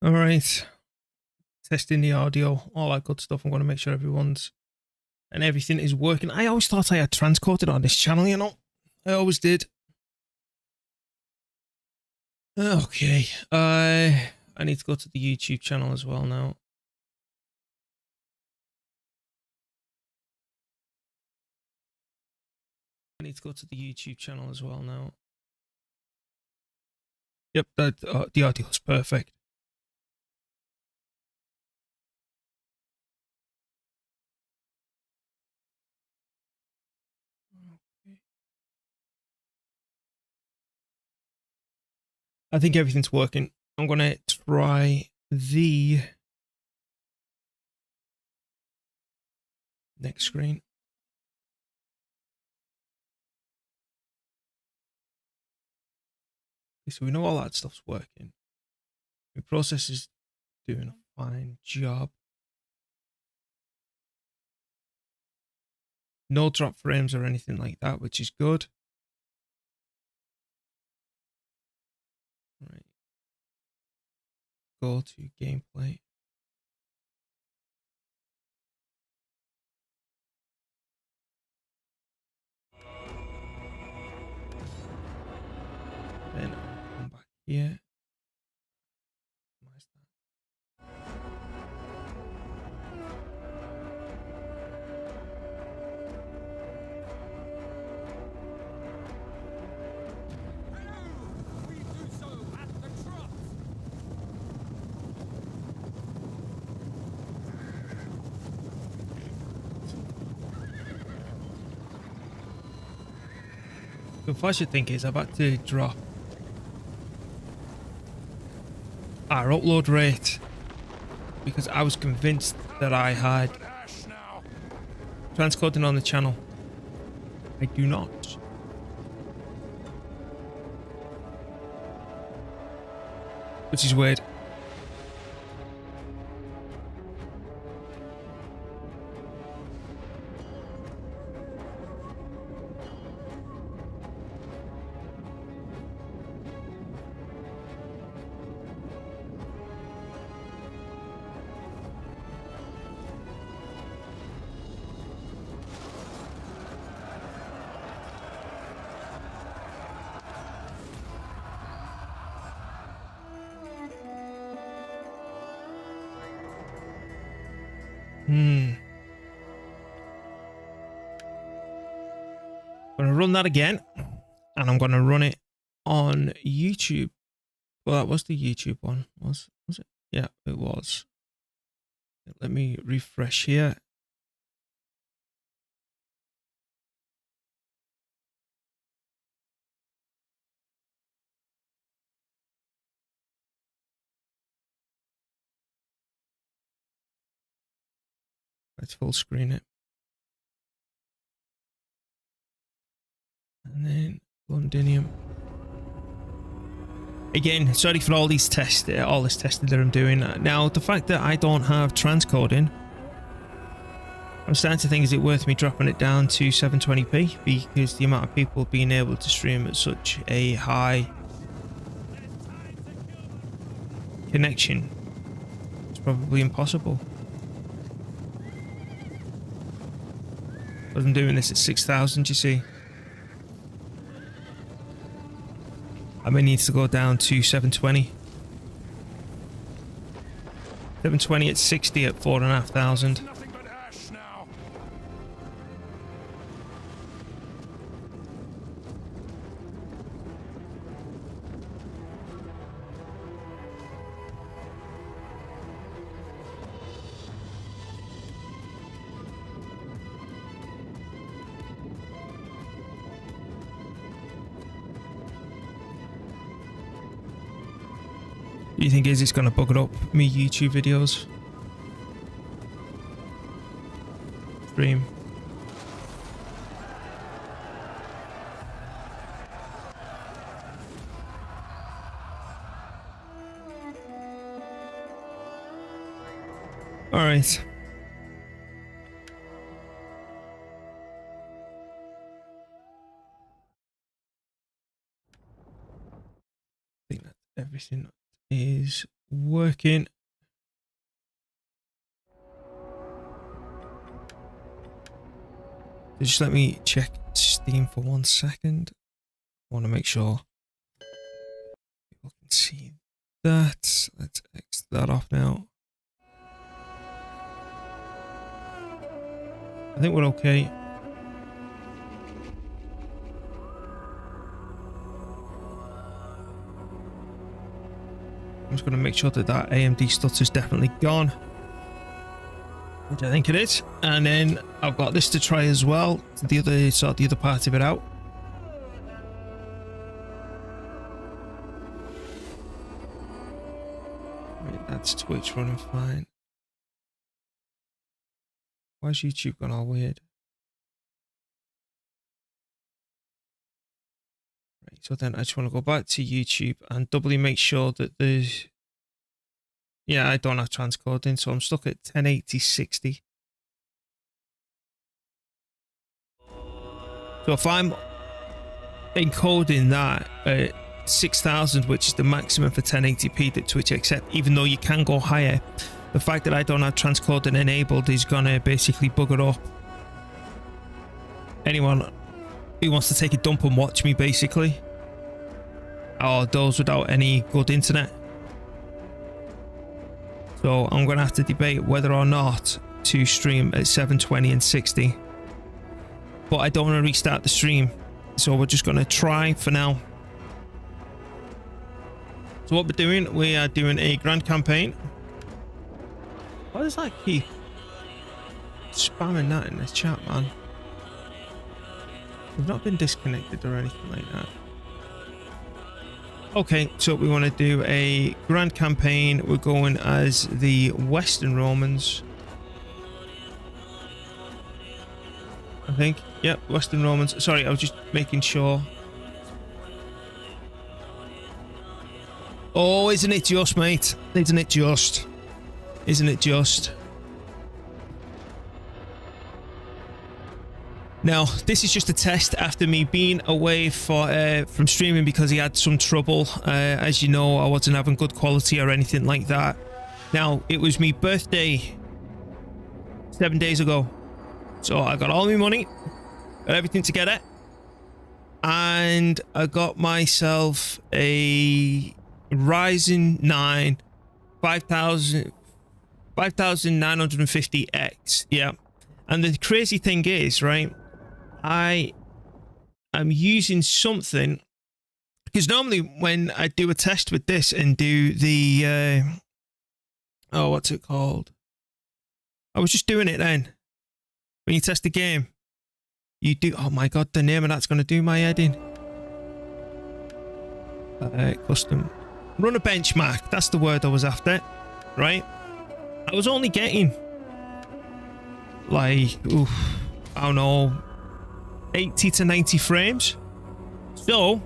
All right. Testing the audio, all that good stuff. I'm going to make sure everything is working. I always thought I had transcoded on this channel, you know. I always did. Okay. I need to go to the YouTube channel as well now. I need to go to the YouTube channel as well now. Yep, that the audio is perfect. I think everything's working. I'm going to try the next screen. So we know all that stuff's working. The process is doing a fine job. No drop frames or anything like that, which is good. Right. Go to gameplay. Then I'll come back here. The first thing is I've had to drop our upload rate because I was convinced that I had transcoding on the channel. I do not. Which is weird. I'm going to run that again. And I'm going to run it on YouTube. Well, that was the YouTube one. Was it? Yeah, it was. Let me refresh here. Let's full screen it. And then Londinium. Again, sorry for all these tests, all this testing that I'm doing. Now, the fact that I don't have transcoding, I'm starting to think, is it worth me dropping it down to 720p? Because the amount of people being able to stream at such a high connection, it's probably impossible. But I'm doing this at 6,000, you see. I may need to go down to 720. 720 at 60 at 4,500. Do you think it's going to bugger up me YouTube videos? Stream. All right. I think that's everything. is working. Just let me check Steam for 1 second. I want to make sure people can see that. Let's X that off now. I think we're okay. I'm just going to make sure that that AMD stutter is definitely gone, which I think it is. And then I've got this to try as well. The other part of it out. Right, that's Twitch running fine. Why is YouTube gone all weird? Right, so then I just want to go back to YouTube and doubly make sure that there's... Yeah, I don't have transcoding, so I'm stuck at 1080-60. So if I'm encoding that at 6000, which is the maximum for 1080p that Twitch accept, even though you can go higher, the fact that I don't have transcoding enabled is gonna basically bugger up anyone who wants to take a dump and watch me, basically, or those without any good internet. So I'm gonna have to debate whether or not to stream at 720 and 60, but I don't want to restart the stream, so we're just gonna try for now. So what we're doing, we are doing a grand campaign. Why does that keep spamming that in the chat, man? We've not been disconnected or anything like that. Okay, so we want to do a grand campaign. We're going as the Western Romans, I think. Yep, Western Romans. Sorry, I was just making sure. Oh, isn't it just, mate? Isn't it just? Isn't it just? Now, this is just a test after me being away from streaming because he had some trouble. As you know, I wasn't having good quality or anything like that. Now, it was my birthday 7 days ago. So I got all my money, got everything together, and I got myself a Ryzen 9 5950X. Yeah. And the crazy thing is, right, I am using something, because normally when I do a test with this and do the oh, what's it called? I was just doing it then. When you test the game, you do, oh my god, the name of that's going to do my head in. Custom. Run a benchmark, that's the word I was after, right? I was only getting like, oof, I don't know, 80 to 90 frames. So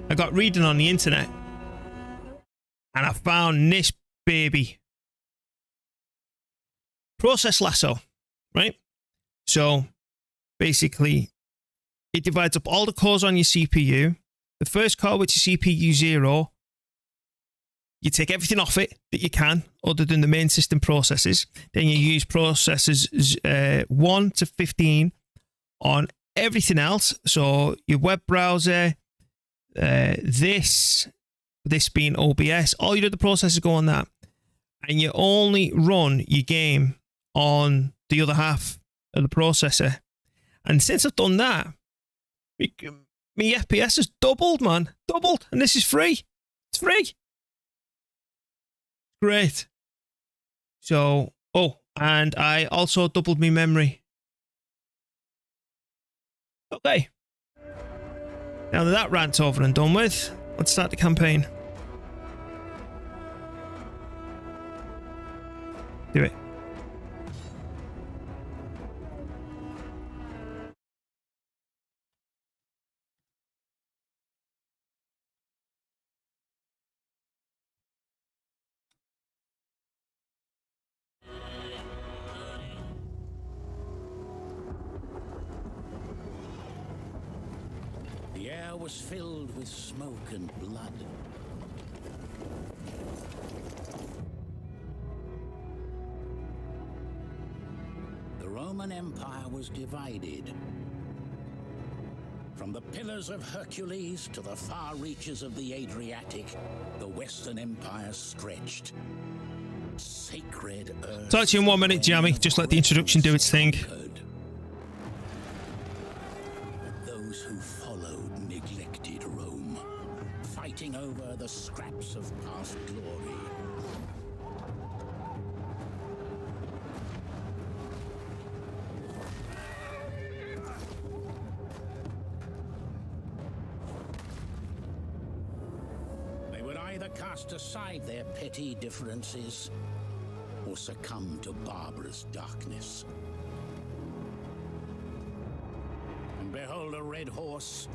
I got reading on the internet and I found this baby. Process lasso, right? So basically it divides up all the cores on your CPU. The first core, which is CPU 0, you take everything off it that you can, other than the main system processes. Then you use processors 1 to 15 on everything else. So your web browser, this being OBS, all your other processors go on that. And you only run your game on the other half of the processor. And since I've done that, my FPS has doubled, man. Doubled. And this is free. It's free. Great. So, oh, and I also doubled my memory. Okay. Now that that rant's over and done with, let's start the campaign. Do it. The air was filled with smoke and blood. Roman Empire was divided. From the Pillars of Hercules to the far reaches of the Adriatic, the Western Empire stretched. Sacred earth. Talk to you in 1 minute, Jammy. Just let the introduction do its thing. But those who followed neglected Rome, fighting over the scraps of past glory. Either cast aside their petty differences or succumb to barbarous darkness. And behold, a red horse,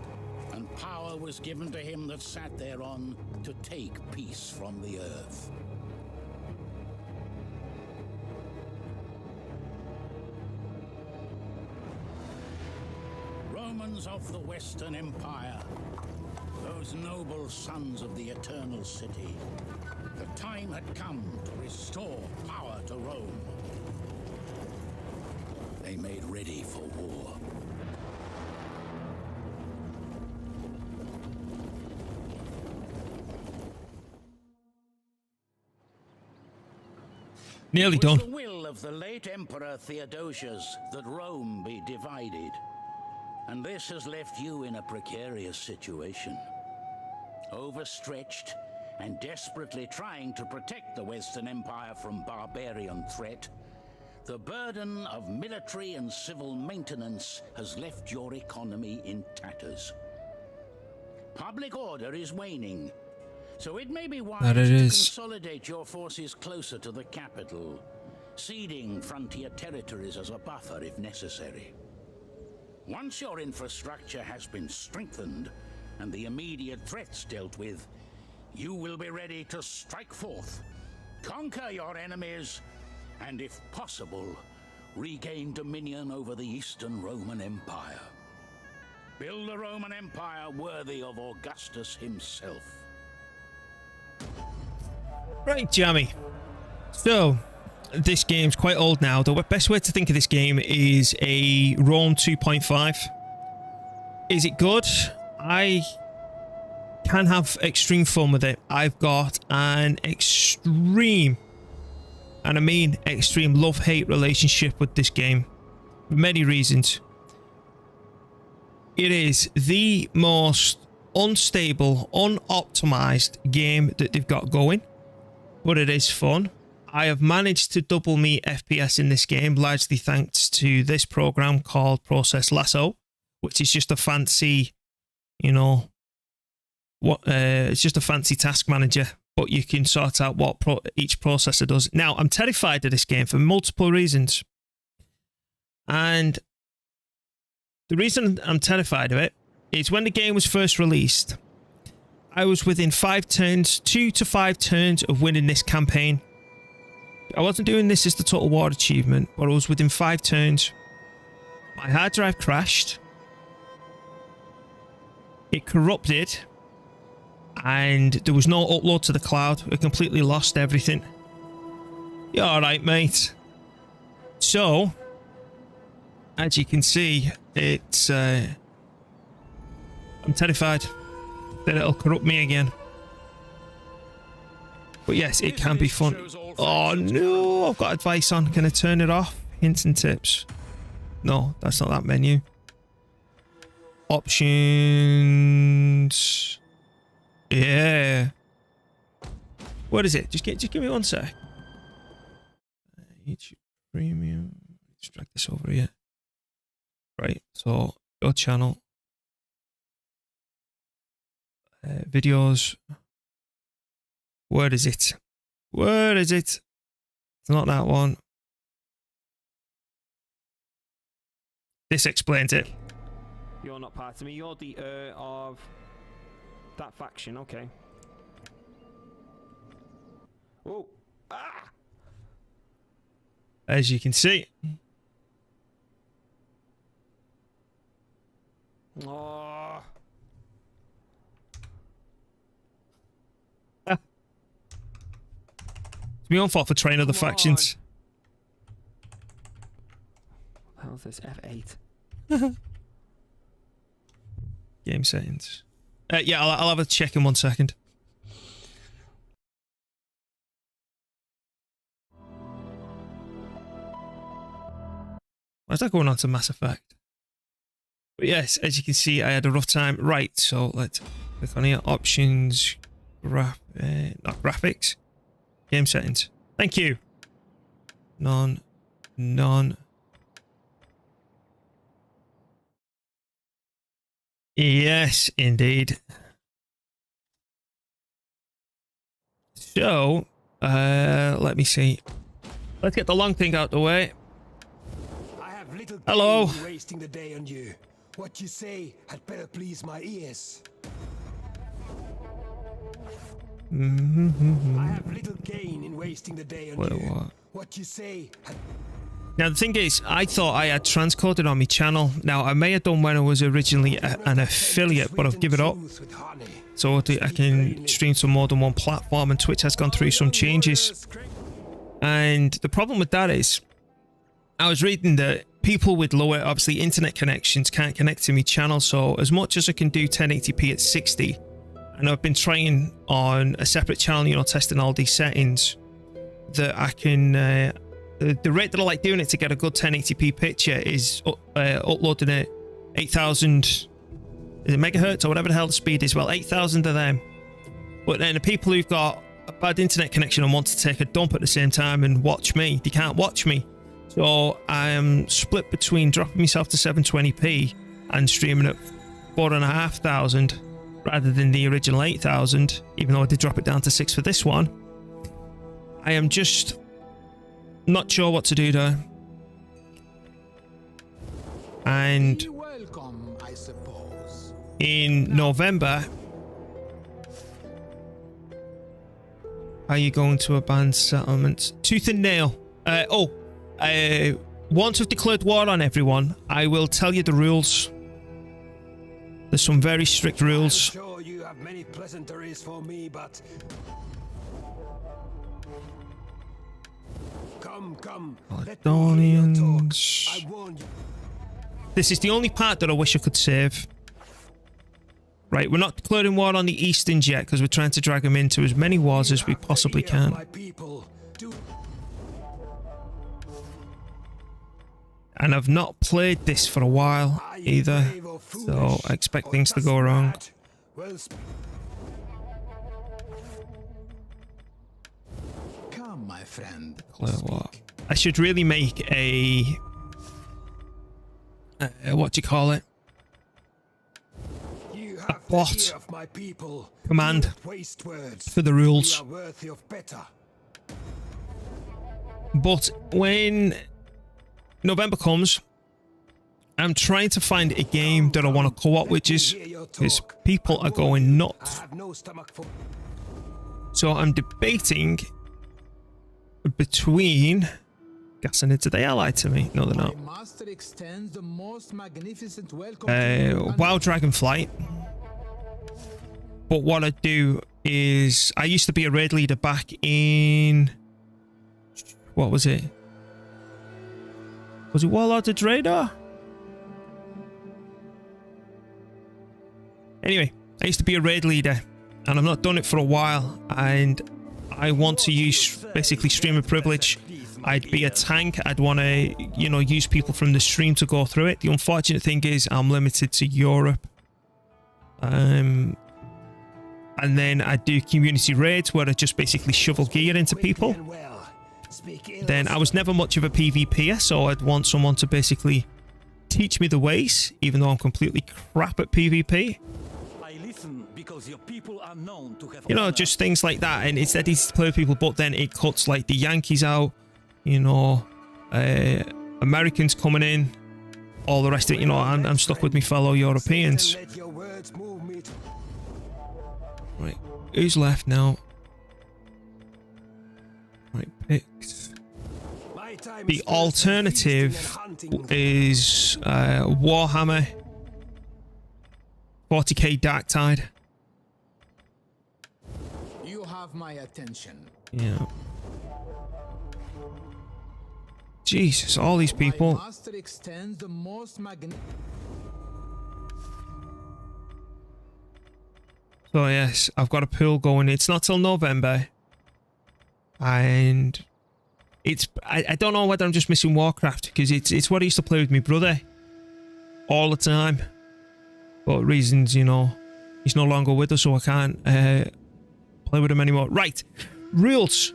and power was given to him that sat thereon to take peace from the earth. Romans of the Western Empire, those noble sons of the Eternal City, the time had come to restore power to Rome. They made ready for war. Nearly done. It was the will of the late Emperor Theodosius that Rome be divided, and this has left you in a precarious situation. Overstretched and desperately trying to protect the Western Empire from barbarian threat, the burden of military and civil maintenance has left your economy in tatters. Public order is waning, so it may be wise to consolidate your forces closer to the capital, ceding frontier territories as a buffer if necessary. Once your infrastructure has been strengthened and the immediate threats dealt with, you will be ready to strike forth, conquer your enemies, and if possible, regain dominion over the Eastern Roman Empire. Build a Roman Empire worthy of Augustus himself. Right, Jammy. So, this game's quite old now. The best way to think of this game is a Rome 2.5. Is it good? I can have extreme fun with it. I've got an extreme, and I mean extreme, love-hate relationship with this game for many reasons. It is the most unstable, unoptimized game that they've got going, but it is fun. I have managed to double me FPS in this game, largely thanks to this program called Process Lasso, which is just a fancy, you know, it's just a fancy task manager, but you can sort out what each processor does. Now, I'm terrified of this game for multiple reasons. And the reason I'm terrified of it is when the game was first released, I was within 5 turns, 2 to 5 turns of winning this campaign. I wasn't doing this as the Total War achievement, but I was within 5 turns. My hard drive crashed. It corrupted. And there was no upload to the cloud. I completely lost everything. You're alright, mate. So, as you can see, it's... I'm terrified that it'll corrupt me again. But yes, it can be fun. Oh no, I've got advice on. Can I turn it off? Hints and tips. No, that's not that menu. Options. Yeah. What is it? Just give me 1 sec. YouTube Premium. Let's drag this over here. Right, so your channel. Videos. Where is it? Where is it? It's not that one. This explains it. You're not part of me. You're the heir of that faction. Okay. Oh. Ah! As you can see. Oh. It's my own fault for trying other factions. hell's this? F8. Game settings. Yeah, I'll have a check in 1 second. Why is that going on to Mass Effect? But yes, as you can see, I had a rough time. Right, so let's click on here. Options, not graphics, game settings. Thank you. None. Yes, indeed. So, let me see. Let's get the long thing out the way. I have little Hello. gain in wasting the day on you. What you say had better please my ears. I have little gain in wasting the day on you. What? What you say had... Now, the thing is, I thought I had transcoded on my channel. Now, I may have done when I was originally an affiliate, but I've given up. So I can stream to more than one platform, and Twitch has gone through some changes. And the problem with that is, I was reading that people with lower, obviously, internet connections can't connect to my channel. So as much as I can do 1080p at 60, and I've been trying on a separate channel, you know, testing all these settings, that I can... The rate that I like doing it to get a good 1080p picture is uploading it 8,000 is it megahertz or whatever the hell the speed is. Well, 8,000 of them. But then the people who've got a bad internet connection and want to take a dump at the same time and watch me, they can't watch me. So I am split between dropping myself to 720p and streaming at 4,500 rather than the original 8,000, even though I did drop it down to 6 for this one. I am just not sure what to do there. And welcome, I suppose. in November, are you going to abandon settlements? Tooth and nail. Once I've declared war on everyone, I will tell you the rules. There's some very strict rules. I'm sure you have many pleasantries for me, but come. Caledonians. I warn you. This is the only part that I wish I could save. Right, we're not declaring war on the Easterns yet because we're trying to drag them into as many wars as we possibly can. And I've not played this for a while either, so I expect things to go wrong. Come, my friend. Declare war. I should really make a... what do you call it? A bot command for the rules. But when November comes, I'm trying to find a game that I want to co-op with, because people are going nuts. So I'm debating between... Gassanids, are they allied to me? No, they're not. WoW Dragonflight. But what I do is... I used to be a raid leader back in... What was it? Was it Warlords of Draenor? Anyway, I used to be a raid leader, and I've not done it for a while, and I want to use basically streamer privilege. I'd be a tank. I'd want to, you know, use people from the stream to go through it. The unfortunate thing is I'm limited to Europe. And then I do community raids where I just basically shovel gear into people. Then I was never much of a PvPer, so I'd want someone to basically teach me the ways, even though I'm completely crap at PvP. You know, just things like that. And it's that easy to play with people, but then it cuts like the Yankees out, you know, Americans coming in, all the rest of it. You know, I'm stuck with my fellow Europeans. Right, who's left now? Right, picks. The alternative is Warhammer 40k Darktide. You have my attention. Yeah. Jesus, all these people. Master extends the most So yes, I've got a pool going. It's not till November. And it's I don't know whether I'm just missing Warcraft, because it's what I used to play with my brother all the time. But reasons, you know, he's no longer with us, so I can't play with him anymore. Right, rules.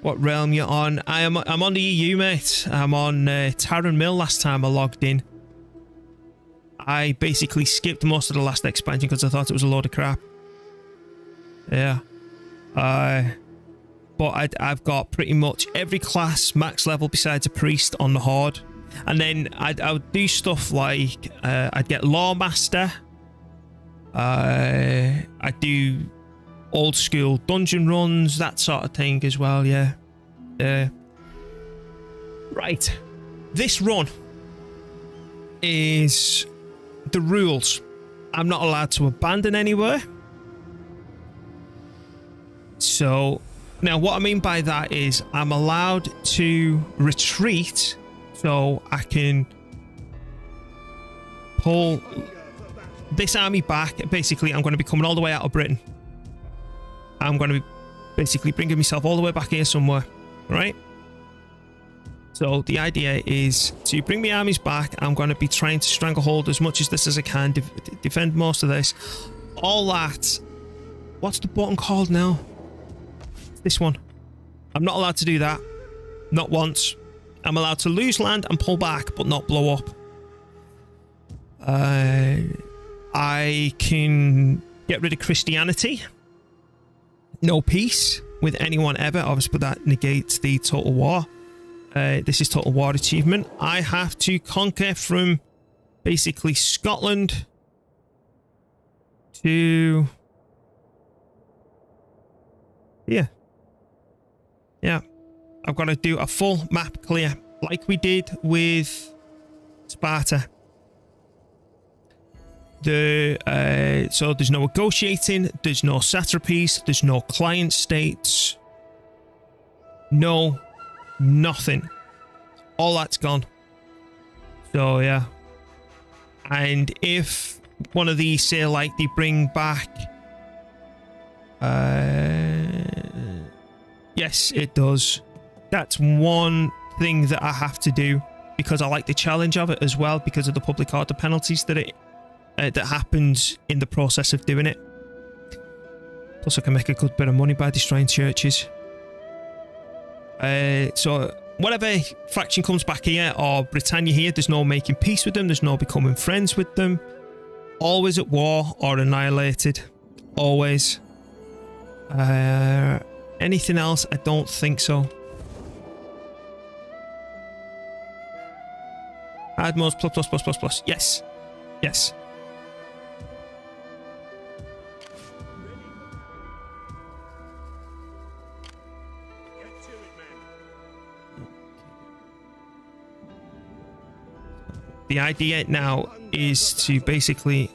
What realm you're on? I'm on the EU, mate. I'm on Taran Mill last time I logged in. I basically skipped most of the last expansion because I thought it was a load of crap. Yeah. But I've got pretty much every class max level besides a priest on the Horde. And then I would do stuff like I'd get Lawmaster. I'd do old school dungeon runs, that sort of thing as well, yeah. Right. This run is the rules. I'm not allowed to abandon anywhere. So, now what I mean by that is I'm allowed to retreat, so I can pull this army back. Basically, I'm going to be coming all the way out of Britain. I'm going to be basically bringing myself all the way back here somewhere, right? So the idea is to bring my armies back. I'm going to be trying to stranglehold as much of this as I can, defend most of this. All that. What's the button called now? This one. I'm not allowed to do that. Not once. I'm allowed to lose land and pull back, but not blow up. I can get rid of Christianity. No peace with anyone ever. Obviously, but that negates the total war. This is total war achievement. I have to conquer from basically Scotland to here. Yeah. I've got to do a full map clear like we did with Sparta. So there's no negotiating, there's no satrapies, there's no client states, no nothing. All that's gone. So yeah. And if one of these, say like they bring back yes, it does. That's one thing that I have to do because I like the challenge of it as well, because of the public order penalties that that happens in the process of doing it. Plus I can make a good bit of money by destroying churches. So whatever faction comes back here, or Britannia here, there's no making peace with them, there's no becoming friends with them. Always at war or annihilated. Always. Anything else? I don't think so. Add modes plus. Yes. Yes. The idea now is to basically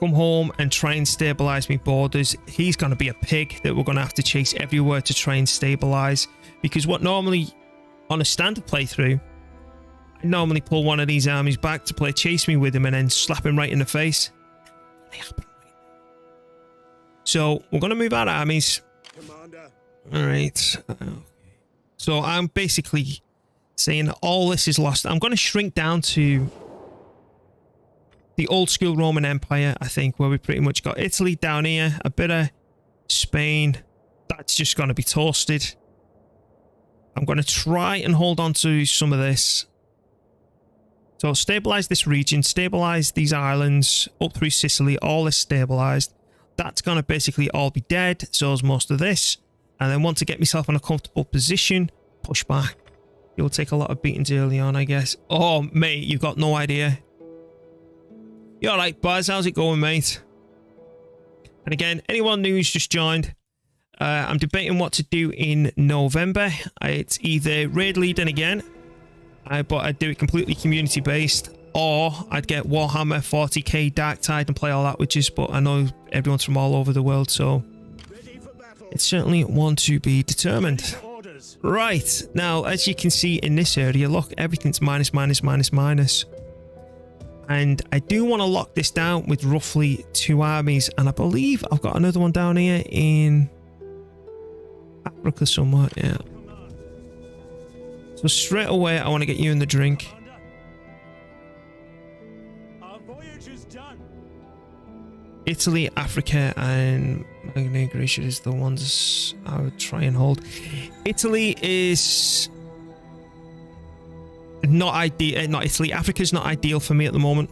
come home and try and stabilize my borders. He's going to be a pig that we're going to have to chase everywhere to try and stabilize, because what normally on a standard playthrough, I normally pull one of these armies back to play chase me with him and then slap him right in the face. So we're going to move our armies. All right. So I'm basically saying all this is lost. I'm going to shrink down to the old school Roman Empire, I think, where we pretty much got Italy down here, a bit of Spain. That's just going to be toasted. I'm going to try and hold on to some of this. So stabilize this region, stabilize these islands up through Sicily, all is stabilized. That's going to basically all be dead, so is most of this. And then once I get myself in a comfortable position, push back. You'll take a lot of beatings early on, I guess. Oh, mate, you've got no idea. You alright, Buzz? How's it going, mate? And again, anyone new who's just joined, I'm debating what to do in November. It's either raid leading again, but I'd do it completely community based, or I'd get Warhammer 40k Dark Tide and play all that witches, but I know everyone's from all over the world, so It's certainly one to be determined. Right, now, as you can see in this area, look, everything's minus, minus, minus, minus. And I do want to lock this down with roughly 2 armies. And I believe I've got another one down here in Africa somewhere, yeah. So straight away, I want to get you in the drink. Our voyage is done. Italy, Africa, and Magna Graecia is the ones I would try and hold. Italy is not ideal. Not Italy. Africa's not ideal for me at the moment.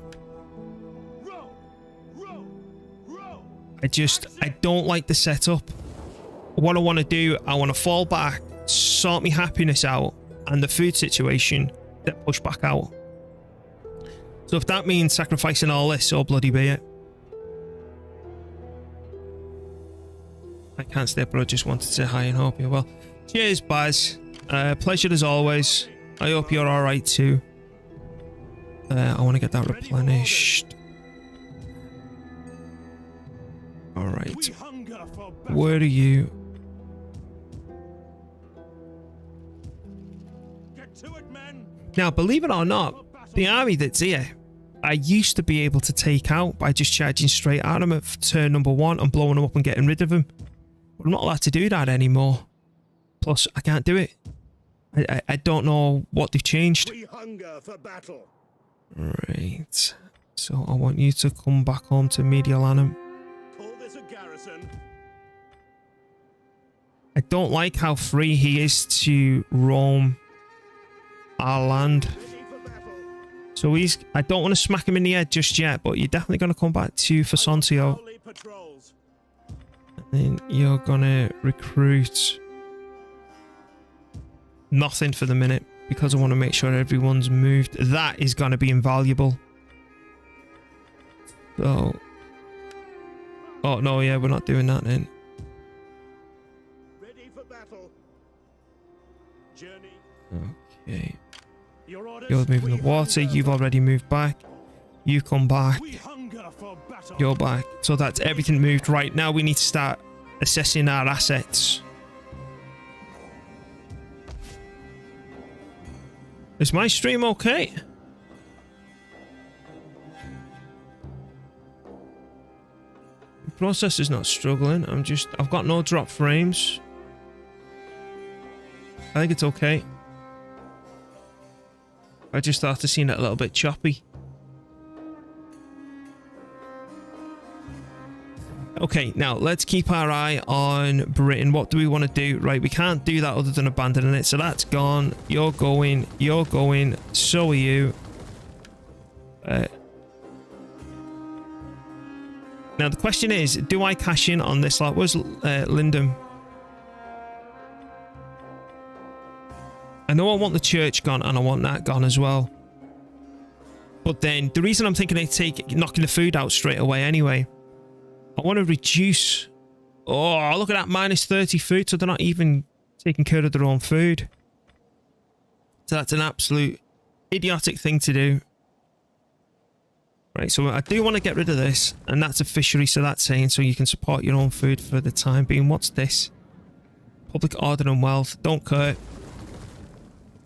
I don't like the setup. What I want to do, I want to fall back, sort my happiness out, and the food situation, then push back out. So if that means sacrificing all this, so bloody be it. I can't stay, but I just wanted to say hi and hope you're well. Cheers, Baz. Pleasure as always. I hope you're alright too. I want to get that replenished. Alright. Where are you? Now, believe it or not, the army that's here, I used to be able to take out by just charging straight at them at turn number 1 and blowing them up and getting rid of them. But I'm not allowed to do that anymore. Plus, I can't do it. I don't know what they've changed. We hunger for battle. Right. So I want you to come back home to Mediolanum. Call this a garrison. I don't like how free he is to roam our land. So he's... I don't want to smack him in the head just yet, but you're definitely going to come back to Fosontio. And then you're going to recruit... nothing for the minute, because I want to make sure everyone's moved. That is going to be invaluable. So... oh, no, yeah, we're not doing that then. Ready for battle. Journey. Okay. You're moving the water. You've already moved back. You come back. You're back. So that's everything moved. Right, now we need to start assessing our assets. Is my stream okay? The processor's not struggling. I've got no drop frames. I think it's okay. I just started seeing it a little bit choppy. Okay, now let's keep our eye on Britain. What do we want to do? Right, we can't do that other than abandoning it. So that's gone. You're going. You're going. So are you. Now the question is, do I cash in on this lot? Where's Lindum? I know I want the church gone and I want that gone as well. But then the reason I'm thinking of knocking the food out straight away anyway, I want to reduce... oh, look at that, minus 30 food, so they're not even taking care of their own food. So that's an absolute idiotic thing to do. Right, so I do want to get rid of this, and that's a fishery, so that's saying so you can support your own food for the time being. What's this? Public order and wealth. Don't care.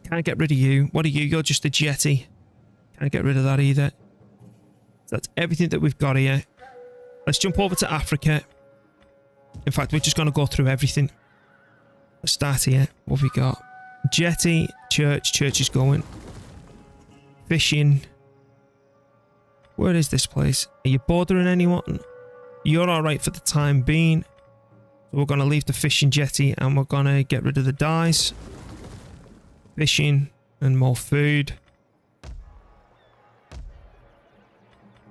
Can't get rid of you. What are you? You're just a jetty. Can't get rid of that either. So that's everything that we've got here. Let's jump over to Africa. In fact, we're just going to go through everything. Let's start here. What have we got? Jetty, church. Church is going. Fishing. Where is this place? Are you bordering anyone? You're alright for the time being. So we're going to leave the fishing jetty and we're going to get rid of the dyes. Fishing and more food.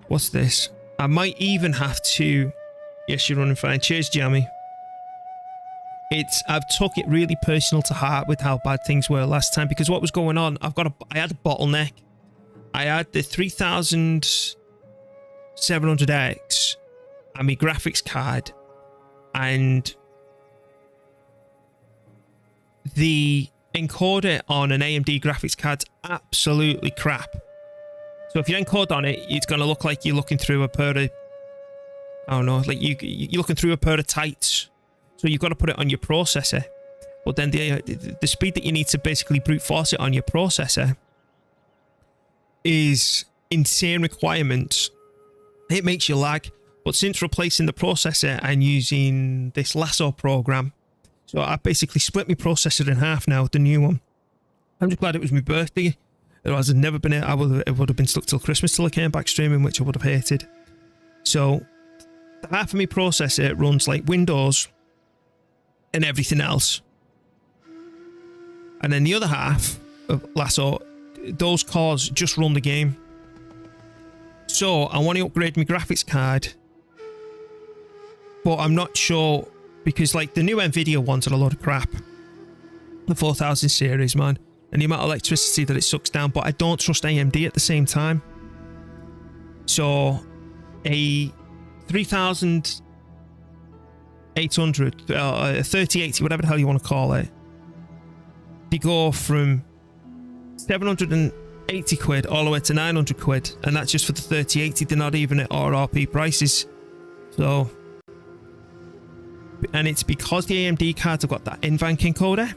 What's this? I might even have to... yes, you're running fine. Cheers, Jammy. I've took it really personal to heart with how bad things were last time, because what was going on, I had a bottleneck. I had the 3700X and my graphics card, and the encoder on an AMD graphics card's absolutely crap. So if you encode on it, it's going to look like you're looking through a pair of... I don't know, like you're looking through a pair of tights. So you've got to put it on your processor. But then the speed that you need to basically brute force it on your processor is insane requirements. It makes you lag. But since replacing the processor and using this lasso program, so I basically split my processor in half now with the new one. I'm just glad it was my birthday. Otherwise, I'd never been. It would have been stuck till Christmas till I came back streaming, which I would have hated. So, half of my processor runs like Windows and everything else, and then the other half of Lasso, those cores just run the game. So I want to upgrade my graphics card, but I'm not sure because like the new Nvidia ones are a lot of crap. The 4000 series, man. And the amount of electricity that it sucks down, but I don't trust AMD at the same time. So, a 3800, 3080, whatever the hell you want to call it, they go from 780 quid all the way to 900 quid, and that's just for the 3080. They're not even at RRP prices. So, and it's because the AMD cards have got that NVANC encoder.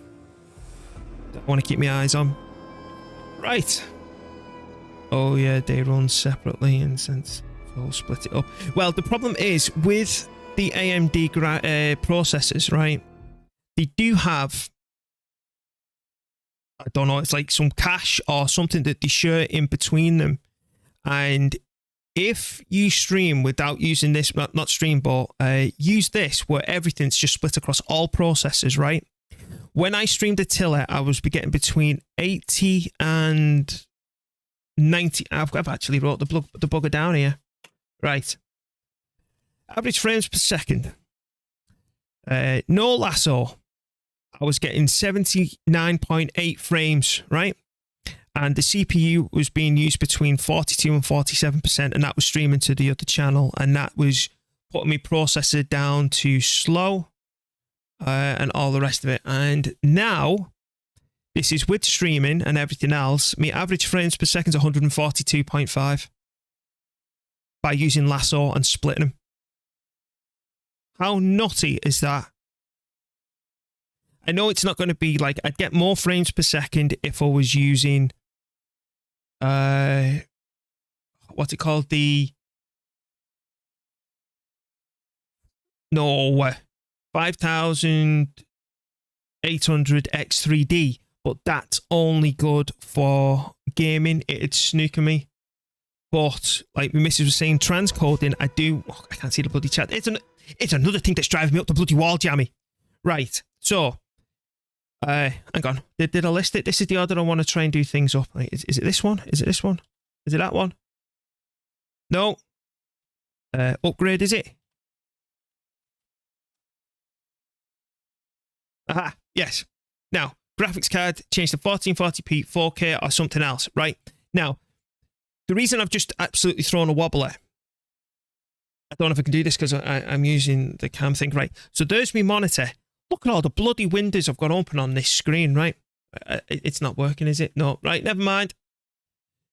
I want to keep my eyes on. Right. Oh yeah, they run separately and since we'll split it up. Well, the problem is with the AMD processors, right? They do have, I don't know, it's like some cache or something that they share in between them. And if you stream without using this, not stream, but use this where everything's just split across all processors, right? When I streamed Attila, I was getting between 80 and 90. I've actually wrote the bugger down here. Right. Average frames per second. No lasso. I was getting 79.8 frames, right? And the CPU was being used between 42 and 47%, and that was streaming to the other channel, and that was putting my processor down to slow. And all the rest of it. And now, this is with streaming and everything else, my average frames per second is 142.5 by using Lasso and splitting them. How nutty is that? I know it's not going to be like, I'd get more frames per second if I was using, what's it called? No, 5800 X3D, but that's only good for gaming. It'd snooker me. But like my missus was saying, transcoding, I can't see the bloody chat. It's another thing that's driving me up the bloody wall, Jammy. Right, so hang on. Did I list it? This is the order I want to try and do things up. Is it this one? Is it this one? Is it that one? No. Upgrade, is it? Aha, yes. Now, graphics card, change to 1440p, 4K, or something else, right? Now, the reason I've just absolutely thrown a wobbler, I don't know if I can do this because I'm using the cam thing, right? So there's my monitor. Look at all the bloody windows I've got open on this screen, right? It's not working, is it? No, right, never mind.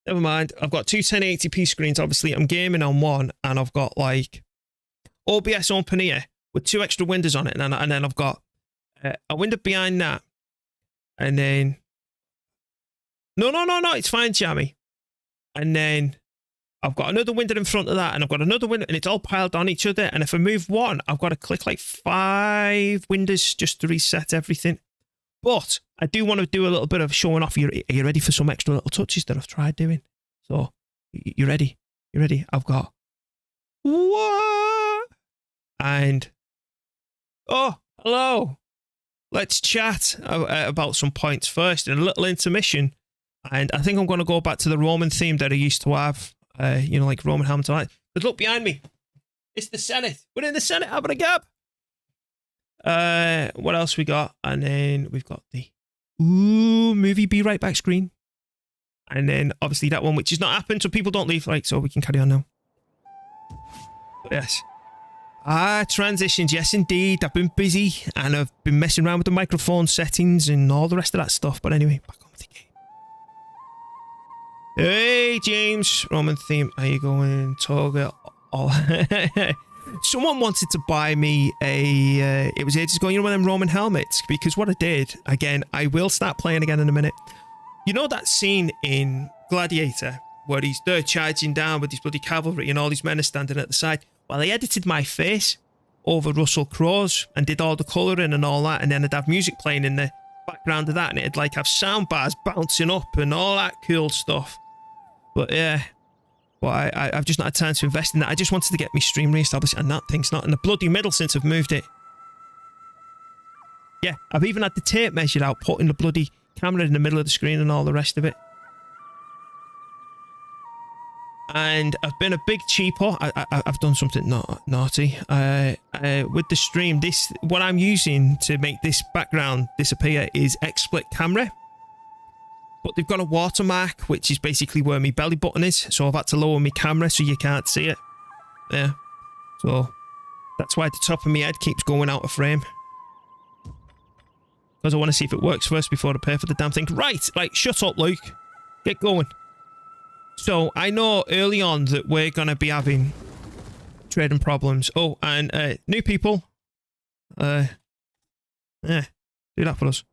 Never mind. I've got two 1080p screens, obviously. I'm gaming on one, and I've got, like, OBS open here with two extra windows on it, and then I've got a window behind that, and then no, it's fine, Jammy. And then I've got another window in front of that, and I've got another window, and it's all piled on each other. And if I move one, I've got to click like 5 windows just to reset everything. But I do want to do a little bit of showing off. Are you ready for some extra little touches that I've tried doing? So, you ready? You ready? I've got what? And oh, hello. Let's chat about some points first and a little intermission. And I think I'm going to go back to the Roman theme that I used to have. You know, like Roman Hamilton. But look behind me. It's the Senate. We're in the Senate having a gab. What else we got? And then we've got the movie Be Right Back screen. And then obviously that one, which has not happened, so people don't leave. Right, so we can carry on now. But yes. Transitions, yes indeed. I've been busy and I've been messing around with the microphone settings and all the rest of that stuff. But anyway, back on with the game. Hey James, Roman theme. How you going? Toga. Oh. Someone wanted to buy me a, it was ages ago, you know, one of them Roman helmets, because what I did, again, I will start playing again in a minute. You know that scene in Gladiator where he's there charging down with his bloody cavalry and all these men are standing at the side? Well, I edited my face over Russell Crowe's and did all the colouring and all that, and then I'd have music playing in the background of that, and it'd like have sound bars bouncing up and all that cool stuff. But yeah, but I've just not had time to invest in that. I just wanted to get my stream re-established, and that thing's not in the bloody middle since I've moved it. Yeah, I've even had the tape measured out, putting the bloody camera in the middle of the screen and all the rest of it. And I've been a big cheapo. I've done something naughty. With the stream, what I'm using to make this background disappear is XSplit camera. But they've got a watermark, which is basically where my belly button is. So I've had to lower my camera so you can't see it. Yeah. So that's why the top of my head keeps going out of frame. Because I want to see if it works first before I pay for the damn thing. Right, shut up, Luke. Get going. So I know early on that we're going to be having trading problems. Oh, and new people. Yeah, do that for us.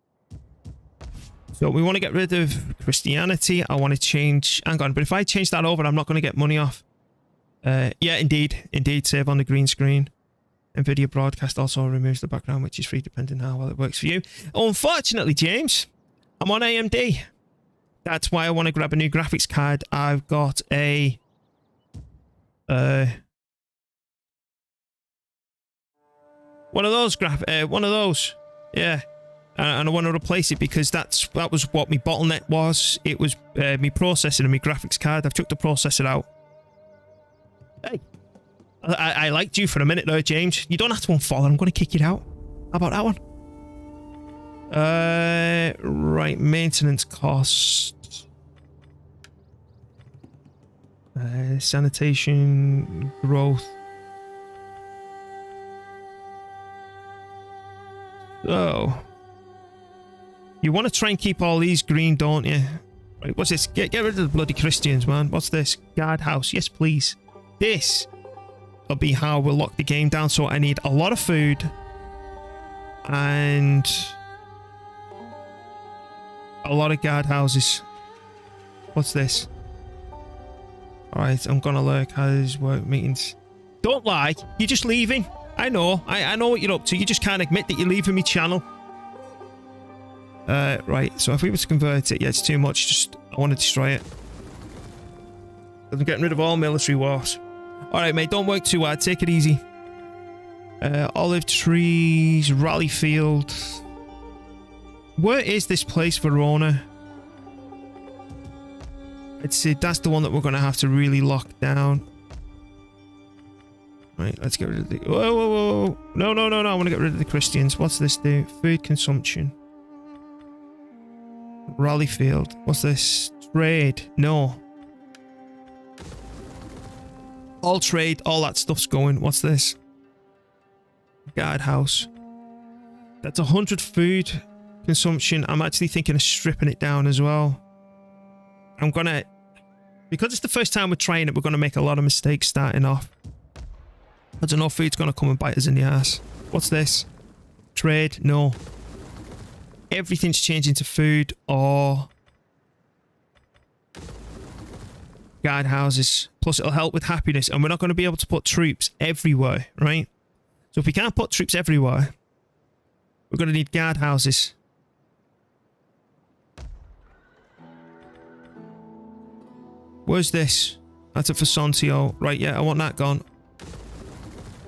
So we want to get rid of Christianity. I want to change... Hang on, but if I change that over, I'm not going to get money off. Yeah, indeed. Indeed, save on the green screen. NVIDIA Broadcast also removes the background, which is free depending on how well it works for you. Unfortunately, James, I'm on AMD. That's why I want to grab a new graphics card. I've got a... one of those yeah. And I want to replace it because that was what my bottleneck was. It was my processor and my graphics card. I've took the processor out. Hey, I liked you for a minute there, James. You don't have to unfollow. I'm going to kick it out. How about that one? Right, maintenance costs. Sanitation, growth. So... You want to try and keep all these green, don't you? Right, what's this? Get rid of the bloody Christians, man. What's this? Guardhouse. Yes, please. This will be how we'll lock the game down. So I need a lot of food. And... a lot of guardhouses. What's this? Alright, I'm gonna lurk. How's work meetings? Don't lie. You're just leaving. I know. I know what you're up to. You just can't admit that you're leaving me channel. Right, so if we were to convert it, yeah, it's too much. Just, I want to destroy it. I'm getting rid of all military wars. Alright, mate, don't work too hard. Take it easy. Olive trees, rally field. Where is this place, Verona? I'd say that's the one that we're going to have to really lock down. Right, let's get rid of the... Whoa, whoa, whoa. No, no, no, no. I want to get rid of the Christians. What's this do? Food consumption. Rally field. What's this? Trade. No. All trade. All that stuff's going. What's this? Guardhouse. That's 100 food consumption. I'm actually thinking of stripping it down as well. I'm gonna... Because it's the first time we're trying it, we're gonna make a lot of mistakes starting off. I don't know if food's gonna come and bite us in the ass. What's this? Trade. No. Everything's changing to food or guardhouses. Plus it'll help with happiness, and we're not going to be able to put troops everywhere, right? So if we can't put troops everywhere, we're going to need guardhouses. Where's this? That's a Fasontio. Right, yeah, I want that gone.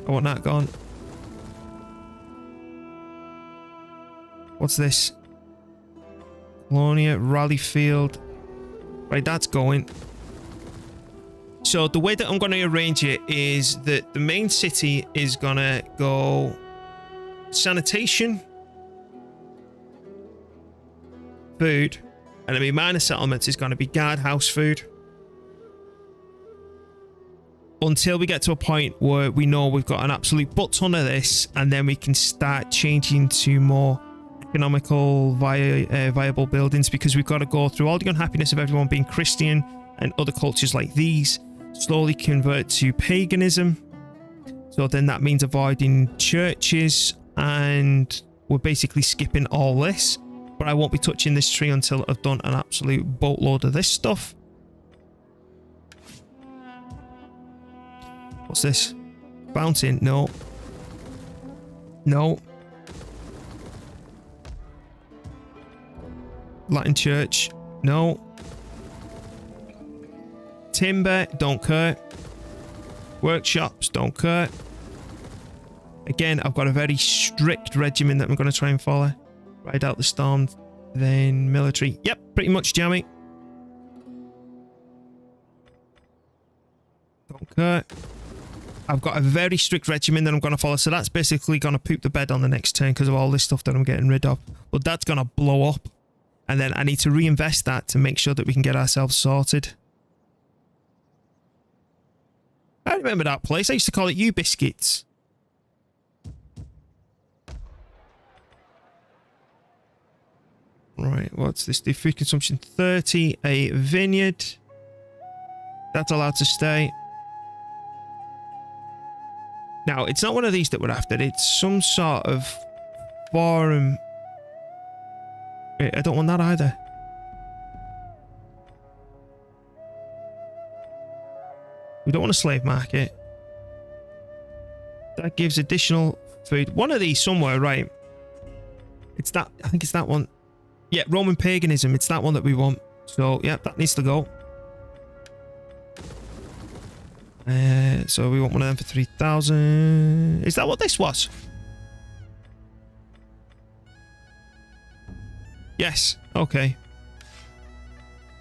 I want that gone. What's this? Colonia, Rally Field. Right, that's going. So the way that I'm going to arrange it is that the main city is going to go sanitation, food, and then my minor settlements is going to be guardhouse food. Until we get to a point where we know we've got an absolute butt ton of this, and then we can start changing to more economical, viable buildings, because we've got to go through all the unhappiness of everyone being Christian and other cultures like these, slowly convert to paganism, So then that means avoiding churches, and we're basically skipping all this. But I won't be touching this tree until I've done an absolute boatload of this stuff. What's this? Fountain? No. No. Latin church? No. Timber? Don't care. Workshops? Don't care. Again, I've got a very strict regimen that I'm going to try and follow. Ride out the storm, then military. Yep, pretty much jammy. Don't care. I've got a very strict regimen that I'm going to follow, so that's basically going to poop the bed on the next turn because of all this stuff that I'm getting rid of. But that's going to blow up, and then I need to reinvest that to make sure that we can get ourselves sorted. I remember that place. I used to call it U-Biscuits. Right, what's this? The food consumption 30, a vineyard. That's allowed to stay. Now, it's not one of these that we're after. It's some sort of forum. Wait, I don't want that either. We don't want a slave market. That gives additional food. One of these somewhere, right? It's that. I think it's that one. Yeah, Roman paganism. It's that one that we want. So, yeah, that needs to go. So we want one of them for 3,000. Is that what this was? Yes. Okay.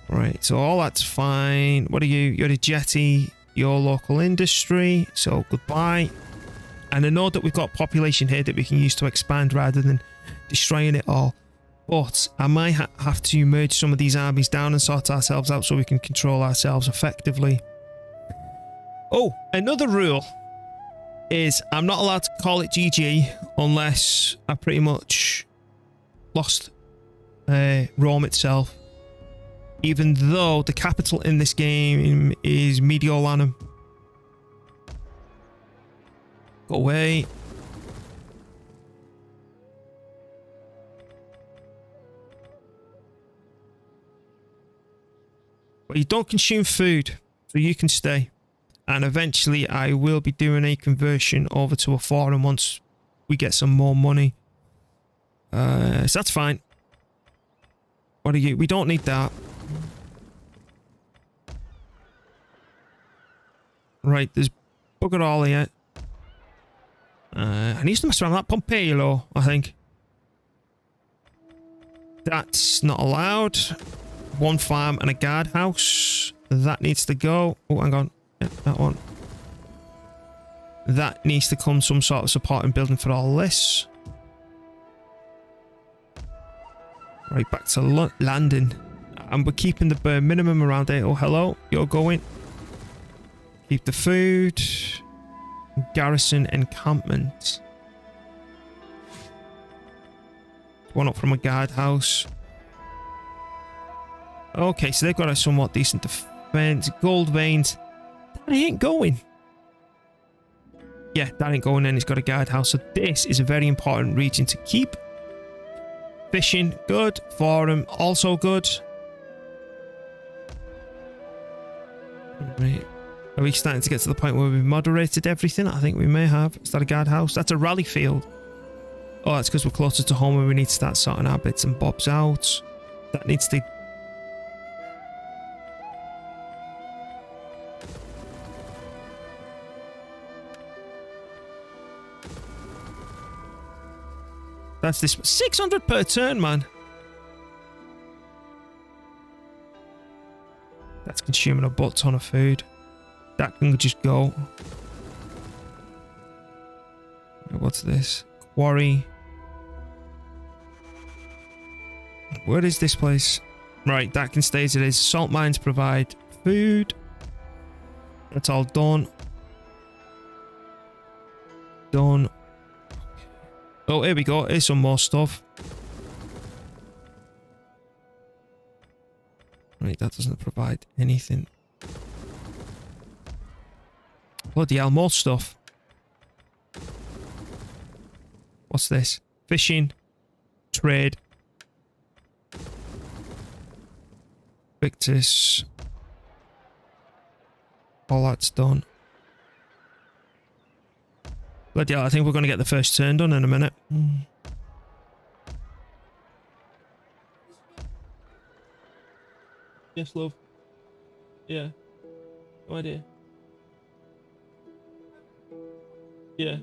Right. So all that's fine. What are you? You're a jetty. Your local industry. So goodbye. And I know that we've got population here that we can use to expand rather than destroying it all. But I might have to merge some of these armies down and sort ourselves out so we can control ourselves effectively. Oh, another rule is I'm not allowed to call it GG unless I pretty much lost Rome itself. Even though the capital in this game is Mediolanum. Go away. But you don't consume food, so you can stay. And eventually I will be doing a conversion over to a forum once we get some more money. So that's fine. What are you? We don't need that. Right, there's bugger all here. I need to mess around that Pompeo, I think. That's not allowed. One farm and a guardhouse. That needs to go. Oh, hang on. Yeah, that one. That needs to come some sort of supporting building for all this. Right, back to landing. And we're keeping the bare minimum around 8. Oh, hello. You're going. Keep the food. Garrison encampment. One up from a guardhouse. Okay, so they've got a somewhat decent defense. Gold veins. That ain't going. Yeah, that ain't going in. It's got a guardhouse. So this is a very important region to keep. Fishing, good. Forum, also good. Right. Are we starting to get to the point where we've moderated everything? I think we may have. Is that a guardhouse? That's a rally field. Oh, that's because we're closer to home and we need to start sorting our bits and bobs out. That needs to... That's this 600 per turn, man. That's consuming a butt ton of food. That can just go. What's this? Quarry. Where is this place? Right, that can stay as it is. Salt mines provide food. That's all done. Done. Oh, here we go. Here's some more stuff. Right, that doesn't provide anything. Bloody hell, more stuff. What's this? Fishing. Trade. Victus. All that's done. But yeah, I think we're going to get the first turn done in a minute. Yes, love. Yeah. No idea. Yeah.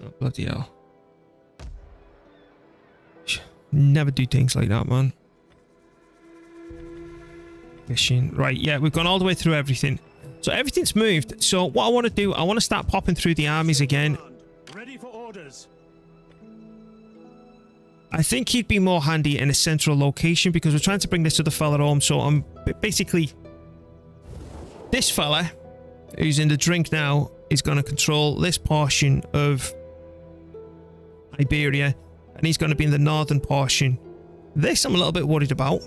Oh, bloody hell. Never do things like that, man. Fishing. Right, yeah, we've gone all the way through everything. So everything's moved. So what I want to do, I want to start popping through the armies again. Ready for orders. I think he'd be more handy in a central location because we're trying to bring this other fella home. So I'm basically... This fella, who's in the drink now, is going to control this portion of Iberia. And he's going to be in the northern portion. This I'm a little bit worried about.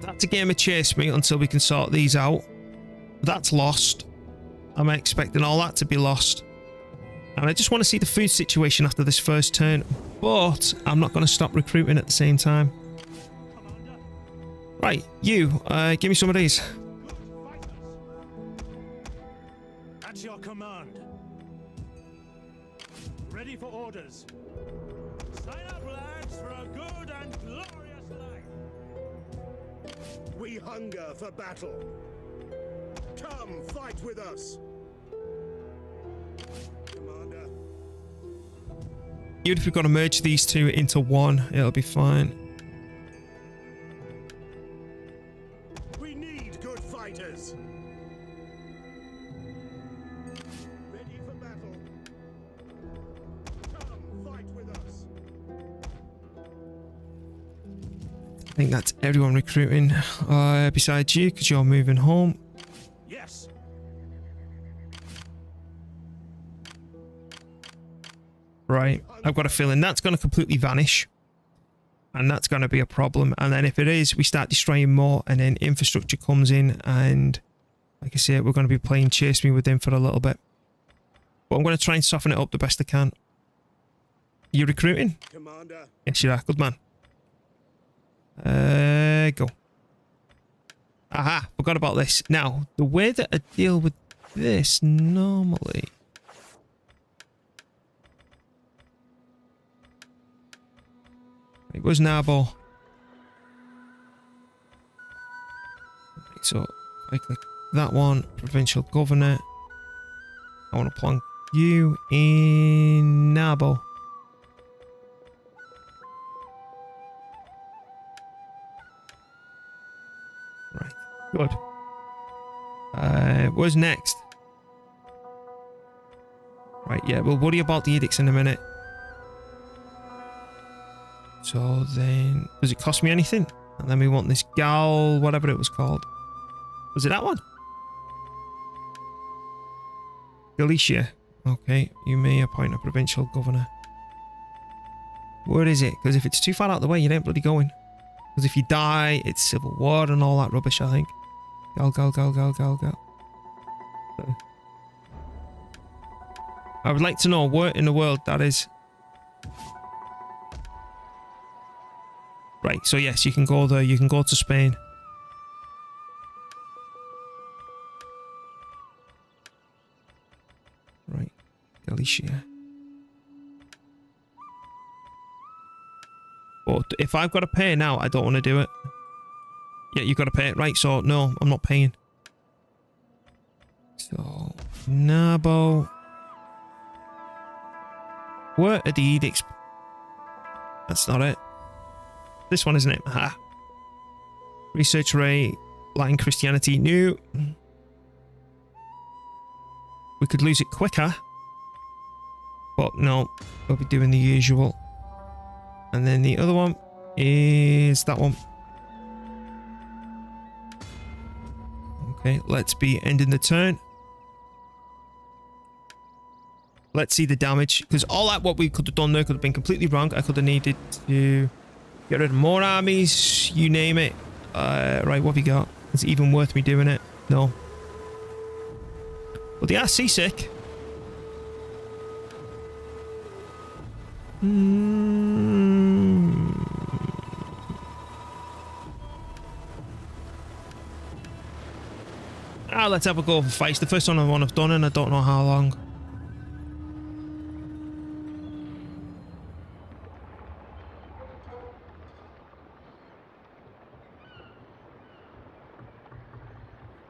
That's a game of chase me until we can sort these out. That's lost. I'm expecting all that to be lost. And I just want to see the food situation after this first turn. But I'm not going to stop recruiting at the same time. Right, you, give me some of these. At your command. Ready for orders. Sign up, lads, for a good and glorious life. We hunger for battle. Come, fight with us. Commander. Even if we've got to merge these two into one, it'll be fine. We need good fighters. Ready for battle. Come, fight with us. I think that's everyone recruiting. Besides you, because you're moving home. Yes. Right, I've got a feeling that's going to completely vanish. And that's going to be a problem. And then if it is, we start destroying more. And then infrastructure comes in. And like I said, we're going to be playing Chase Me with him for a little bit. But I'm going to try and soften it up the best I can. You recruiting? Commander. Yes, you are. Good man. Go. Aha, forgot about this. Now, the way that I deal with this normally... It was Nabo. So, I click that one. Provincial Governor. I want to plonk you in Nabo. Right. Good. What's next? Right, yeah, we'll worry about the edicts in a minute. So then, does it cost me anything? And then we want this Gal, whatever it was called. Was it that one? Galicia. Okay, you may appoint a provincial governor. Where is it? Because if it's too far out of the way, you ain't bloody going. Because if you die, it's civil war and all that rubbish, I think. Gal, gal, gal, gal, gal, gal. I would like to know where in the world that is. Right, so yes, you can go there. You can go to Spain. Right, Galicia. But if I've got to pay now, I don't want to do it. Yeah, you've got to pay it. Right, so no, I'm not paying. So, Nabo. Where are the edicts? That's not it. This one, isn't it? Aha. Research rate, Latin Christianity, new. We could lose it quicker. But no, we'll be doing the usual. And then the other one is that one. Okay, let's be ending the turn. Let's see the damage. Because all that what we could have done there could have been completely wrong. I could have needed to get rid of more armies. You name it. Right, what have we got? Is it even worth me doing it? No. But they are seasick. Let's have a go for fights. The first one I've done, and I don't know how long.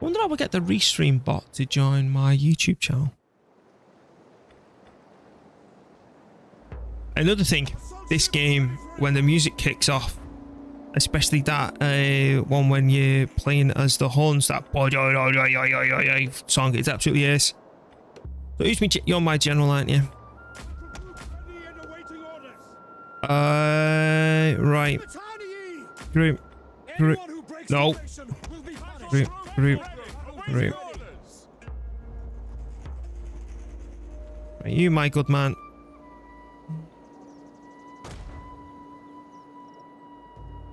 I wonder how I get the restream bot to join my YouTube channel. Another thing, this game, when the music kicks off, especially that one when you're playing as the horns, that song, it's absolutely ace. So who's me? You're my general, aren't you? Right. Group. No. Group. Right, you, my good man.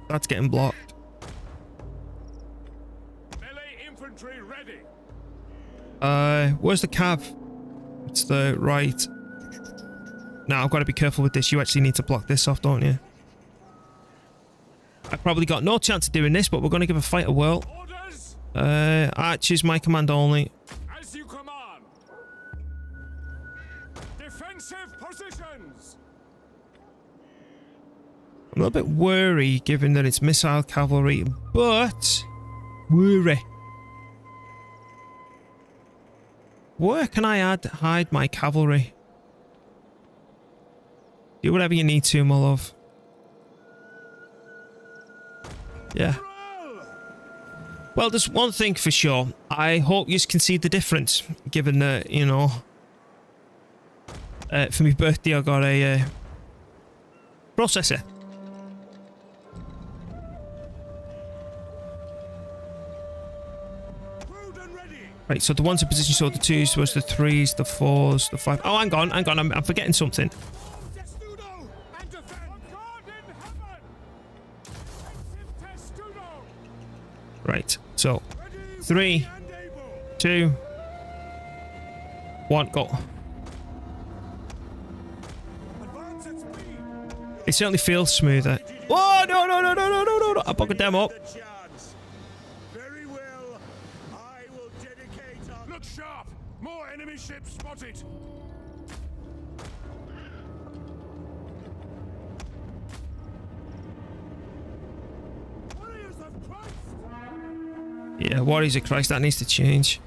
That's getting blocked. Melee infantry ready. Where's the cav? It's the right. Now I've got to be careful with this. You actually need to block this off, don't you? I probably got no chance of doing this, but we're going to give a fight a whirl. Archers, my command only. As you command. Defensive positions. I'm a little bit worried given that it's missile cavalry, but worry. Where can I hide my cavalry? Do whatever you need to, my love. Yeah. Well, there's one thing for sure. I hope you can see the difference, given that, you know, for my birthday I got a processor. Right, so the ones in position, so the 2s was the 3s, the 4s, the 5. Oh, hang on, I'm forgetting something. Right, so 3, 2, 1, go. It certainly feels smoother. Oh, no, I bugged them up. Very well. I will dedicate our... Look sharp! More enemy ships spotted! Warriors of Christ! Yeah, Warriors of Christ, that needs to change.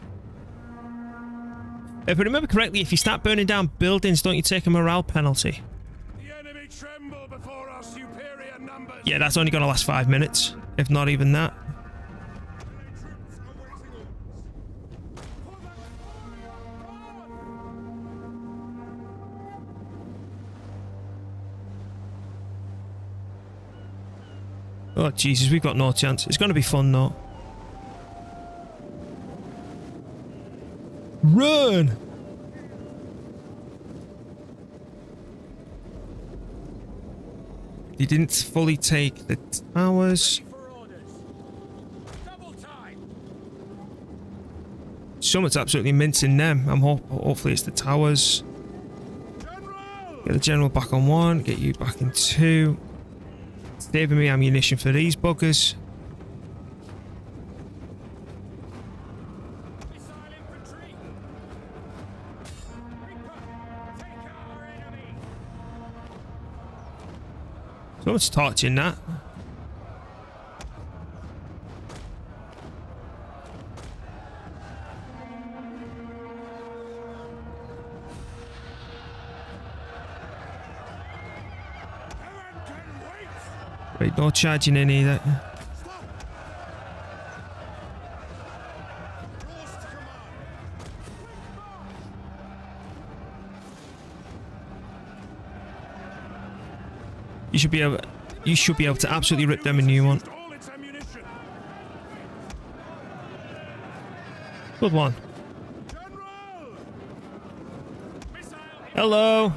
If I remember correctly, if you start burning down buildings, don't you take a morale penalty? The enemy tremble before our superior numbers. Yeah, that's only going to last 5 minutes, if not even that. Oh, Jesus, we've got no chance. It's going to be fun, though. Run! They didn't fully take the towers. Someone's absolutely mincing them. Hopefully it's the towers. Get the general back on 1. Get you back in 2. Saving me ammunition for these buggers. Someone's torching that. Right, no charging in either. You should be able to absolutely rip them a new one. Good one. Hello.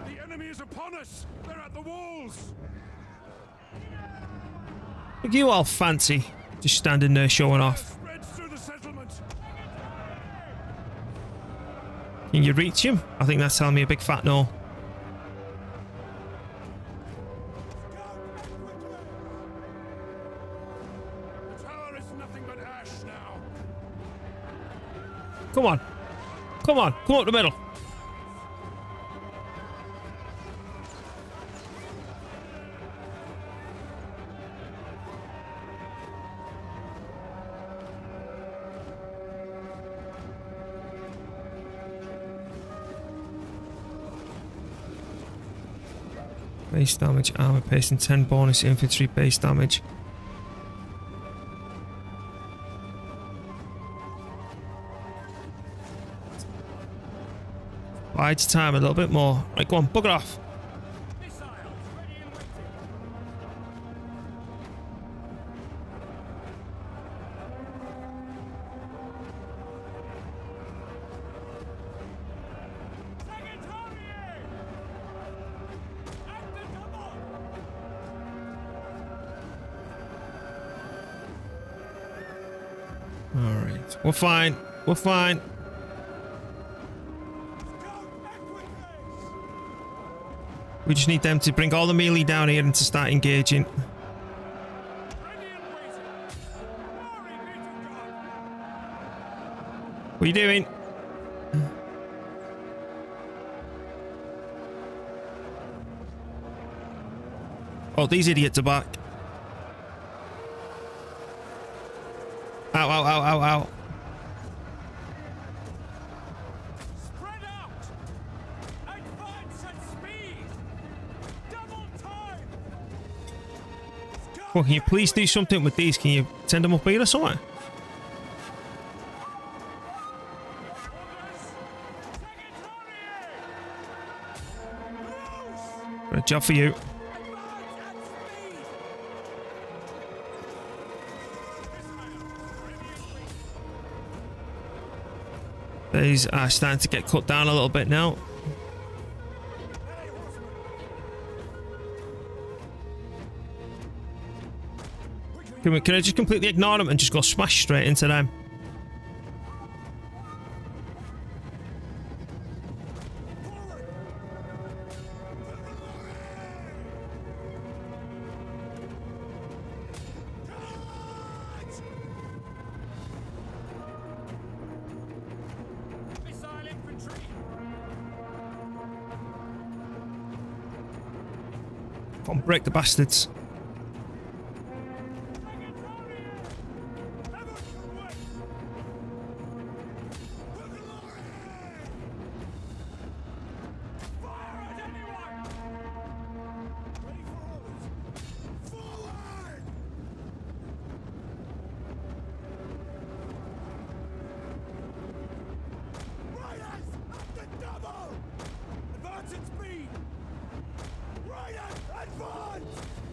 The enemy is upon us. They're at the walls. Look, you all fancy. Just standing there showing off. Spreads through the settlement. Can you reach him? I think that's telling me a big fat no. The tower is nothing but ash now. Come on. Come on. Come up the middle. Base damage, armor piercing, 10 bonus infantry base damage. Bides time a little bit more. Right, go on, bugger off. Alright, we're fine. We're fine. We just need them to bring all the melee down here and to start engaging. What are you doing? Oh, these idiots are back. Ow, ow, ow, ow, ow. Spread out! Advance at speed! Double time! Well, can you please do something with these? Can you send them up here or something? Got a job for you. These are starting to get cut down a little bit now. Can I just completely ignore them and just go smash straight into them? Come on, break the bastards.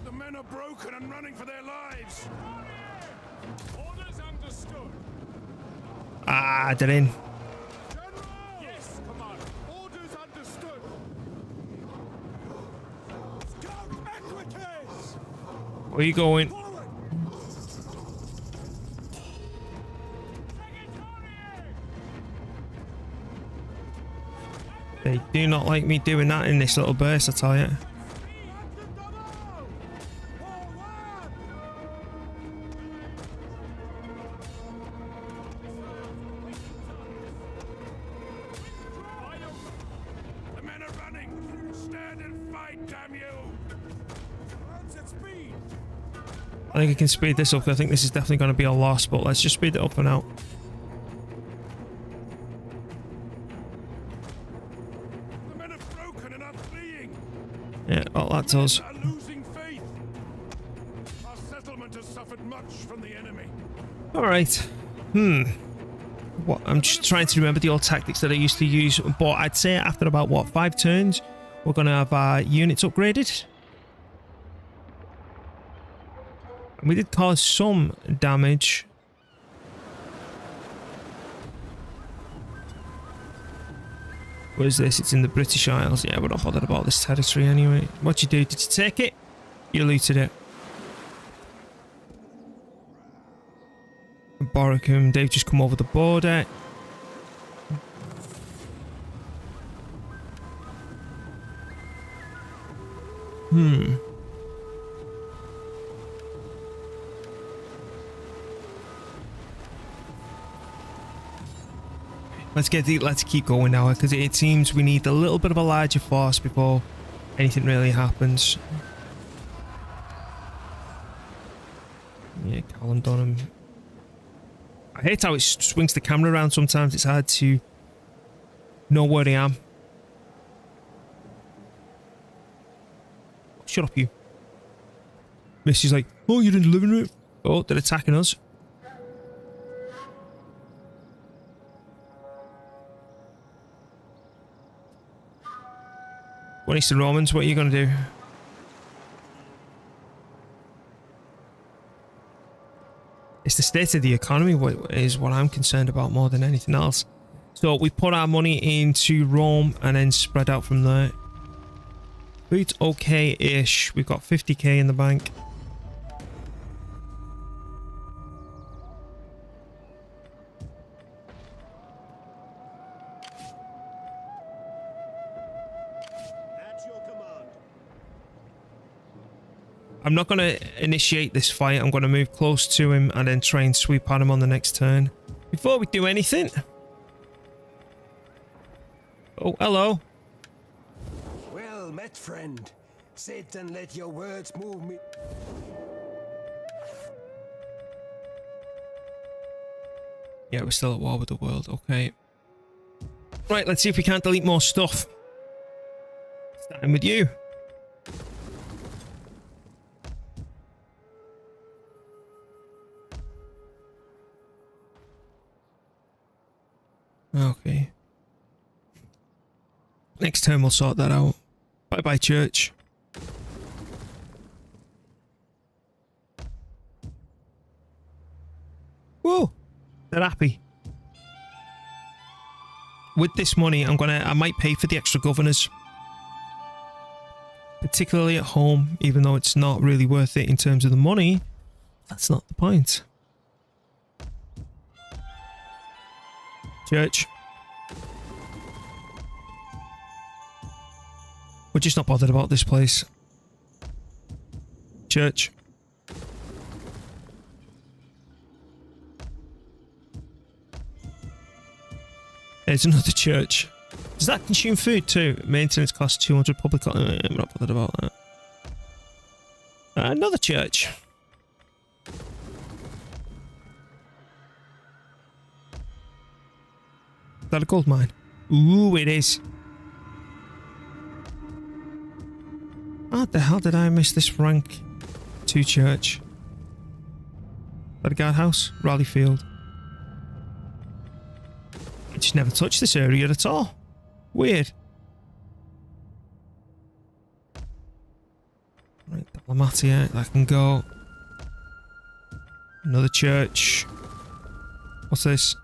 The men are broken and running for their lives. Orders understood. Ah, they're in. General! Yes, command. Orders understood. Scout equities! Where are you going? Forward! They do not like me doing that in this little burst, I tell you. The men are running. Stand and fight, damn you! I think I can speed this up. I think this is definitely going to be a loss, but let's just speed it up for now. The men are broken and are fleeing. Yeah, all that does. Are losing faith. Our settlement has suffered much from the enemy. Alright. What? I'm just trying to remember the old tactics that I used to use, but I'd say after about, what, 5 turns, we're going to have our units upgraded. And we did cause some damage. What is this? It's in the British Isles. Yeah, we're not bothered about this territory anyway. What'd you do? Did you take it? You looted it. Boricum, they've just come over the border. Let's keep going now, because it seems we need a little bit of a larger force before anything really happens. Yeah, Callum Dunham. I hate how it swings the camera around sometimes. It's hard to know where I am. Shut up, you. Missy's like, oh, you're in the living room. Oh, they're attacking us. When it's the Romans, what are you going to do? It's the state of the economy is what I'm concerned about more than anything else. So we put our money into Rome and then spread out from there. Food's okay-ish. We've got 50k in the bank. I'm not going to initiate this fight. I'm going to move close to him and then try and sweep at him on the next turn. Before we do anything... Oh, hello. Well met, friend. Sit and let your words move me. Yeah, we're still at war with the world. Okay. Right, let's see if we can't delete more stuff. Starting with you. Okay. Next turn we'll sort that out. Bye bye, church. Whoa! They're happy. With this money, I might pay for the extra governors. Particularly at home, even though it's not really worth it in terms of the money. That's not the point. Church. We're just not bothered about this place. Church. There's another church. Does that consume food too? Maintenance costs 200 public... I'm not bothered about that. Another church. Is that a gold mine? Ooh, it is. How the hell did I miss this rank 2 church? Is that a guardhouse? Rally field. I just never touched this area at all. Weird. Right, Diplomatia, that can go. Another church. What's this?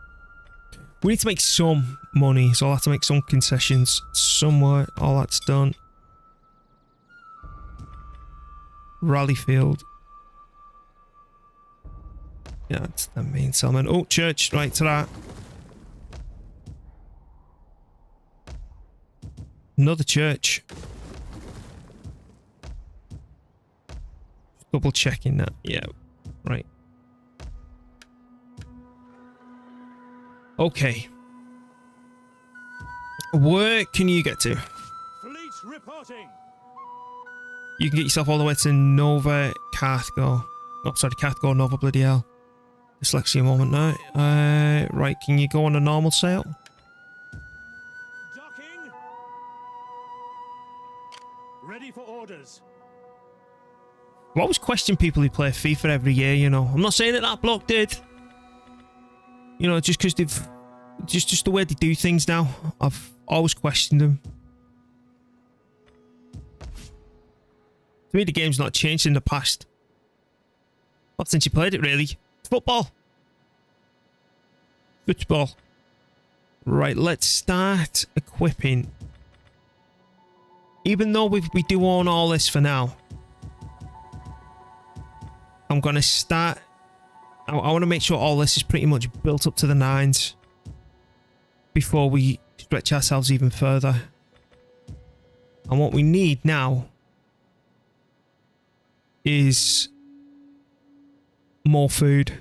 We need to make some money, so I'll have to make some concessions somewhere. All that's done. Rally field. Yeah, that's the main settlement. Oh, church, right to that. Another church. Double checking that. Yeah, right. Okay. Where can you get to? Fleet reporting. You can get yourself all the way to Nova Carthgo. Oh, sorry, Carthgo, Nova, bloody hell. Dyslexia moment now. Right, can you go on a normal sail? Docking. Ready for orders. I always question people who play FIFA every year, you know. I'm not saying that bloke did. You know, just because they've... Just the way they do things now. I've always questioned them. To me, the game's not changed in the past. Not since you played it, really. It's football. Football. Right, let's start equipping. Even though we do own all this for now, I'm going to start I want to make sure all this is pretty much built up to the nines before we stretch ourselves even further. And what we need now is more food.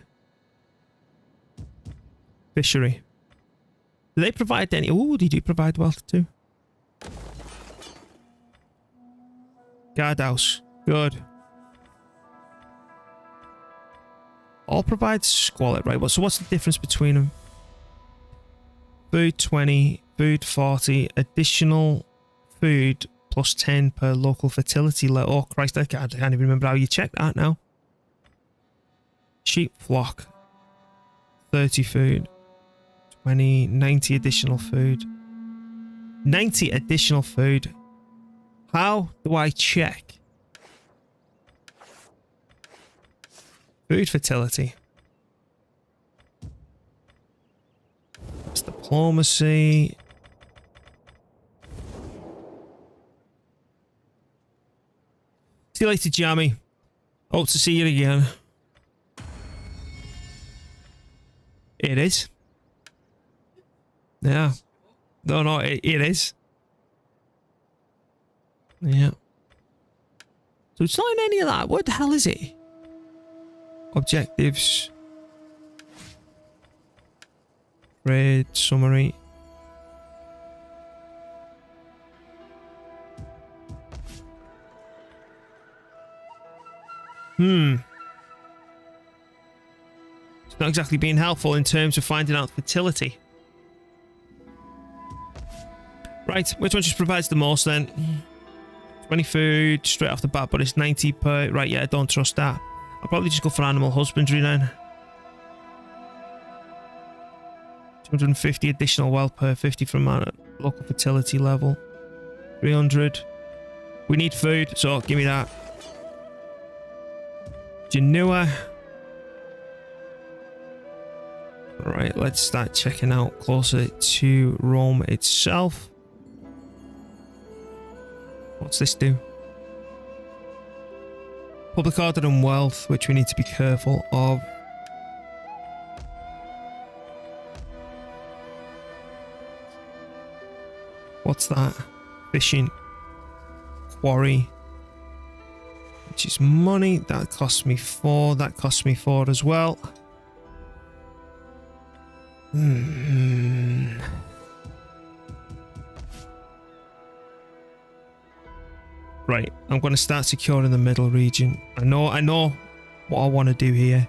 Fishery. Do they provide any? Oh, they do provide wealth too. Guardhouse. Good. All provide squalid, right? So what's the difference between them? Food 20, food 40, additional food plus 10 per local fertility level. Oh Christ, I can't even remember how you check that now. Sheep flock. 30 food. 20, 90 additional food. 90 additional food. How do I check? Food fertility. That's diplomacy. See you later, Jammy. Hope to see you again. It is. Yeah. No, it is. Yeah. So it's not in any of that. What the hell is it? Objectives. Trade summary. It's not exactly being helpful in terms of finding out fertility. Right, which one just provides the most then? 20 food straight off the bat, but it's 90 per... Right, yeah, I don't trust that. I'll probably just go for animal husbandry then. 250 additional wealth per 50 from local fertility level. 300. We need food, so give me that. Genua. Right, let's start checking out closer to Rome itself. What's this do? Public order and wealth, which we need to be careful of. What's that? Fishing. Quarry. Which is money. That costs me 4. That costs me 4 as well. Right, I'm going to start securing the middle region. I know what I want to do here.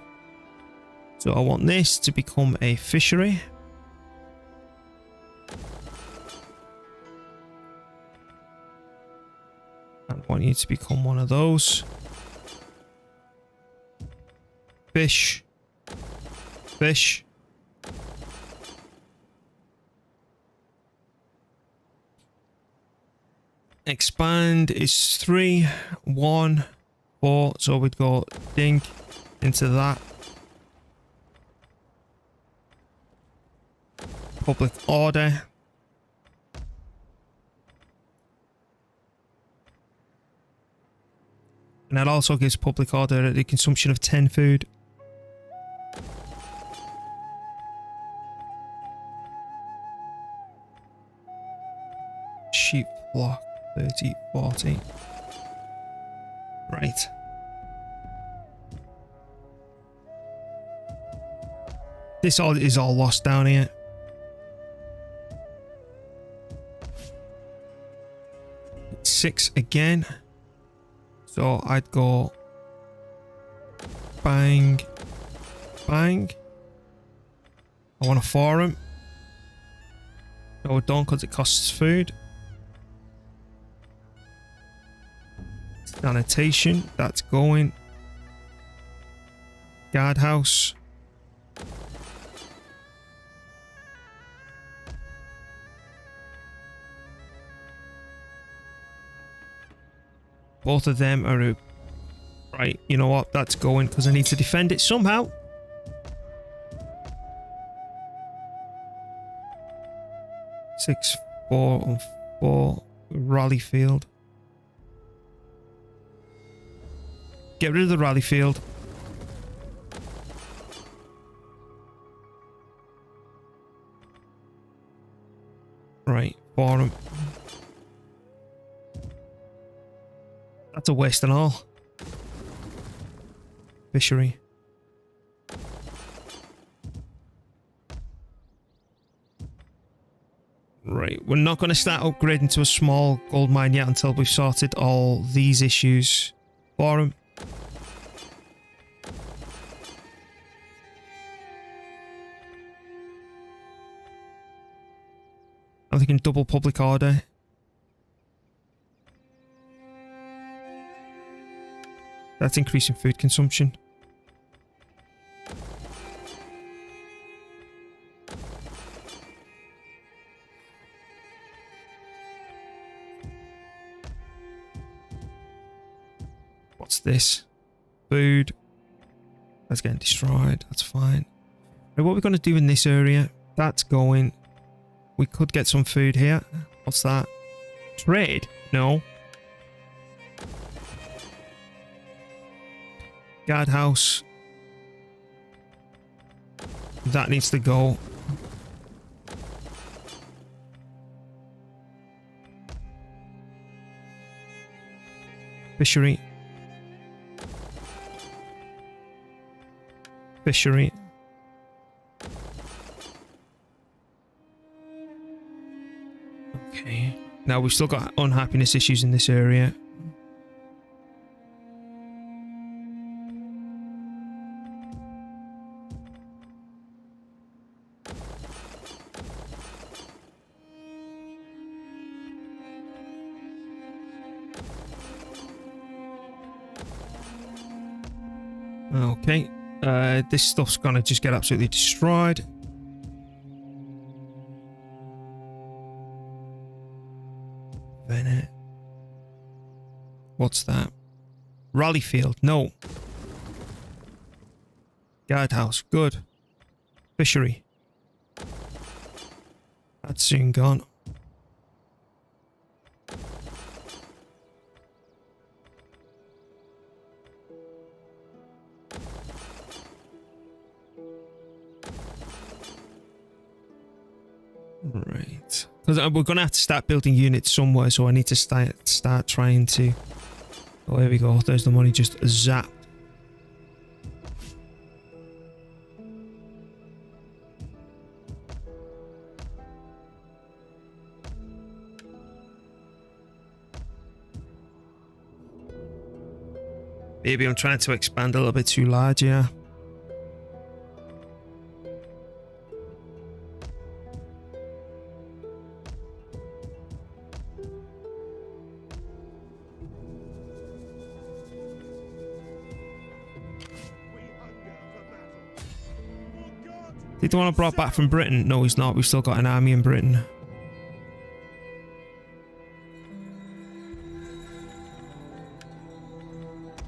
So I want this to become a fishery. I want you to become one of those. Fish. Fish. Expand is 3, 1, 4. So we'd go dink into that. Public order. And that also gives public order at the consumption of 10 food. Sheep flock. 30, 40. Right. This all is all lost down here. It's 6 again. So I'd go bang, bang. I want a forum. No, I don't because it costs food. Sanitation, that's going. Guardhouse. Both of them are... Right, you know what? That's going because I need to defend it somehow. Six, 4, and 4. Rally field. Get rid of the rally field. Right, forum. That's a waste and all. Fishery. Right, we're not going to start upgrading to a small gold mine yet until we've sorted all these issues. Forum. I'm thinking double public order. That's increasing food consumption. What's this? Food. That's getting destroyed. That's fine. Now, what we're going to do in this area, that's going... We could get some food here. What's that? Trade? No. Guardhouse. That needs to go. Fishery. Fishery. Okay. Now we've still got unhappiness issues in this area. Okay. This stuff's gonna just get absolutely destroyed. Bennett. What's that? Rally field. No. Guardhouse. Good. Fishery. That's soon gone. Right. Because we're going to have to start building units somewhere, so I need to start trying to... Oh, here we go. There's the money just zapped. Maybe I'm trying to expand a little bit too large, yeah. Did the one I brought back from Britain? No, he's not. We've still got an army in Britain.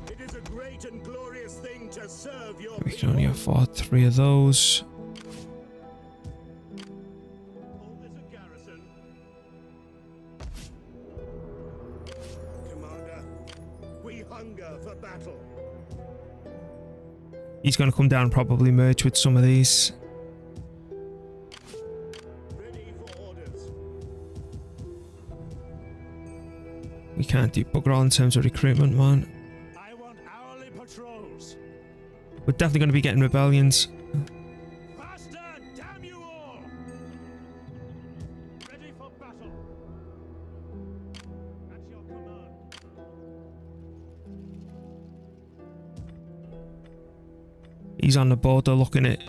It is a great and glorious thing to serve your We can only afford 3 of those. Commander, we hunger for battle. He's going to come down and probably merge with some of these. Ready for orders. We can't do bugger all in terms of recruitment, man. I want hourly patrols. We're definitely going to be getting rebellions. Faster, damn you all! Ready for battle. At your command. He's on the border looking at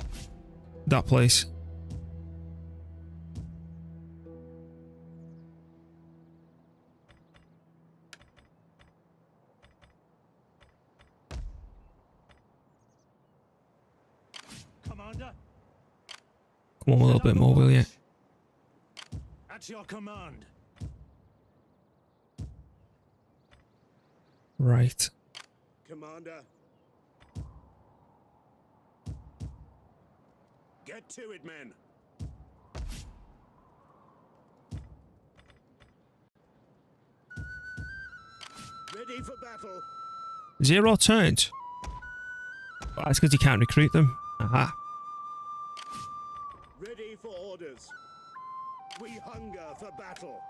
that place. Commander, Come on a little bit more, will you? at your command. Right. Commander. Get to it, men. Ready for battle. 0 turns. Oh, that's because you can't recruit them. Aha. Ready for orders. We hunger for battle.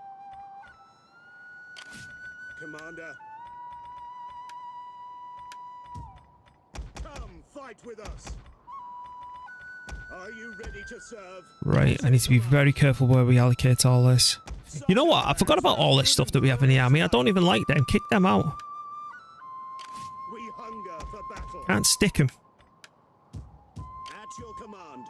Commander. Come fight with us. Are you ready to serve? Right, I need to be very careful where we allocate all this. You know what? I forgot about all this stuff that we have in the army. I don't even like them. Kick them out. We hunger for battle. Can't stick them. At your command.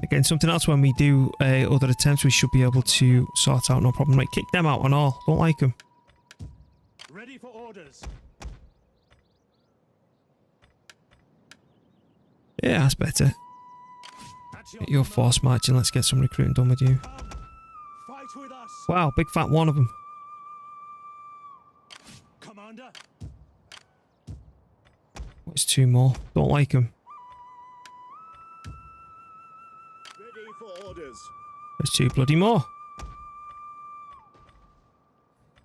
Again, something else when we do other attempts, we should be able to sort out, no problem. Right, kick them out and all. Don't like them. Ready for orders. Yeah, that's better. At Get your force marching. Let's get some recruiting done with you. Come, fight with us. Wow, big fat one of them. Commander. What's two more? Don't like them. Ready for orders. There's two bloody more.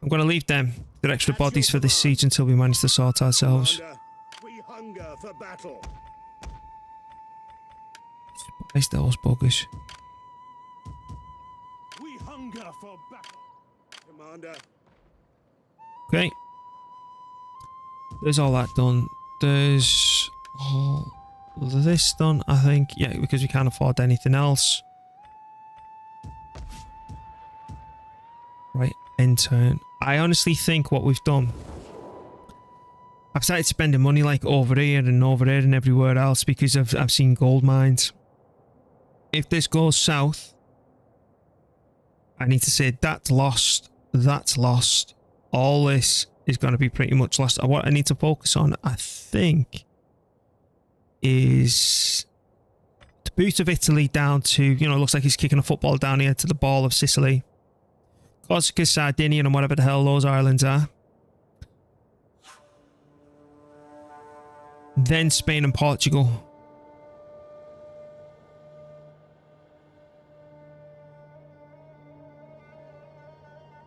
I'm going to leave them. They're extra bodies for this siege until we manage to sort ourselves. Commander, we hunger for battle. Where's those buggers? We hunger for battle. Commander. Okay. There's all that done. There's all this done, I think. Yeah, because we can't afford anything else. Right, end turn. I honestly think what we've done, I've started spending money like over here and everywhere else because I've seen gold mines. If this goes south, I need to say that's lost. That's lost. All this is going to be pretty much lost. What I need to focus on, I think, is the boot of Italy down to, you know, it looks like he's kicking a football down here to the ball of Sicily. Corsica, Sardinia, and whatever the hell those islands are. Then Spain and Portugal.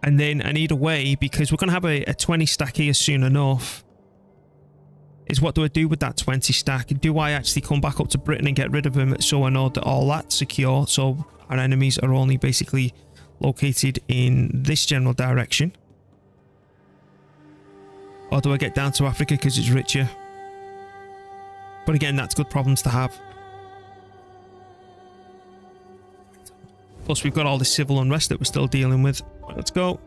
And then I need a way, because we're going to have a 20 stack here soon enough. Is what do I do with that 20 stack? Do I actually come back up to Britain and get rid of them so I know that all that's secure? So our enemies are only basically located in this general direction. Or do I get down to Africa because it's richer? But again, that's good problems to have. Plus, we've got all the civil unrest that we're still dealing with. Let's go.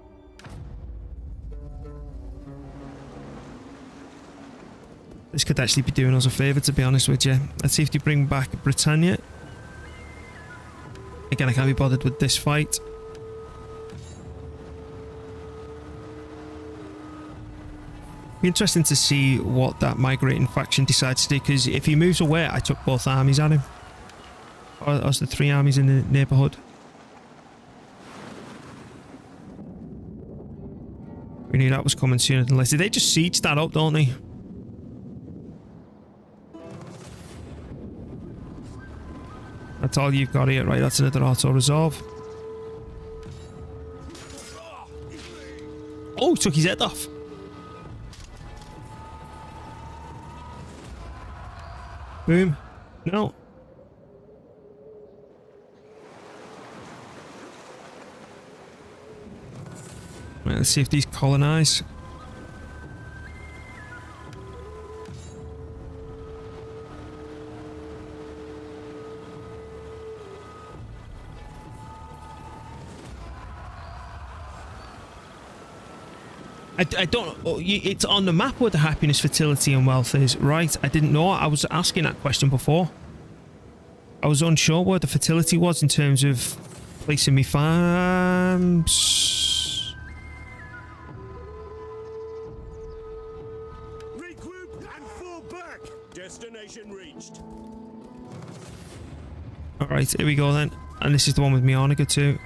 This could actually be doing us a favour, to be honest with you. Let's see if they bring back Britannia. Again, I can't be bothered with this fight. Be interesting to see what that migrating faction decides to do, because if he moves away, I took both armies at him. Or the three armies in the neighbourhood. We knew that was coming sooner than later. They just siege that up, don't they? That's all you've got here, right? That's another auto-resolve. Oh, took his head off. Boom. No. Right, let's see if these colonize. I don't. It's on the map where the happiness, fertility, and wealth is, right? I didn't know. I was asking that question before. I was unsure where the fertility was in terms of placing me farms. Regroup and fall back. Destination reached. All right, here we go then. And this is the one with Mioniga too.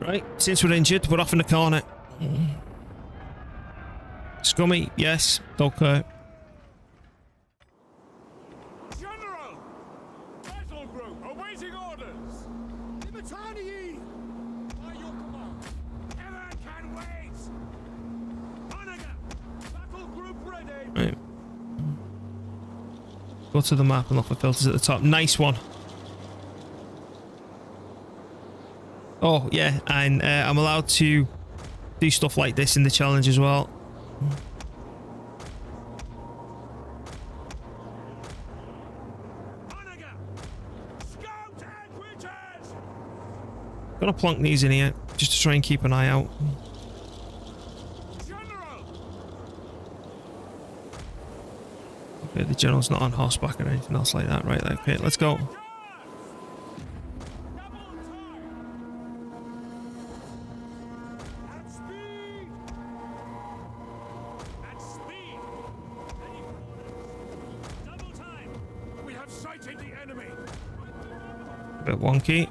Right, since we're injured, we're off in the corner. Scummy, yes, okay. General! Battle group awaiting orders! Libertanii! By your command! Never can wait! Right. Go to the map and look for filters at the top. Nice one. Oh, yeah, and I'm allowed to do stuff like this in the challenge as well. Gonna plonk these in here just to try and keep an eye out. Okay, the general's not on horseback or anything else like that, right? Okay, let's go. A bit wonky.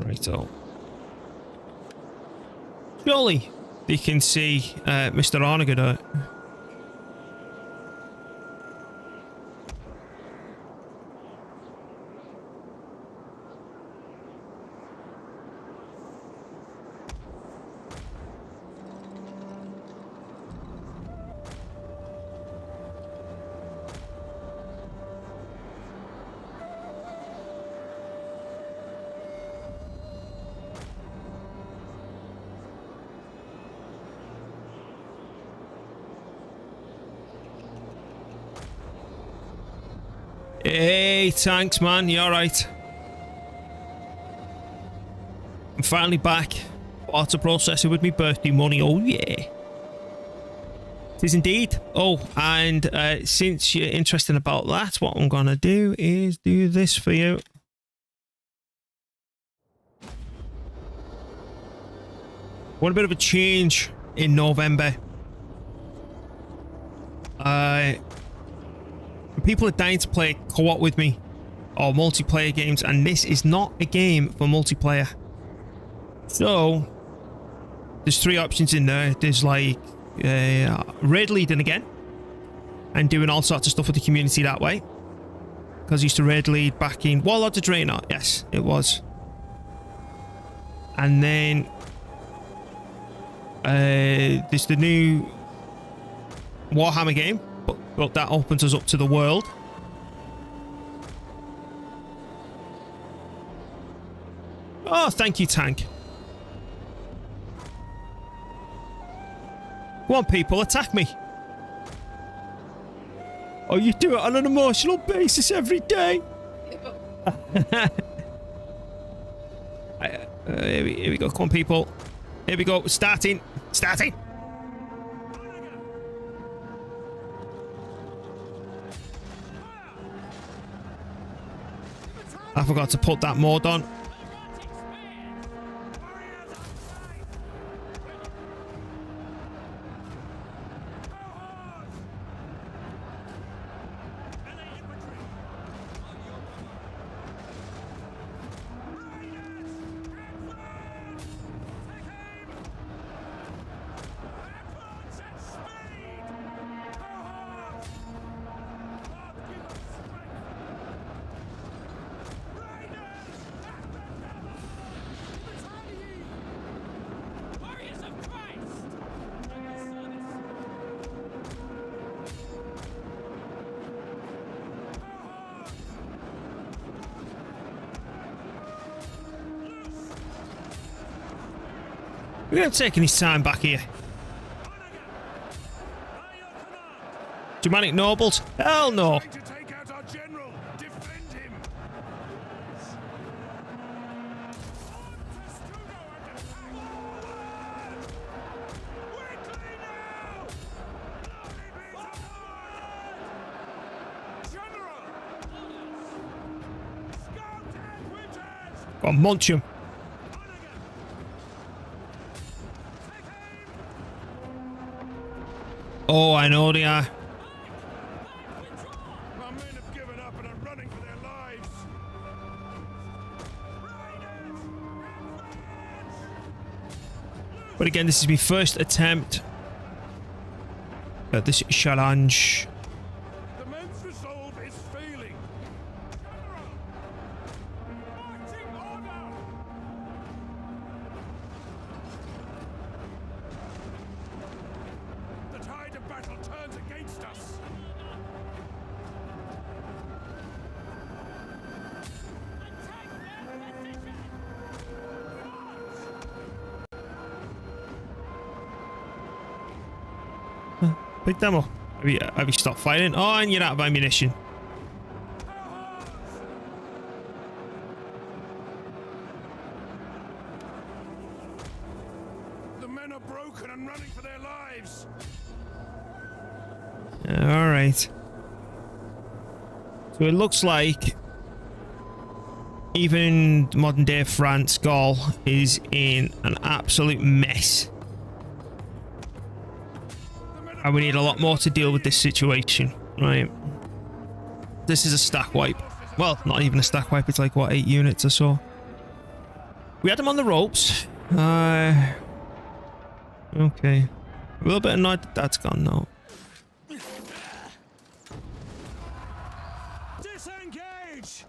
Righto. Surely they can see Mr. Arnagood. Hey, thanks, man. You alright? I'm finally back. Auto processor with me birthday money. Oh, yeah. It is indeed. Oh, and since you're interested about that, what I'm going to do is do this for you. Want a bit of a change in November. People are dying to play co-op with me or multiplayer games, and this is not a game for multiplayer. So there's three options in there. There's like raid leading again and doing all sorts of stuff with the community that way, because I used to raid lead back in Warlord of Draenor. Yes, it was. And then there's the new Warhammer game, but that opens us up to the world. Oh, thank you, Tank. Come on, people, attack me. Oh, you do it on an emotional basis every day. Here we go. Come on, people. Here we go. Starting. I forgot to put that mode on. We're not taking his time back here. Germanic nobles? Hell no. Go on, munch him. Oh, I know they are. My men have given up and are running for their lives. But again, this is my first attempt at this challenge. The men's resolve is failing. Marching order! The tide of battle turns against us. Big demo. Have you stopped fighting? Oh, and you're out of ammunition. The men are broken and running for their lives. All right. So it looks like even modern day France, Gaul, is in an absolute mess. And we need a lot more to deal with this situation, right? This is a stack wipe. Well, not even a stack wipe. It's like, what, 8 units or so? We had them on the ropes. Okay. A little bit annoyed that that's gone now. Disengage!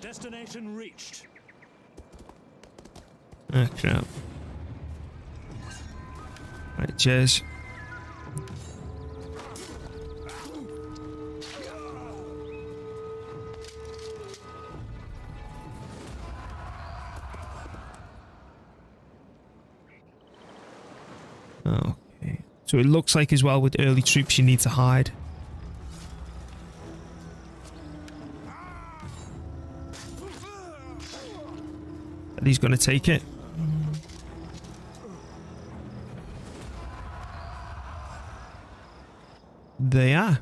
Destination reached. Ah, crap. Right, cheers. Okay. So it looks like as well with early troops you need to hide. Are these going to take it? They are.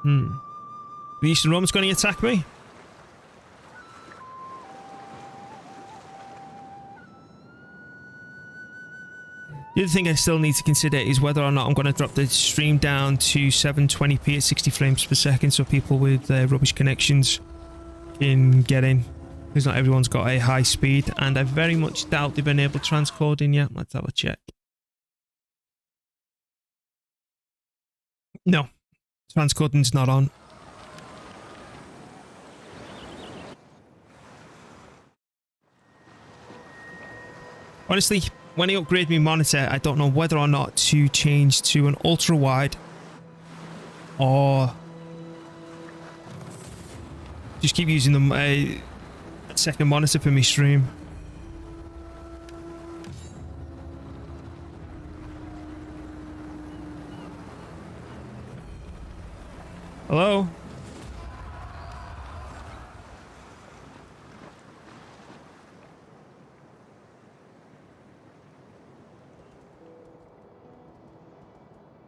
The Eastern Romans going to attack me? The other thing I still need to consider is whether or not I'm going to drop the stream down to 720p at 60 frames per second so people with rubbish connections can get in. Because not everyone's got a high speed, and I very much doubt they've enabled transcoding yet. Let's have a check. No, transcoding's not on. Honestly, when I upgrade my monitor, I don't know whether or not to change to an ultra wide or just keep using them a second monitor for my stream. Hello?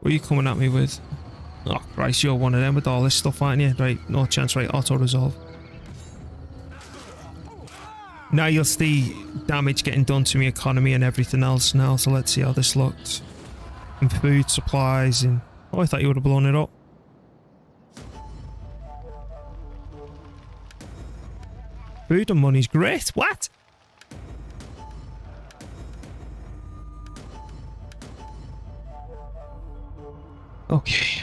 What are you coming at me with? Oh Christ, you're one of them with all this stuff, aren't you? Right, no chance, right, auto resolve. Now you'll see damage getting done to my economy and everything else now, so let's see how this looks. And food supplies and... Oh, I thought you would have blown it up. Food and money's great. What? Okay.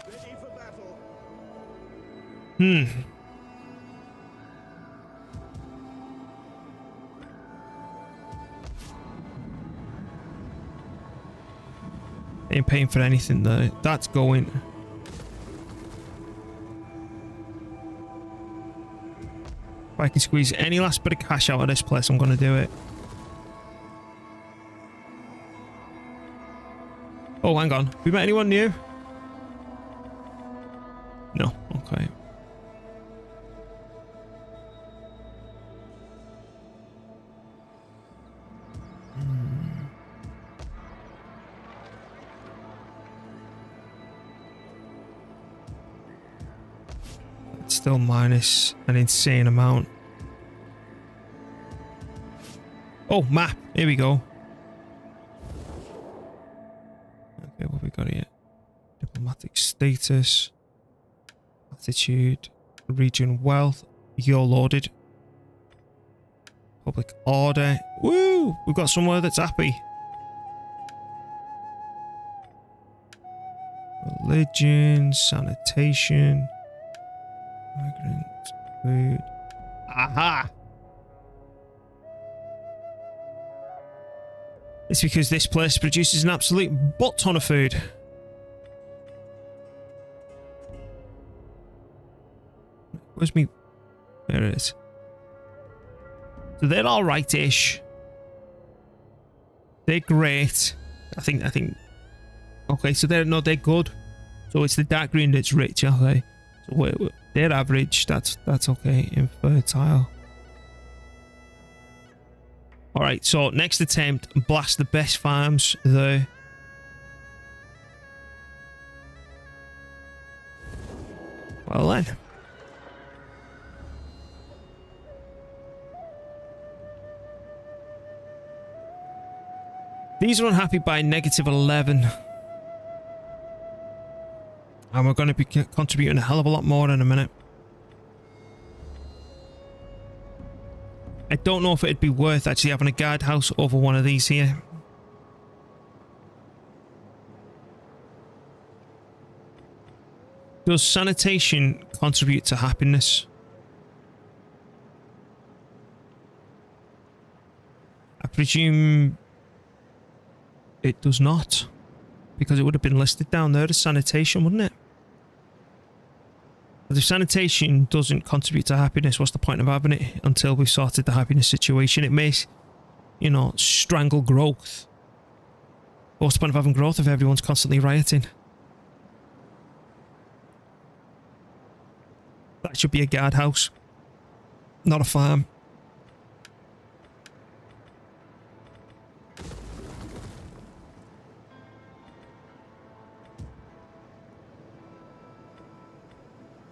Ready for battle. Ain't paying for anything though. That's going. If I can squeeze any last bit of cash out of this place, I'm going to do it. Oh, hang on. Have we met anyone new? No. Okay. still minus an insane amount. Oh, map. Here we go. Okay, what we got here? Diplomatic status. Attitude. Region wealth. You're loaded. Public order. Woo! We've got somewhere that's happy. Religion. Sanitation. Migrant. Food. Aha! It's because this place produces an absolute butt ton of food. Where's me? There it is. So they're all right-ish. They're great. I think. Okay, so they're good. So it's the dark green that's rich, okay. So they're average. That's okay. Infertile. All right. So next attempt, blast the best farms there. Well then. These are unhappy by -11. And we're going to be contributing a hell of a lot more in a minute. I don't know if it'd be worth actually having a guardhouse over one of these here. Does sanitation contribute to happiness? I presume it does not, because it would have been listed down there as sanitation, wouldn't it? But if sanitation doesn't contribute to happiness, what's the point of having it until we've sorted the happiness situation? It may, you know, strangle growth. What's the point of having growth if everyone's constantly rioting? That should be a guardhouse, not a farm.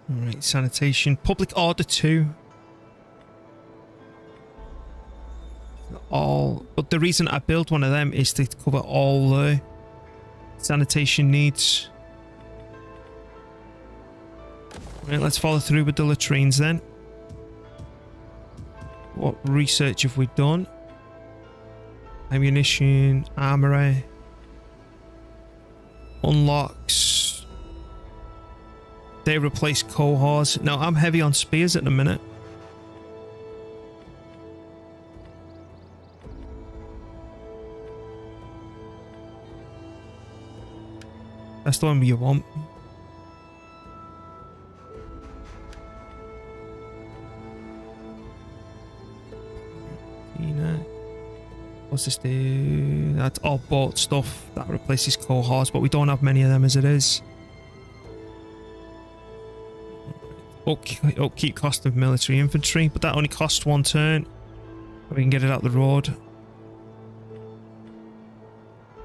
Alright, sanitation. Public order 2. But the reason I built one of them is to cover all the sanitation needs. Right, let's follow through with the latrines then. What research have we done? Ammunition, armory. Unlocks. They replace cohorts. Now, I'm heavy on spears at the minute. That's the one you want. What's this do? That's all bought stuff. That replaces cohorts, but we don't have many of them as it is. Upkeep cost of military infantry, but that only costs 1 turn. We can get it out the road.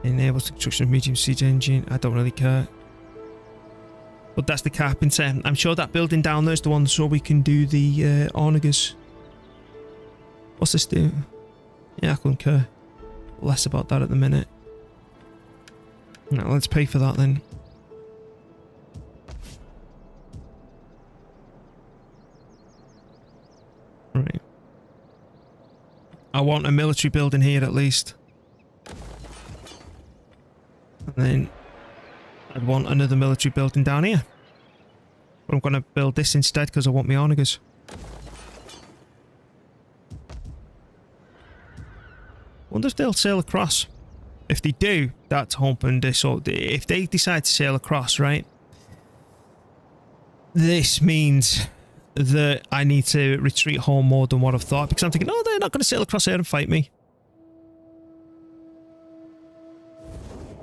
Enables construction of medium siege engine. I don't really care. But that's the carpenter. I'm sure that building down there is the one so we can do the onagers. What's this do? Yeah, I couldn't care less about that at the minute. Now let's pay for that then. Right. I want a military building here at least. And then I'd want another military building down here. But I'm going to build this instead because I want my onagers. Wonder if they'll sail across. If they do, that's hoping this. So if they decide to sail across, right? This means that I need to retreat home more than what I've thought, because I'm thinking, oh, they're not going to sail across here and fight me.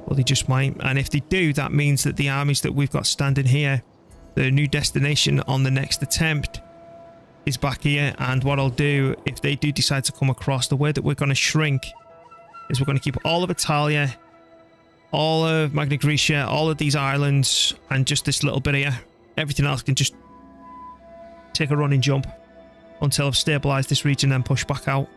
Well, they just might. And if they do, that means that the armies that we've got standing here, the new destination on the next attempt, is back here. And what I'll do, if they do decide to come across, the way that we're going to shrink is we're going to keep all of Italia, all of Magna Graecia, all of these islands, and just this little bit here. Everything else can just take a running jump until I've stabilised this region, then push back out.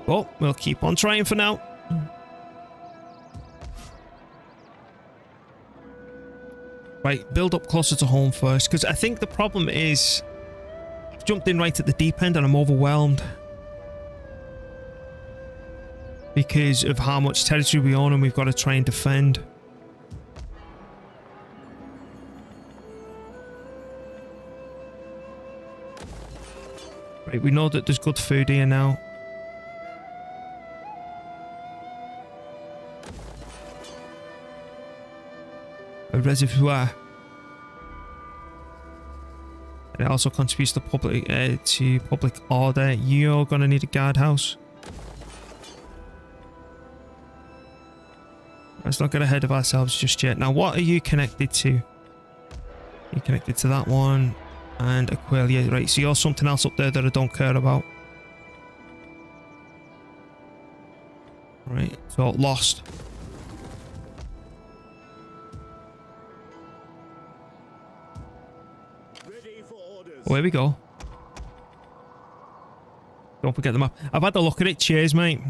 Well, we'll keep on trying for now. Right, build up closer to home first, because I think the problem is I've jumped in right at the deep end and I'm overwhelmed because of how much territory we own and we've got to try and defend. Right, we know that there's good food here now. A reservoir. It also contributes to public order. You're gonna need a guardhouse. Let's not get ahead of ourselves just yet. Now, what are you connected to? You're connected to that one and Aqualia. Right, so you're something else up there that I don't care about. Right, so lost. Oh, here we go. Don't forget the map. I've had a look at it. Cheers, mate.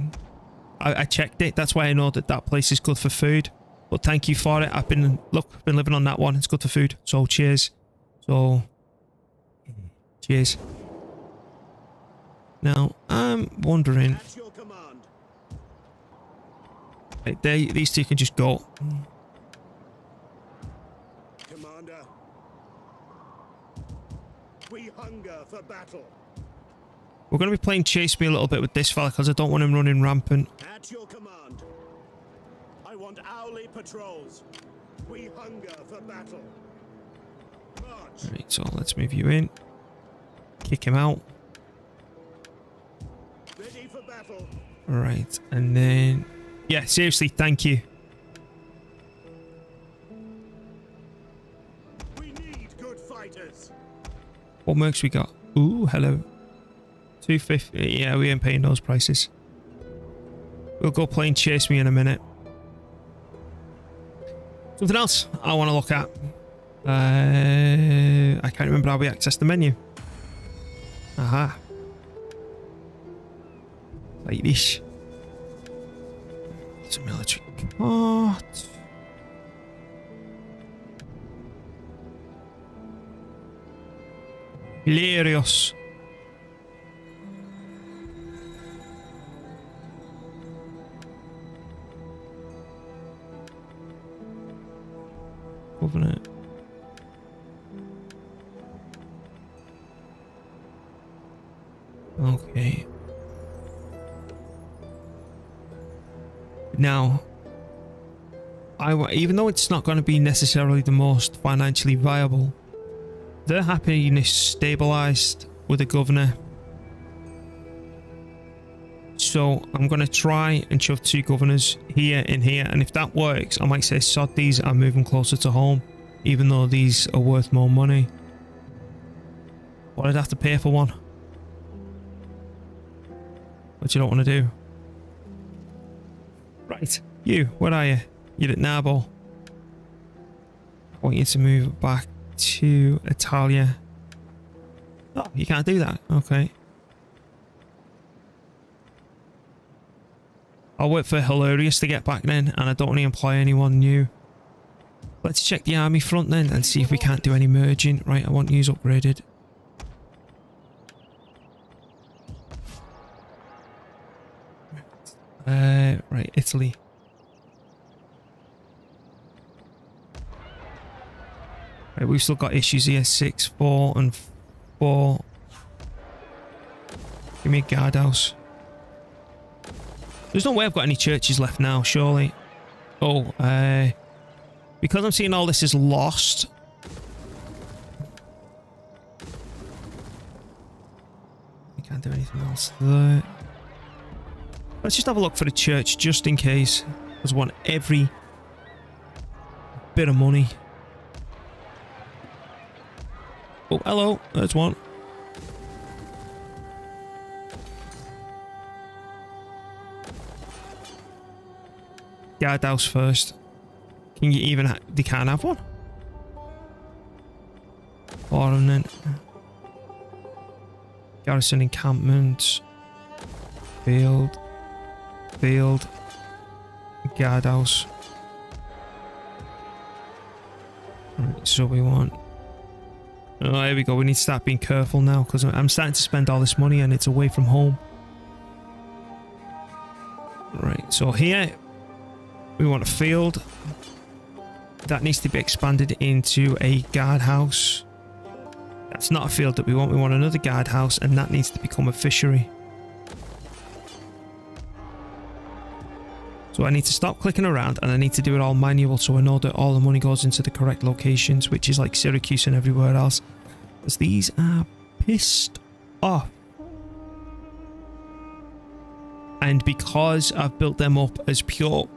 I checked it. That's why I know that that place is good for food. But thank you for it. I've been living on that one. It's good for food. So cheers. So cheers. Now I'm wondering. Right, these two can just go. Commander, we hunger for battle. We're going to be playing chase me a little bit with this fella because I don't want him running rampant. At your command. I want hourly patrols. We hunger for battle. March. Right, so let's move you in. Kick him out. Ready for battle. Alright, and then... Yeah, seriously, thank you. We need good fighters. What mercs we got? Ooh, hello. 250. Yeah, we ain't paying those prices. We'll go play and chase me in a minute. Something else I want to look at. I can't remember how we access the menu. Aha. Like this. It's a military cart. Hilarious. Covenant. Okay. Now, even though it's not going to be necessarily the most financially viable, their happiness stabilized with a governor. So I'm going to try and shove 2 governors here and here, and if that works, I might say sod these, I'm moving closer to home, even though these are worth more money. But I'd have to pay for one. What you don't want to do. Right, you, where are you? You're at Narbo. I want you to move back to Italia. Oh, you can't do that. Okay. I'll wait for Hilarious to get back then, and I don't want to employ anyone new. Let's check the army front then and see if we can't do any merging. Right, I want yous upgraded. Right, Italy. Right, we've still got issues here. 6, 4, and 4. Give me a guardhouse. There's no way I've got any churches left now, surely. Oh, because I'm seeing all this is lost. We can't do anything else there. Let's just have a look for a church, just in case. Because I want every bit of money. Oh, hello. There's one. Guardhouse first. Can you even... They can't have one? Ornament. Garrison encampment. Field. Field. Guardhouse. Right, so we want... Oh, here we go. We need to start being careful now because I'm starting to spend all this money and it's away from home. Right, so here we want a field. That needs to be expanded into a guardhouse. That's not a field that we want. We want another guardhouse and that needs to become a fishery. So I need to stop clicking around and I need to do it all manual so I know that all the money goes into the correct locations, which is like Syracuse and everywhere else. Because these are pissed off. And because I've built them up as pure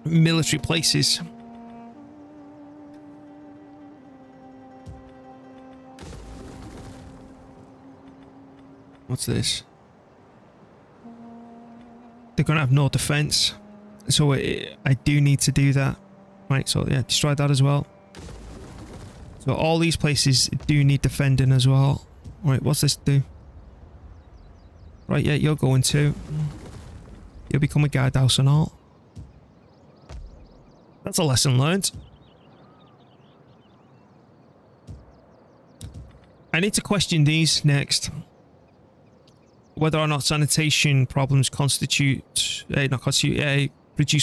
military places, what's this? They're going to have no defense. So I do need to do that. Right, so yeah, destroy that as well. So all these places do need defending as well. Right, what's this do? Right, yeah, you're going to. You'll become a guardhouse and all. That's a lesson learned. I need to question these next. Whether or not sanitation problems produce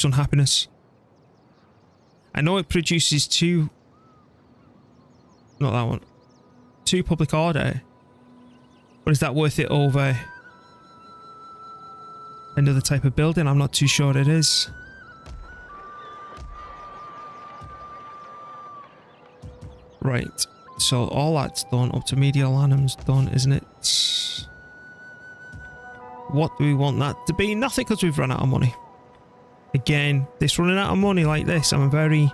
unhappiness. I know it produces two, not that one, 2 public order, but is that worth it over another type of building? I'm not too sure it is. Right, so all that's done, up to medial anims done, isn't it? What do we want that to be? Nothing, because we've run out of money. Again, this running out of money like this, I'm very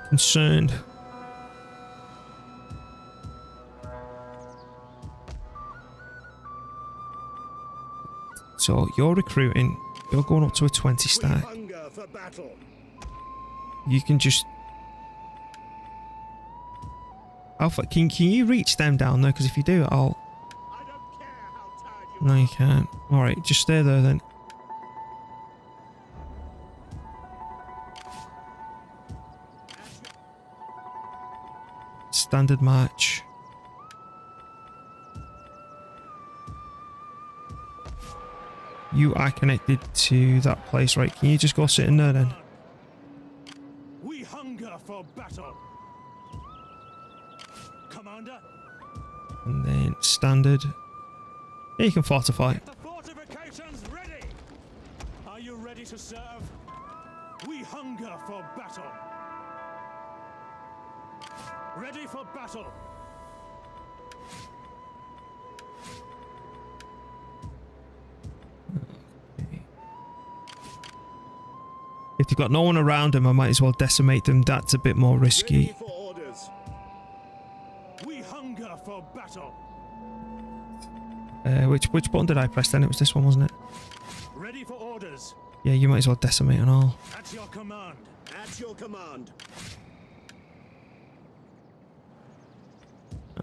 concerned. So you're recruiting, you're going up to a 20 stack. You can just... Alpha, can you reach them down there? Because if you do, I'll... No, you can't. Alright, just stay there then. Standard march. You are connected to that place, right? Can you just go sit in there then? We hunger for battle. Commander? And then standard. Yeah, you can fortify. The fortifications ready. Are you ready to serve? We hunger for battle. Ready for battle. Okay. If you've got no one around them, I might as well decimate them. That's a bit more risky. Ready for orders. We hunger for battle. Which button did I press then? It was this one, wasn't it? Ready for orders. Yeah, you might as well decimate and all. At your command. At your command.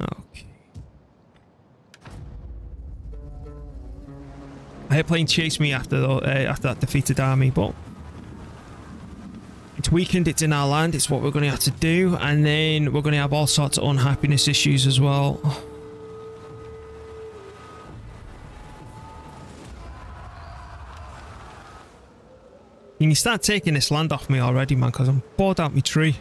Okay. I hate playing chase me after that defeated army, but it's weakened, it's in our land, it's what we're going to have to do, and then we're going to have all sorts of unhappiness issues as well. Can you start taking this land off me already, man? Because I'm bored out my tree.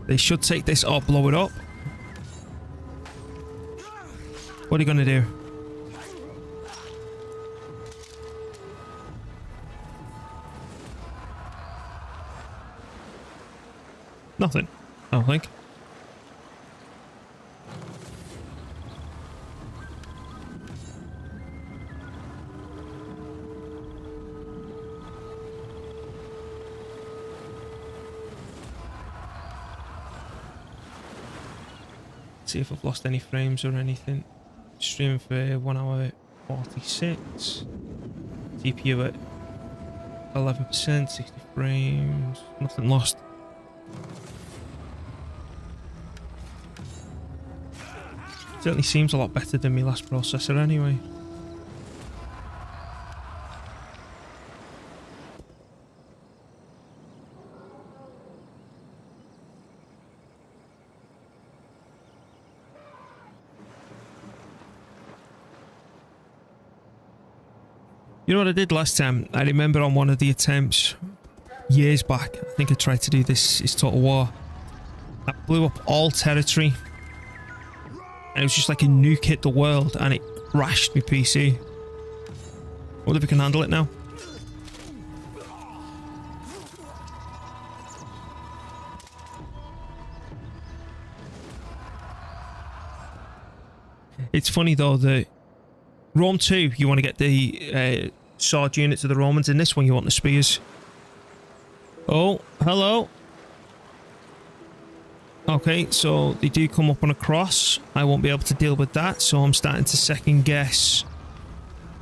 They should take this or blow it up. What are you going to do? Nothing, I don't think. see if I've lost any frames or anything. Streaming for 1 hour 46. CPU at 11%, 60 frames. Nothing lost. Certainly seems a lot better than my last processor anyway. You know what I did last time? I remember on one of the attempts years back, I think I tried to do this, it's Total War. I blew up all territory. And it was just like a nuke hit the world and it crashed my PC. Wonder if we can handle it now. It's funny though that Rome 2, you want to get the sword units of the Romans. In this one, you want the spears. Oh, hello. Okay, so they do come up on a cross. I won't be able to deal with that, so I'm starting to second guess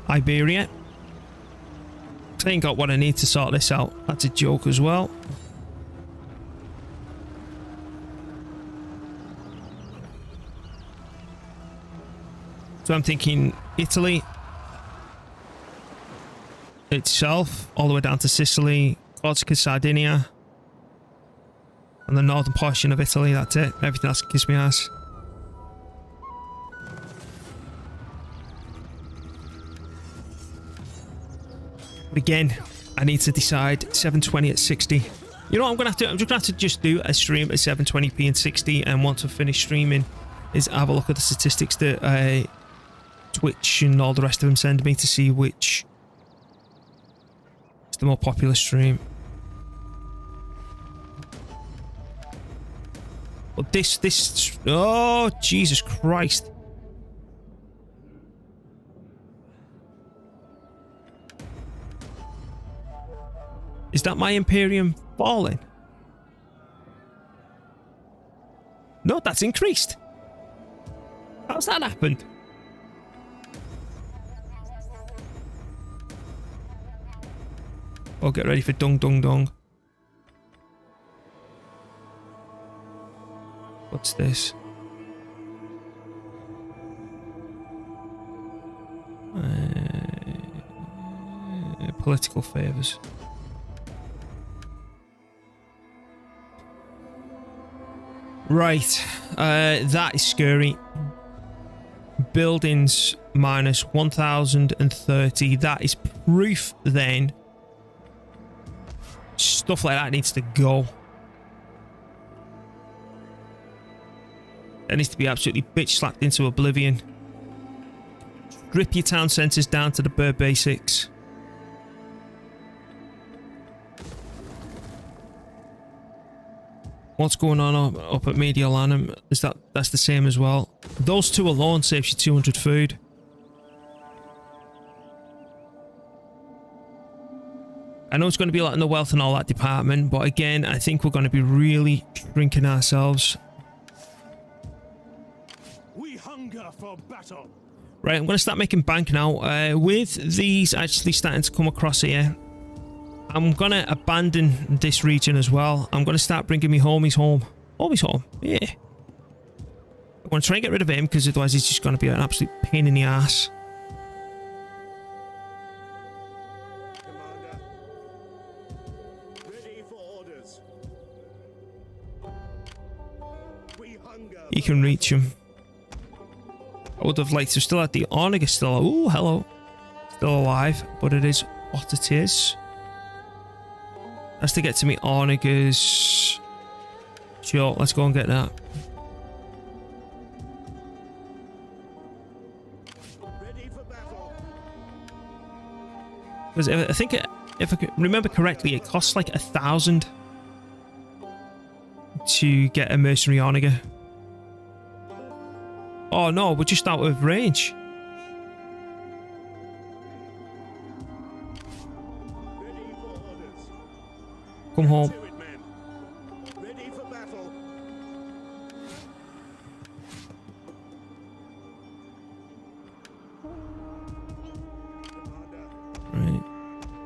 Iberia. I ain't got what I need to sort this out. That's a joke as well. So I'm thinking Italy itself, all the way down to Sicily, Corsica, Sardinia, and the northern portion of Italy. That's it. Everything else can kiss me ass. But again, I need to decide 720 at 60. You know what I'm gonna have to? I'm just gonna have to just do a stream at 720p and 60, and once I've finished streaming, is have a look at the statistics that Twitch and all the rest of them send me to see which is the more popular stream. But this, oh Jesus Christ! Is that my Imperium falling? No, that's increased. How's that happened? Oh, get ready for dung dung dung. What's this? Political favours. Right, that is scary. Buildings minus 1030. That is proof then. Stuff like that needs to go. That needs to be absolutely bitch slapped into oblivion. Strip your town centres down to the bare basics. What's going on up at Mediolanum? That's the same as well. Those two alone saves you 200 food. I know it's going to be a lot in the wealth and all that department, but again, I think we're going to be really shrinking ourselves. We hunger for battle. Right, I'm going to start making bank now. With these actually starting to come across here, I'm going to abandon this region as well. I'm going to start bringing me homies home. Homies home? Yeah. I'm going to try and get rid of him, because otherwise he's just going to be an absolute pain in the ass. Commander. Ready for orders. We hunger. You can reach him. I would have liked to still had the Orniger still. Ooh, hello. Still alive, but it is what it is. Has to get to me Ornigers. Sure, let's go and get that. Ready for battle. Because I think if I remember correctly, it costs like 1,000 to get a mercenary Orniger. Oh no, we're just out of range. Ready for orders. Come home. To it, men. Ready for battle.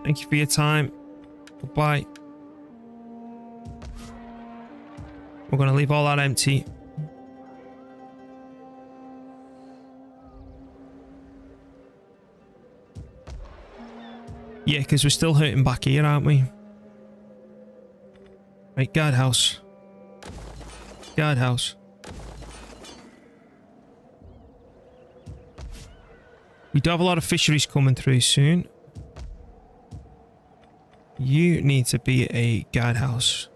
Thank you for your time. Goodbye. We're going to leave all that empty. Yeah, because we're still hurting back here, aren't we? Right, guardhouse. Guardhouse. We do have a lot of fisheries coming through soon. You need to be a guardhouse.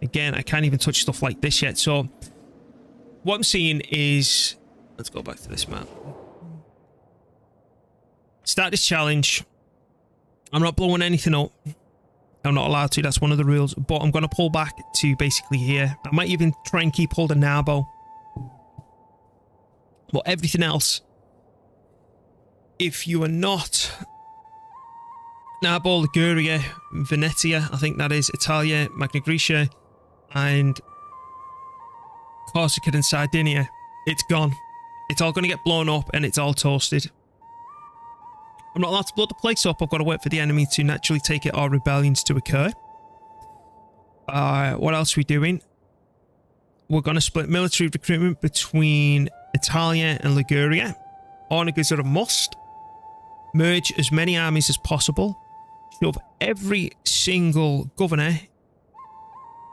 Again, I can't even touch stuff like this yet. So, what I'm seeing is... Let's go back to this map. Start this challenge. I'm not blowing anything up. I'm not allowed to. That's one of the rules. But I'm going to pull back to basically here. I might even try and keep hold of Narbo. But everything else, if you are not Narbo, Liguria, Venetia, I think that is, Italia, Magna Graecia, and Corsica and Sardinia, it's gone. It's all going to get blown up and it's all toasted. I'm not allowed to blow the place up. I've got to wait for the enemy to naturally take it or rebellions to occur. What else are we doing? We're going to split military recruitment between Italia and Liguria. Onagers are a must. Merge as many armies as possible. Shove every single governor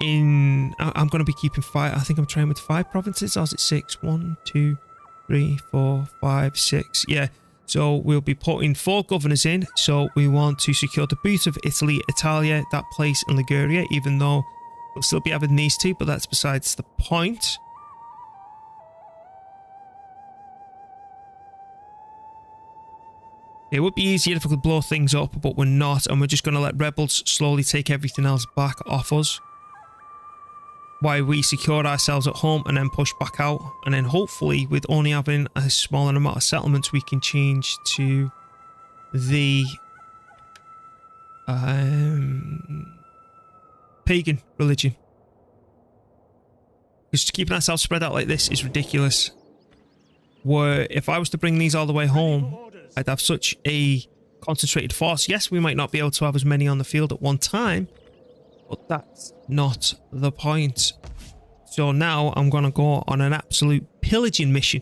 in... I'm going to be keeping 5... I think I'm trying with 5 provinces. Or is it 6? 1, 2, 3, 4, 5, 6. Yeah. So we'll be putting 4 governors in. So we want to secure the boot of Italy, Italia, that place, and Liguria, even though we'll still be having these 2, but that's besides the point. It would be easier if we could blow things up, but we're not, and we're just going to let rebels slowly take everything else back off us while we secure ourselves at home and then push back out. And then hopefully, with only having a smaller amount of settlements, we can change to the pagan religion. Because keeping ourselves spread out like this is ridiculous. Where if I was to bring these all the way home, I'd have such a concentrated force. Yes, we might not be able to have as many on the field at one time, but that's not the point. So now I'm going to go on an absolute pillaging mission.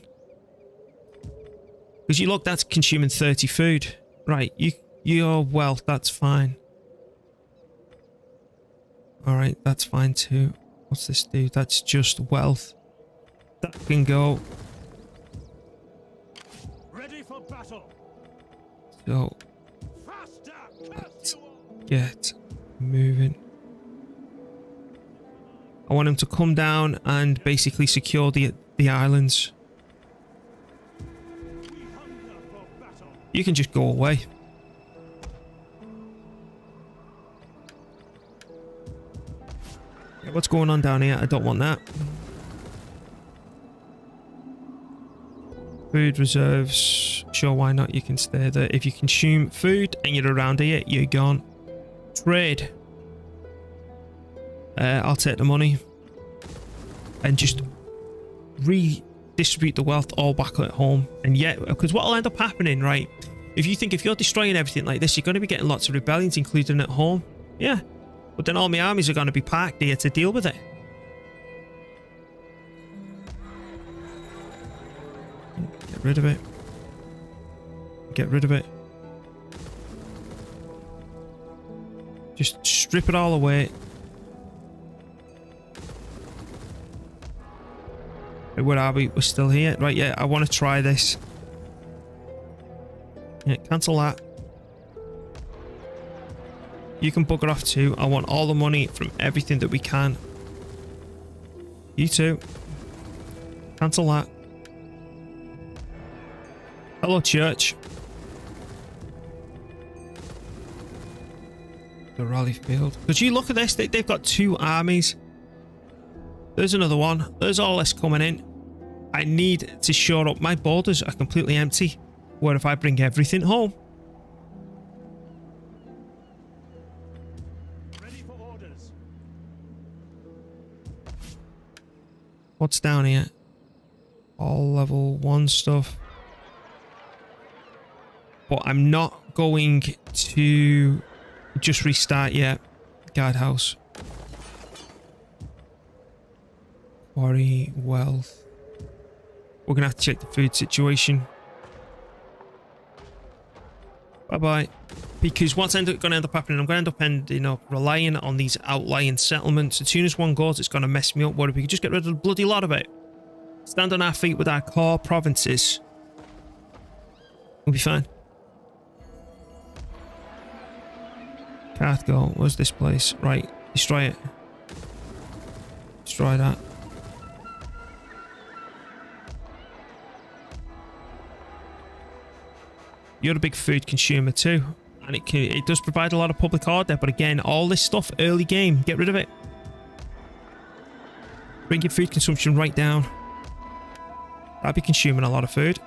Because you look, that's consuming 30 food. Right, your wealth, that's fine. Alright, that's fine too. What's this do? That's just wealth. That can go. Ready for battle. So, Faster. let's get moving. I want him to come down and basically secure the islands. You can just go away. Yeah, what's going on down here? I don't want that. Food reserves. Sure, why not? You can stay there. If you consume food and you're around here, you're gone. Trade. I'll take the money and just redistribute the wealth all back at home. And yet, because what will end up happening, right? If you're destroying everything like this, you're going to be getting lots of rebellions, including at home. Yeah. But then all my armies are going to be parked here to deal with it. Get rid of it. Get rid of it. Just strip it all away. Where are we? We're still here. Right, yeah, I want to try this. Yeah, cancel that. You can bugger off too. I want all the money from everything that we can. You too. Cancel that. Hello, church. The rally field. Could you look at this? They've got 2 armies. There's another one. There's all this coming in. I need to shore up. My borders are completely empty. Where if I bring everything home? Ready for orders. What's down here? All level 1 stuff. But I'm not going to just restart yet. Guardhouse. Quarry, wealth. We're going to have to check the food situation. Bye-bye. Because what's going to end up happening, I'm going to end up relying on these outlying settlements. As soon as one goes, it's going to mess me up. What if we could just get rid of the bloody lot of it? Stand on our feet with our core provinces. We'll be fine. Can't go. Where's this place? Right. Destroy it. Destroy that. You're a big food consumer too. And it does provide a lot of public order. But again, all this stuff, early game, get rid of it. Bring your food consumption right down. I'd be consuming a lot of food.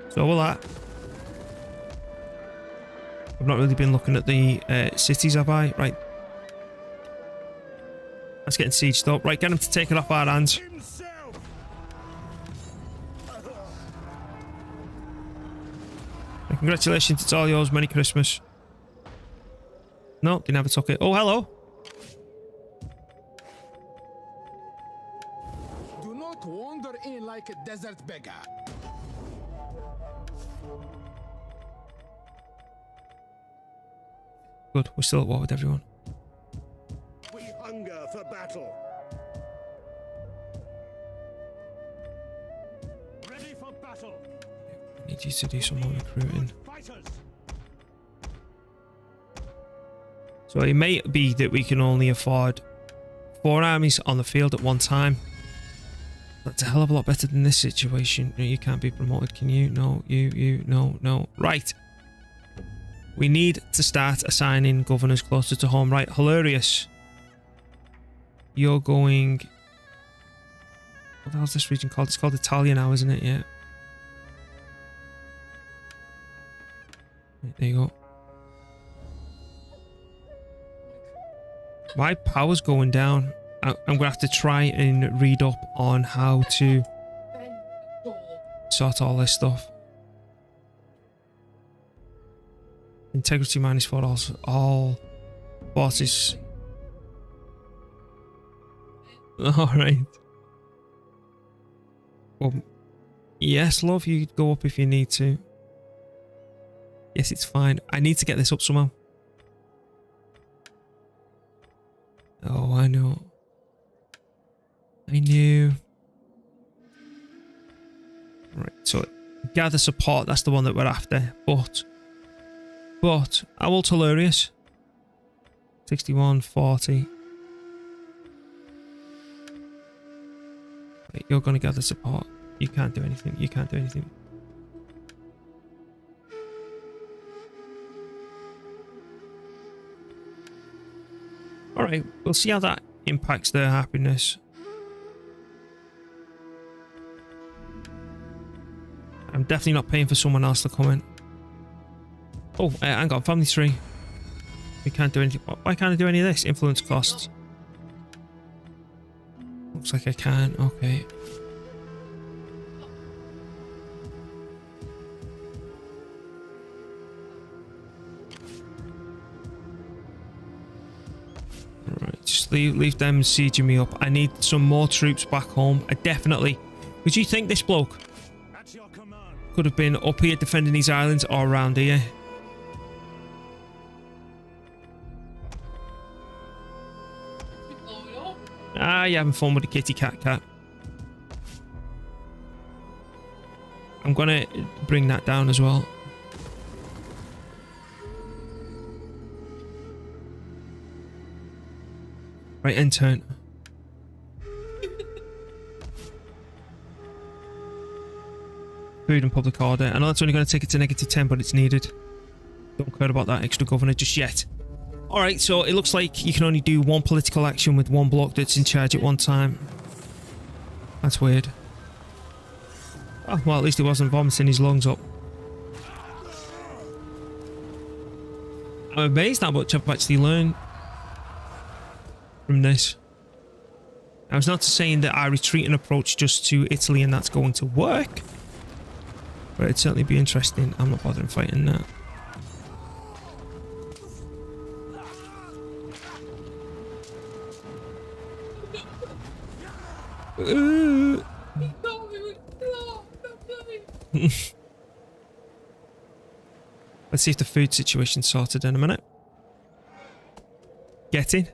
So will that. I've not really been looking at the cities, have I? Right. That's getting sieged up. Right, get them to take it off our hands. Congratulations, it's all yours. Merry Christmas. No, they never took it. Oh, hello. Do not wander in like a desert beggar. Good, we're still at war with everyone. We hunger for battle. Ready for battle. Need you to do some more recruiting. Fighters. So it may be that we can only afford 4 armies on the field at one time. That's a hell of a lot better than this situation. No, you can't be promoted, can you? No, no. Right. We need to start assigning governors closer to home. Right, Hilarious. You're going... What the hell's this region called? It's called Italia now, isn't it? Yeah. Right, there you go. My power's going down. I'm going to have to try and read up on how to sort all this stuff. Integrity -4 all forces. Alright. Well, yes, love, you go up if you need to. Yes, it's fine. I need to get this up somehow. Oh, I know. I knew. Right, so gather support, that's the one that we're after. But how old's Hilarious? 61, 40. Wait, you're going to gather support. You can't do anything. You can't do anything. Alright, we'll see how that impacts their happiness. I'm definitely not paying for someone else to come in. Oh, hang on, family tree. We can't do anything. Why can't I do any of this? Influence costs. Looks like I can. Okay. Alright, just leave them sieging me up. I need some more troops back home. I definitely... Would you think this bloke At your command. could have been up here defending these islands or around here? Ah, you're having fun with the kitty cat. I'm gonna bring that down as well. Right, end turn. Food and public order. I know that's only going to take it to -10, but it's needed. Don't care about that extra governor just yet. Alright, so it looks like you can only do one political action with one bloc that's in charge at one time. That's weird. Oh, well, at least he wasn't vomiting his lungs up. I'm amazed how much I've actually learned from this. I was not saying that I retreat an approach just to Italy and that's going to work. But it'd certainly be interesting. I'm not bothering fighting that. Let's see if the food situation's sorted in a minute. Getting.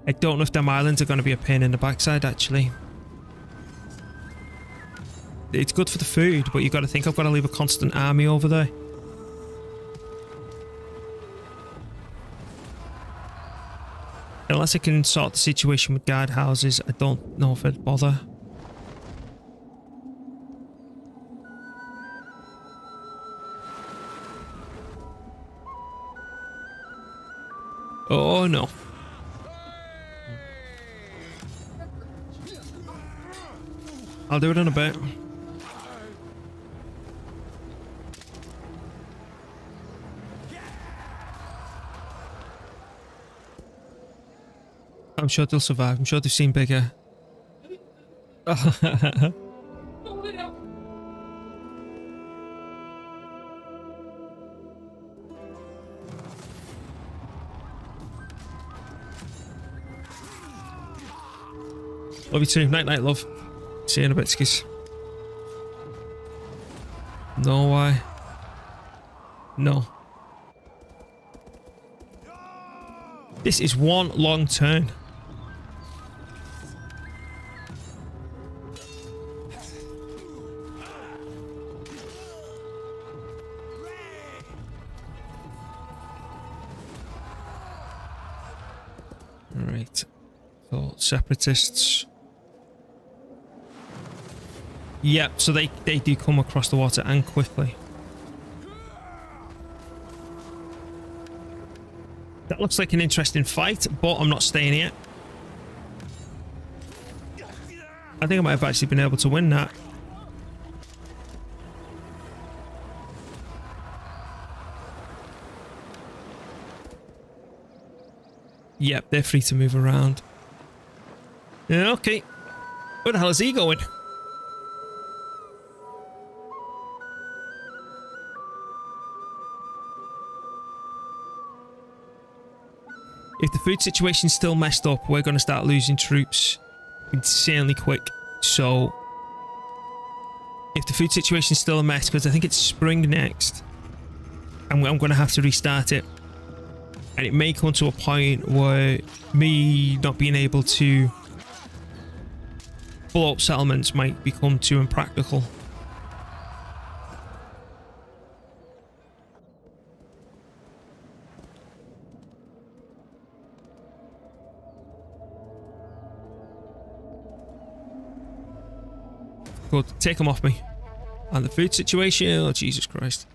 I don't know if them islands are going to be a pain in the backside, actually. It's good for the food, but you've got to think I've got to leave a constant army over there. Unless I can sort the situation with guardhouses, I don't know if I'd bother. Oh no. I'll do it in a bit. I'm sure they'll survive. I'm sure they've seen bigger. Love you too. Night night, love. See you in a bit, skis. No, why? No. This is one long turn. Alright. So, separatists. Yep, so they do come across the water and quickly. That looks like an interesting fight, but I'm not staying here. I think I might have actually been able to win that. Yep, they're free to move around. Yeah, okay. Where the hell is he going? If the food situation's still messed up, we're going to start losing troops insanely quick. So, if the food situation's still a mess, because I think it's spring next, and I'm going to have to restart it. And it may come to a point where me not being able to blow up settlements might become too impractical. Good, take them off me. And the food situation, oh Jesus Christ.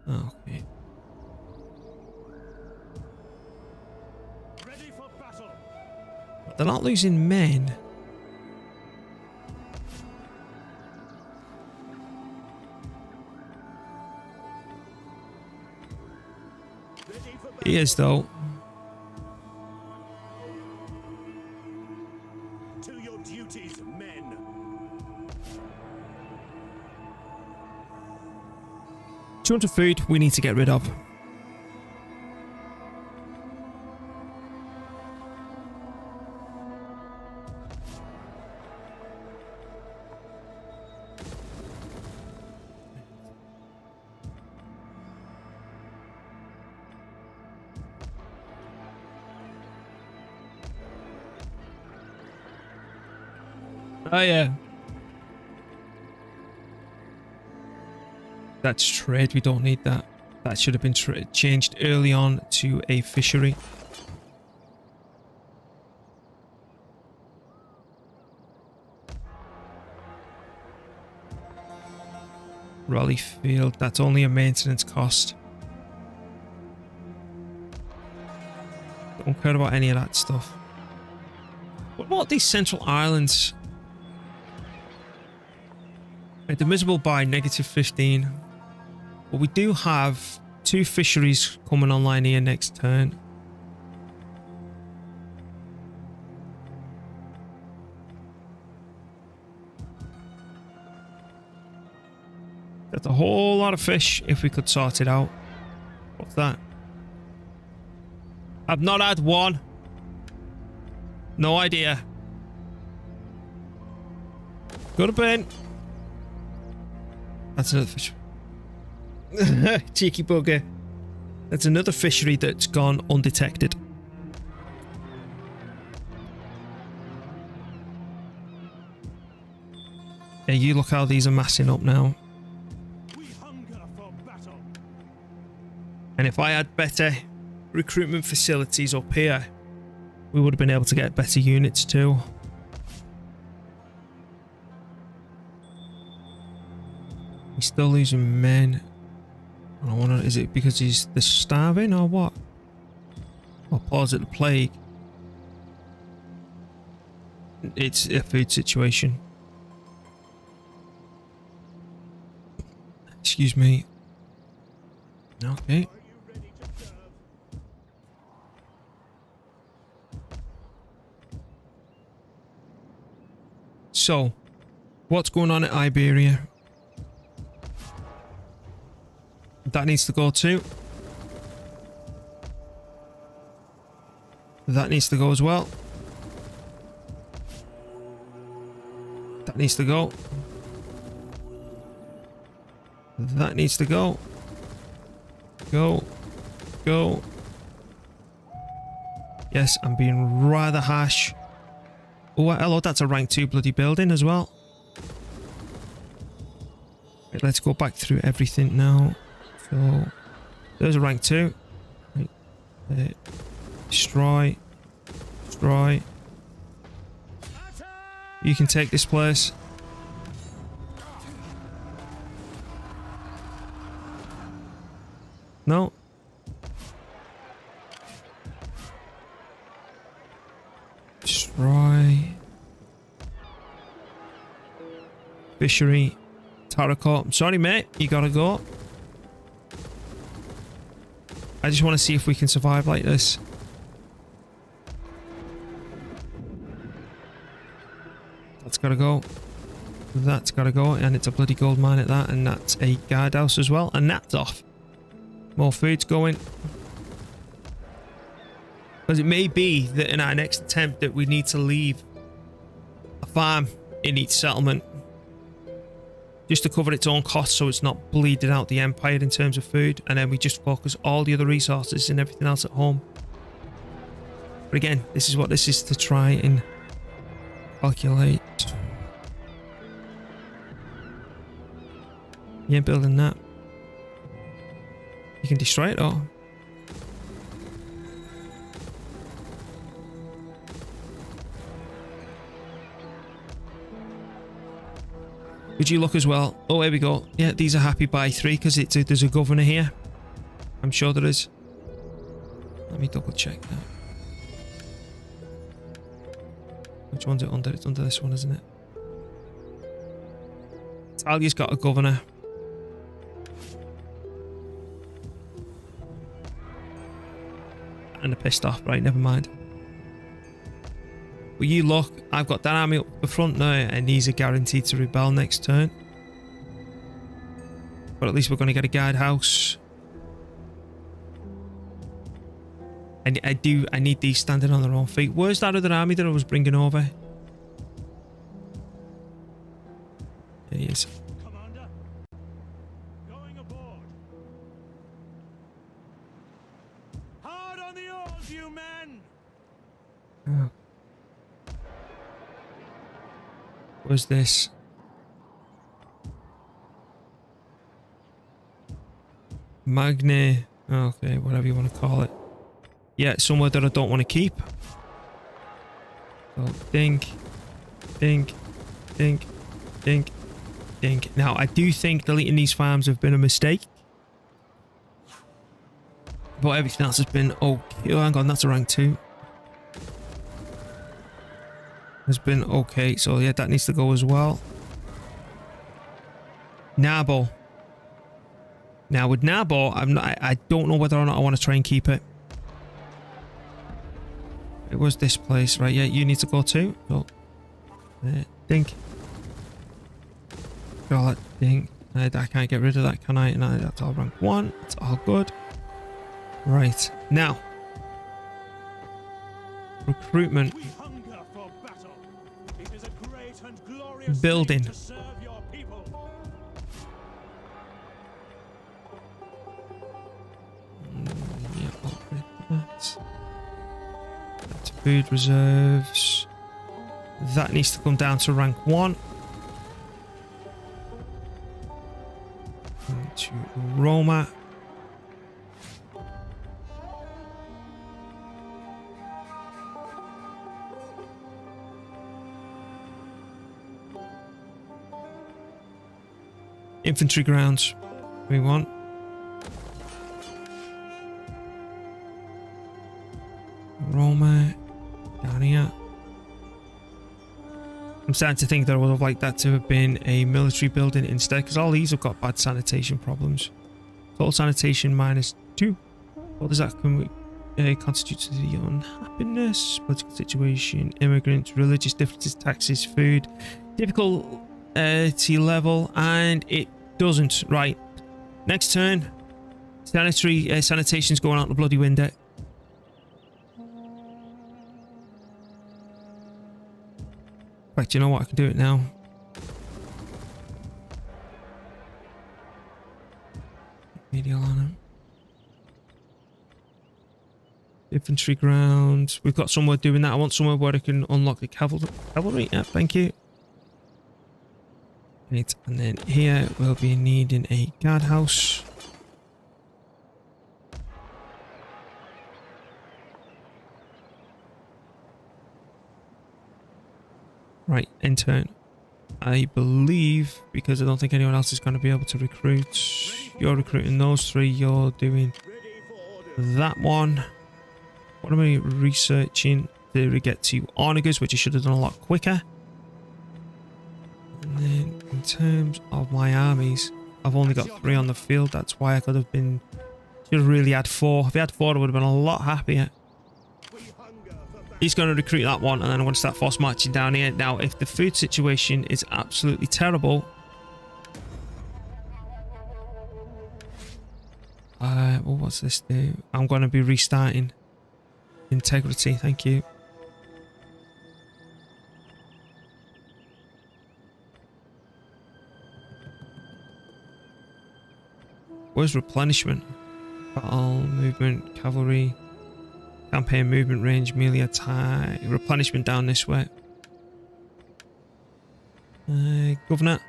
Okay. Ready for battle. They're not losing men. He is though. To your duties, men. 200 food we need to get rid of. Oh yeah. That's trade, we don't need that. That should have been changed early on to a fishery. Raleigh Field, that's only a maintenance cost. Don't care about any of that stuff. What about these central islands? Right, divisible by -15. But we do have 2 fisheries coming online here next turn. That's a whole lot of fish if we could sort it out. What's that? I've not had one. No idea. Could have been. That's another fish. Cheeky bugger. That's another fishery that's gone undetected. Yeah, you look how these are massing up now. We hunger for battle. And if I had better recruitment facilities up here, we would have been able to get better units too. He's still losing men. I wonder, is it because they're starving or what? Or pause at the plague? It's a food situation. Excuse me. Okay. So, what's going on at Iberia? That needs to go too. That needs to go as well. That needs to go. That needs to go. Go. Go. Yes, I'm being rather harsh. Oh, hello, that's a rank 2 bloody building as well. Right, let's go back through everything now. So, there's a rank 2. Right. Destroy. Destroy. You can take this place. No. Destroy. Fishery. Tarako. I'm sorry, mate. You gotta go. I just want to see if we can survive like this. That's gotta go. That's gotta go. And it's a bloody gold mine at that. And that's a guardhouse as well. And that's off. More food's going. Because it may be that in our next attempt that we need to leave a farm in each settlement. Just to cover its own costs so it's not bleeding out the empire in terms of food. And then we just focus all the other resources and everything else at home. But again, this is what this is to try and calculate. You ain't building that. You can destroy it all. Would you look as well? Oh, here we go. Yeah, these are happy by 3 because there's a governor here. I'm sure there is. Let me double check that. Which one's it under? It's under this one, isn't it? Italia's got a governor. And they're pissed off. Right, never mind. But you look, I've got that army up the front now, and these are guaranteed to rebel next turn. But at least we're going to get a guardhouse. And I need these standing on their own feet. Where's that other army that I was bringing over? There he is. Commander, going aboard. Hard on the oars, you men. Oh. What's this? Magne. Okay, whatever you want to call it. Yeah, somewhere that I don't want to keep. So, dink. Dink. Dink. Dink. Dink. Now, I do think deleting these farms have been a mistake. But everything else has been okay. Oh, hang on, that's a rank 2. Has been okay, so yeah, that needs to go as well. Nabo. Now with Nabo, I don't know whether or not I want to try and keep it. It was this place, right? Yeah, you need to go too. Oh, dink. Oh, that dink. I can't get rid of that, can I? No, that's all rank 1. It's all good. Right now, recruitment. We hunger for battle. It is a great and glorious Building. thing to serve your people. Yeah, upgrade that. That's food reserves. That needs to come down to rank 1. To Roma. Infantry grounds. We want. Roma. Down here. I'm starting to think that I would have liked that to have been a military building instead, because all these have got bad sanitation problems. Total sanitation -2. What does that constitute to the unhappiness? Political situation, immigrants, religious differences, taxes, food, difficulty level, and it doesn't. Right. Next turn. Sanitation's going out the bloody window. In fact, you know what? I can do it now. Medial on him. Infantry ground. We've got somewhere doing that. I want somewhere where I can unlock the cavalry. Yeah, thank you. Right, and then here we'll be needing a guardhouse. Right, in turn. I believe, because I don't think anyone else is going to be able to recruit. You're recruiting those 3. You're doing that one. What am I researching? To get to Onagers, which I should have done a lot quicker. And then in terms of my armies, I've only got 3 on the field. That's why I could have been... Should have really had 4. If I had 4, I would have been a lot happier. He's going to recruit that one, and then I'm going to start force marching down here. Now, if the food situation is absolutely terrible... well, what's this do? I'm going to be restarting. Integrity, thank you. Where's replenishment? Battle, movement, cavalry... Campaign movement range, melee attack, replenishment down this way. Governor.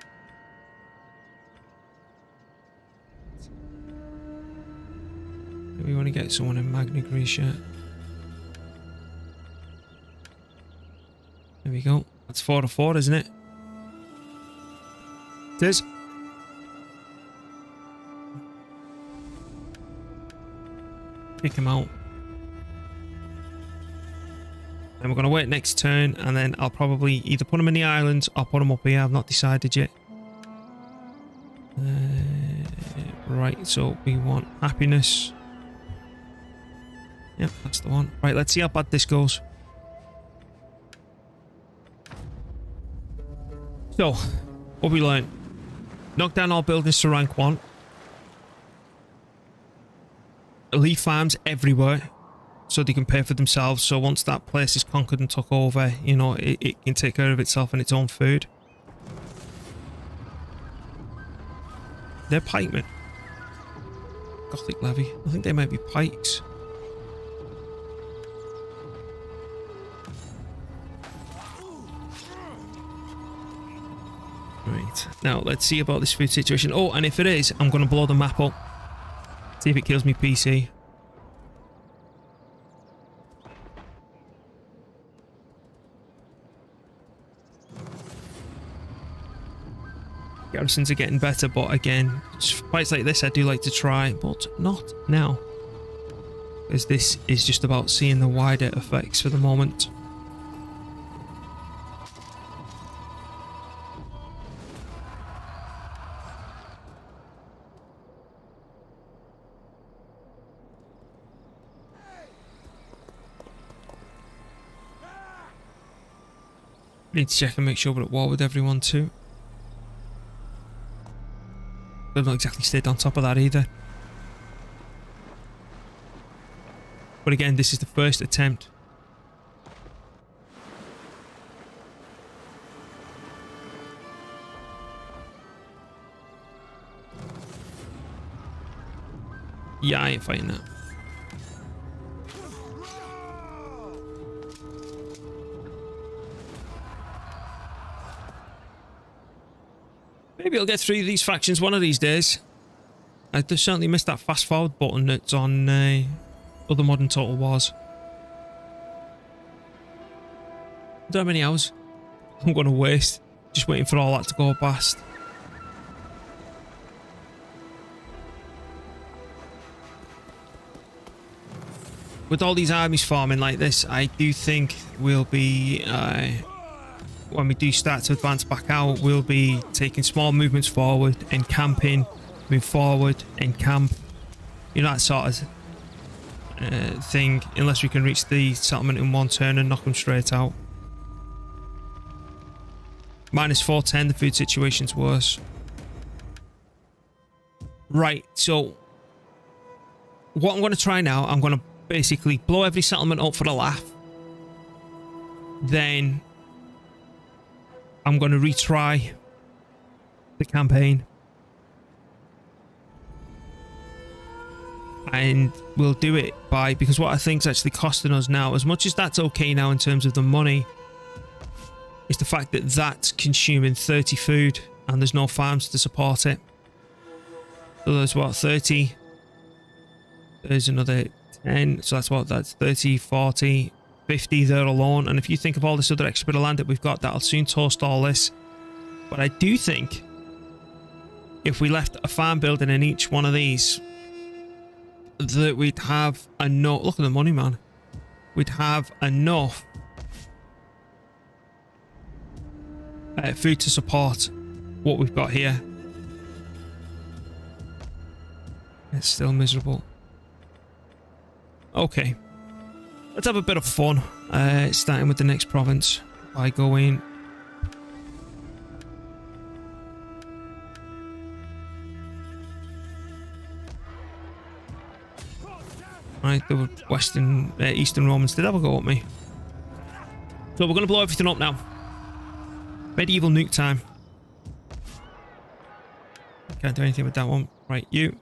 We want to get someone in Magna Graecia. There we go. That's 4 to 4, isn't it? It is. Kick him out. And we're going to wait next turn, and then I'll probably either put them in the islands or put them up here. I've not decided yet. Right, so we want happiness. Yep, that's the one. Right, let's see how bad this goes. So, what we learned. Knock down all buildings to rank 1. Leave farms everywhere, so they can pay for themselves. So once that place is conquered and took over, you know, it can take care of itself and its own food. They're pikemen. Gothic levy. I think they might be pikes. Right. Now, let's see about this food situation. Oh, and if it is, I'm going to blow the map up. See if it kills me PC. Garrisons are getting better, but again, fights like this I do like to try, but not now. Because this is just about seeing the wider effects for the moment. Need to check and make sure we're at war with everyone too. They've not exactly stayed on top of that either. But again, this is the first attempt. Yeah, I ain't fighting that. Maybe I'll get through these factions one of these days. I just certainly missed that fast forward button that's on other modern Total Wars. I don't know how many hours I'm going to waste just waiting for all that to go past. With all these armies forming like this, I do think we'll be, when we do start to advance back out, we'll be taking small movements forward, encamping, move forward, encamp. You know, that sort of thing, unless we can reach the settlement in one turn and knock them straight out. Minus 410, the food situation's worse. Right, so what I'm going to try now, I'm going to basically blow every settlement up for a laugh. Then I'm going to retry the campaign. And we'll do it by, because what I think is actually costing us now, as much as that's okay now in terms of the money, is the fact that that's consuming 30 food and there's no farms to support it. So there's what, 30? There's another 10, so that's what, that's 30, 40, 50 there alone. And if you think of all this other extra bit of land that we've got, that'll soon toast all this. But I do think if we left a farm building in each one of these, that we'd have enough. Look at the money, man. We'd have enough food to support what we've got here. It's still miserable. Okay, let's have a bit of fun, starting with the next province by going right. The Eastern Romans did have a go at me, so we're going to blow everything up now. Medieval nuke time. Can't do anything with that one. Right, you.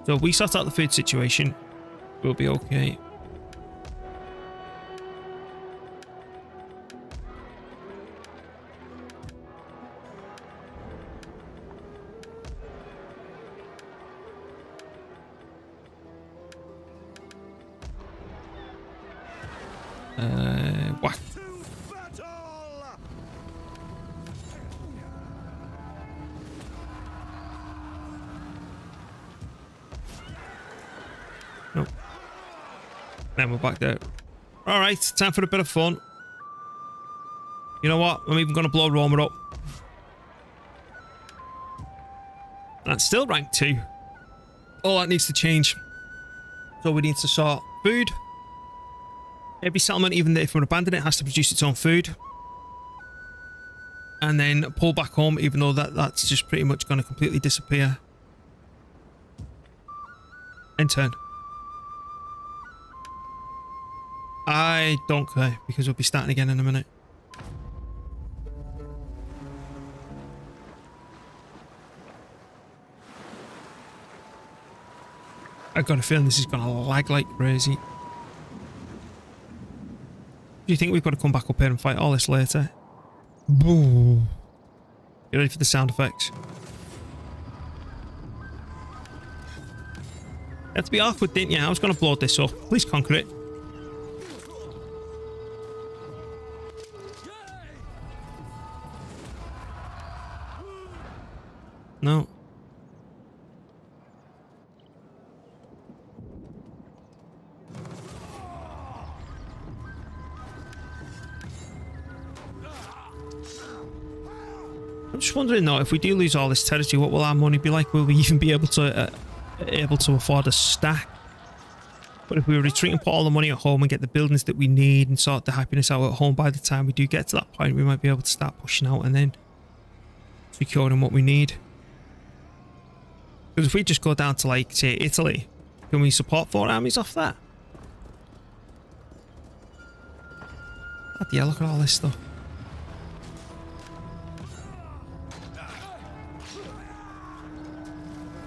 So if we sort out the food situation, we'll be okay. Whack. Nope. Then we're back there. Alright, time for a bit of fun. You know what? I'm even going to blow Roma up. That's still rank 2. All that needs to change. So we need to sort food. Every settlement, even if we abandon it, has to produce its own food. And then pull back home, even though that's just pretty much going to completely disappear. And turn. I don't care, because we'll be starting again in a minute. I've got a feeling this is going to lag like crazy. Do you think we've got to come back up here and fight all this later? Boo. You ready for the sound effects? You had to be awkward, didn't you? I was going to blow this up. Please conquer it. No. I'm just wondering though, if we do lose all this territory, what will our money be like? Will we even be able to afford a stack? But if we retreat and put all the money at home and get the buildings that we need and sort the happiness out at home, by the time we do get to that point, we might be able to start pushing out and then securing what we need. Because if we just go down to, like, say, Italy, can we support 4 armies off that? Yeah, look at all this stuff.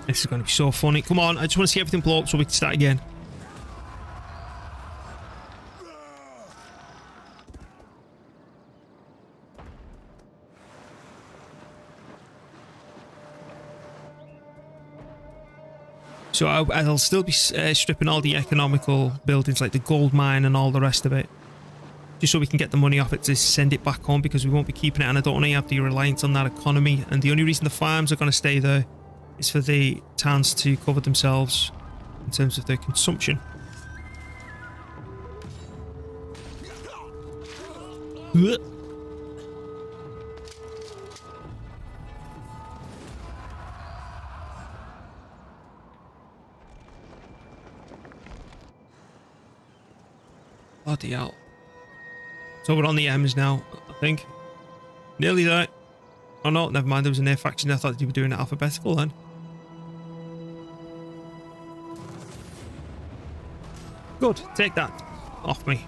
This is going to be so funny. Come on, I just want to see everything blow up so we can start again. So I'll still be stripping all the economical buildings like the gold mine and all the rest of it. Just so we can get the money off it to send it back home, because we won't be keeping it, and I don't want to have the reliance on that economy. And the only reason the farms are going to stay there is for the towns to cover themselves in terms of their consumption. Bloody hell. So we're on the M's now, I think. Nearly there. Oh no, never mind, there was an air faction. I thought you were doing it alphabetical then. Good, take that off me.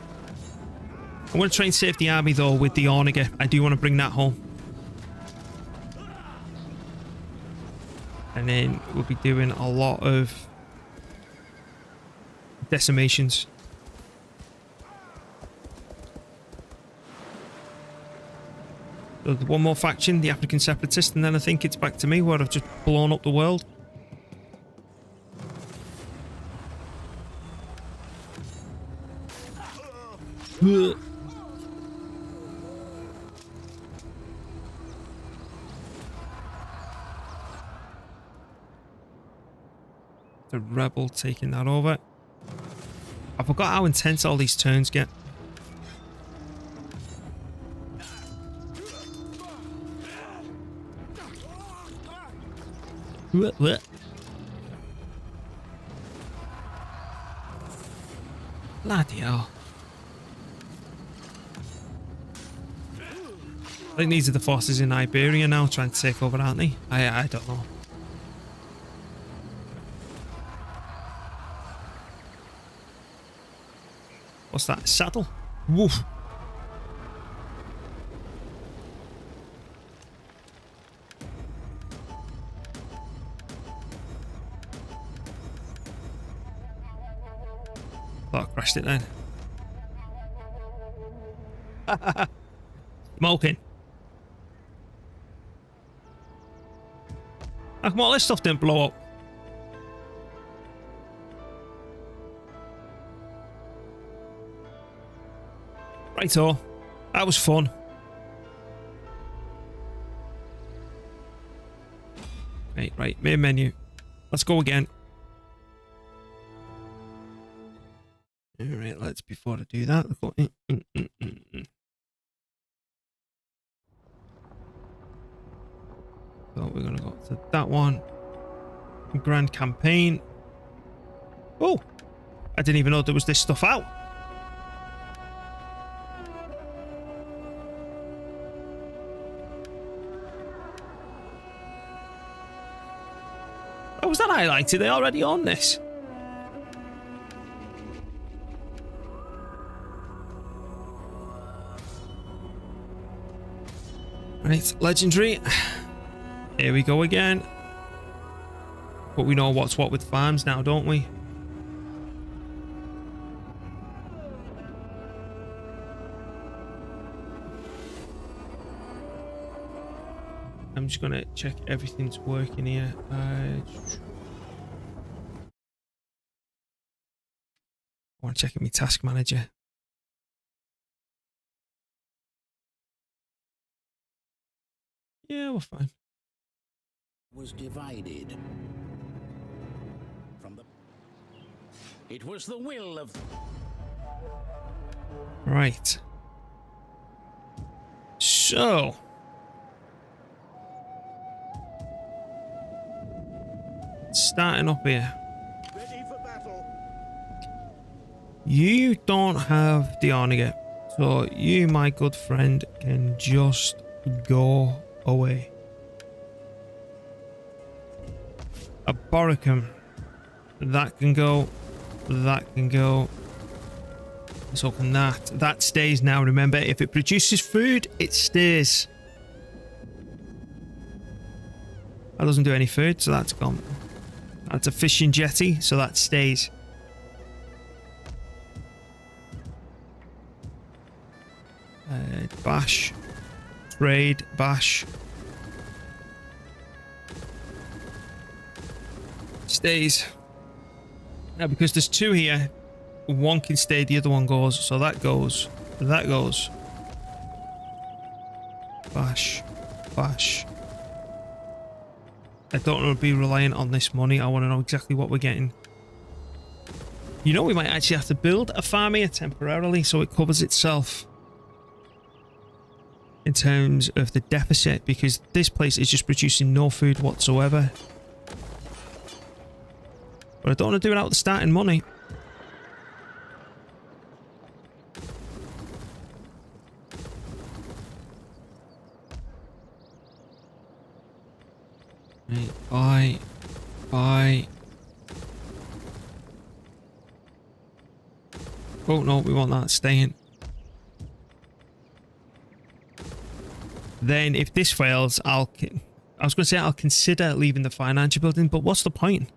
I'm going to try and save the army though with the Orniger. I do want to bring that home. And then we'll be doing a lot of decimations. So one more faction, the African Separatists, and then I think it's back to me where I've just blown up the world. The rebel taking that over. I forgot how intense all these turns get. What? Bloody hell. I think these are the forces in Iberia now trying to take over, aren't they? I don't know. What's that? Saddle? Woof. Thought I crashed it then. Smoking. How come all this stuff didn't blow up? Righto. That was fun. Right, main menu. Let's go again. Alright, let's, before I do that, so we're going to go to that one. Grand campaign. Oh, I didn't even know there was this stuff out. Oh, was that highlighted? They already on this. Right, legendary. Here we go again. But we know what's what with farms now, don't we? I'm just gonna check everything's working here. I want to check in my task manager. Yeah, we're fine. Was divided from the. It was the will of. Right. So starting up here. Ready for battle. You don't have the honor yet, so you, my good friend, can just go away. A Boricum. That can go. That can go. So can that. That stays now. Remember, if it produces food, it stays. That doesn't do any food, so that's gone. That's a fishing jetty, so that stays. Bash. Trade. Bash. Stays. Now, because there's two here, one can stay, the other one goes. So that goes. That goes. Bash. Bash. I don't want to be reliant on this money. I want to know exactly what we're getting. You know, we might actually have to build a farm here temporarily so it covers itself in terms of the deficit, because this place is just producing no food whatsoever. But I don't want to do it out the starting money. Right, buy. Oh no, we want that staying. Then if this fails, I was going to say I'll consider leaving the financial building, but what's the point?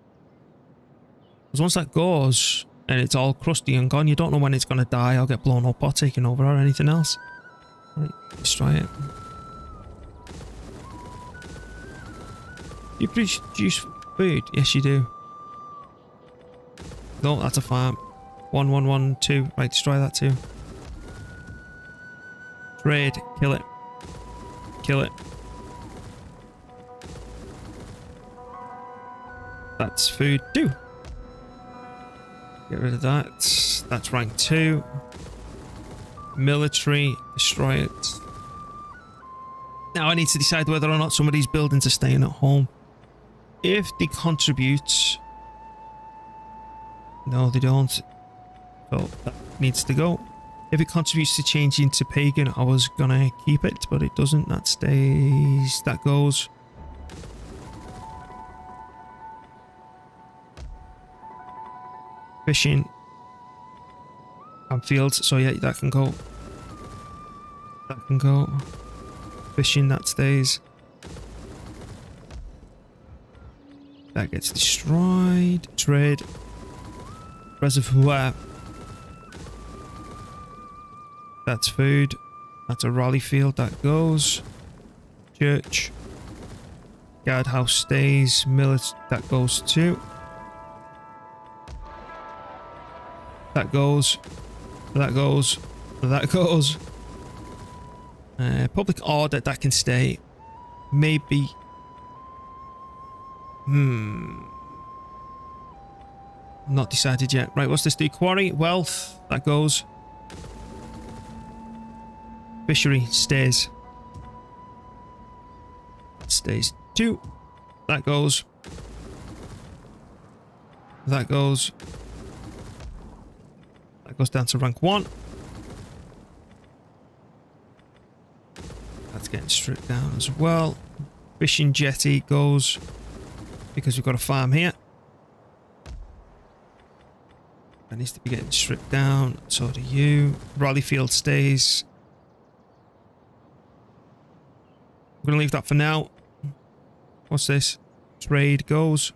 Because once that goes and it's all crusty and gone, you don't know when it's going to die or get blown up or taken over or anything else. Right, destroy it. You produce food? Yes, you do. No, that's a farm. 1112. Right, destroy that too. Trade. Kill it. Kill it. That's food. Do. Get rid of that. That's rank 2. Military. Destroy it. Now I need to decide whether or not some of these buildings are staying at home. If they contribute... No, they don't. So that needs to go. If it contributes to changing to pagan, I was gonna keep it, but it doesn't. That stays. That goes. Fishing. And fields. So yeah, that can go. That can go. Fishing, that stays. That gets destroyed. Trade. Reservoir. That's food. That's a rally field. That goes. Church. Guardhouse stays. Military. That goes too. That goes. That goes. That goes. Public order. That can stay. Maybe. Not decided yet. Right, what's this do? Quarry, wealth, that goes. Fishery stays. Stays 2. That goes. That goes. That goes down to rank 1. That's getting stripped down as well. Fishing jetty goes because we've got a farm here. That needs to be getting stripped down. So do you. Raleigh field stays. I'm going to leave that for now. What's this? Trade goes.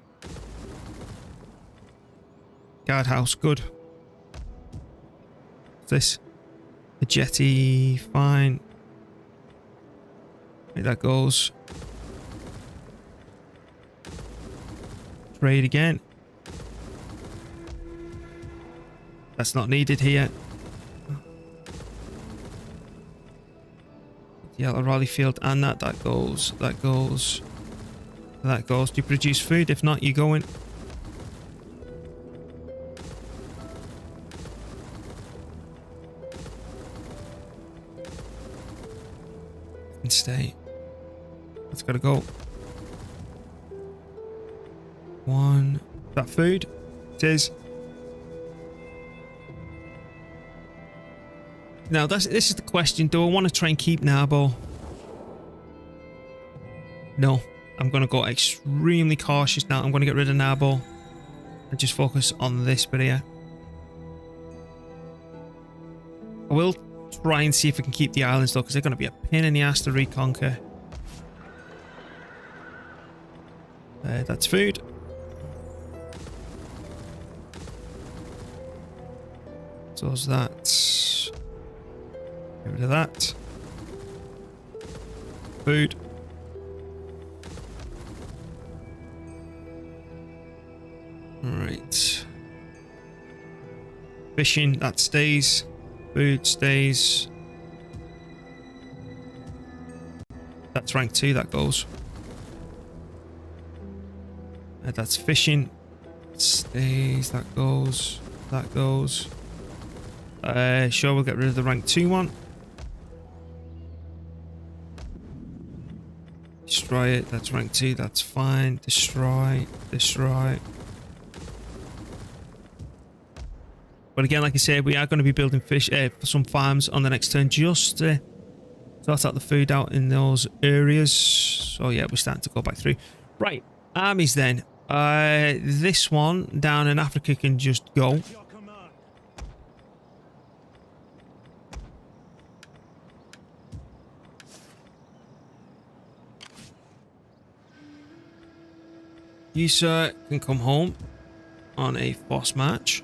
Guardhouse, good. What's this? The jetty, fine. Right, that goes. Trade again. That's not needed here. Yellow Raleigh field and that goes. That goes. That goes. Do you produce food? If not, you go in. And stay. That's gotta go. 1. Is that food? It is. Now, this is the question. Do I want to try and keep Narbo? No. I'm going to go extremely cautious now. I'm going to get rid of Narbo and just focus on this bit here. I will try and see if I can keep the islands though, because they're going to be a pain in the ass to reconquer. That's food. So's that. Get rid of that. Food. Alright. Fishing, that stays. Food stays. That's rank 2, that goes. That's fishing. Stays, that goes. That goes. Sure, we'll get rid of the rank 2 one. Destroy it, that's rank 2, that's fine. Destroy, destroy. But again, like I said, we are going to be building some farms on the next turn just to sort out the food out in those areas. So yeah, we're starting to go back through. Right, armies then. This one down in Africa can just go. You, sir, can come home on a force march.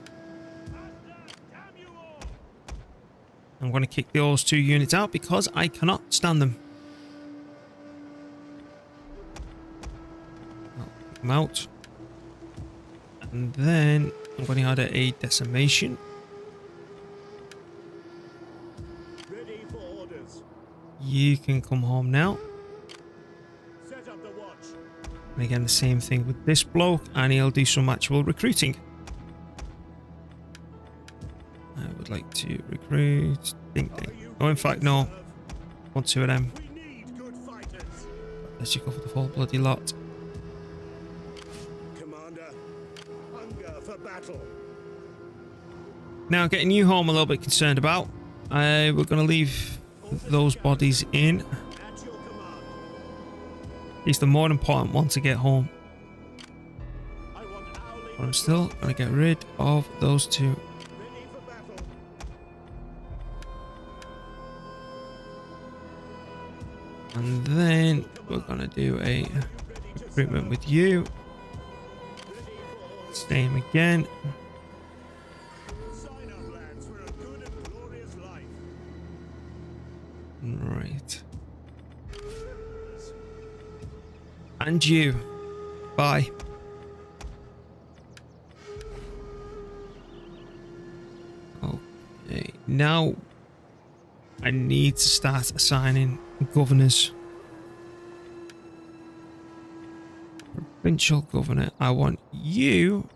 I'm going to kick those 2 units out because I cannot stand them. I'll kick them out. And then I'm going to add a decimation. Ready for orders. You can come home now. Set up the watch. And again, the same thing with this bloke, and he'll do some actual recruiting. I would like to recruit. Ding ding. Oh, in fact, no. 1, 2 of them. We need good fighters. Let's just go for the full bloody lot. Commander, hunger for battle. Now, getting you home, a little bit concerned about. We're going to leave those bodies in. At your command. It's the more important one to get home. I want Owly. But I'm still going to get rid of those 2. Ready for battle. And then we're going to do a recruitment with you. Same again. Sign up, lads, for a good and glorious life. Right. And you. Bye. Okay. Now I need to start assigning governors. Provincial governor. I want you.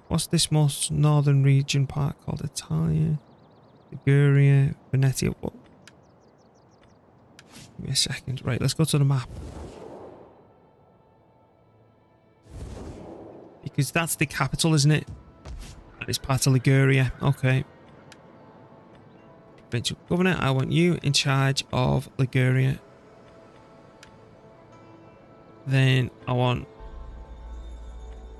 What's this most northern region part called? Italia, Liguria, Venetia. What? Give me a second. Right, let's go to the map. Because that's the capital, isn't it? That is part of Liguria. Okay. Provincial governor, I want you in charge of Liguria. Then I want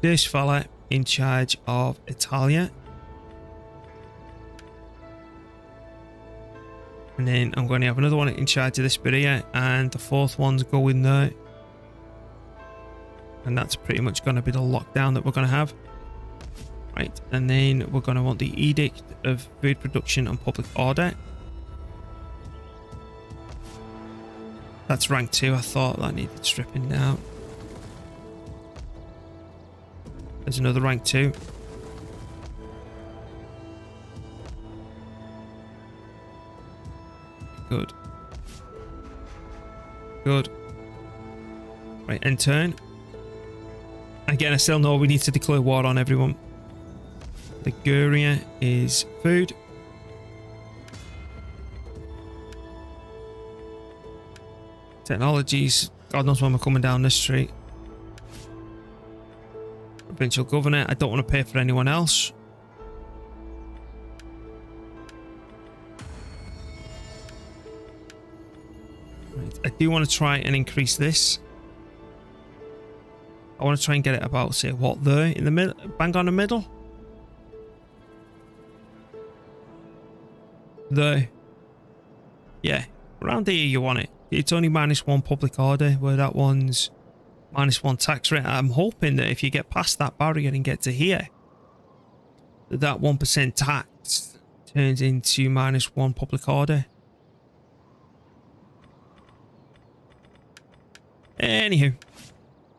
this fella in charge of Italia. And then I'm going to have another one in charge of this bit here, and the 4th one's going there. And that's pretty much going to be the lockdown that we're going to have. Right, and then we're going to want the Edict of Food Production and Public Order. That's rank 2. I thought that needed stripping down. There's another rank 2. Good. Good. Right, end turn. Again, I still know we need to declare war on everyone. Liguria is food. Technologies. God knows when we're coming down this street. Provincial governor. I don't want to pay for anyone else. Right. I do want to try and increase this. I want to try and get it about, say, what, there in the middle, bang on the middle. There. Yeah, around here you want it. It's only -1 public order, where that one's -1 tax rate. I'm hoping that if you get past that barrier and get to here, that 1% tax turns into -1 public order. Anywho,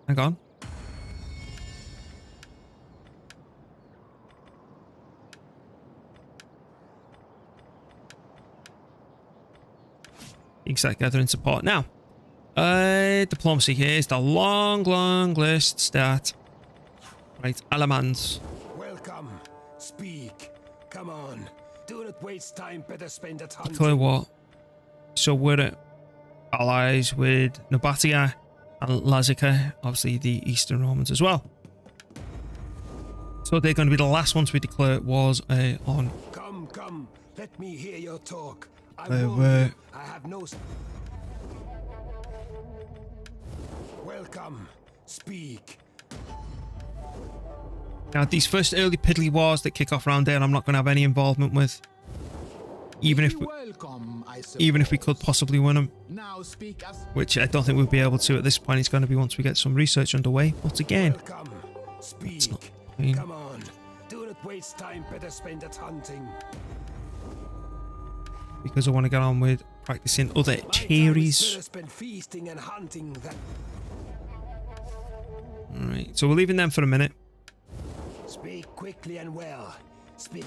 hang on. You can start gathering support now. Diplomacy. Here's the long list. Start. Right, Alamans. Welcome. Speak. Come on. Do not waste time. Better spend it hunting. Declare what? So we're allies with Nabatea and Lazica, obviously the Eastern Romans as well. So they're going to be the last ones we declare wars on. Come. Let me hear your talk. I have no. Welcome. Speak. Now, these first early piddly wars that kick off around there, I'm not going to have any involvement with. Even if we could possibly win them. Now speak as Which I don't think we'll be able to at this point. It's going to be once we get some research underway. But again, Welcome. Speak. not Come on. Do not waste time. Better spend it hunting. because I want to get on with practicing other theories. Spent feasting and hunting. Alright, so we're leaving them for a minute. Speak quickly and well. Speak.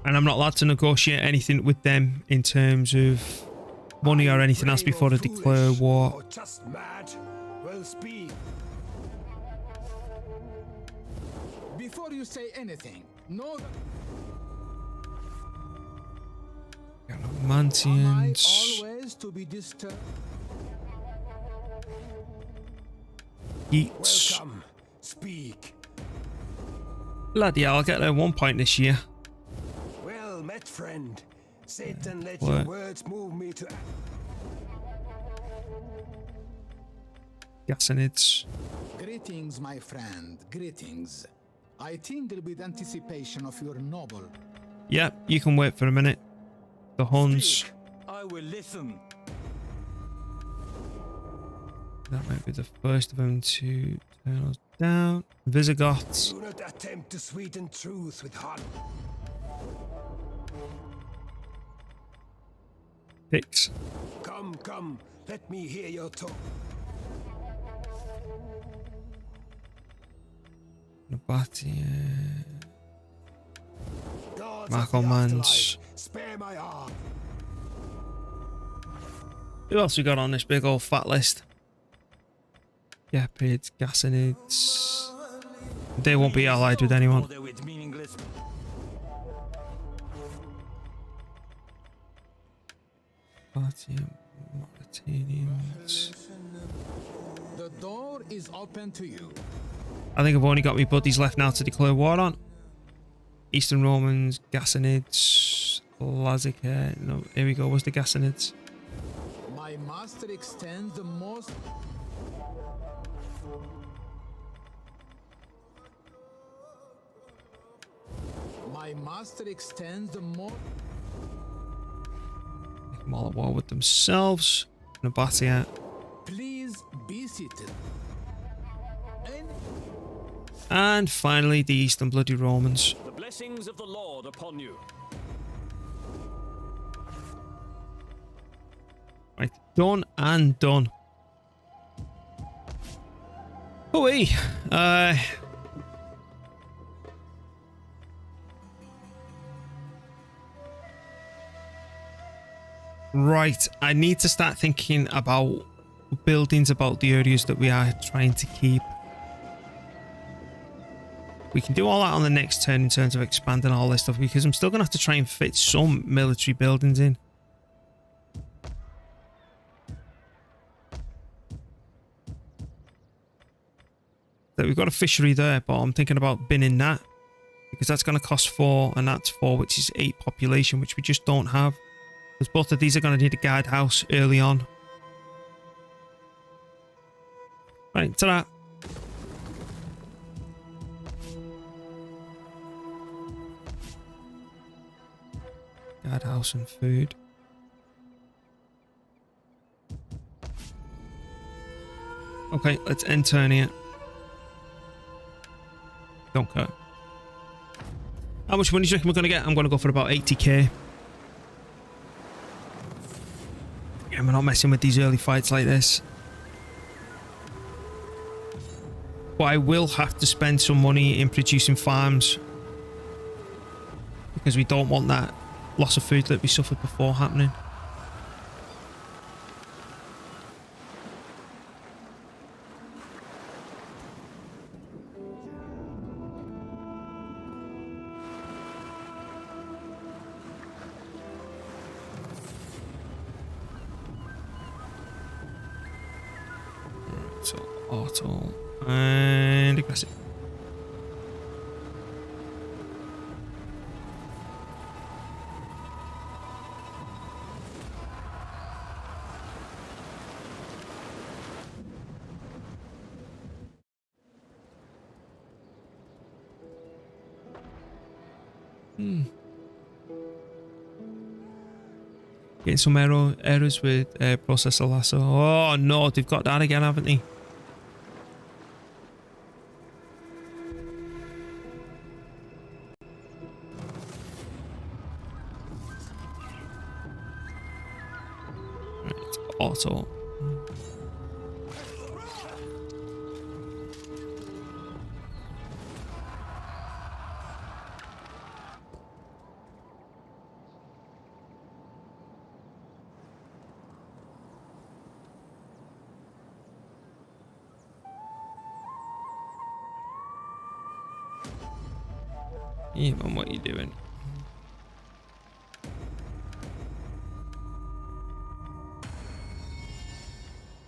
And I'm not allowed to negotiate anything with them in terms of money or anything else before I declare war. Or just mad. Well, speak. before you say anything. Know that Mantians. always to be disturbed. Eats. Welcome. Speak. Bloody hell, I'll get there at one point this year. Well met, friend. Satan, let What? your words move me to. Gassanids. Greetings, my friend. Greetings. I tingle with anticipation of your noble. Yeah, you can wait for a minute. The Huns. Speak. I will listen. That might be the first of them to turn us down. Visigoths. Do not attempt to sweeten truth with hot. Picts. Come. Let me hear your talk. Nabatea. Gods of Marco the Mans. afterlife, spare my heart. Who else we got on this big old fat list? Gepids, Gassanids. They won't be allied with anyone. Bother with meaningless. Nabatea, Mauritanians. The door is open to you. I think I've only got my buddies left now to declare war on. Eastern Romans, Gassanids, Lazica. No, here we go. Where's the Gassanids? My master extends the most. My master extends the most. Make them all at war with themselves. Nabatea. Please be seated. And And finally, the Eastern Bloody Romans. The blessings of the Lord upon you. Right, done and done. Hooey! Right, I need to start thinking about buildings about the areas that we are trying to keep. We can do all that on the next turn in terms of expanding all this stuff, because I'm still going to have to try and fit some military buildings in. that we've got a fishery there, but I'm thinking about binning that because that's going to cost 4 and that's 4, which is 8 population, which we just don't have. Because both of these are going to need a guardhouse early on. Right, ta-da. Guardhouse and food. Okay, let's intern here. Don't care. How much money do you reckon we're going to get? I'm going to go for about 80k. Yeah, we're not messing with these early fights like this. But I will have to spend some money in producing farms. Because we don't want that loss of food that we suffered before happening. So auto and aggressive. Getting some errors with processor lasso. Oh no, they've got that again, haven't they? Right, auto. Yeah, man, what are you doing?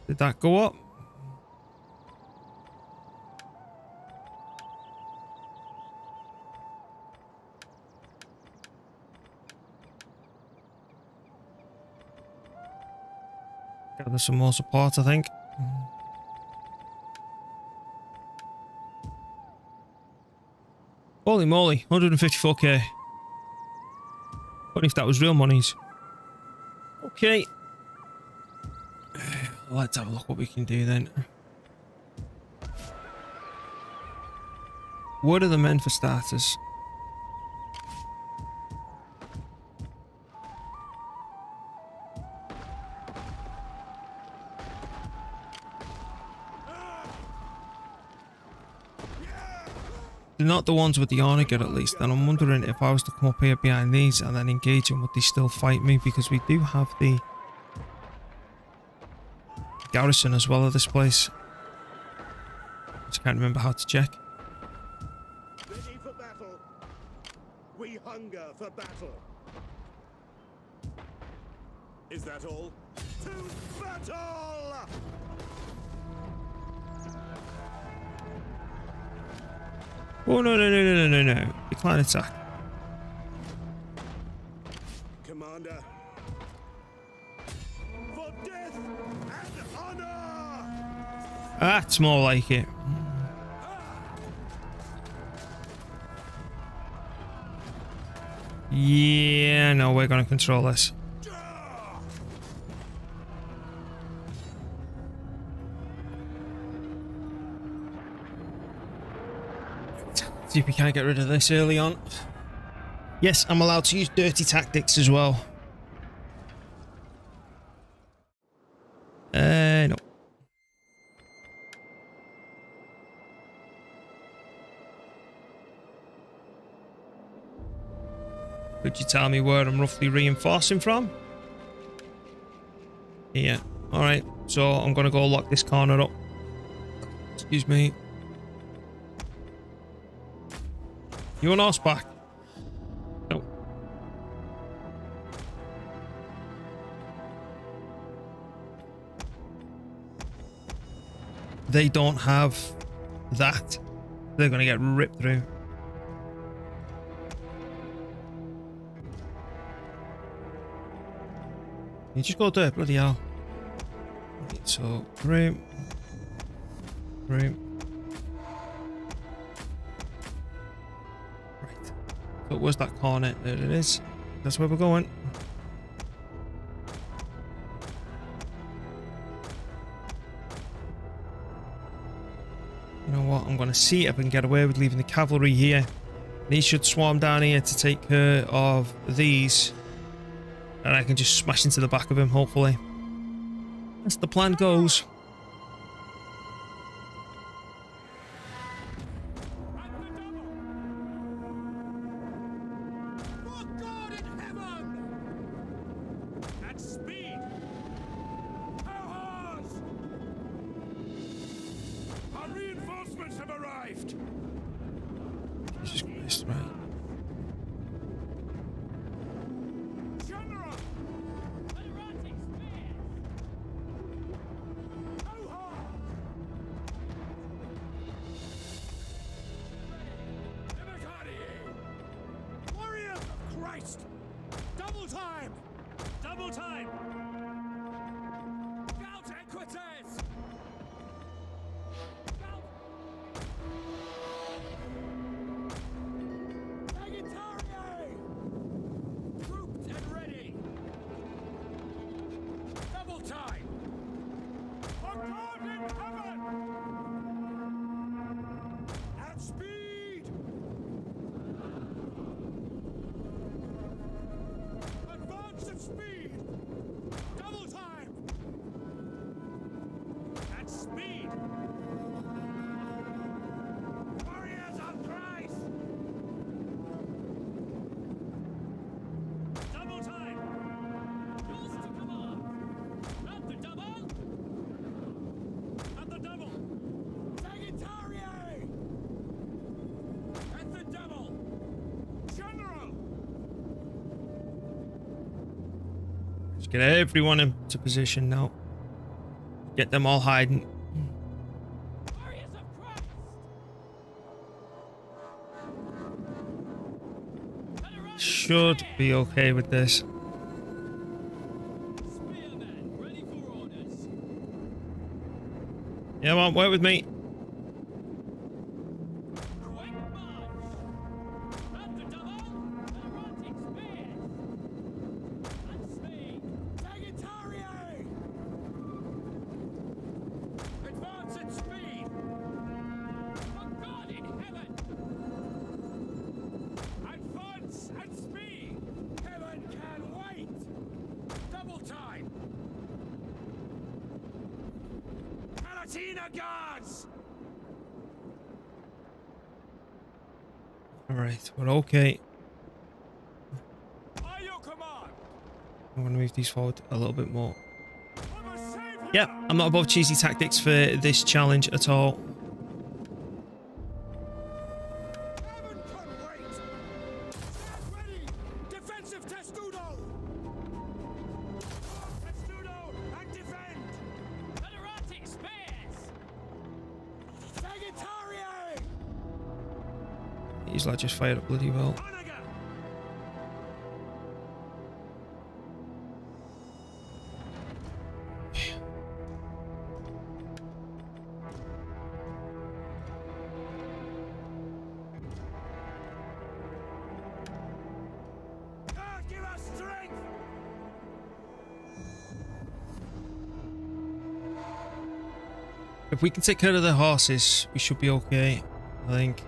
Did that go up? Gather some more support, I think. Holy moly, 154k. What if that was real monies? Okay. Let's have a look what we can do then. What are the men for starters? They're not the ones with the Onager at least, and I'm wondering if I was to come up here behind these and then engage them, would they still fight me? Because we do have the garrison as well of this place. Just can't remember how to check. Ready for battle. We hunger for battle. Is that all? To battle! Oh no no no no no no no! Decline attack. Commander. For death and honor! That's more like it. Yeah, no, we're gonna control this. See if we can't get rid of this early on. Yes, I'm allowed to use dirty tactics as well. No. Could you tell me where I'm roughly reinforcing from? Yeah. Alright, so I'm gonna go lock this corner up. Excuse me. You on horseback? No. They don't have that, they're going to get ripped through. You just go there, bloody hell. Right, so, room. Right. So where's that corner? There it is. That's where we're going. You know what? I'm going to see if I can get away with leaving the cavalry here. These should swarm down here to take care of these. And I can just smash into the back of him, hopefully. As the plan goes. Jesus Christ, right. Warriors of Christ! Double time! Double time! Gout equites! Grouped and ready! Double time! For God in heaven! At speed! Advance at speed! Double time! At speed! Warriors of Christ! Double time! Yours to command! At the double! At the double! Sagittarius! At the double! General! Let's get everyone into position now. Get them all hiding. Warriors of Christ! Should be okay with this. Spearmen, ready for orders. Yeah, man, work with me. Quick march! At the double! Erotic spears! At speed! Sagittarius! Advance at speed! For God in heaven! Advance at speed! Heaven can wait! Double time! Palatina Guards! Alright, we're okay. By your command! I'm going to move these forward a little bit more. I'm a savior! Yep, I'm not above cheesy tactics for this challenge at all. Heaven can wait! Ready! Defensive testudo! Testudo and defend! Federatic spears! Sagittarius! These lads just fired up bloody well. Onager! God give us strength! If we can take care of the horses, we should be okay, I think.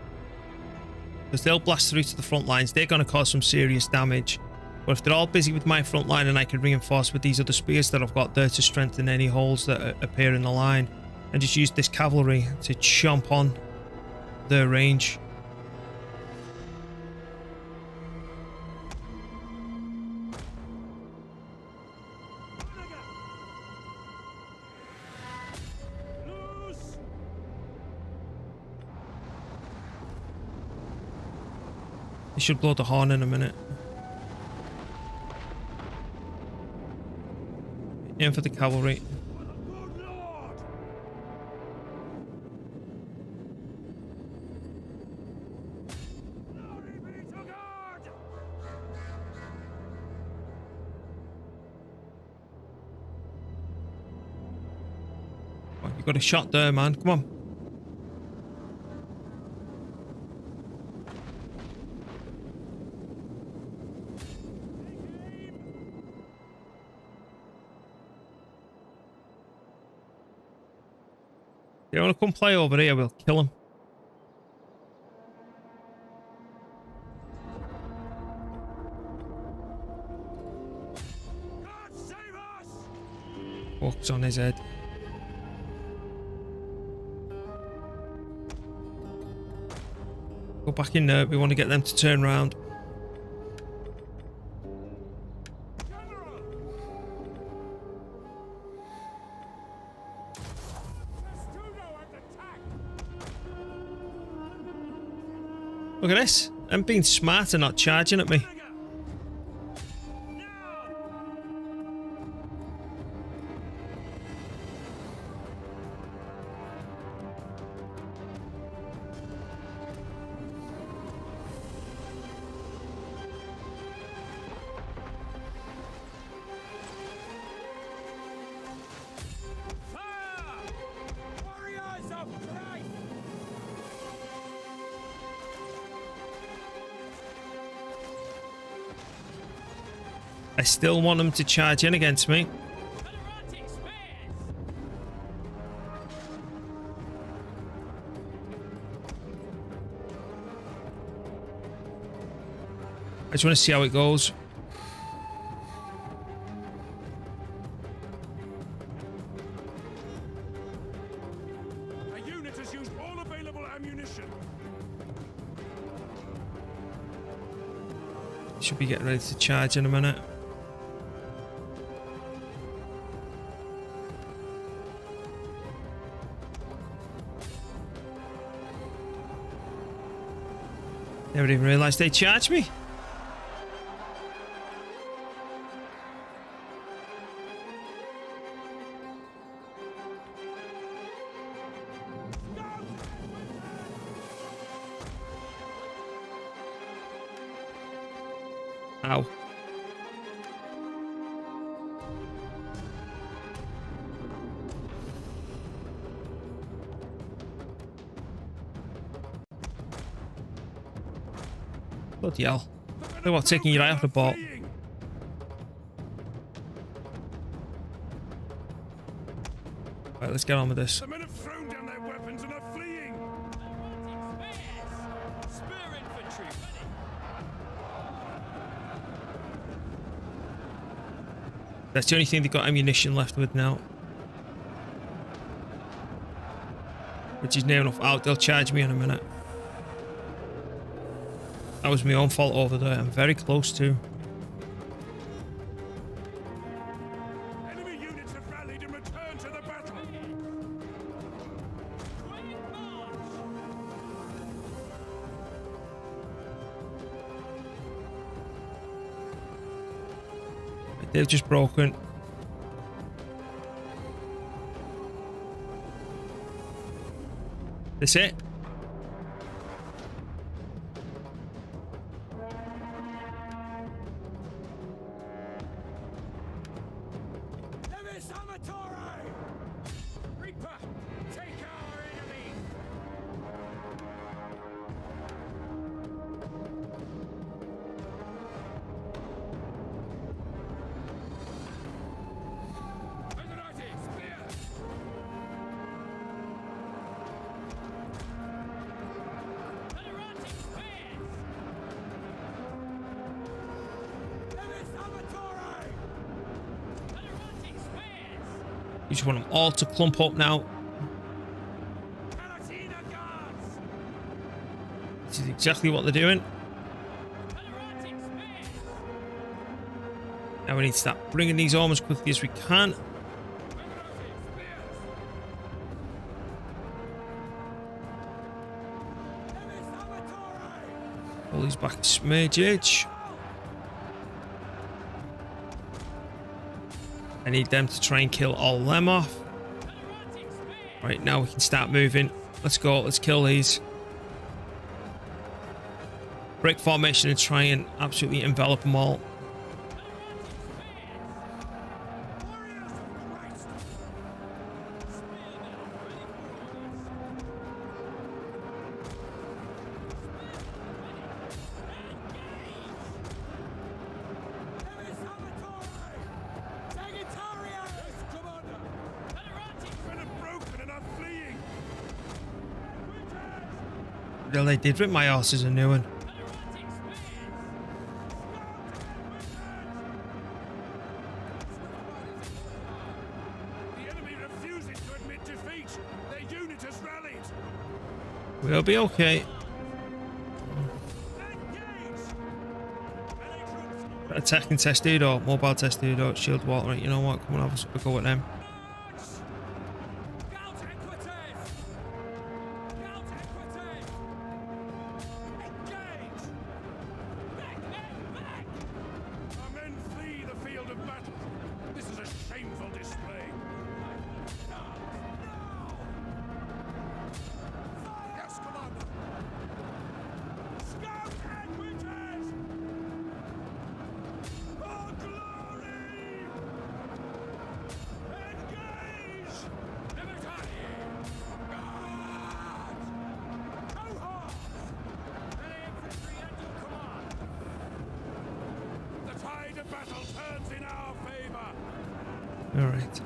Because they'll blast through to the front lines. They're going to cause some serious damage. But if they're all busy with my front line and I can reinforce with these other spears that I've got there to strengthen any holes that appear in the line, and just use this cavalry to chomp on their range. Loose! They should blow the horn in a minute. Aim for the cavalry. For the good Lord! got a shot there, man. Come on. You want to come play over here? We'll kill him. God save us! Fuck's on his head. Go back in there. We want to get them to turn around. Look at this. I'm being smart and not charging at me. I still want them to charge in against me. I just want to see how it goes. A unit has used all available ammunition. Should be getting ready to charge in a minute. Never even realised they charged me. Ow. Bloody hell. They're what, taking your eye off the ball. Right, let's get on with this. The men have thrown down their weapons and are fleeing. Spear infantry, ready. That's the only thing they've got ammunition left with now. Which is near enough out. They'll charge me in a minute. That was my own fault over there. I'm very close to. Enemy units have rallied and returned to the battle. They've just broken. That's it. Reaper, take our enemy. You just want them all to clump up now. This is exactly what they're doing. Now we need to start bringing these home as quickly as we can. Pull these back a smidge. I need them to try and kill all of them off. Right, now we can start moving. Let's go, let's kill these. Break formation and try and absolutely envelop them all. Well, they did rip my horse as a new one. The enemy refuses to admit defeat. Their unit has rallied. We'll be okay. Attacking test dude or mobile test dude or shield wall. Right, you know what? Come on, have a go at them. Our men flee the field of battle. This is a shameful display. Yes, Commander. Scout equities! For glory! Engage! Liberty! Guard! Cohorts! Any infantry at your command! The tide of battle turns in our favor! All right.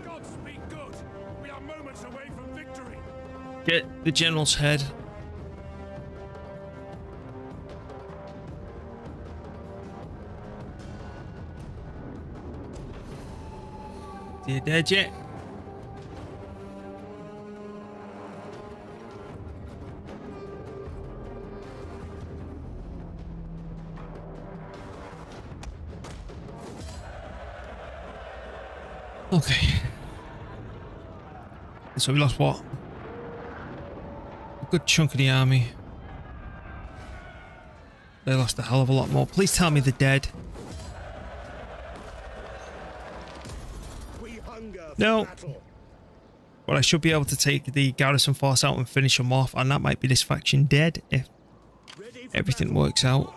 Godspeed good! We are moments away from victory! Get the general's head. You dead yet? Okay. So we lost what? A good chunk of the army. They lost a hell of a lot more. Please tell me they're dead. We hunger for No. battle. But I should be able to take the garrison force out and finish them off, and that might be this faction dead if Ready for everything battle. works out.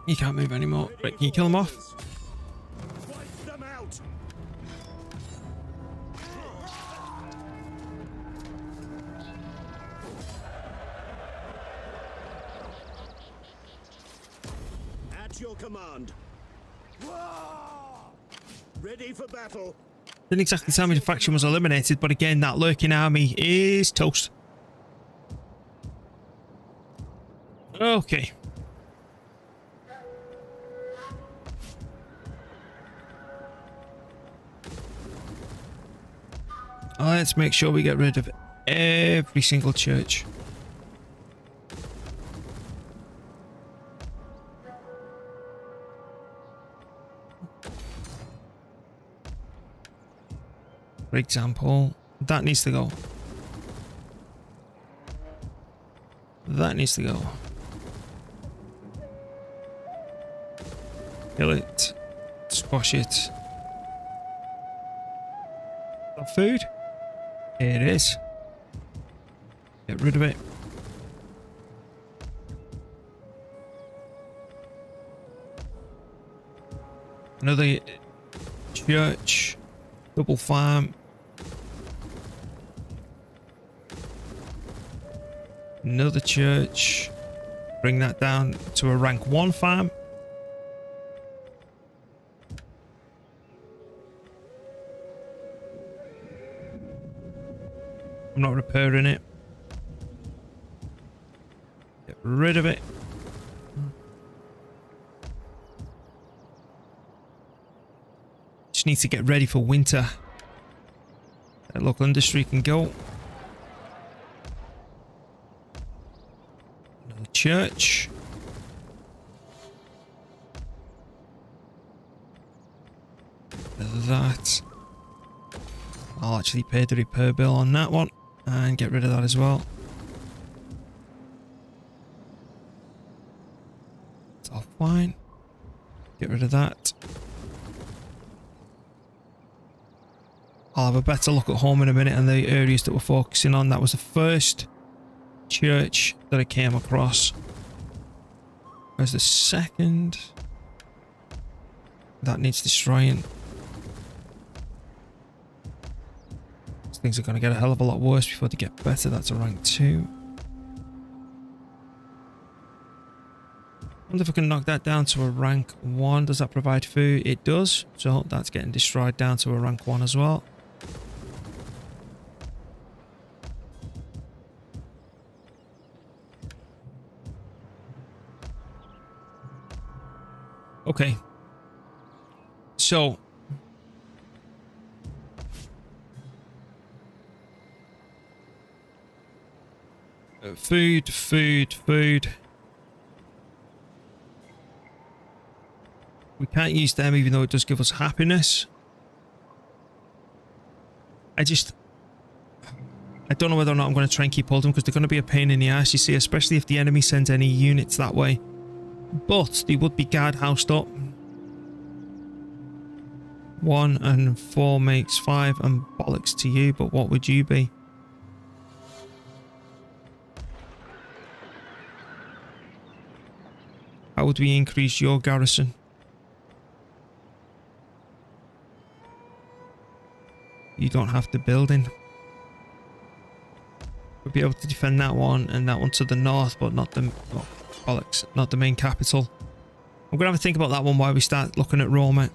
You can't move anymore. Right, can you kill them off? Wipe them out. At your command. Ready for battle. Didn't exactly tell me the faction was eliminated, but again, that lurking army is toast. Okay. Let's make sure we get rid of every single church. For example, that needs to go. That needs to go. Kill it. Squash it. Got food? Here it is. Get rid of it. Another church. Double farm. Another church. Bring that down to a rank 1 farm. I'm not repairing it. Get rid of it. Just need to get ready for winter. That local industry can go. Another church. That. I'll actually pay the repair bill on that one and get rid of that as well. It's all fine. Get rid of that. I'll have a better look at home in a minute and the areas that we're focusing on. That was the first church that I came across. Where's the second? That needs destroying. Things are going to get a hell of a lot worse before they get better. That's a rank 2. Wonder if I can knock that down to a rank 1. Does that provide food? It does. So that's getting destroyed down to a rank 1 as well. Okay. So food. We can't use them even though it does give us happiness. I don't know whether or not I'm going to try and keep hold of them because they're going to be a pain in the ass, you see, especially if the enemy sends any units that way. But they would be guard housed up. 1 and 4 makes 5 and bollocks to you, but what would you be? How would we increase your garrison? You don't have to build in. We'll be able to defend that one and that one to the north, but not the bollocks, not the main capital. I'm gonna have a think about that one while we start looking at Roma.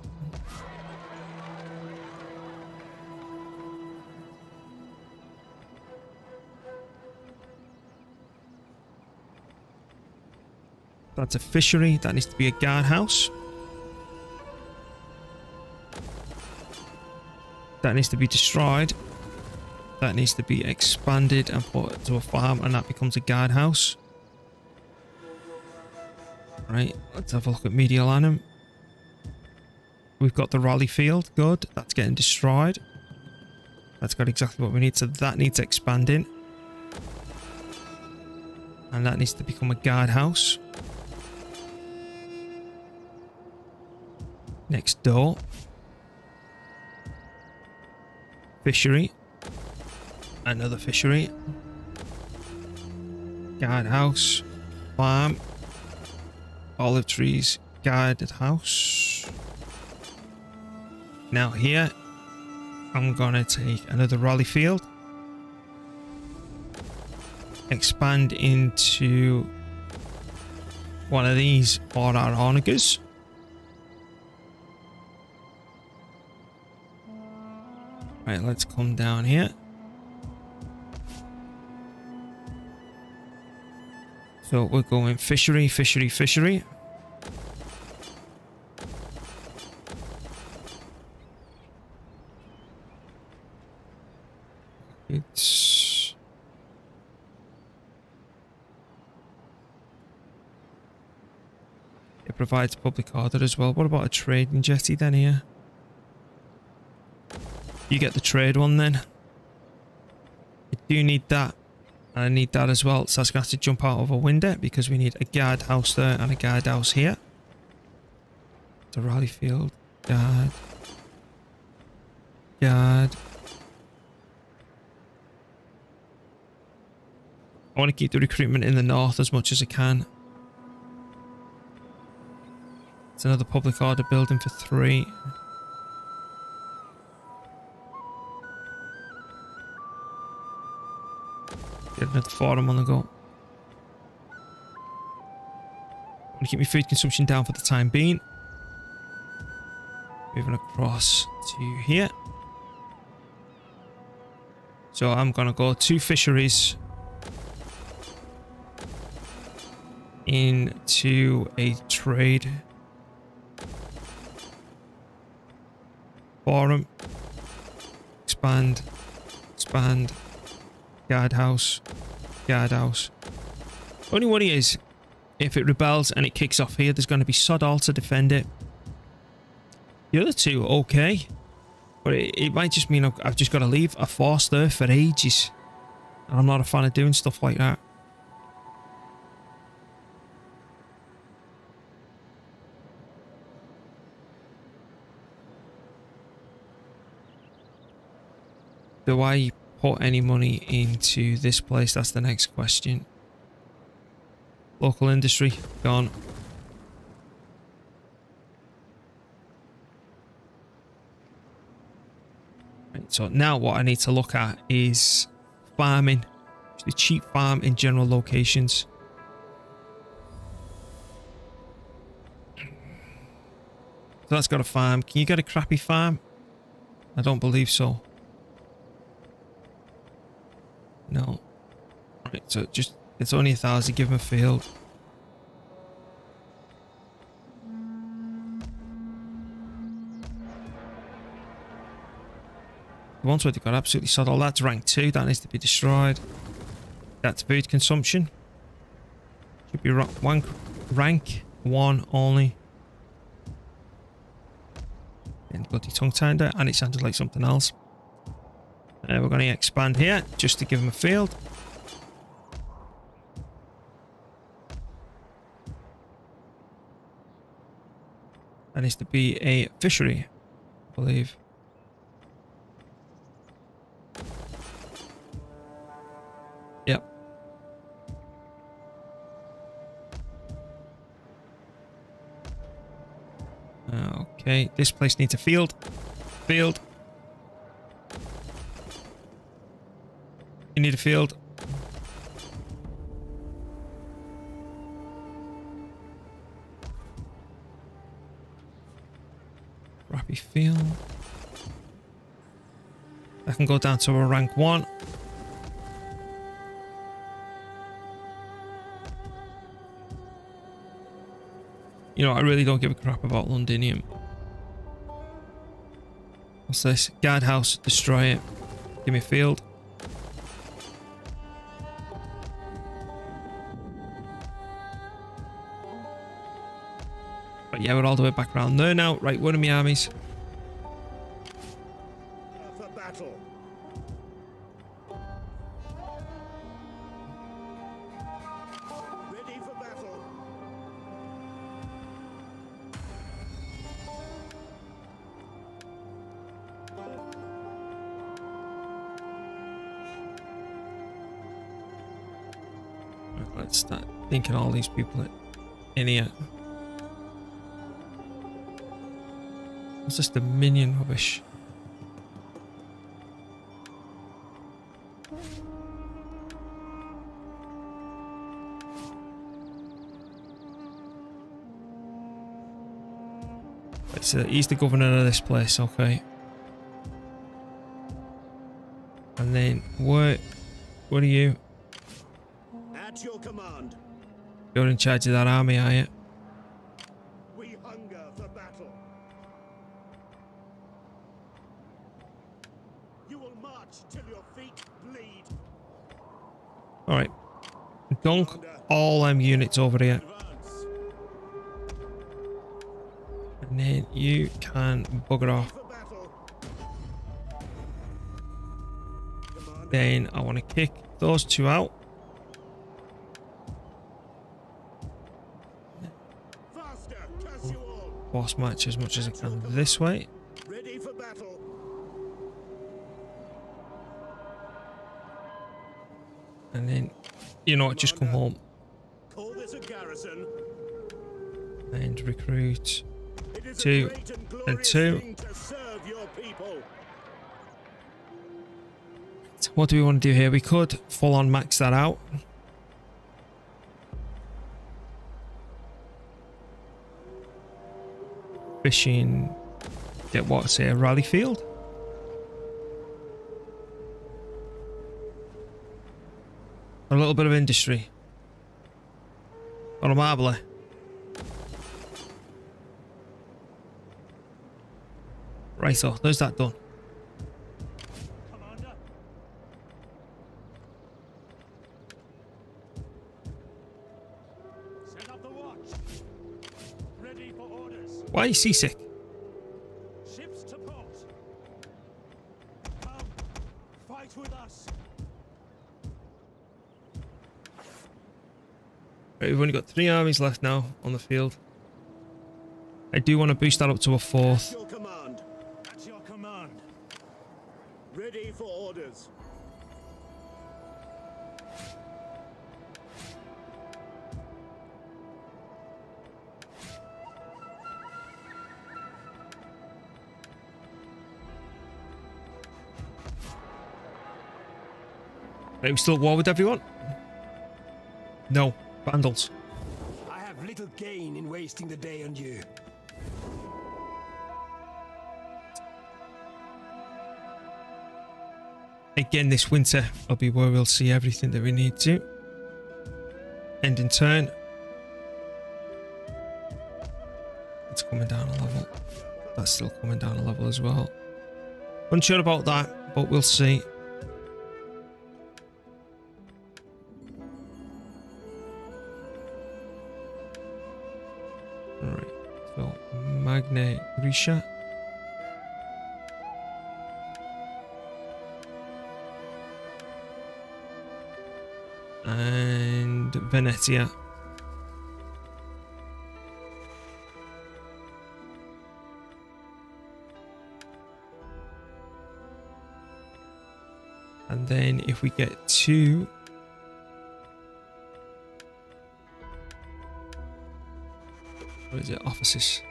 That's a fishery. That needs to be a guardhouse. That needs to be destroyed. That needs to be expanded and put into a farm, and that becomes a guardhouse. Right, let's have a look at Mediolanum. We've got the rally field. Good. That's getting destroyed. That's got exactly what we need. So that needs expanding. And that needs to become a guardhouse. Next door. Fishery. Another fishery. Guardhouse. Farm. Olive trees. Guarded house. Now here, I'm gonna take another rally field. Expand into one of these for our onagers. Right, let's come down here. So we're going fishery, fishery, fishery. It provides public order as well. What about a trading jetty then here? You get the trade one then. I do need that. And I need that as well. So that's going to have to jump out of a window because we need a guard house there and a guard house here. The rally field. Guard. Guard. I want to keep the recruitment in the north as much as I can. It's another public order building for 3. Get another forum on the go. I want to keep my food consumption down for the time being. Moving across to here. So I'm going to go 2 fisheries into a trade forum. Expand. Expand. Guardhouse. Guardhouse. Only worry is, if it rebels and it kicks off here, there's going to be sod all to defend it. The other 2, okay. But it might just mean I've just got to leave a force there for ages. And I'm not a fan of doing stuff like that. Do I put any money into this place? That's the next question. Local industry, gone. Right, So now what I need to look at is farming. The cheap farm in general locations. So that's got a farm. Can you get a crappy farm? I don't believe so. No. Right, so just it's only 1,000. Give him a field. The ones where they got absolutely sod all that's rank 2. That needs to be destroyed. That's food consumption. Should be rank 1 only. And bloody tongue tied there, and it sounded like something else. We're going to expand here just to give him a field. That needs to be a fishery, I believe. Yep. Okay, this place needs a field. Field. You need a field. Crappy field. I can go down to a rank 1. You know, I really don't give a crap about Londinium. What's this? Guardhouse, destroy it. Give me a field. But yeah, we're all the way back around there now. Right, one of my armies. For battle. Ready for battle. Right, let's start thinking all these people in here. What's this Dominion rubbish? So he's the governor of this place, okay. And then what are you? At your command. You're in charge of that army, are you? We hunger for battle. You will march till your feet bleed. Alright. Dunk all them units over here. Advance. And then you can bugger off. For battle. Commander. Then I want to kick those two out. Faster, curse you all. Boss match as much as I can this way. Ready for battle. And then, you know what, just come home Call this a garrison. and recruit. It is 2 a great and and glorious 2. thing to serve your people. So what do we want to do here? We could full on max that out. Fishing. Get what? Say a rally field? A little bit of industry. Or a marble. Right, so there's that done. Commander. Set up the watch. Ready for orders. Why are you seasick? Ships to port. Come, fight with us. Right, we've only got 3 armies left now on the field. I do want to boost that up to a 4th. Your command. At your command. Ready for orders. Are we still at war with everyone? No. Vandals. I have little gain in wasting the day on you. Again, this winter will be where we'll see everything that we need to. End in turn. It's coming down a level. That's still coming down a level as well. Unsure about that, but we'll see. Alright, so Magne Grisha. And Venetia. And then if we get to what is it? Offices.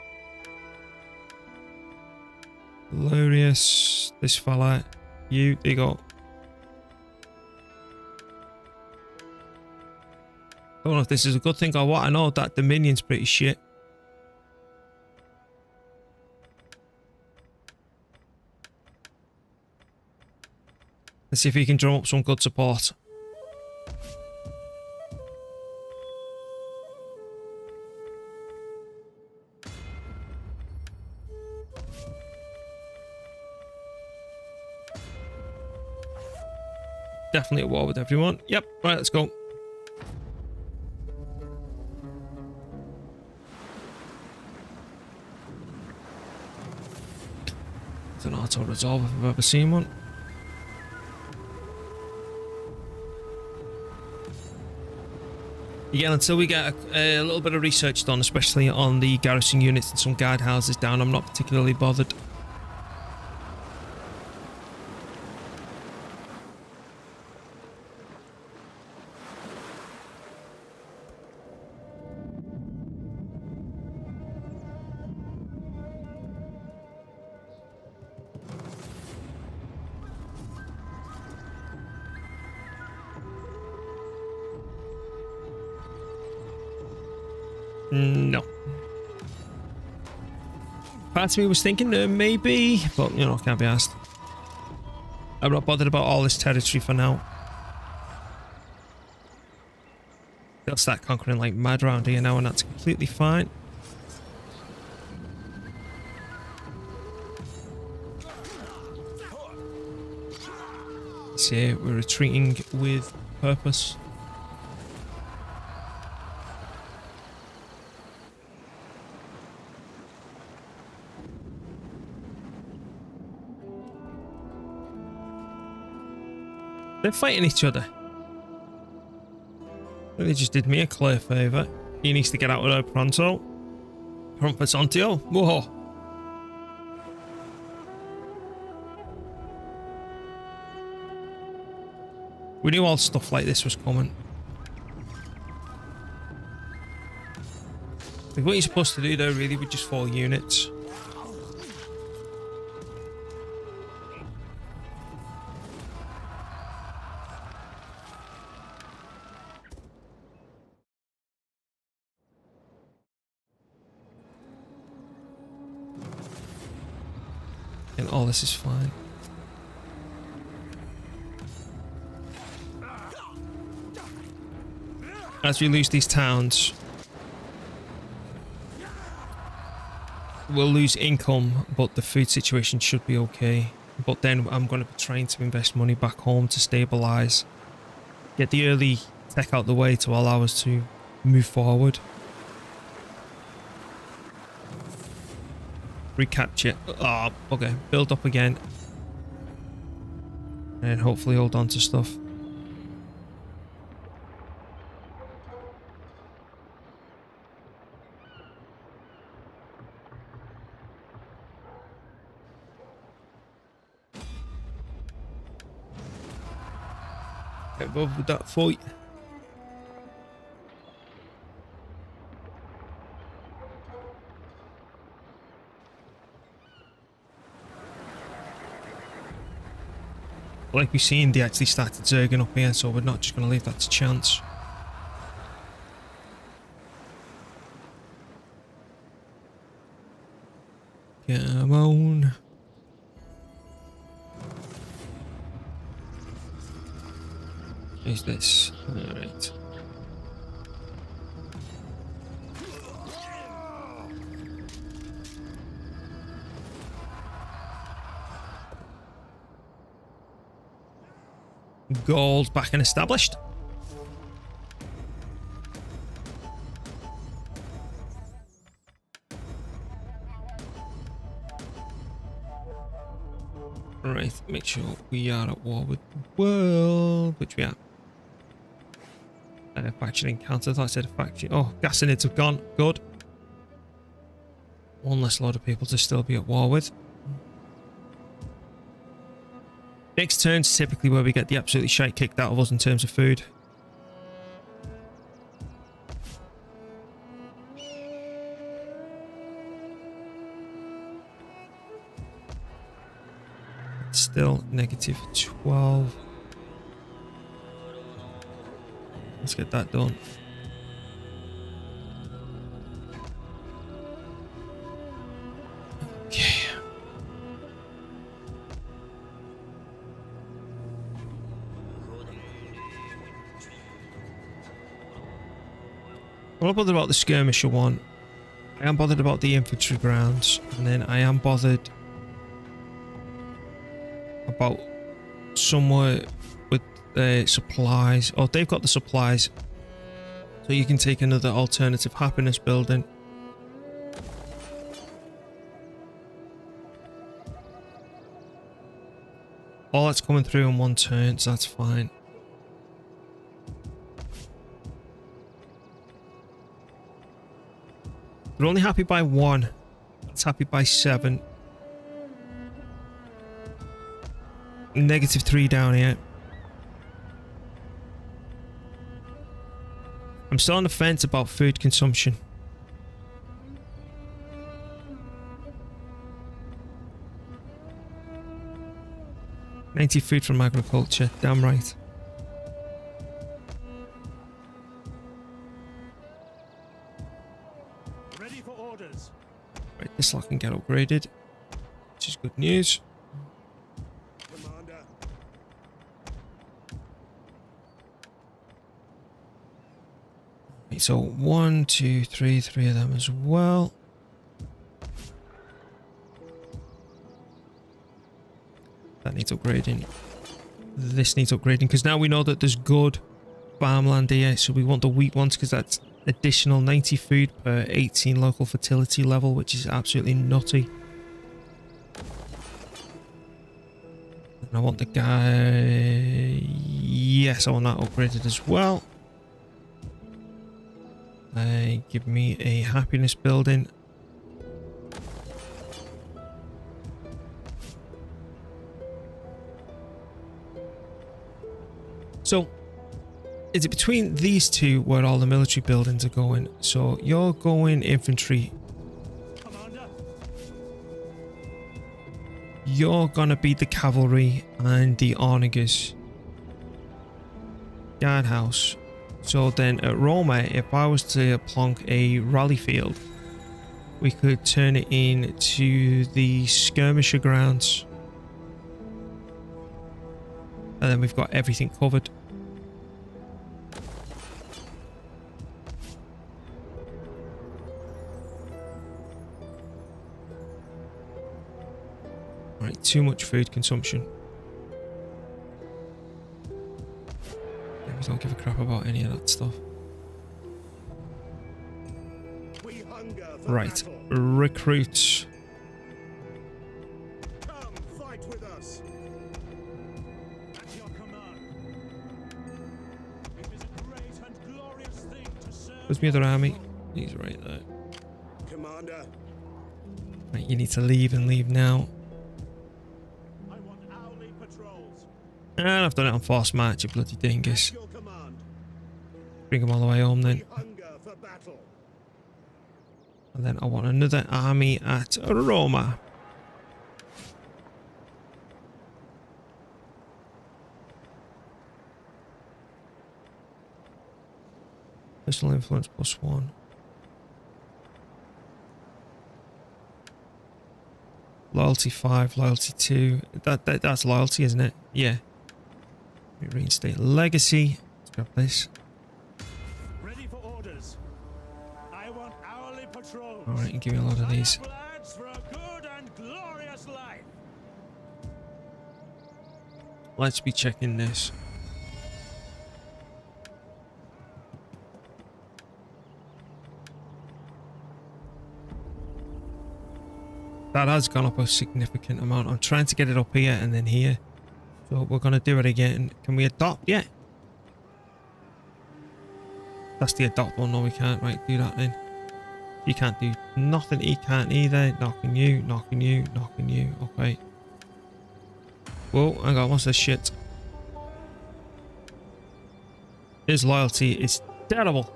Glorious. This fella. You. There you go. I don't know if this is a good thing or what. I know that Dominion's pretty shit. Let's see if he can drum up some good support. Definitely at war with everyone. Yep, right, let's go. It's an auto resolve if I've ever seen one. Again, until we get a little bit of research done, especially on the garrison units and some guardhouses down, I'm not particularly bothered. No. Part of me was thinking maybe, but you know, can't be asked. I'm not bothered about all this territory for now. They'll start conquering like mad around here now, and that's completely fine. See, we're retreating with purpose. They're fighting each other. They just did me a clear favour. He needs to get out of there pronto. Prompasantio. Whoa. We knew all stuff like this was coming. Like what you're supposed to do there really with just 4 units. And all this is fine. As we lose these towns, we'll lose income, but the food situation should be okay. But then I'm going to be trying to invest money back home to stabilize, get the early tech out the way to allow us to move forward. Recapture. Ah, oh, okay. Build up again. And hopefully hold on to stuff. Get above with that fight. like we've seen, they actually started zerging up here, so we're not just going to leave that to chance. Come on. Who's this? Alright. Gold back and established. Right, make sure we are at war with the world, which we are. Faction encounter. I thought I said faction. Oh, gassinids have gone. Good. One less load of people to still be at war with. Next turn's typically where we get the absolutely shite kicked out of us in terms of food. Still negative 12. Let's get that done. Okay. I'm not bothered about the skirmisher one. I am bothered about the infantry grounds, and then I am bothered about somewhere with supplies. Oh, they've got the supplies, so you can take another alternative happiness building. All that's coming through in one turn, so that's fine. They're only happy by 1. It's happy by 7. Negative 3 down here. I'm still on the fence about food consumption. $90 food from agriculture. Damn right. Ready for orders. Right, this lot can get upgraded, which is good news. Commander. Right, so 1, 2, 3, 3 of them as well. That needs upgrading. This needs upgrading because now we know that there's good farmland here, so we want the wheat ones because that's additional 90 food per 18 local fertility level, which is absolutely nutty. And I want the guy... Yes, I want that upgraded as well. Give me a happiness building. So, is it between these two where all the military buildings are going? So, you're going infantry. Commander. You're gonna be the cavalry and the onagers. Guardhouse. So then at Roma, if I was to plonk a rally field, we could turn it into the skirmisher grounds. And then we've got everything covered. Right, too much food consumption. We don't give a crap about any of that stuff. We hunger for Right, battle. recruits. Come fight with us. At your command. It is a great and glorious thing to serve. Where's my other army? He's right there. Commander. Right, you need to leave and leave now. I want hourly patrols. And I've done it on forced march, you bloody dingus. At your command. Bring them all the way home then. We hunger for battle. And then I want another army at Roma. Personal influence +1. Loyalty 5, loyalty 2. That's loyalty, isn't it? Yeah. Let me reinstate legacy. Let's grab this. Ready for orders. I want hourly patrols. Alright, and give me a lot of these. Sign up, lads, for a good and glorious life. Let's be checking this. That has gone up a significant amount. I'm trying to get it up here and then here. So we're going to do it again. Can we adopt? Yeah. That's the adopt one. No, we can't. Right, do that then. You can't do nothing. He can't either. Knocking you, knocking you, knocking you. Okay. Whoa, hang on. What's this shit? His loyalty is terrible.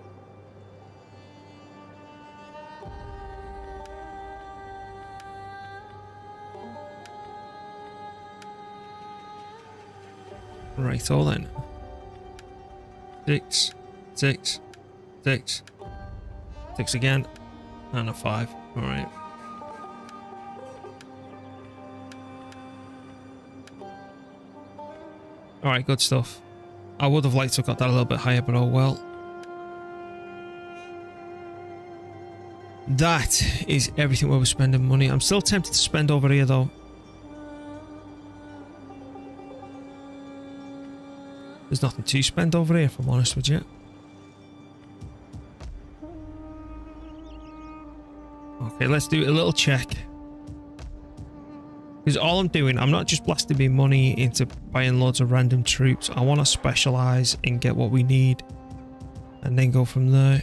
Right, all then. 6, 6, 6, 6 again, and a 5. All right. All right, good stuff. I would have liked to have got that a little bit higher, but oh well. That is everything where we're spending money. I'm still tempted to spend over here though. There's nothing to spend over here, if I'm honest with you. Okay, let's do a little check. Because all I'm doing, I'm not just blasting my money into buying loads of random troops. I want to specialize and get what we need. And then go from there.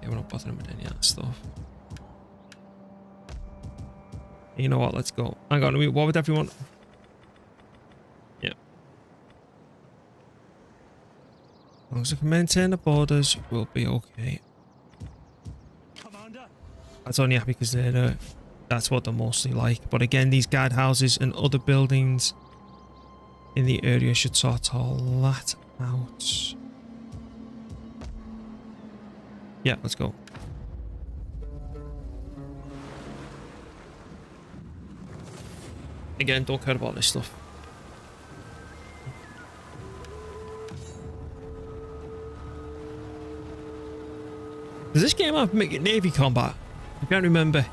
Yeah, we're not bothering with any of that stuff. You know what? Let's go. Hang on. What would everyone? Yeah. As long as I can maintain the borders, we'll be okay. Commander. That's only happy because they're that's what they're mostly like. But again, these guardhouses and other buildings in the area should sort all that out. Yeah, let's go. Again, don't care about this stuff. Does this game have Navy combat? I can't remember.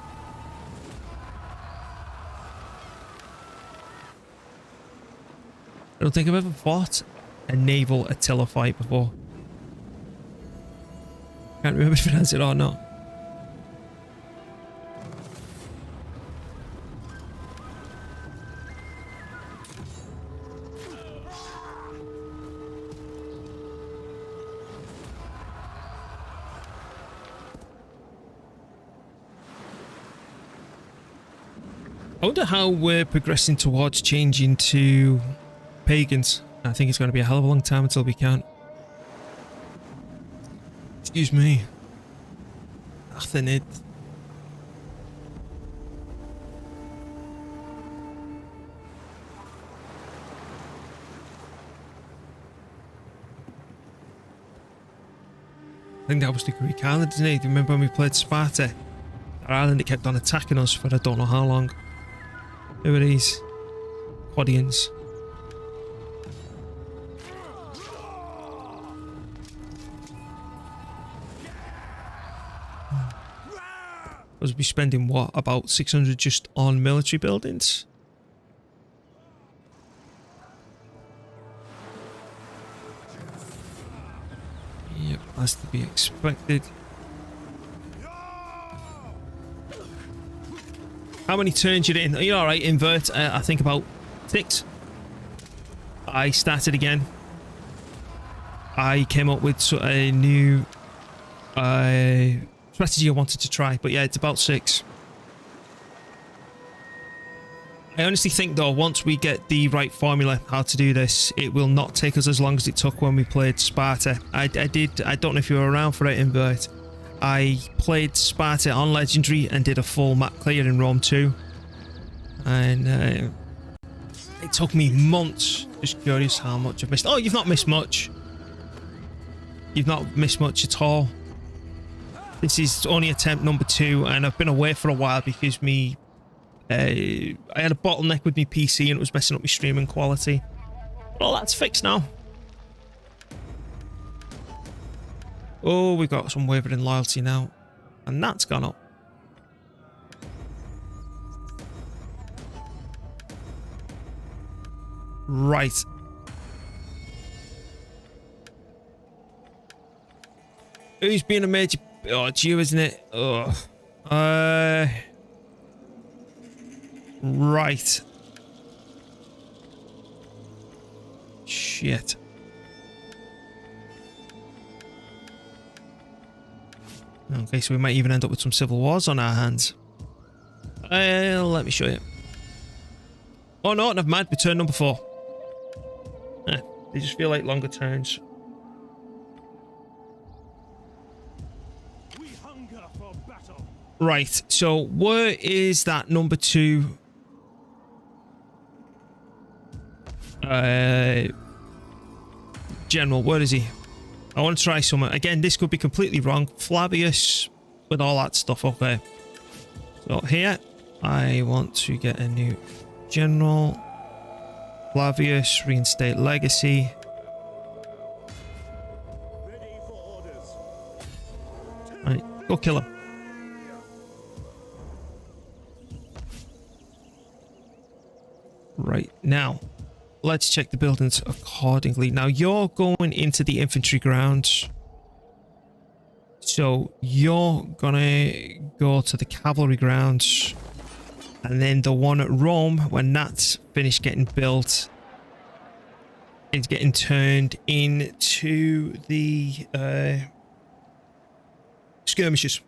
I don't think I've ever fought a naval Attila fight before. Can't remember if it has it or not. I wonder how we're progressing towards changing to pagans. I think it's going to be a hell of a long time until we can. Excuse me. Nothing it. I think that was the Greek island, isn't it? Do you remember when we played Sparta? That island, it kept on attacking us for I don't know how long. Who are these? Quadians. We'll be spending what, about 600 just on military buildings? Yep, that's to be expected. How many turns you in? Are you alright? Invert, I think about 6. I started again. I came up with a new strategy I wanted to try, but yeah, it's about 6. I honestly think though, once we get the right formula how to do this, it will not take us as long as it took when we played Sparta. I don't know if you were around for it, Invert. I played Sparta on Legendary and did a full map clear in Rome 2. And It took me months. Just curious how much I've missed. Oh, you've not missed much. You've not missed much at all. This is only attempt number 2, and I've been away for a while because I had a bottleneck with my PC and it was messing up my streaming quality. Well, that's fixed now. Oh, we've got some wavering loyalty now, and that's gone up. Right. Who's been a major... Oh, it's you, isn't it? Ugh. Right. Shit. Okay, so we might even end up with some civil wars on our hands. Let me show you. Oh no, never mind. We turn number 4. They just feel like longer turns. We hunger for battle. Right, so where is that number 2? General, where is he? I want to try something. Again, this could be completely wrong. Flavius with all that stuff. Okay. So here, I want to get a new general. Flavius, reinstate legacy. Ready for orders. Right, go kill him. Right, now, let's check the buildings accordingly. Now, you're going into the infantry grounds. So, you're gonna go to the cavalry grounds. And then the one at Rome, when that's finished getting built, is getting turned into the skirmishes.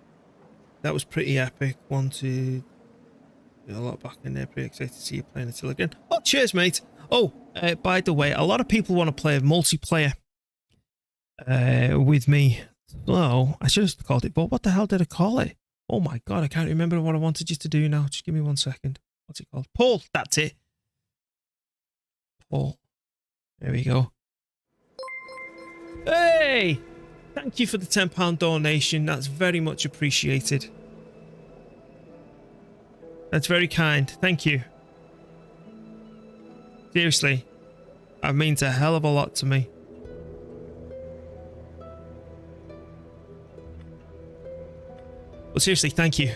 That was pretty epic. Want to do a lot back in there. Pretty excited to see you playing until again. Oh, cheers, mate. Oh, by the way, a lot of people want to play multiplayer with me. So I should have called it, but what the hell did I call it? Oh my god, I can't remember what I wanted you to do now. Just give me 1 second. What's it called? Paul, that's it. Paul. There we go. Hey! Thank you for the £10 donation. That's very much appreciated. That's very kind. Thank you. Seriously. That means a hell of a lot to me. But seriously, thank you.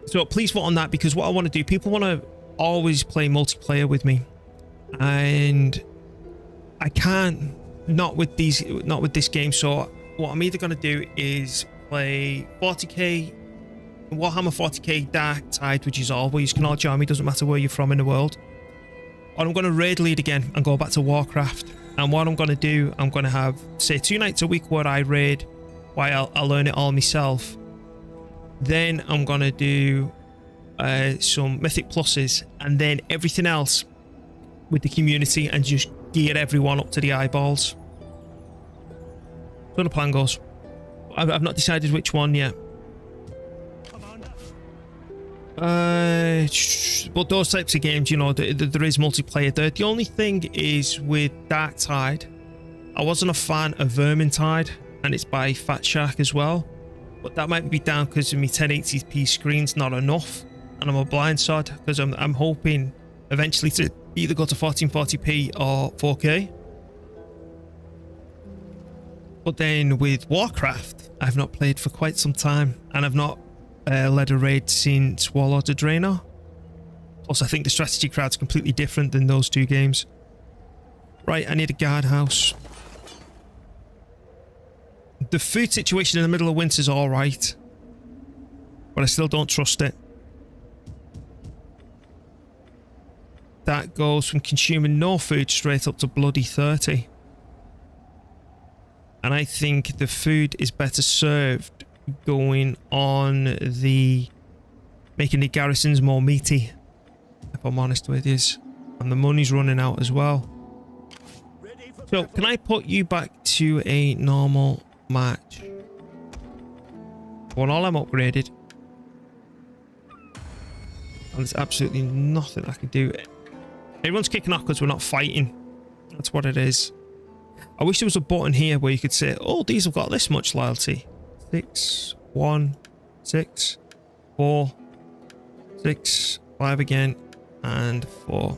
So please vote on that, because what I want to do, people want to always play multiplayer with me. And I can't, not with this game. So what I'm either going to do is play 40k, Warhammer 40k Dark Tide, which is always, you can all join me, doesn't matter where you're from in the world. Or I'm going to raid lead again and go back to Warcraft. And what I'm going to do, I'm going to have, say, 2 nights a week where I raid, while I'll learn it all myself. Then I'm going to do some Mythic Pluses, and then everything else with the community, and just gear everyone up to the eyeballs. So the plan goes. I've not decided which one yet. But those types of games, you know, there is multiplayer there. The only thing is with Dark Tide, I wasn't a fan of Vermintide, and it's by Fat Shark as well. But that might be down because my 1080p screen's not enough, and I'm a blind sod, because I'm hoping eventually to either go to 1440p or 4K. But then with Warcraft, I've not played for quite some time, and I've not led a raid since Warlord of Draenor. Plus, I think the strategy crowd's completely different than those 2 games. Right, I need a guardhouse. The food situation in the middle of winter is alright, but I still don't trust it. That goes from consuming no food straight up to bloody 30. And I think the food is better served going on the... making the garrisons more meaty, if I'm honest with you. And the money's running out as well. So, can I put you back to a normal match? Well, all I'm upgraded. And there's absolutely nothing I can do Everyone's kicking off because we're not fighting. That's what it is. I wish there was a button here where you could say, oh, these have got this much loyalty. 6, 1, 6, 4, 6, 5 again, and 4.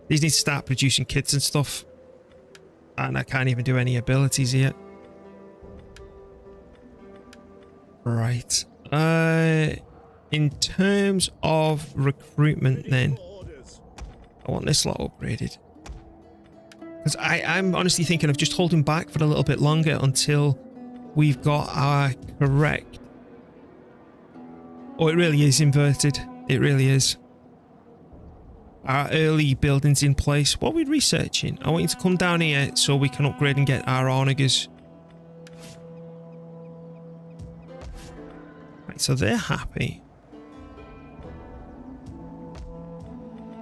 These need to start producing kits and stuff. And I can't even do any abilities yet. Right. In terms of recruitment then, I want this lot upgraded. Because I'm honestly thinking of just holding back for a little bit longer until we've got our correct... Oh, it really is inverted. It really is. Our early buildings in place. What are we researching? I want you to come down here so we can upgrade and get our onagers. Right, so they're happy.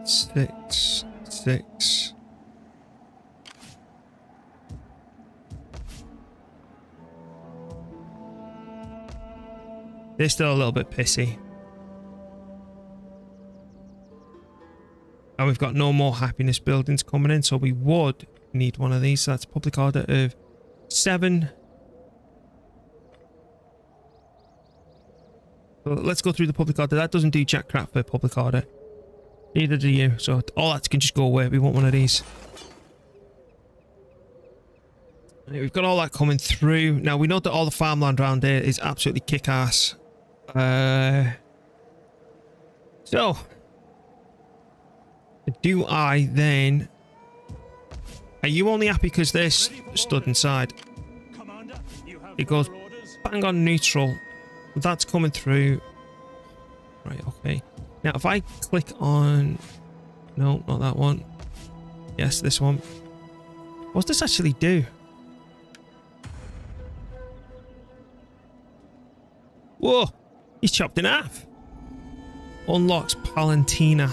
6, 6. They're still a little bit pissy. And we've got no more happiness buildings coming in, so we would need one of these. So that's a public order of 7. So let's go through the public order. That doesn't do jack crap for public order. Neither do you. So all that can just go away. We want one of these. Right, we've got all that coming through. Now we know that all the farmland around here is absolutely kick-ass. So do I then... Are you only happy because they're stood inside? It goes bang on neutral. That's coming through. Right, okay. Now if I click on... No, not that one. Yes, this one. What does this actually do? Whoa! He's chopped in half. Unlocks Palantina.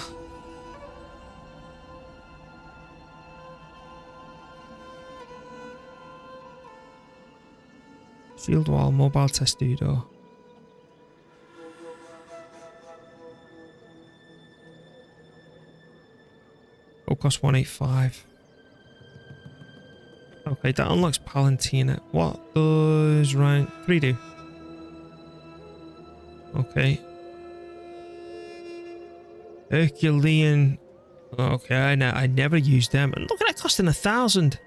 Shield wall, mobile testudo. Oh, cost 185. Okay, that unlocks Palantina. What does rank 3 do? Okay. Herculean. Okay, I never used them. And look at that costing 1,000.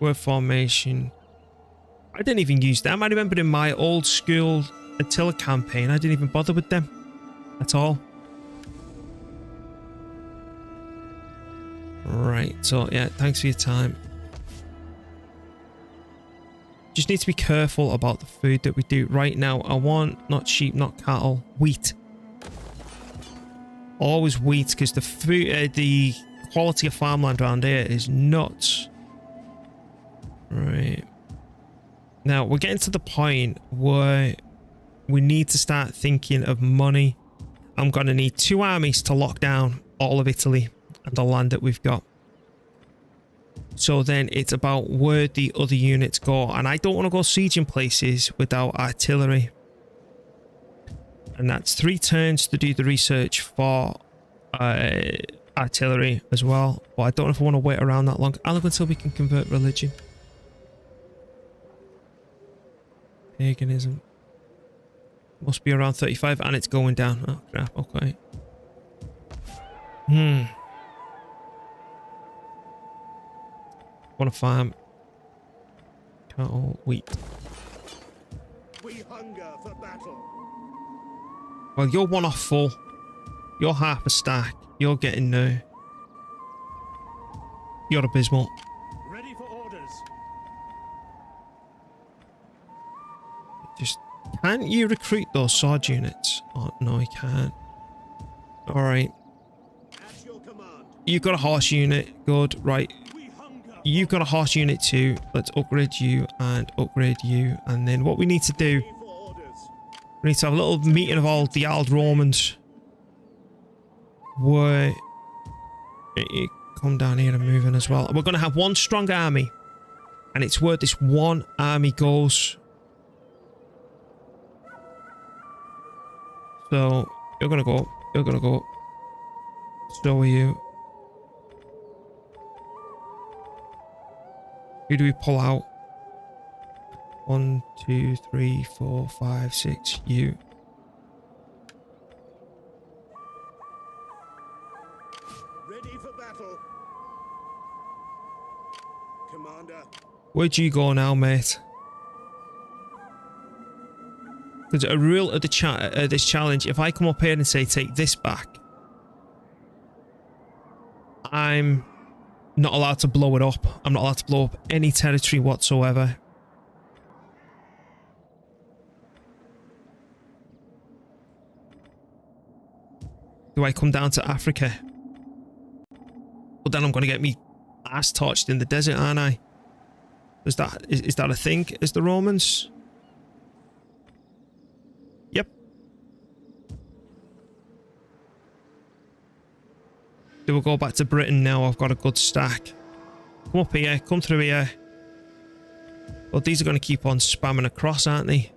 Word formation. I didn't even use them. I remember in my old school Attila campaign, I didn't even bother with them at all. Right, so yeah, thanks for your time. Just need to be careful about the food that we do. Right now, I want not sheep, not cattle, wheat. Always wheat, because the food, the quality of farmland around here is nuts. Right. Now, we're getting to the point where we need to start thinking of money. I'm going to need 2 armies to lock down all of Italy and the land that we've got. So then it's about where the other units go. And I don't want to go sieging places without artillery. And that's 3 turns to do the research for artillery as well. But I don't know if I want to wait around that long. I'll live until we can convert religion. Paganism. Must be around 35 and it's going down. Oh crap, okay. Want to farm cattle, wheat. We hunger for battle. Well, you're 1 off full. You're half a stack. You're getting no. You're abysmal. Ready for orders. Just can't you recruit those sword units? Oh no, you can't. All right. At your command. You've got a horse unit. Good. Right. You've got a horse unit too. Let's upgrade you and upgrade you. And then what we need to do, we need to have a little meeting of all the old Romans. Where you come down here and move in as well. We're going to have 1 strong army. And it's where this one army goes. So, you're gonna go. You're gonna go. So are you. Who do we pull out? 1, 2, 3, 4, 5, 6. You. Ready for battle. Commander. Where'd you go now, mate? Because a rule of the this challenge, if I come up here and say take this back, I'm not allowed to blow it up. I'm not allowed to blow up any territory whatsoever. Do I come down to Africa? Well, then I'm going to get me ass torched in the desert, aren't I? Is that a thing? Is the Romans? Yep. Do we go back to Britain now? I've got a good stack. Come up here. Come through here. Well, these are going to keep on spamming across, aren't they?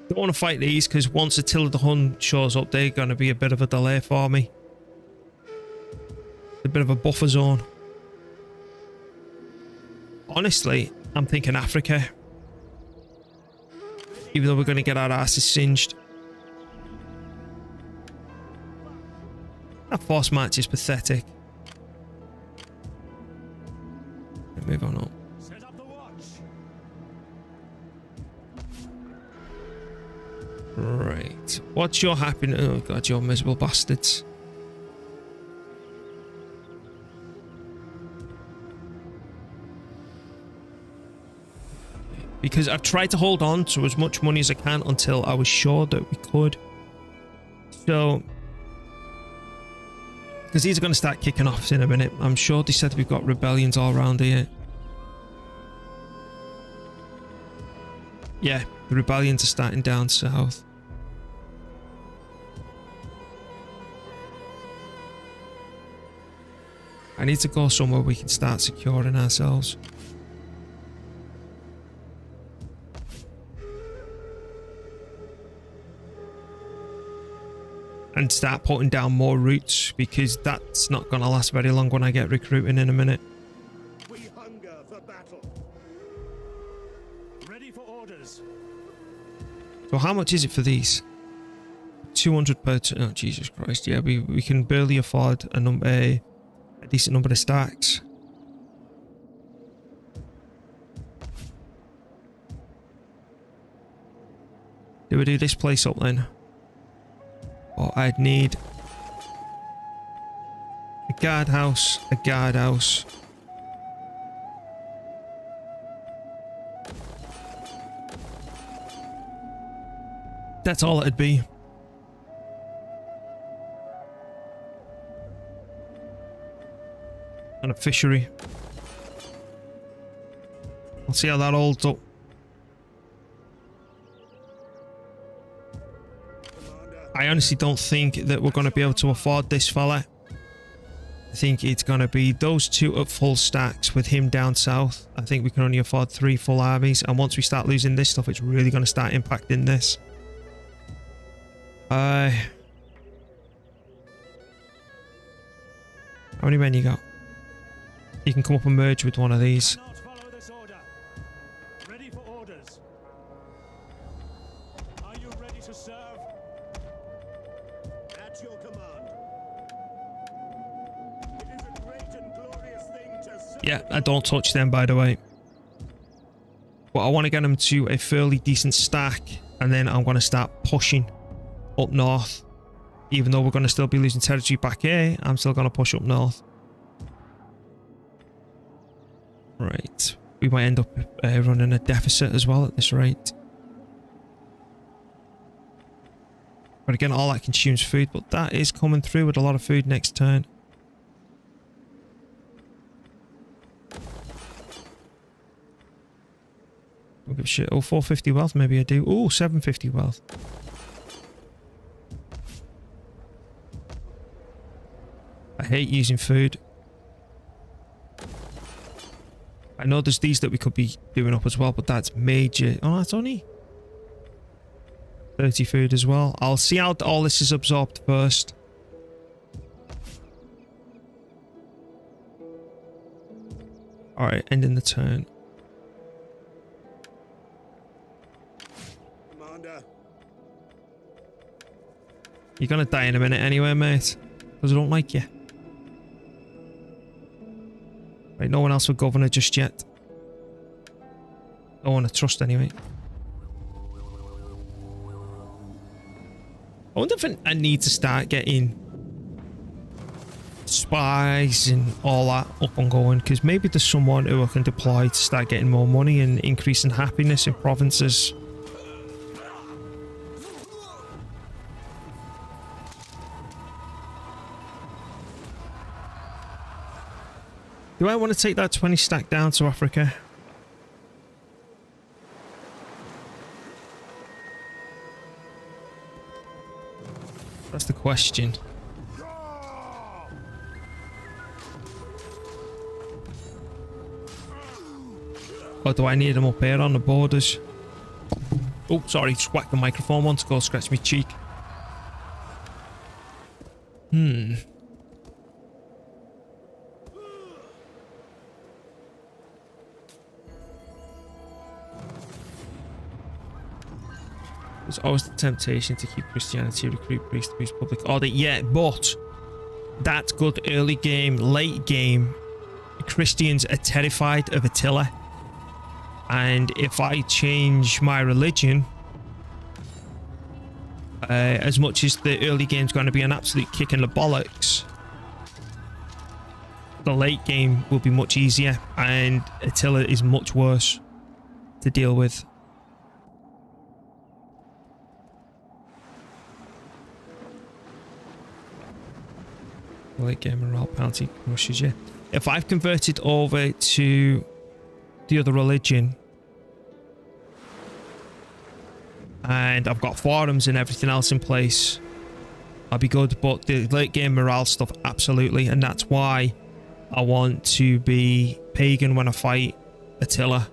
Don't want to fight these because once Attila the Hun shows up, they're going to be a bit of a delay for me. A bit of a buffer zone. Honestly, I'm thinking Africa. Even though we're going to get our asses singed. That force march is pathetic. Move on up. Set up the watch. Right. What's your happiness? Oh god, you miserable bastards. Because I've tried to hold on to as much money as I can until I was sure that we could. So, because these are going to start kicking off in a minute. I'm sure they said we've got rebellions all around here. Yeah, the rebellions are starting down south. I need to go somewhere we can start securing ourselves. And start putting down more routes, because that's not going to last very long when I get recruiting in a minute. We hunger for battle. Ready for orders. So how much is it for these? 200 per oh Jesus Christ, yeah, we can barely afford a decent number of stacks. Do we do this place up then? Or I'd need a guardhouse, a guardhouse. That's all it'd be. And a fishery. I'll see how that holds up. I honestly don't think that we're going to be able to afford this fella. I think it's going to be those two at full stacks with him down south. I think we can only afford 3 full armies. And once we start losing this stuff, it's really going to start impacting this. How many men you got? You can come up and merge with one of these. Cannot follow this order. Ready for orders. Are you ready to serve? At your command. It is a great and glorious thing to serve. Yeah, I don't touch them, by the way. But I want to get them to a fairly decent stack. And then I'm going to start pushing up north. Even though we're going to still be losing territory back here, I'm still going to push up north. Right. We might end up running a deficit as well at this rate. But again, all that consumes food. But that is coming through with a lot of food next turn. Don't give a shit. Oh, 450 wealth. Maybe I do. Oh, 750 wealth. I hate using food. I know there's these that we could be doing up as well, but that's major. Oh, that's only 30 food as well. I'll see how all this is absorbed first. Alright, ending the turn. Commander. You're gonna die in a minute anyway, mate. Because I don't like you. Right, no one else for governor just yet. Don't want to trust anyway. I wonder if I need to start getting spies and all that up and going, because maybe there's someone who I can deploy to start getting more money and increasing happiness in provinces. Do I want to take that 20 stack down to Africa? That's the question. Or do I need them up here on the borders? Oh, sorry, just whacked the microphone once, go scratch my cheek. There's always the temptation to keep Christianity, recruit priests to boost public order. Yeah, but that's good early game. Late game, Christians are terrified of Attila. And if I change my religion, as much as the early game's going to be an absolute kick in the bollocks, the late game will be much easier, and Attila is much worse to deal with. Late game morale penalty crushes you. If I've converted over to the other religion and I've got forums and everything else in place, I'll be good. But the late game morale stuff, absolutely, and that's why I want to be pagan when I fight Attila,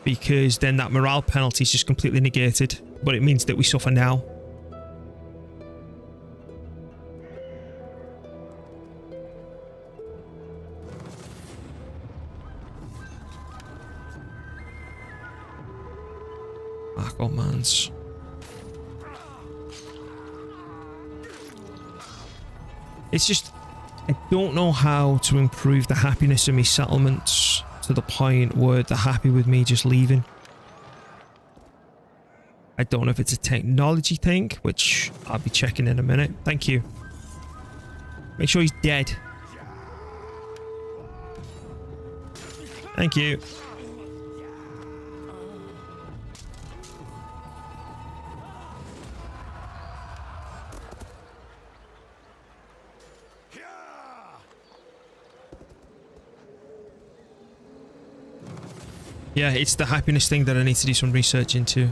because then that morale penalty is just completely negated, but it means that we suffer now. Oh, mans. It's just, I don't know how to improve the happiness of my settlements to the point where they're happy with me just leaving. I don't know if it's a technology thing, which I'll be checking in a minute. Thank you. Make sure he's dead. Thank you. Yeah, it's the happiness thing that I need to do some research into.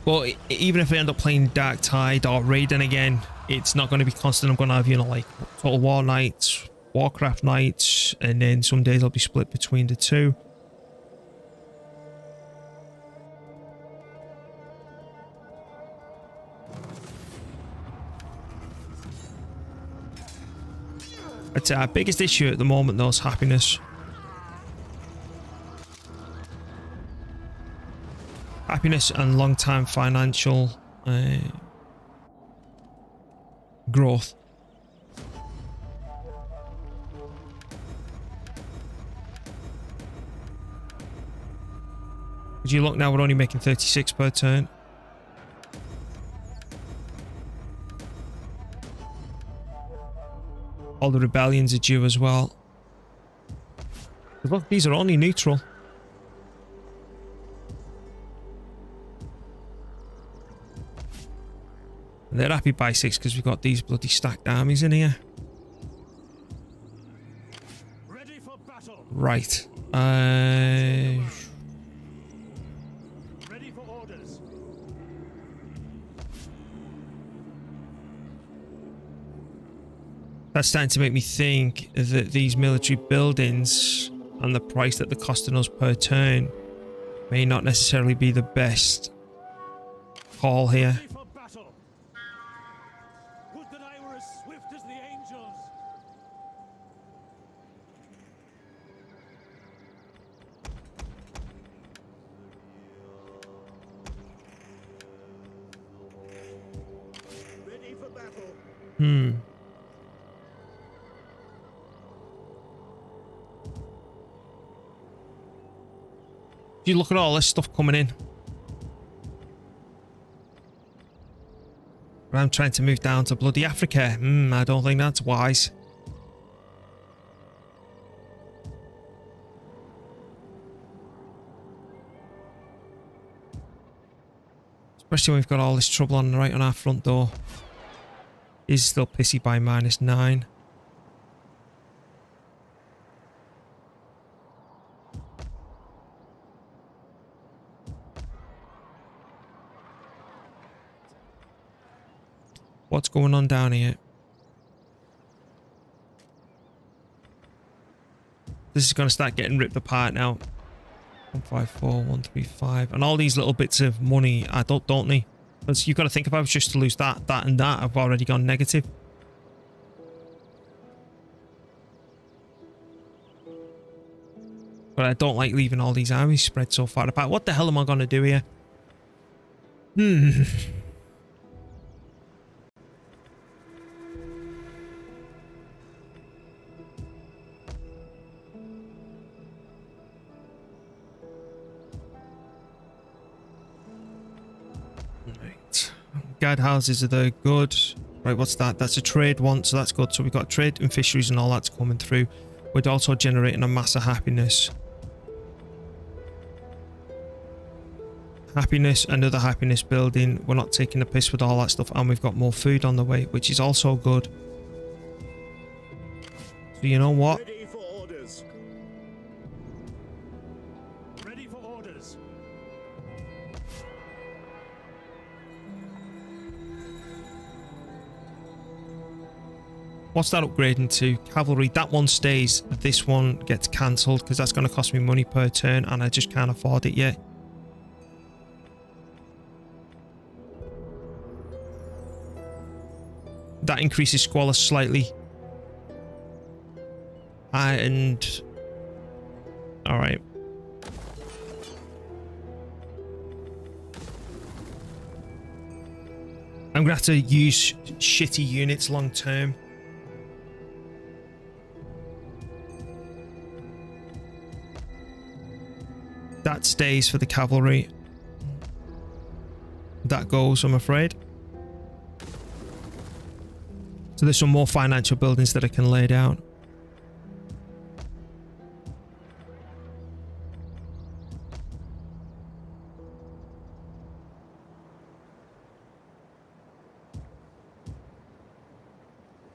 But even if I end up playing Dark Tide or Raiden again, it's not going to be constant. I'm going to have, you know, like Total War nights, Warcraft nights, and then some days I'll be split between the two. But our biggest issue at the moment, though, is happiness. Happiness and long-term financial growth. Would you look now? We're only making 36 per turn. All the rebellions are due as well. Look, these are only neutral. And they're happy by 6 because we've got these bloody stacked armies in here. Ready for battle. Right. That's starting to make me think that these military buildings and the price that they're costing us per turn may not necessarily be the best call here. Ready for battle. Would that I were as swift as the angels. Ready for battle. You look at all this stuff coming in. But I'm trying to move down to bloody Africa. I don't think that's wise. Especially when we've got all this trouble on right on our front door. Is still pissy by -9. What's going on down here? This is going to start getting ripped apart now. 154, 135. And all these little bits of money add up, don't they? Because you've got to think, if I was just to lose that, that and that, I've already gone negative. But I don't like leaving all these armies spread so far apart. What the hell am I going to do here? Right. Guard houses are the good. Right, what's that? That's a trade one, so that's good. So we've got trade and fisheries and all that's coming through. We're also generating a mass of happiness. Happiness, another happiness building. We're not taking a piss with all that stuff, and we've got more food on the way, which is also good. So you know what? Ready for orders. Ready for orders. What's that upgrading to? Cavalry. That one stays. This one gets cancelled because that's going to cost me money per turn, and I just can't afford it yet. That increases squalor slightly. And... Alright. I'm going to have to use shitty units long term. That stays for the cavalry. That goes, I'm afraid. So there's some more financial buildings that I can lay down.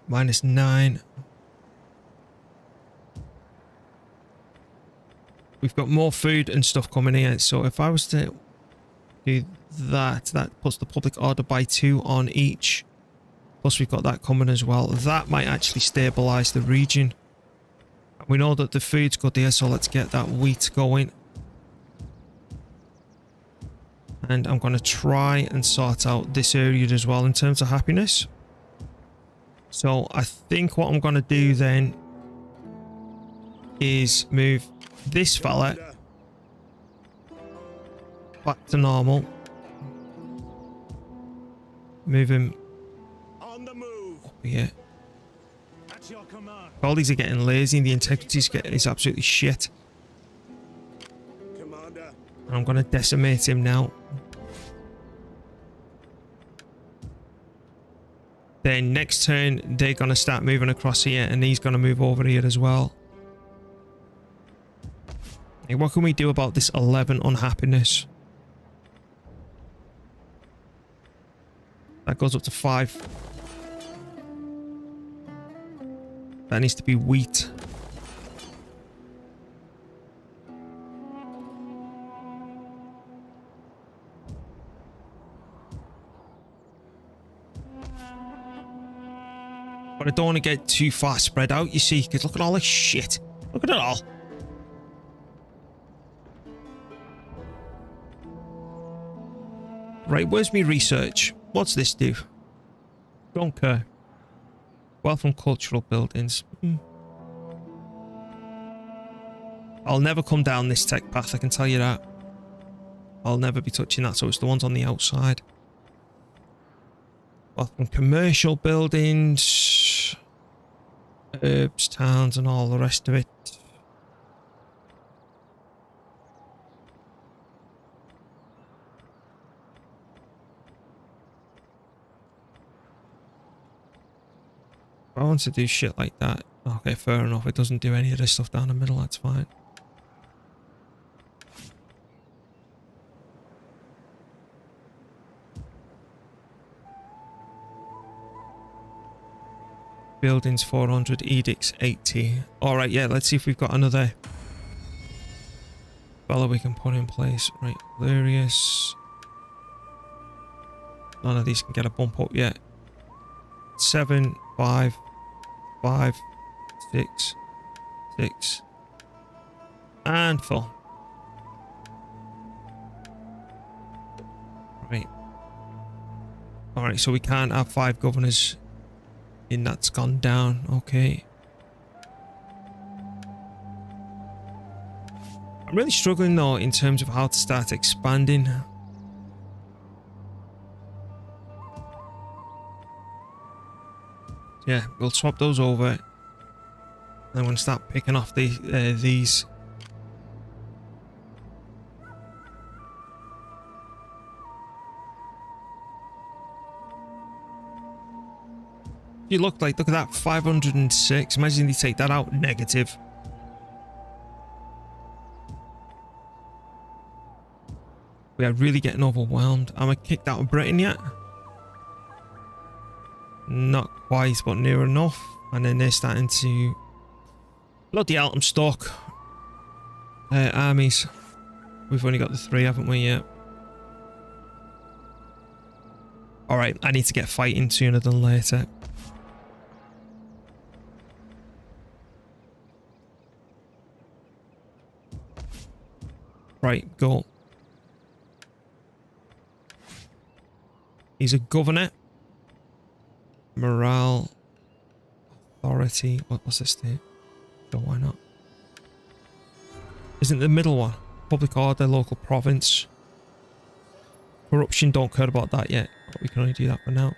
-9. We've got more food and stuff coming in. So if I was to do that, that puts the public order by 2 on each. Plus we've got that coming as well. That might actually stabilise the region. We know that the food's good there, so let's get that wheat going. And I'm going to try and sort out this area as well in terms of happiness. So I think what I'm going to do then is move this fella back to normal. Move him On the move. over here. At your command. All these are getting lazy and the integrity is absolutely shit. Commander. And I'm going to decimate him now. Then next turn, they're going to start moving across here and he's going to move over here as well. Hey, what can we do about this 11 unhappiness? That goes up to 5. That needs to be wheat. But I don't want to get too far spread out, you see, because look at all this shit. Look at it all. Right, where's me research? What's this do? Don't care. Wealth from cultural buildings. I'll never come down this tech path, I can tell you that. I'll never be touching that, so it's the ones on the outside. Wealth from commercial buildings, herbs, towns, and all the rest of it. If I want to do shit like that, okay, fair enough. It doesn't do any of this stuff down the middle, that's fine. Buildings 400, edicts 80. Alright, yeah, let's see if we've got another fella we can put in place. Right, Valerius. None of these can get a bump up yet. 7, 5, 5, 6, 6. And 4. Right. Alright, so we can't have 5 governors. In that's gone down. Okay. I'm really struggling though in terms of how to start expanding. Yeah, we'll swap those over. Then I'm going to start picking off these. You look at that, 506. Imagine they take that out, negative. We are really getting overwhelmed. Am I kicked out of Britain yet? Not quite, but near enough. And then they're starting to... Bloody hell, I'm stuck. Armies. We've only got the 3, haven't we, yet? Alright, I need to get fighting sooner than later. Right, go. He's a governor. Morale. Authority. What's this do? So why not? Isn't the middle one? Public order, local province. Corruption, don't care about that yet. But we can only do that for now.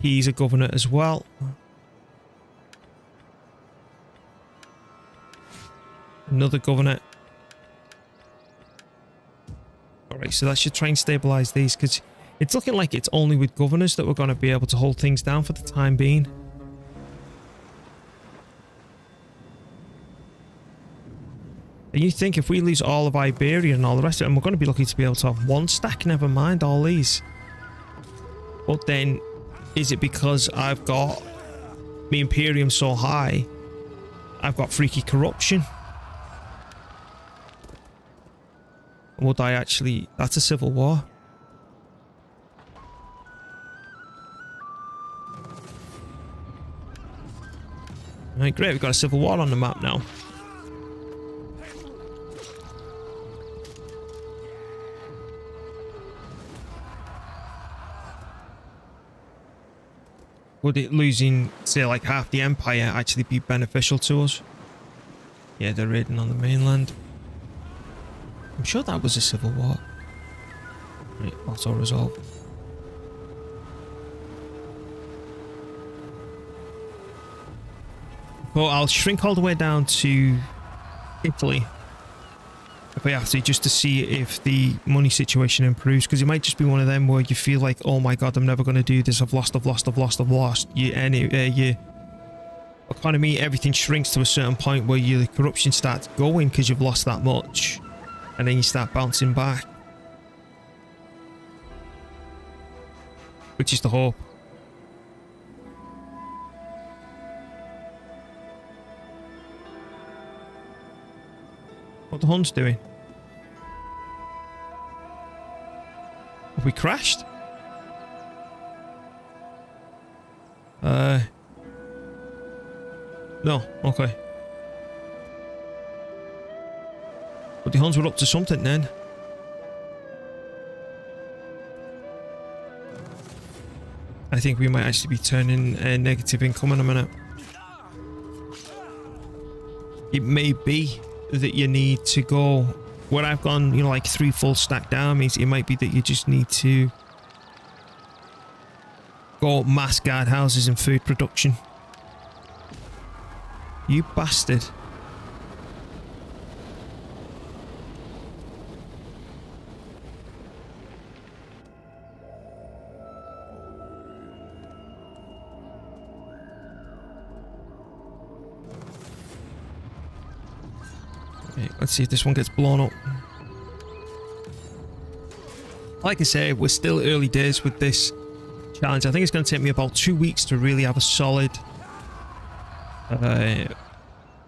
He's a governor as well. Another governor. Alright, so that should try and stabilize these, because it's looking like it's only with governors that we're going to be able to hold things down for the time being. And you think if we lose all of Iberia and all the rest of it, and we're going to be lucky to be able to have 1 stack, never mind all these. But then, is it because I've got the Imperium so high, I've got freaky corruption? Would I actually... That's a civil war. Right, great. We've got a civil war on the map now. Would it losing, say, like half the empire actually be beneficial to us? Yeah, they're raiding on the mainland. I'm sure that was a civil war. Right, auto resolve. But I'll shrink all the way down to Italy if I have to, just to see if the money situation improves, because it might just be one of them where you feel like, oh my god, I'm never going to do this, I've lost. Your economy, everything shrinks to a certain point where your corruption starts going because you've lost that much. And then you start bouncing back. Which is the hope. What the Huns doing? Have we crashed? No, okay. But the Huns were up to something then. I think we might actually be turning negative income in a minute. It may be that you need to go where I've gone, you know, like 3 full stacked armies. It might be that you just need to go mass guard houses and food production. You bastard. Okay, let's see if this one gets blown up. Like I say, we're still early days with this challenge. I think it's going to take me about 2 weeks to really have a solid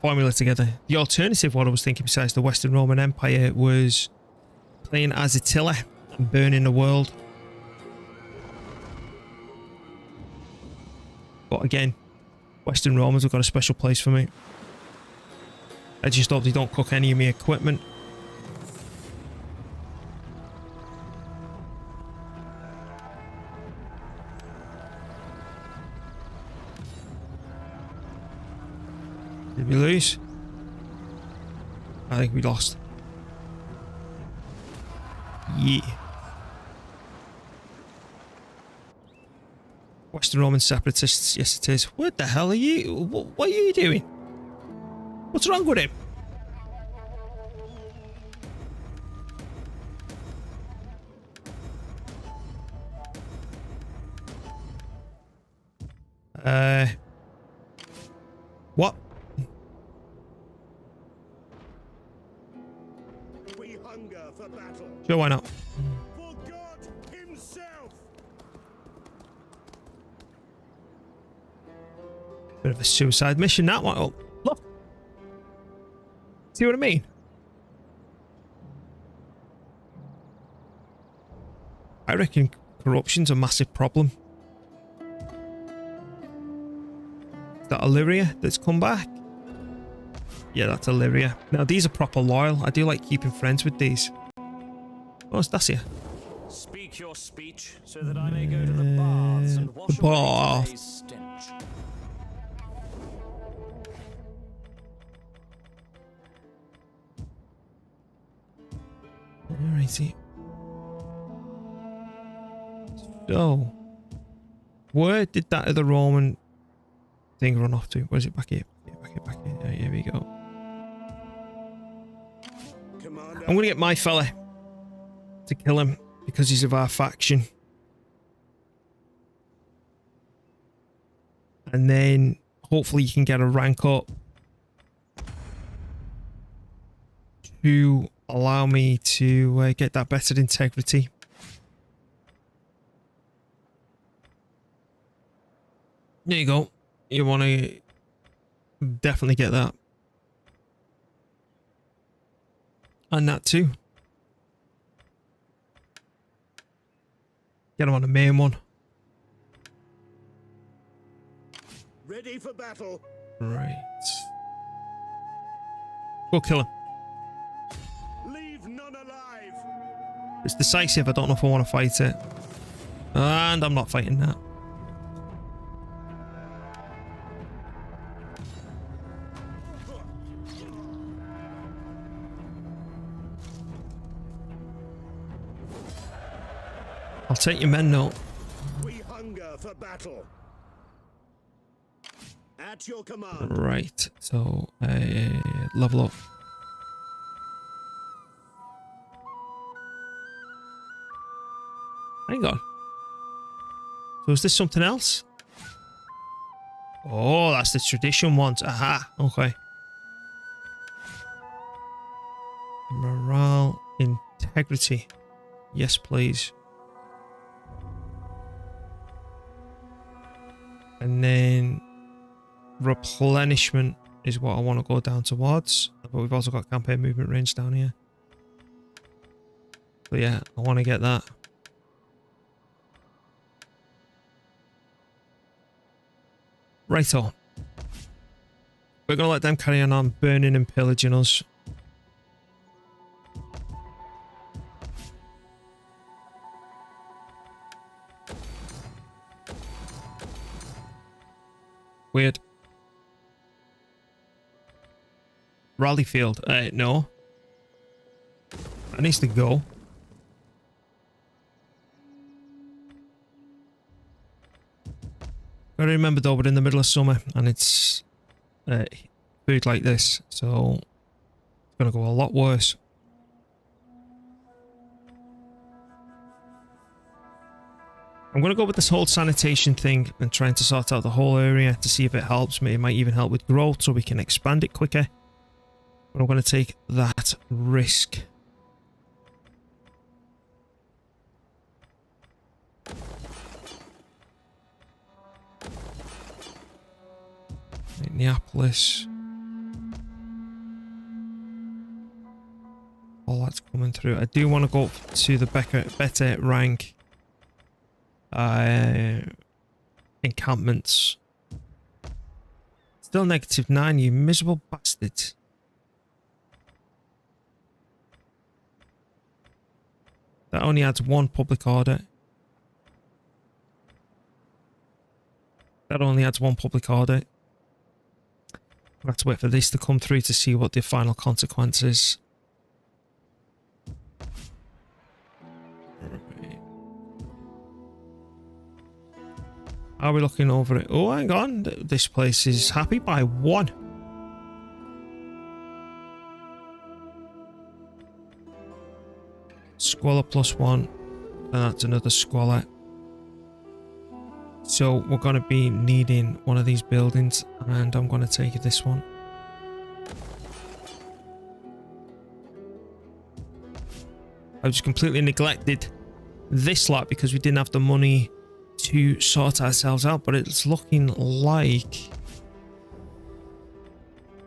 formula together. The alternative, what I was thinking besides the Western Roman Empire, was playing as Attila and burning the world. But again, Western Romans have got a special place for me. I just hope they don't cook any of my equipment. Did we lose? I think we lost. Yeah. Western Roman separatists, yes it is. What the hell are you? What are you doing? What's wrong with him? What? We hunger for battle. Sure, why not? For God himself. Bit of a suicide mission, that one. Oh, look. See what I mean? I reckon corruption's a massive problem. Is that Illyria that's come back? Yeah, that's Illyria. Now, these are proper loyal. I do like keeping friends with these. Oh, it's Dacia. Speak your speech so that I may go to the baths and wash the away bath. today's stench. Alrighty. So, where did that other Roman thing run off to? Where's it? Back here. Back here. Oh, here we go. Commander. I'm gonna get my fella to kill him because he's of our faction. And then hopefully you can get a rank up to allow me to get that better integrity. There you go. You want to definitely get that. And that too. Get him on the main one. Ready for battle. Right. Go kill him. Leave none alive. It's decisive. I don't know if I want to fight it. And I'm not fighting that. I'll take your men now. We hunger for battle. At your command. Right. So, level up. Hang on. So is this something else? Oh, that's the tradition ones. Aha. Okay. Morale, integrity. Yes, please. And then replenishment is what I want to go down towards. But we've also got campaign movement range down here. But yeah, I want to get that. Righto. We're going to let them carry on burning and pillaging us. Weird. Rally field. No. That needs to go. Gotta remember though, we're in the middle of summer and it's food like this, so it's gonna go a lot worse. I'm gonna go with this whole sanitation thing and trying to sort out the whole area to see if it helps me. It might even help with growth so we can expand it quicker. But I'm gonna take that risk. Neapolis. All that's coming through. I do want to go up to the better rank encampments. Still -9, you miserable bastards. That only adds 1 public order. That only adds 1 public order. We'll have to wait for this to come through to see what the final consequence is. Right. Are we looking over it? Oh, hang on. This place is happy by 1. Squalor +1. And that's another squalor. So we're going to be needing one of these buildings, and I'm going to take this one. I just completely neglected this lot because we didn't have the money to sort ourselves out, but it's looking like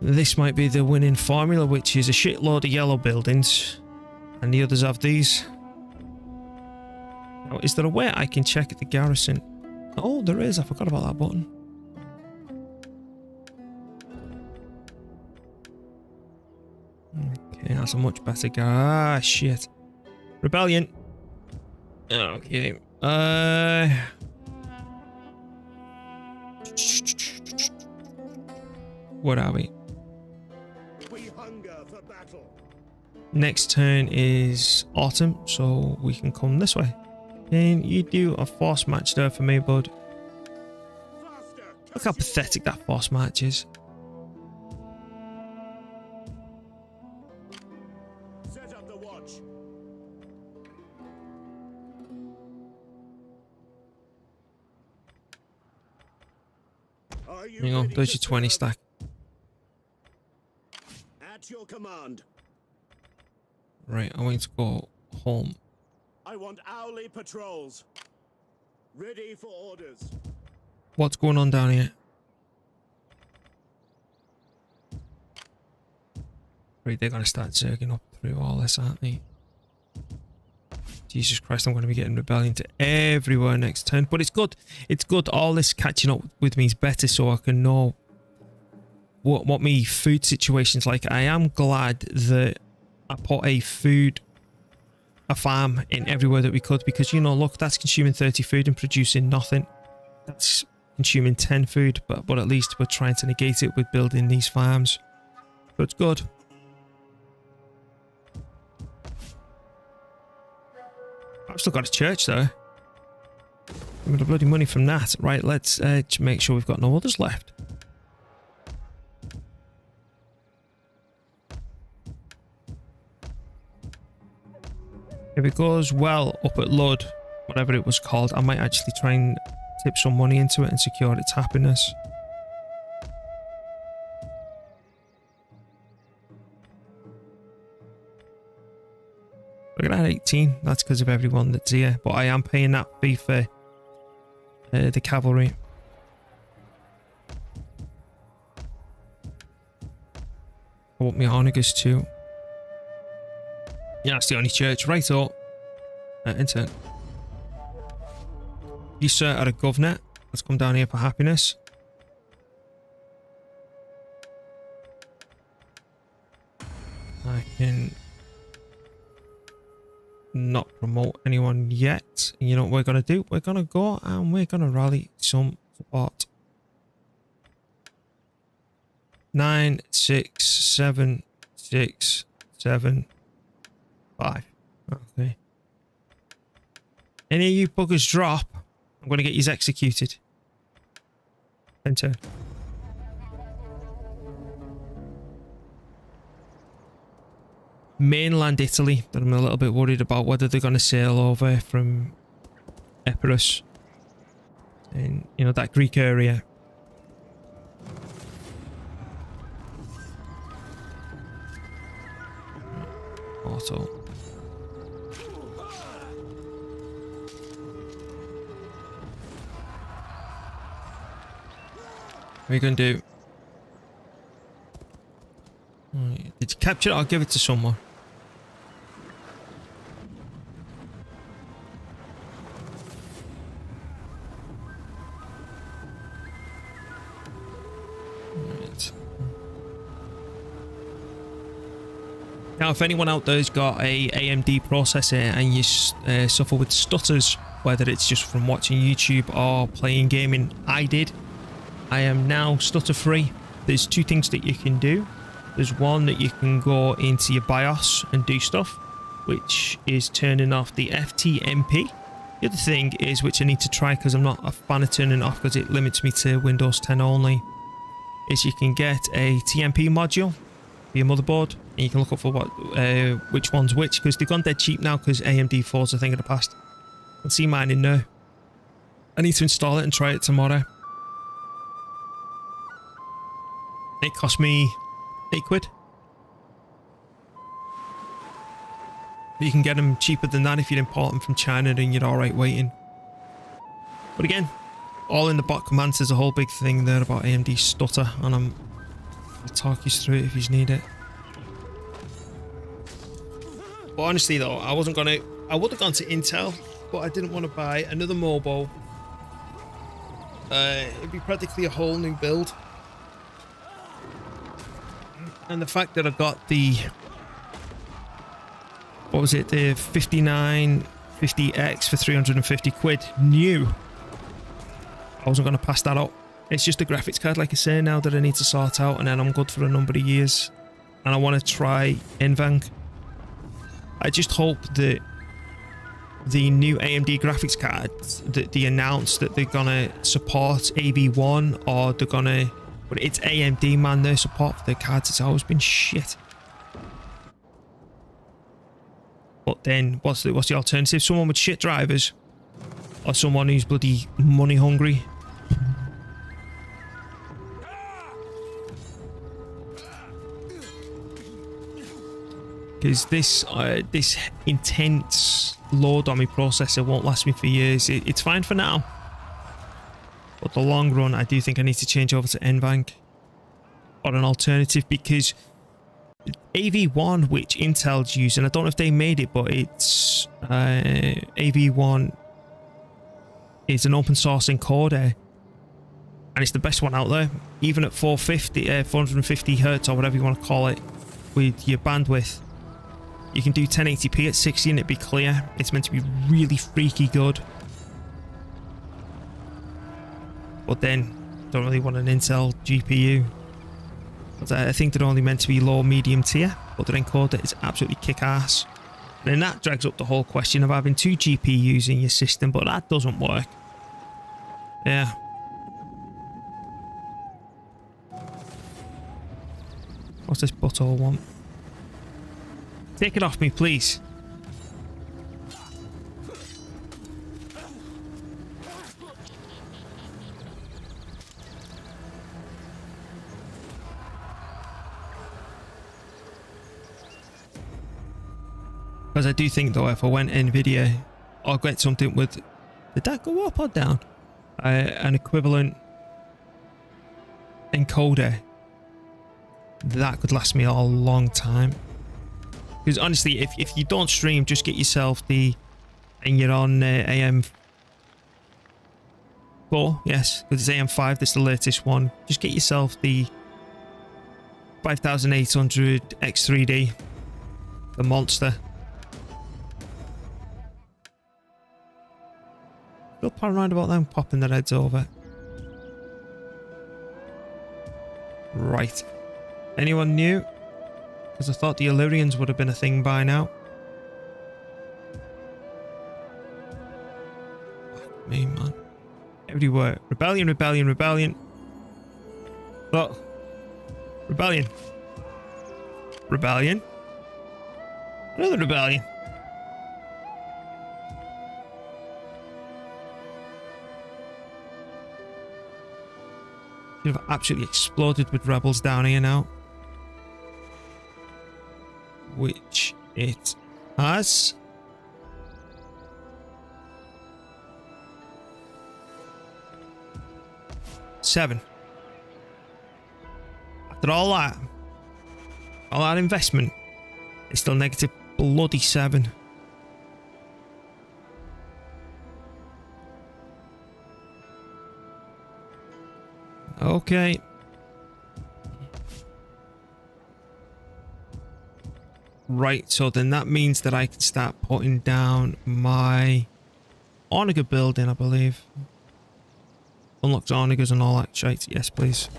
this might be the winning formula, which is a shitload of yellow buildings, and the others have these. Now, is there a way I can check the garrison? Oh, there is. I forgot about that button. Okay, that's a much better guy. Ah, shit. Rebellion. Okay. What are we? We hunger for battle. Next turn is autumn, so we can come this way. Can you do a force match there for me, bud? Look how pathetic that force match is. Set up the watch. Are you Hang on, ready there's to your 20 serve? stack. At your command. Right, I want to go home. I want hourly patrols. Ready for orders. What's going on down here? Right, they're going to start zerging up through all this, aren't they? Jesus Christ, I'm going to be getting rebellion to everywhere next turn. But it's good. It's good. All this catching up with me is better so I can know what me food situation's like. I am glad that I put a farm in everywhere that we could, because, you know, look, that's consuming 30 food and producing nothing. That's consuming 10 food, but at least we're trying to negate it with building these farms. So it's good. I've still got a church though. Give me the bloody money from that. Right, let's make sure we've got no others left. If it goes well up at Lud, whatever it was called, I might actually try and tip some money into it and secure its happiness. Look at that, 18. That's because of everyone that's here. But I am paying that fee for the cavalry. I want my Hornigus too. Yeah, that's the only church. Right up. Intern. You, sir, are a governor. Let's come down here for happiness. I can not promote anyone yet. You know what we're going to do? We're going to go and we're going to rally some support. 9, 6, 7, 6, 7, 5. Okay. Any of you buggers drop, I'm going to get you executed. Enter. Mainland Italy, that I'm a little bit worried about whether they're going to sail over from Epirus. And, you know, that Greek area. Auto. What are you going to do? Right. Did you capture it? I'll give it to someone. Right. Now, if anyone out there's got a AMD processor and you suffer with stutters, whether it's just from watching YouTube or playing gaming, I did. I am now stutter free. There's two things that you can do. There's one that you can go into your BIOS and do stuff, which is turning off the FTMP. The other thing is, which I need to try because I'm not a fan of turning it off because it limits me to Windows 10 only, is you can get a TMP module for your motherboard and you can look up for what, which one's which, because they've gone dead cheap now because AMD 4's a thing of the past. I can see mine in there. I need to install it and try it tomorrow. It cost me £8. But you can get them cheaper than that if you import them from China and you're alright waiting. But again, all in the bot commands, there's a whole big thing there about AMD stutter, and I'll talk you through it if you need it. But honestly though, I would have gone to Intel, but I didn't want to buy another mobile. It'd be practically a whole new build. And the fact that I got the, what was it, the 5950X for £350 new, I wasn't going to pass that up. It's just a graphics card, like I say, now that I need to sort out, and then I'm good for a number of years. And I want to try NVENC. I just hope that the new AMD graphics cards, that they announce that they're going to support AV1, or they're going to, but it's AMD, man, their support for their cards has always been shit. But then, what's the alternative? Someone with shit drivers? Or someone who's bloody money hungry? Because this intense load on my processor won't last me for years. It's fine for now. But the long run, I do think I need to change over to NVENC or an alternative, because AV1, which Intel's using, I don't know if they made it, but it's AV1 is an open source encoder, and it's the best one out there, even at 450 hertz or whatever you want to call it, with your bandwidth. You can do 1080p at 60 and it'd be clear. It's meant to be really freaky good. But then, don't really want an Intel GPU. But I think they're only meant to be low, medium tier, but their encoder is absolutely kick-ass. And then that drags up the whole question of having two GPUs in your system, but that doesn't work. Yeah. What's this butthole want? Take it off me, please. Because I do think though, if I went NVIDIA, I'll get something with, did that go up or down? An equivalent encoder that could last me a long time. Because honestly, if you don't stream, just get yourself the, and you're on AM4, yes, because it's AM5, that's the latest one. Just get yourself the 5800 X3D, The monster. Still paranoid about them popping their heads over. Right. Anyone new? Because I thought the Illyrians would have been a thing by now. Fuck me, man. Everywhere. Rebellion, rebellion, rebellion. Look. Rebellion. Rebellion. Another rebellion. Should have absolutely exploded with rebels down here now. Which it has. Seven. After all that investment, it's still negative bloody 7. Okay. Right, so then that means that I can start putting down my Onager building, I believe. Unlocks Onagers and all that shit. Yes, please.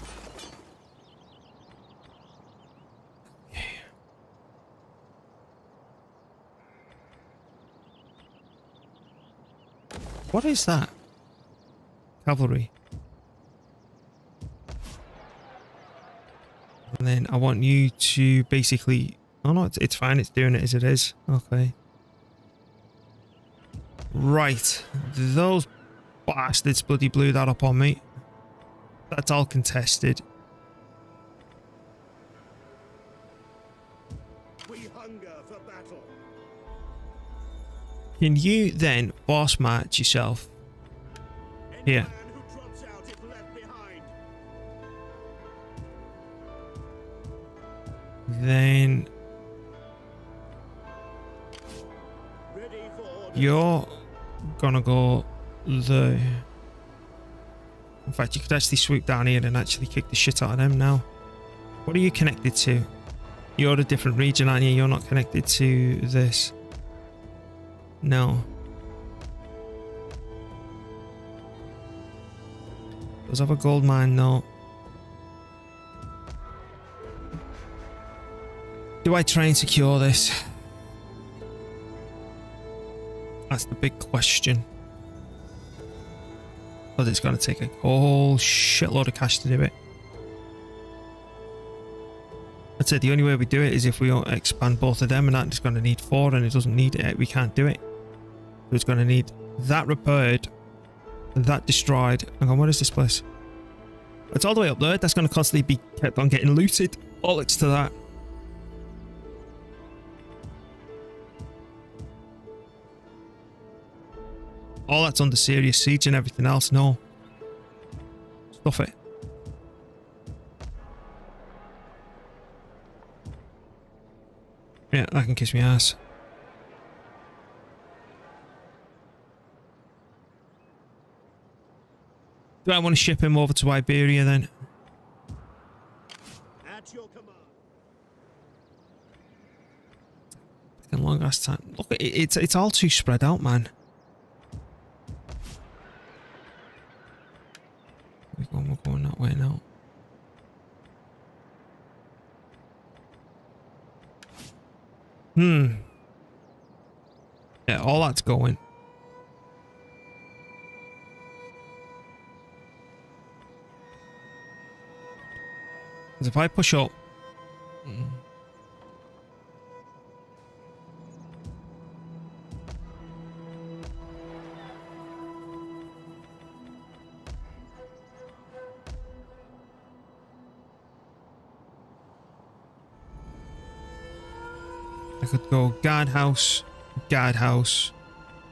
What is that? Cavalry. And then I want you to basically... Oh no, it's fine. It's doing it as it is. Okay. Right. Those bastards bloody blew that up on me. That's all contested. We hunger for battle. Can you then boss match yourself? Here. Man who drops out is left behind. Then Ready for order. you're gonna go there. In fact, you could actually swoop down here and actually kick the shit out of them now. What are you connected to? You're a different region, aren't you? You're not connected to this. No. Does have a gold mine? No. Do I try and secure this? That's the big question. But it's going to take a whole shitload of cash to do it. That's it. The only way we do it is if we expand both of them, and that's going to need 4, and it doesn't need it. We can't do it. So it's going to need that repaired, that destroyed. Hang on, what is this place? It's all the way up there. That's going to constantly be kept on getting looted. Bollocks to that. All that's under serious siege and everything else. No. Stuff it. Yeah, that can kiss me ass. Do I want to ship him over to Iberia then? At your command. Taking long ass time. Look, it's all too spread out, man. We're going that way now. Yeah, all that's going. Because if I push up... I could go guardhouse,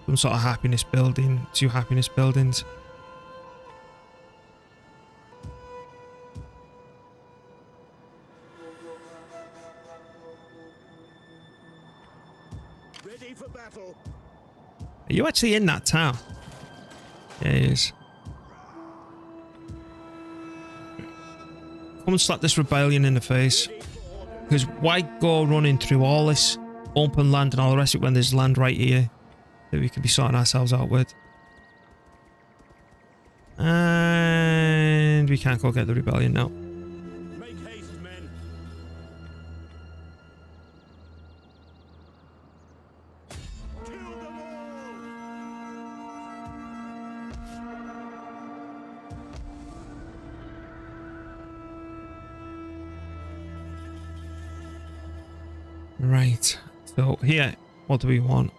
some sort of happiness building, 2 happiness buildings. Ready for battle. Are you actually in that town? Yeah, he is. Come and slap this rebellion in the face. Because why go running through all this open land and all the rest of it when there's land right here that we could be sorting ourselves out with. And we can't go get the rebellion now. Make haste, men. Kill them all! Right. So here, what do we want?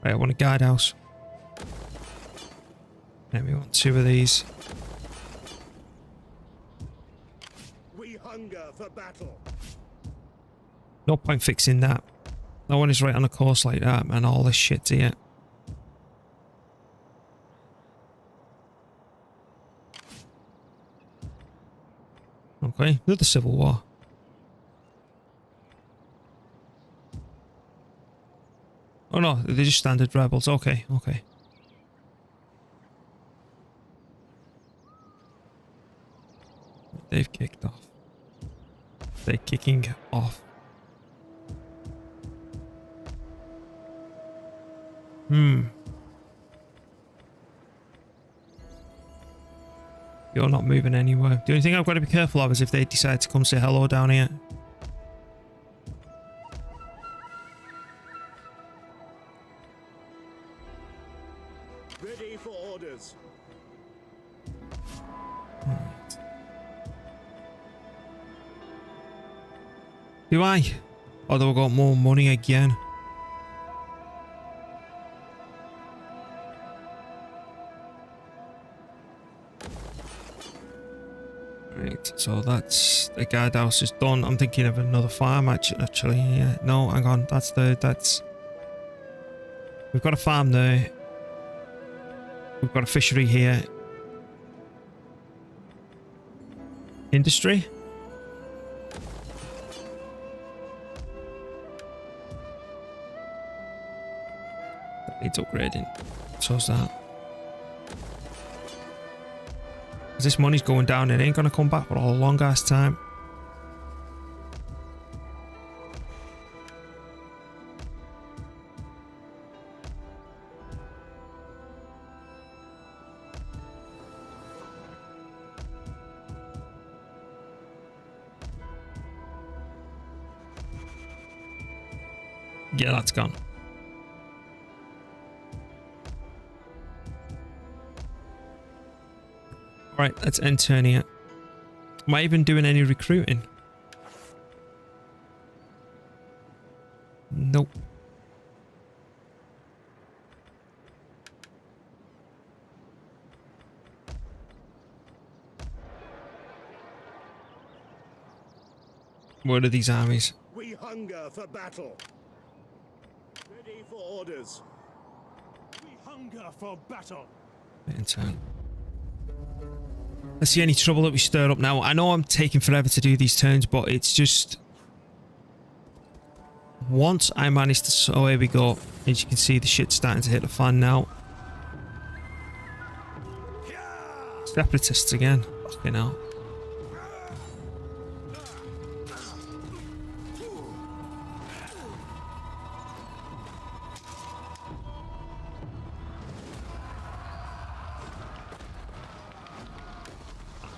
Right, I want a guardhouse. Then we want 2 of these. We hunger for battle. No point fixing that. No one is right on a course like that, man. All this shit's here. Okay, another civil war. Oh no, they're just standard rebels. Okay, okay. They've kicked off. They're kicking off. You're not moving anywhere. The only thing I've got to be careful of is if they decide to come say hello down here. Ready for orders. Do I? Although I've got more money again. Right, so that's the guardhouse is done. I'm thinking of another farm actually. Yeah, no, hang on. That's we've got a farm there. We've got a fishery here. Industry. That needs upgrading. So's that. As this money's going down, it ain't gonna come back for a long ass time. Yeah, that's gone. Right, let's end turn here. Am I even doing any recruiting? Nope. What are these armies? We hunger for battle. Ready for orders. We hunger for battle. In turn. Let's see any trouble that we stir up now. I know I'm taking forever to do these turns, but it's just... Once I manage to... So here we go. As you can see, the shit's starting to hit the fan now. Separatists again. Fucking hell.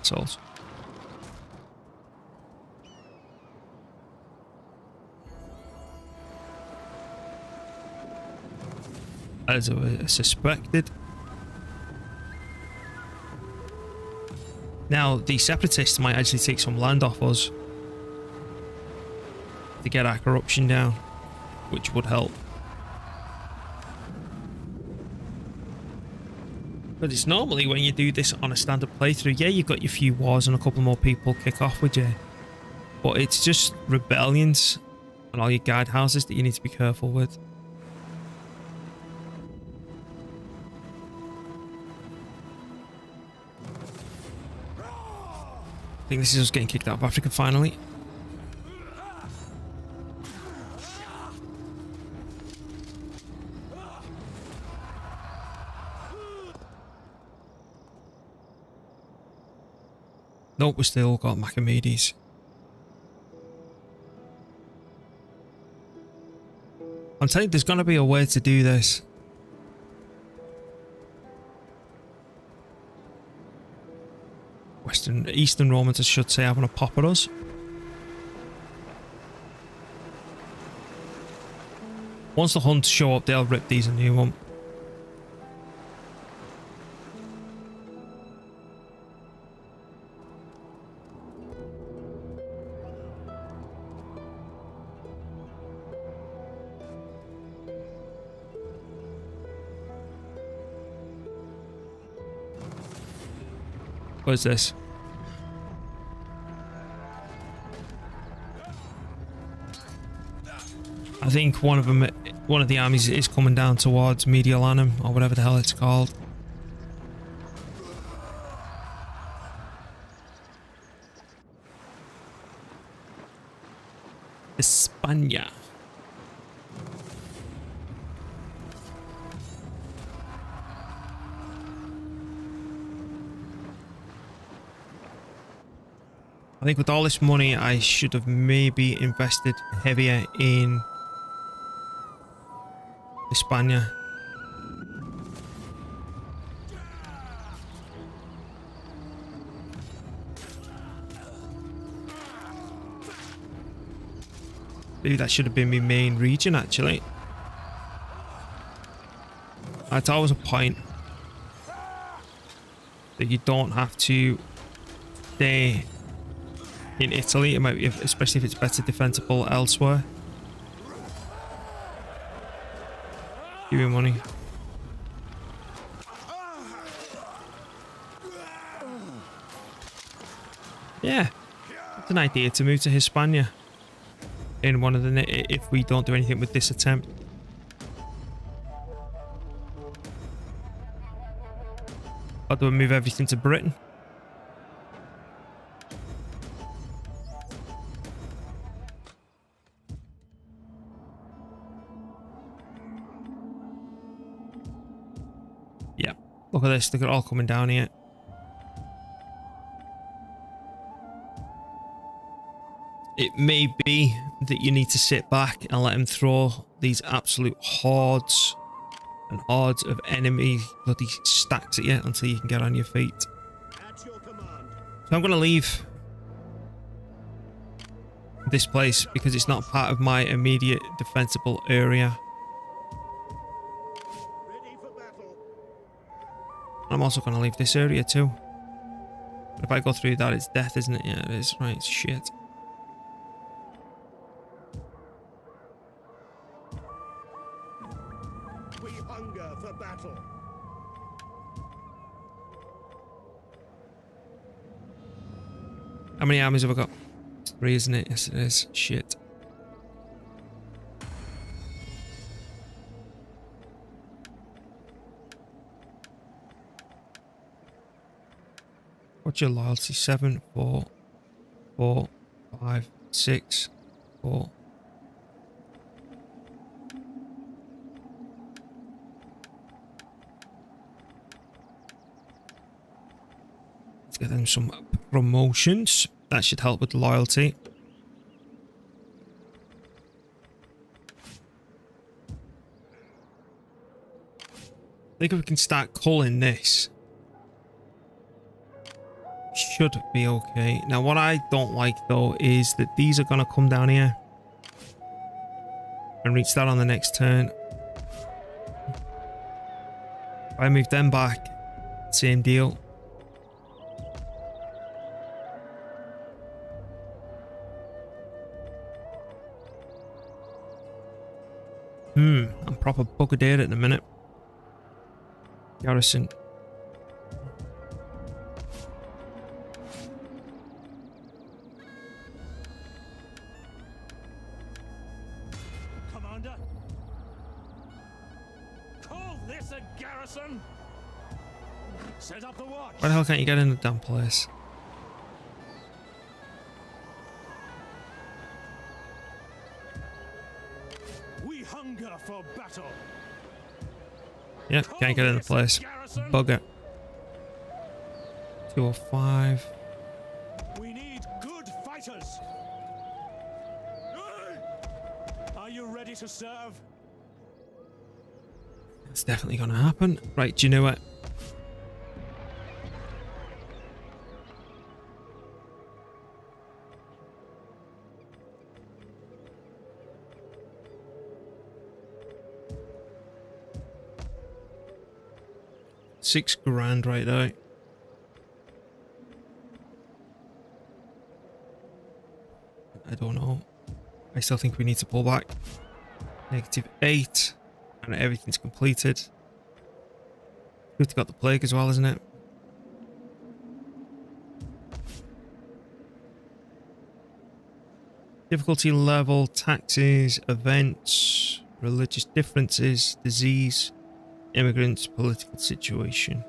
Assholes. As I suspected. Now, the separatists might actually take some land off us to get our corruption down, which would help. But it's normally when you do this on a standard playthrough, yeah, you've got your few wars and a couple more people kick off with you. But it's just rebellions and all your guardhouses that you need to be careful with. I think this is us getting kicked out of Africa finally. Nope, we still got Machamedes. I'm telling you, there's gonna be a way to do this. Eastern Romans, I should say, having a pop at us. Once the Huns show up, they'll rip these a new one. What is this? I think one of the armies is coming down towards Mediolanum, or whatever the hell it's called. España. I think with all this money, I should have maybe invested heavier in España. Maybe that should have been my main region, actually. That's always a point. That you don't have to stay in Italy. It might be, especially if it's better defensible elsewhere. Give me money. Yeah, it's an idea to move to Hispania in one of the if we don't do anything with this attempt. Or do we move everything to Britain? Yeah, look at this, they're all coming down here. It may be that you need to sit back and let him throw these absolute hordes and hordes of enemy bloody stacks at you until you can get on your feet. At your command. So I'm going to leave this place because it's not part of my immediate defensible area. Ready for battle. I'm also going to leave this area too. But if I go through that, it's death, isn't it? Yeah, it is. Right, it's shit. We hunger for battle. How many armies have I got? 3, isn't it? Yes, it is. Shit. What's your loyalty? 7, 4, 4, 5, 6, 4. Let's get them some promotions. That should help with loyalty. I think if we can start culling this, should be okay. Now what I don't like though is that these are going to come down here and reach that on the next turn. If I move them back, same deal. I'm proper buggered here at the minute. Garrison. Commander? Call this a garrison? Set up the watch. Why the hell can't you get in the damn place? We hunger for battle. Yep, can't get in the place. Bugger. 205. ready to serve. It's definitely going to happen. Right, do you know what? $6,000 right now. I don't know. I still think we need to pull back. -8. And everything's completed. We've got the plague as well, isn't it? Difficulty level, taxes, events, religious differences, disease, immigrants, political situation.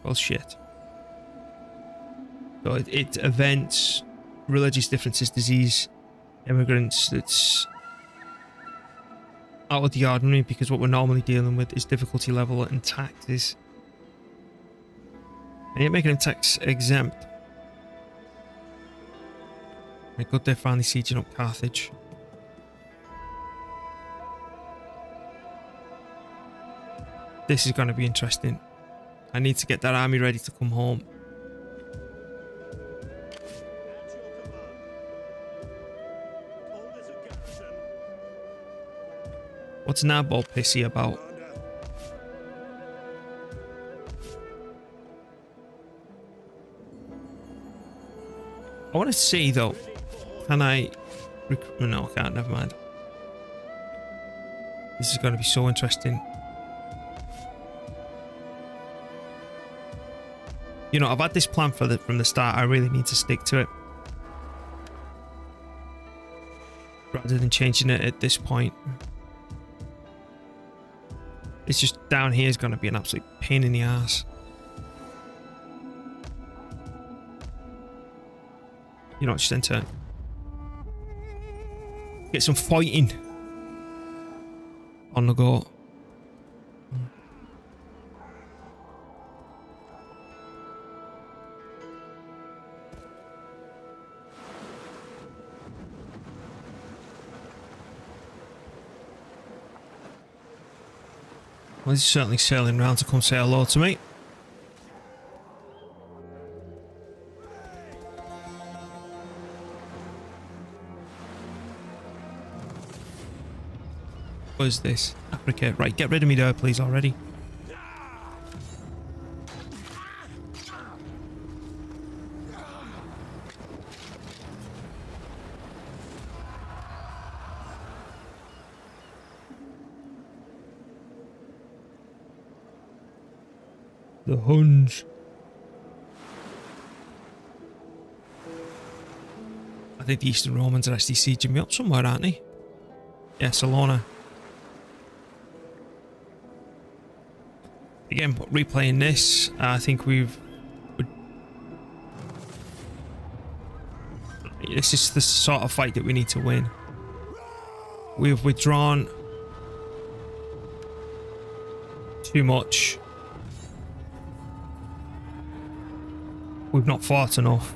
Well, shit. So it events, religious differences, disease, immigrants. That's out of the ordinary because what we're normally dealing with is difficulty level and taxes. And yet making them tax exempt. My god, they're finally sieging up Carthage. This is going to be interesting. I need to get that army ready to come home. What's Nabal pissy about? I want to see though. Can I? No, I can't. Never mind. This is going to be so interesting. You know, I've had this plan from the start. I really need to stick to it, rather than changing it at this point. It's just down here is going to be an absolute pain in the ass. You know, just enter. Get some fighting on the go. Well, he's certainly sailing round to come say hello to me. What is this? Africa. Right, get rid of me there, please, already. The Huns. I think the Eastern Romans are actually sieging me up somewhere, aren't they? Yeah, Salona. Again, replaying this, I think we've... This is the sort of fight that we need to win. We've withdrawn too much. We've not fought enough.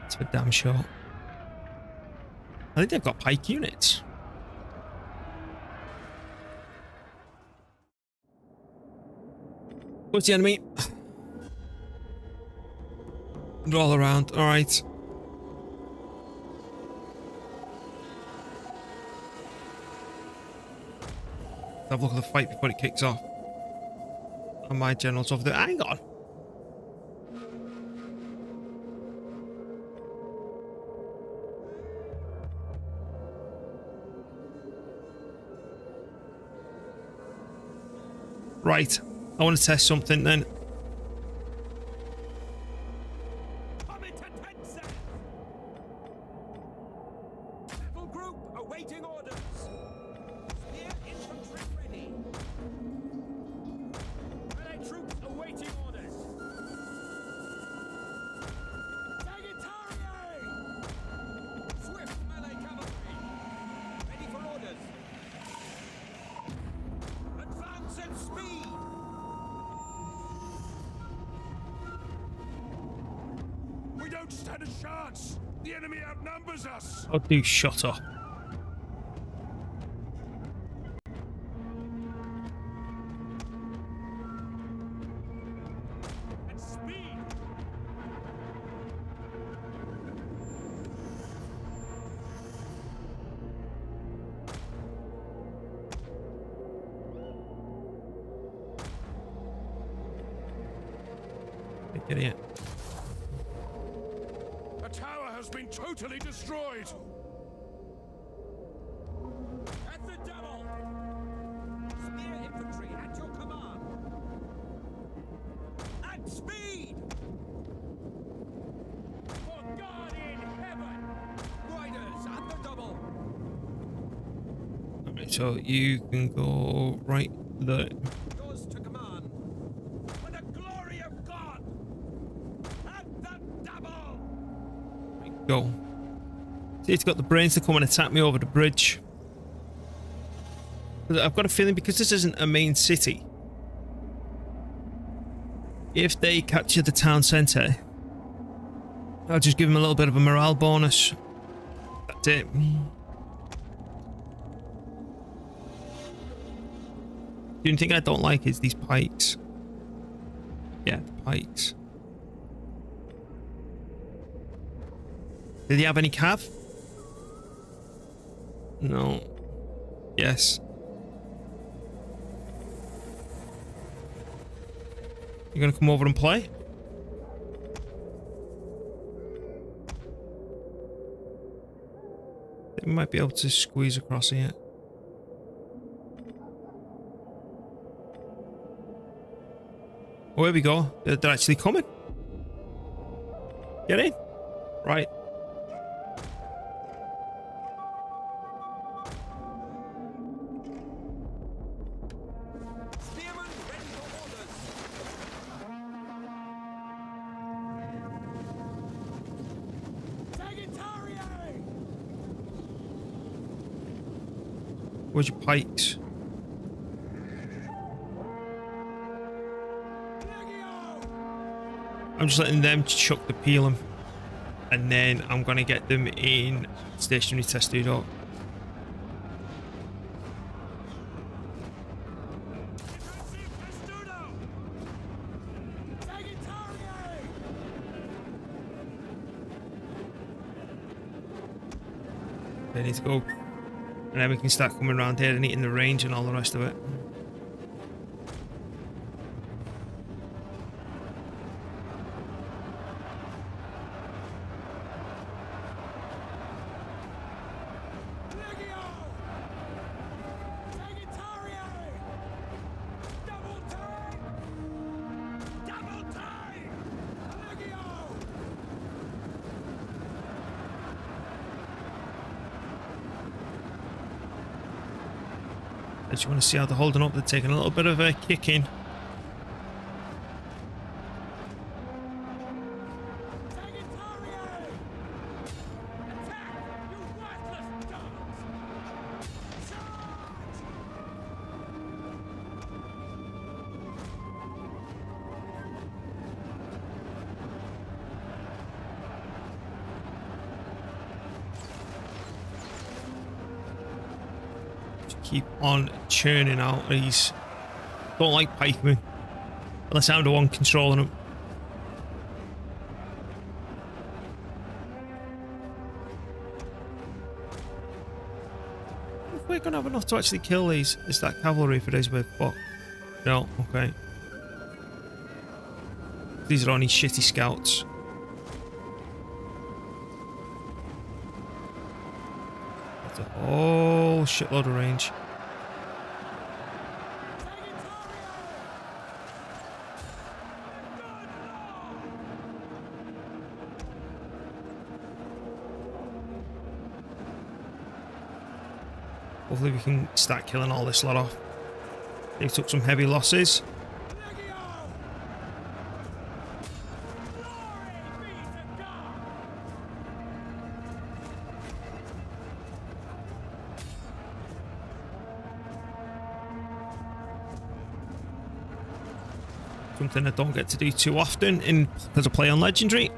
That's for damn sure. I think they've got pike units. What's the enemy? And all around. All right. Have a look at the fight before it kicks off. And my general's over there. Hang on. Right. I want to test something then. Come into tension. Battle group awaiting orders. Spear infantry ready. Melee troops awaiting orders. Sagittarius! Swift melee cavalry. Ready for orders. Advance at speed. don't stand a chance. The enemy outnumbers us. Oh, dude, shut up. At speed. Get it. The tower has been totally destroyed. At the double! Spear infantry at your command! At speed! For God in heaven! Riders at the double! Alright, so you can go right there. Yours to command! For the glory of God! At the double! Go. See, it's got the brains to come and attack me over the bridge. But I've got a feeling because this isn't a main city, if they capture the town centre, I'll just give them a little bit of a morale bonus. That's it. The only thing I don't like is these pikes. Yeah, pikes. Did he have any cav? No. Yes. You gonna come over and play? They might be able to squeeze across here. Oh, here we go. They're actually coming. Get in. Right. Spearmen ready for orders! Sagittarius! Where's your pikes? I'm just letting them chuck the peel 'em, and then I'm gonna get them in stationary testudo. They need to go, and then we can start coming around here and eating the range and all the rest of it. I just want to see how they're holding up. They're taking a little bit of a kicking. Keep on churning out these. Don't like pikemen unless I'm the one controlling them. If we're gonna have enough to actually kill these, is that cavalry for days with? But no, okay. These are only shitty scouts. That's a whole shitload of range. Hopefully we can start killing all this lot off. They took some heavy losses. Something I don't get to do too often because I play on Legendary.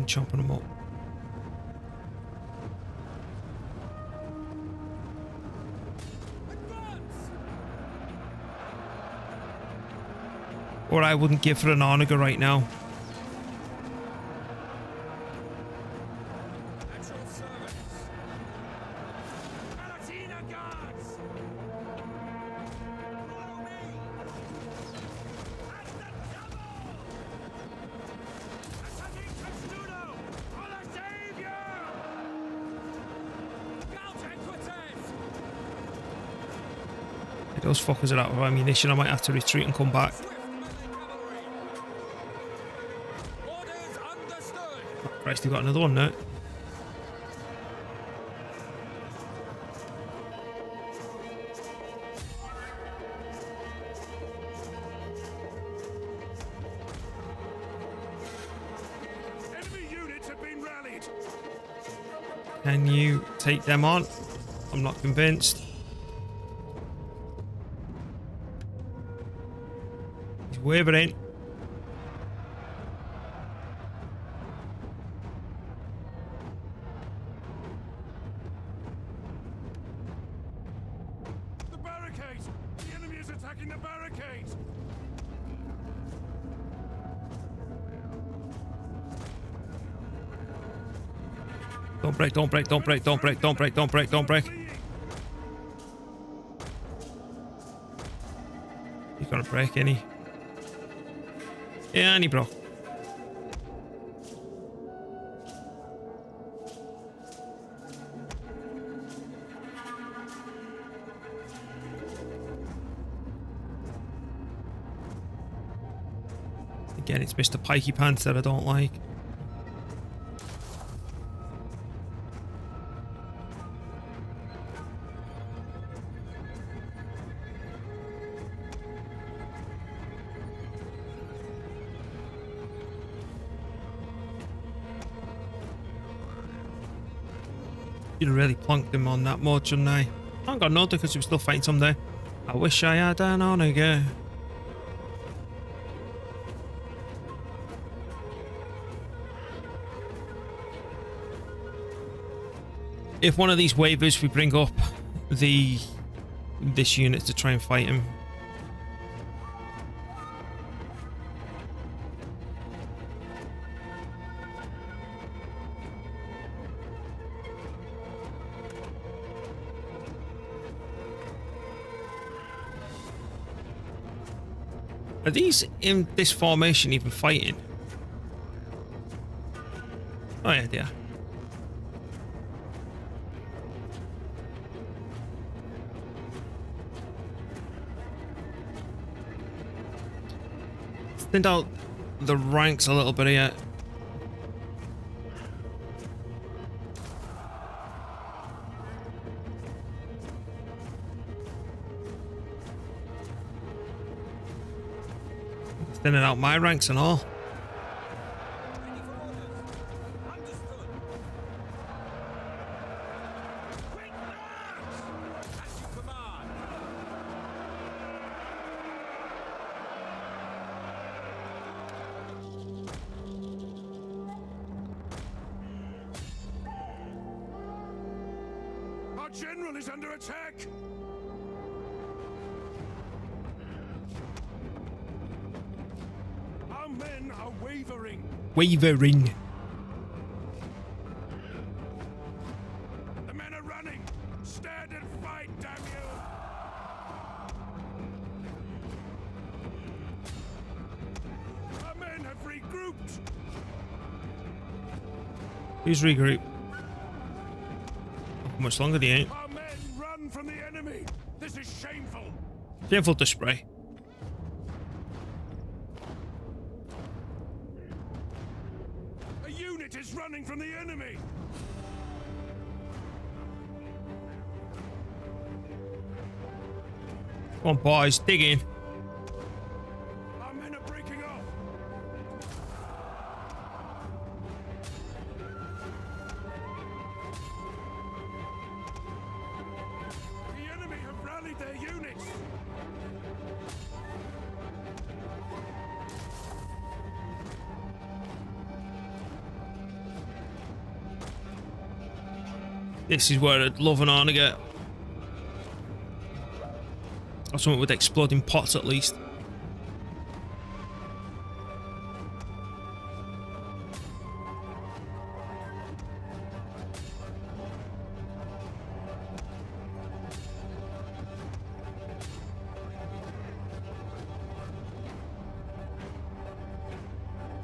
and chopping them up. Or I wouldn't give for an Onager right now. At your service. Palatina guards! Follow me! At the double! Attacking Transcoding! For the savior! Gouge and Cortez! If those fuckers are out of ammunition, I might have to retreat and come back. Swift melee cavalry! Orders understood! Oh, Christ, they've got another one now. Enemy units have been rallied. Can you take them on? I'm not convinced. He's wavering. The barricade! The enemy is attacking the barricade! Don't break, don't break, don't break, don't break, don't break, don't break, don't break. He's gonna break, ain't he? Yeah, and he broke. Again, it's Mr. Pikey Pants that I don't like. You'd have really plunked him on that mod, shouldn't I? I haven't got another because he was still fighting someday. I wish I had an Onager. If one of these waivers we bring up this unit to try and fight him. Are these in this formation even fighting? Oh yeah, they are. Thinned out the ranks a little bit here. Thinning out my ranks and all. Ready for orders! Understood! Quick march! As you command! Our general is under attack! Our men are wavering. Wavering. The men are running. Stand and fight, damn you! Our men have regrouped. Who's regroup? How much longer they ain't? Our men run from the enemy. This is shameful. Shameful to spray. A unit is running from the enemy. Come on, boys, dig in. Our men are breaking off. The enemy have rallied their units. This is where I'd love an honor get. Or something with exploding pots at least.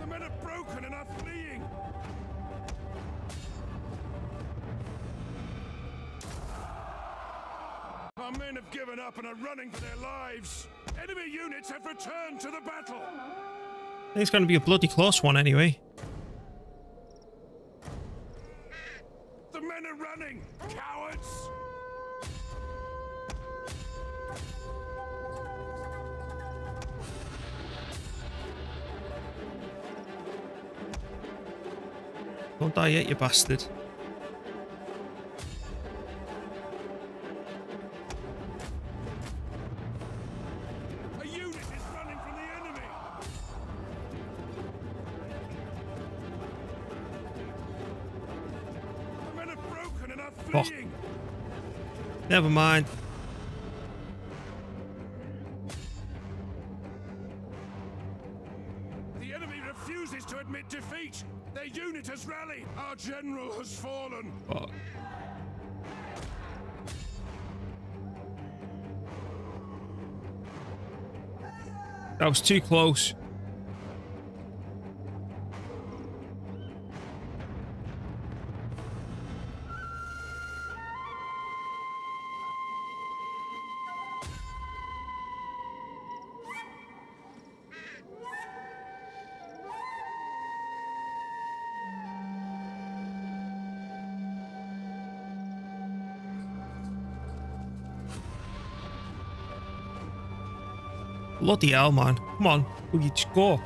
The men are broken and are fleeing. Our men have given up and are running for their lives. Enemy units have returned to the battle. I think it's going to be a bloody close one anyway. The men are running, cowards. Don't die yet, you bastard. A unit is running from the enemy. The men are broken and are fleeing. Never mind. The enemy refuses to admit defeat. Their unit has rallied. Our general has fallen. Fuck. That was too close. Bloody hell, man. Come on. Will you just go?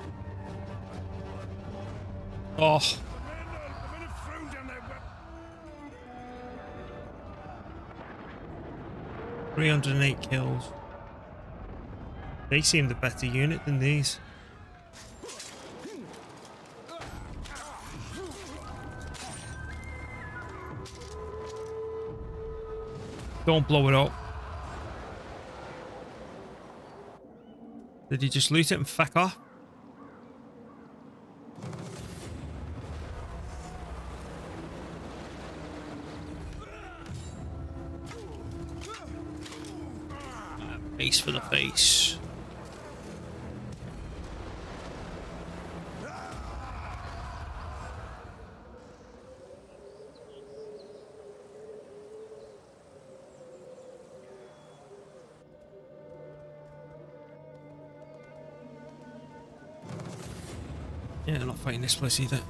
Oh. The men have thrown down their weapons. 308 kills. They seem the better unit than these. Don't blow it up. Did you just loot it and fuck off? Face for the face. Yeah, I'm not fighting this place either.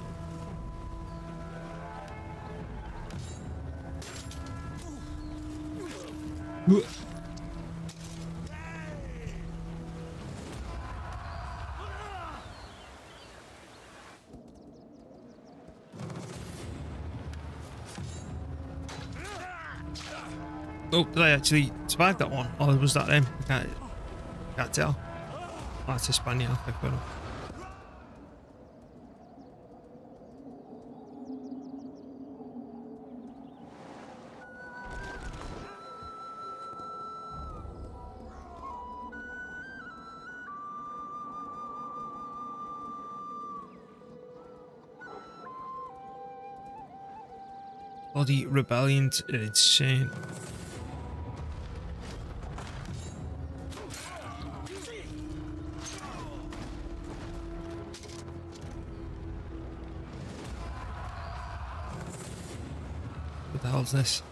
Oh, did I actually survive that one? Or was that them? I can't tell. Oh, that's a Spaniard. Okay, fair enough. Bloody rebellions are insane. What the hell's this?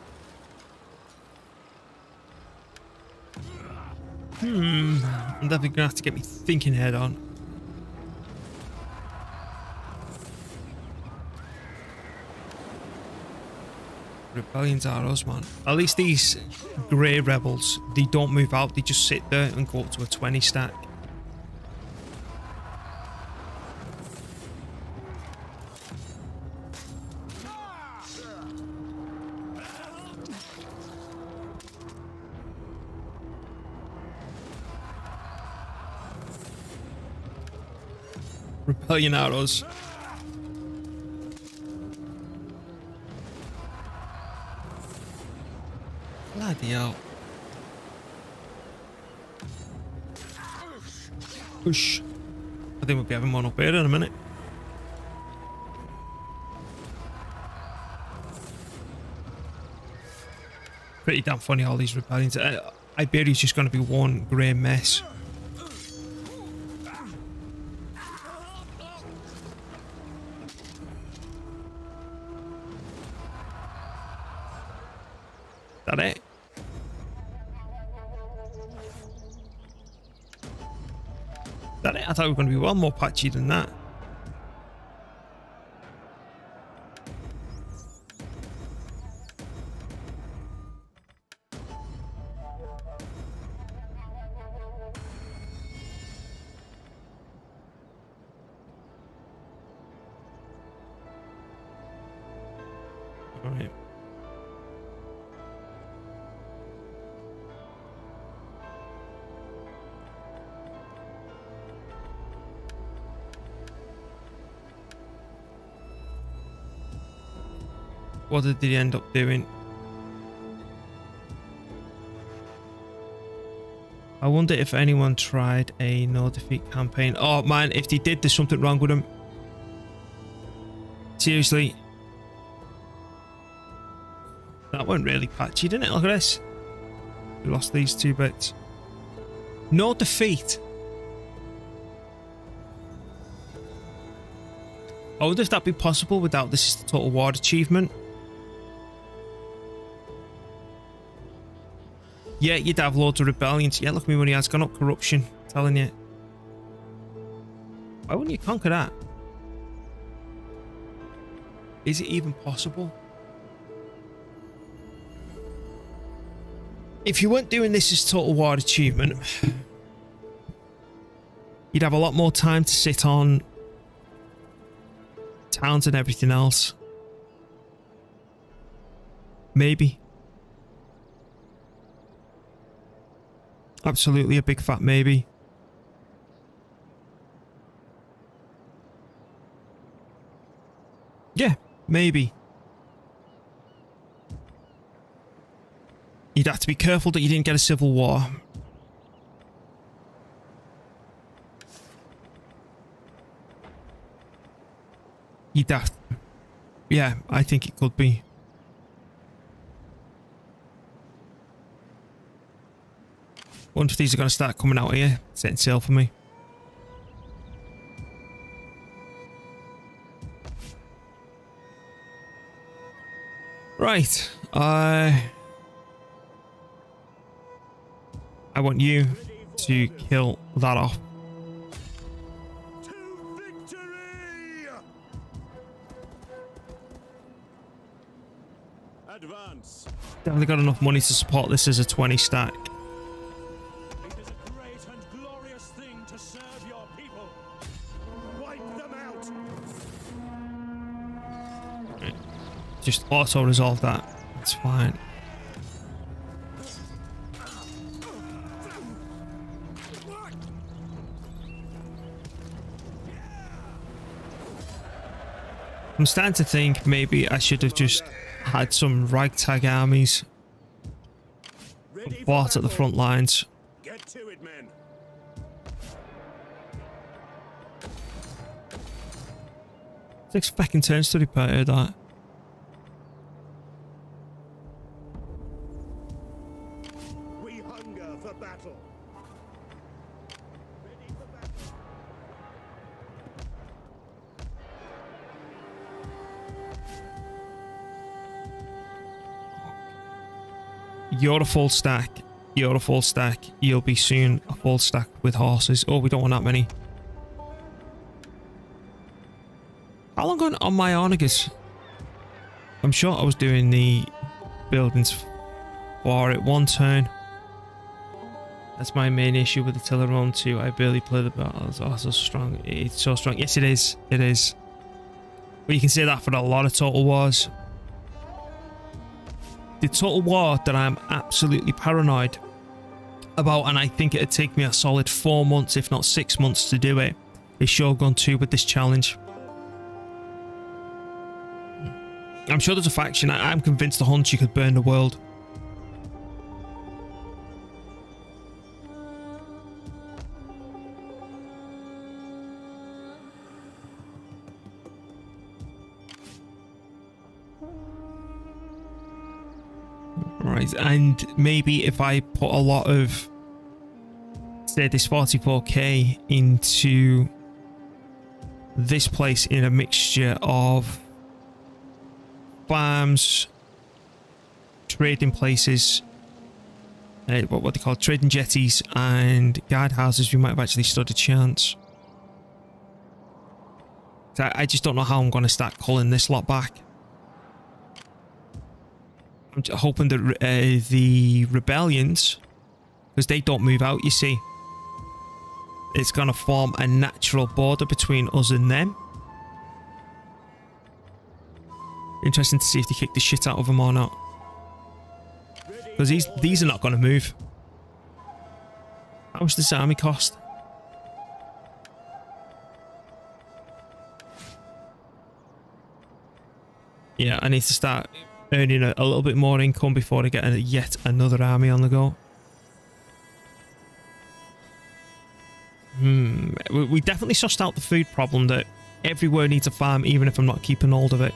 I'm definitely gonna have to get me thinking head on. Rebellions are us, man. At least these grey rebels, they don't move out, they just sit there and go up to a 20 stack. Rebellion arrows. Bloody hell. Whoosh. I think we'll be having one up here in a minute. Pretty damn funny, all these rebellions. Iberia's just going to be one grey mess. That it? That it? I thought we were going to be well more patchy than that. All right. What did he end up doing? I wonder if anyone tried a no defeat campaign. Oh man, if they did, there's something wrong with them. Seriously. That went really patchy, didn't it? Look at this. We lost these 2 bits. No defeat. I wonder if that'd be possible without this is the Total War achievement. Yeah, you'd have loads of rebellions. Yeah, look at me when he has gone up corruption. I'm telling you. Why wouldn't you conquer that? Is it even possible? If you weren't doing this as Total War achievement, you'd have a lot more time to sit on towns and everything else. Maybe. Absolutely a big fat maybe. Yeah, maybe. You'd have to be careful that you didn't get a civil war. You'd have... Yeah, I think it could be. Wonder if these are going to start coming out here, setting sail for me. Right, I want you to kill that off. To victory! Advance. Definitely got enough money to support this as a 20 stack. It is a great and glorious thing to serve your people. Wipe them out. Right. Just auto resolve that. It's fine. I'm starting to think maybe I should have just had some ragtag armies fought at the front lines. Get to it, men. 6 fucking turns to repair that. We hunger for battle. Ready for battle. You're a full stack. You're a full stack. You'll be soon a full stack with horses. Oh, we don't want that many. How long on my Onagas? I'm sure I was doing the buildings for it 1 turn. That's my main issue with the Tilleron 2. I barely play the battles. Oh, so strong. It's so strong. Yes, it is. It is. But you can say that for a lot of Total Wars. The Total War that I'm absolutely paranoid about, and I think it'd take me a solid 4 months, if not 6 months to do it, is Shogun 2 with this challenge. I'm sure there's a faction. I'm convinced the Hunter could burn the world. Right, and maybe if I put a lot of, say, this 44k into this place in a mixture of farms, trading places, what they call trading jetties, and guardhouses, we might have actually stood a chance. So I just don't know how I'm going to start culling this lot back. I'm hoping that the rebellions, because they don't move out, you see, it's going to form a natural border between us and them. Interesting to see if they kick the shit out of them or not. Because these are not going to move. How much does this army cost? Yeah, I need to start earning a little bit more income before I get yet another army on the go. We definitely sussed out the food problem, that everywhere needs a farm, even if I'm not keeping hold of it.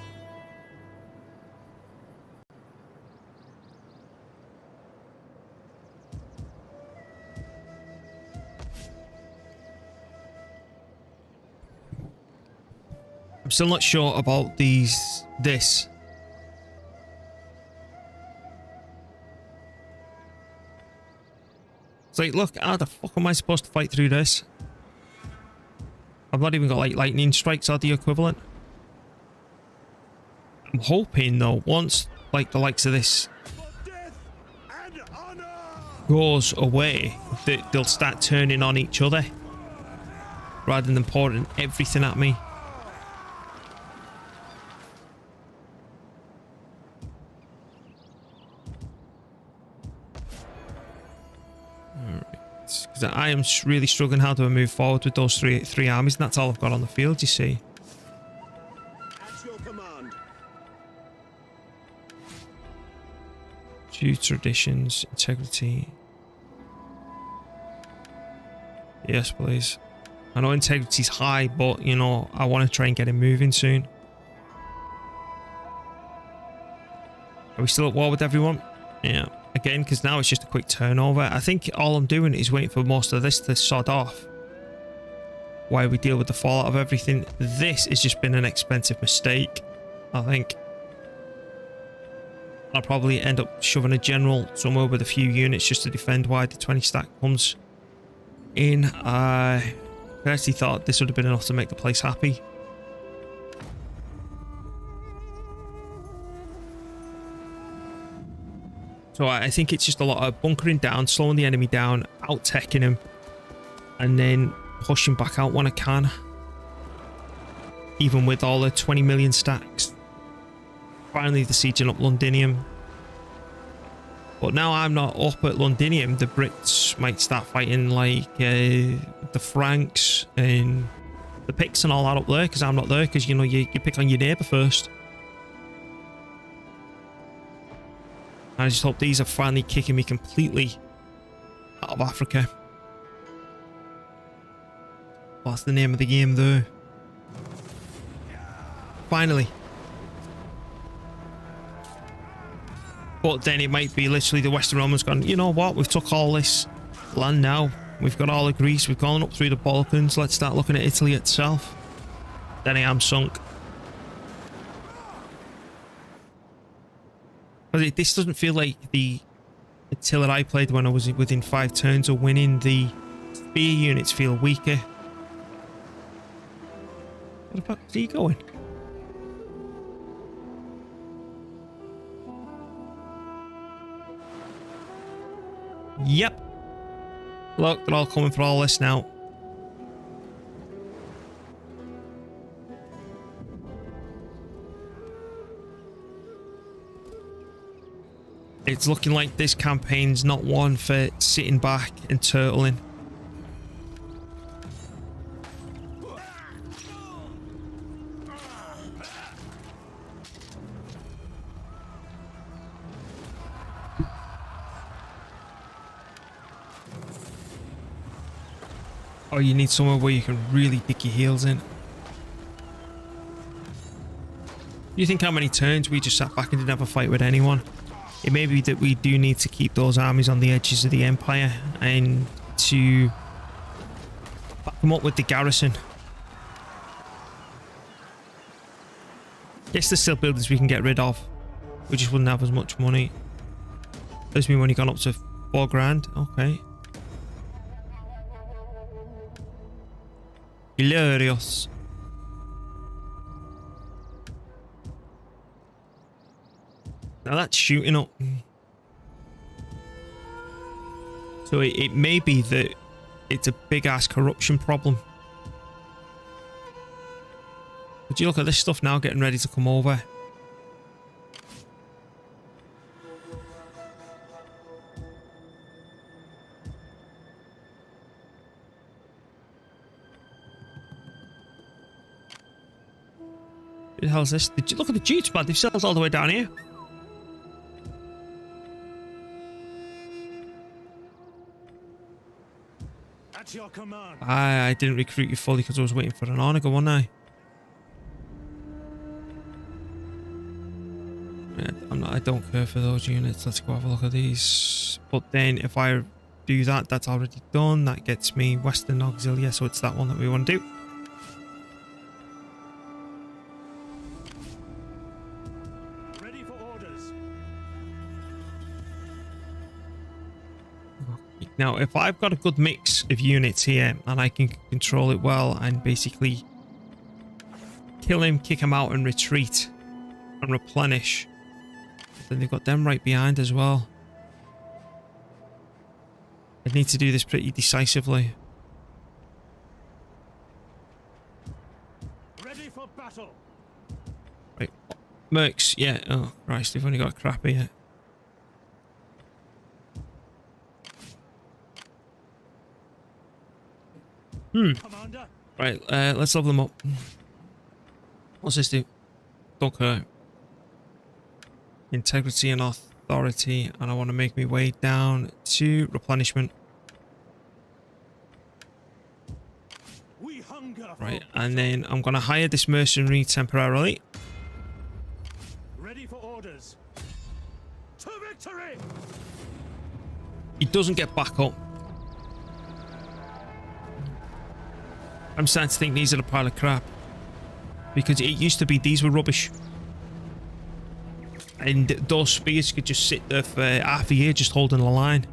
I'm still not sure about this. It's like, look, how the fuck am I supposed to fight through this? I've not even got like lightning strikes or the equivalent. I'm hoping though, once like the likes of this goes away, that they'll start turning on each other rather than pouring everything at me. Because I am really struggling how to move forward with those three armies, and that's all I've got on the field, you see. At your command. Due traditions, integrity. Yes, please. I know integrity's high, but, you know, I want to try and get it moving soon. Are we still at war with everyone? Yeah. Again, because now it's just a quick turnover. I think all I'm doing is waiting for most of this to sod off while we deal with the fallout of everything. This has just been an expensive mistake, I think. I'll probably end up shoving a general somewhere with a few units just to defend while the 20 stack comes in. I actually thought this would have been enough to make the place happy. So I think it's just a lot of bunkering down, slowing the enemy down, out-teching him, and then pushing back out when I can. Even with all the 20 million stacks. Finally, the sieging up Londinium. But now I'm not up at Londinium, the Brits might start fighting like the Franks and the Picts and all that up there, because I'm not there, because, you know, you pick on your neighbour first. I just hope these are finally kicking me completely out of Africa. Well, that's the name of the game though. Finally. But then it might be literally the Western Romans gone, you know what, we've took all this land now. We've got all of Greece, we've gone up through the Balkans, let's start looking at Italy itself. Then I am sunk. But this doesn't feel like the Attila I played when I was within 5 turns of winning. The spear units feel weaker. Where the fuck is he going? Yep. Look, they're all coming for all this now. It's looking like this campaign's not one for sitting back and turtling. Or you need somewhere where you can really dig your heels in. You think how many turns we just sat back and didn't have a fight with anyone? It may be that we do need to keep those armies on the edges of the Empire and to back them up with the garrison. Yes, there's still buildings we can get rid of. We just wouldn't have as much money. There's me money gone up to 4 grand. Okay. Hilarious. Now that's shooting up. So it may be that it's a big ass corruption problem. Would you look at this stuff now getting ready to come over? What the hell is this? Look at the Jutes, man. They've settled all the way down here. At your command. I didn't recruit you fully because I was waiting for an Onager, wasn't I? I don't care for those units. Let's go have a look at these. But then if I do that, that's already done. That gets me Western Auxilia, so it's that one that we want to do. Ready for orders. Now, if I've got a good mix of units here and I can control it well and basically kill him, kick him out and retreat and replenish, then they've got them right behind as well. I need to do this pretty decisively. Ready for battle. Right. Mercs, yeah. Oh, Christ, they've only got crap here. Commander. Right, let's level them up. What's this do? Don't care. Integrity and authority, and I want to make my way down to replenishment. We hunger. Right, and then I'm going to hire this mercenary temporarily. Ready for orders. To victory. He doesn't get back up. I'm starting to think these are a pile of crap. Because it used to be these were rubbish. And those spears could just sit there for half a year just holding the line.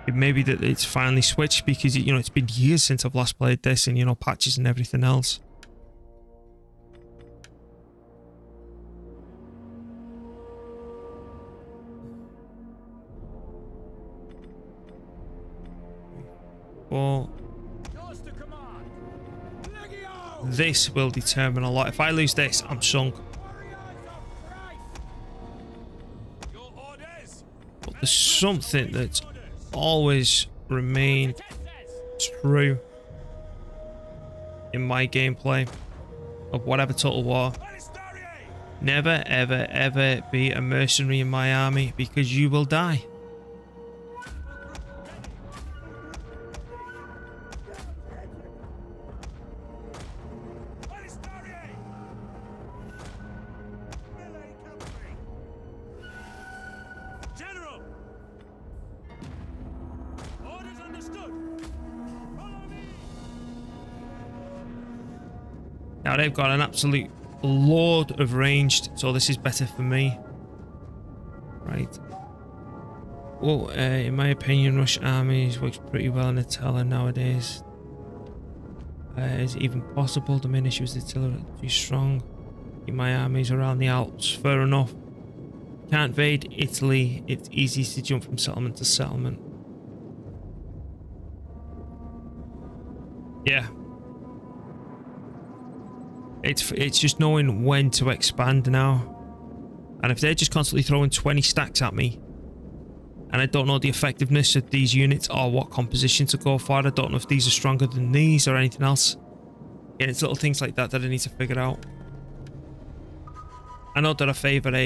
It may be that it's finally switched because, you know, it's been years since I've last played this and, you know, patches and everything else. Well, this will determine a lot. If I lose this, I'm sunk. But there's something that's always remained true in my gameplay of whatever Total War. Never, ever, ever be a mercenary in my army because you will die. Now they've got an absolute load of ranged, so this is better for me. Right. Well, in my opinion, Rush armies works pretty well in the Teller nowadays. Is it even possible? The main issue is the artillery too strong. Keep my armies around the Alps. Fair enough. Can't invade Italy. It's easy to jump from settlement to settlement. Yeah. It's just knowing when to expand now. And if they're just constantly throwing 20 stacks at me, and I don't know the effectiveness of these units or what composition to go for, I don't know if these are stronger than these or anything else. And it's little things like that that I need to figure out. I know that I favour what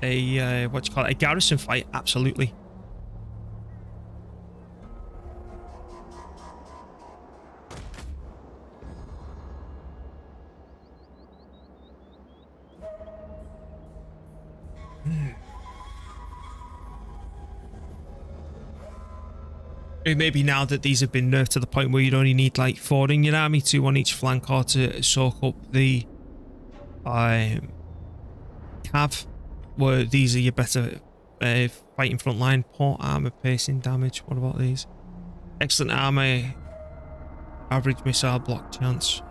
you call it, a garrison fight, absolutely. It may be now that these have been nerfed to the point where you'd only need like 4 in your army, 2 on each flank, or to soak up the cav, where these are your better fighting front line. Port armor, piercing damage. What about these? Excellent armor, average missile block chance.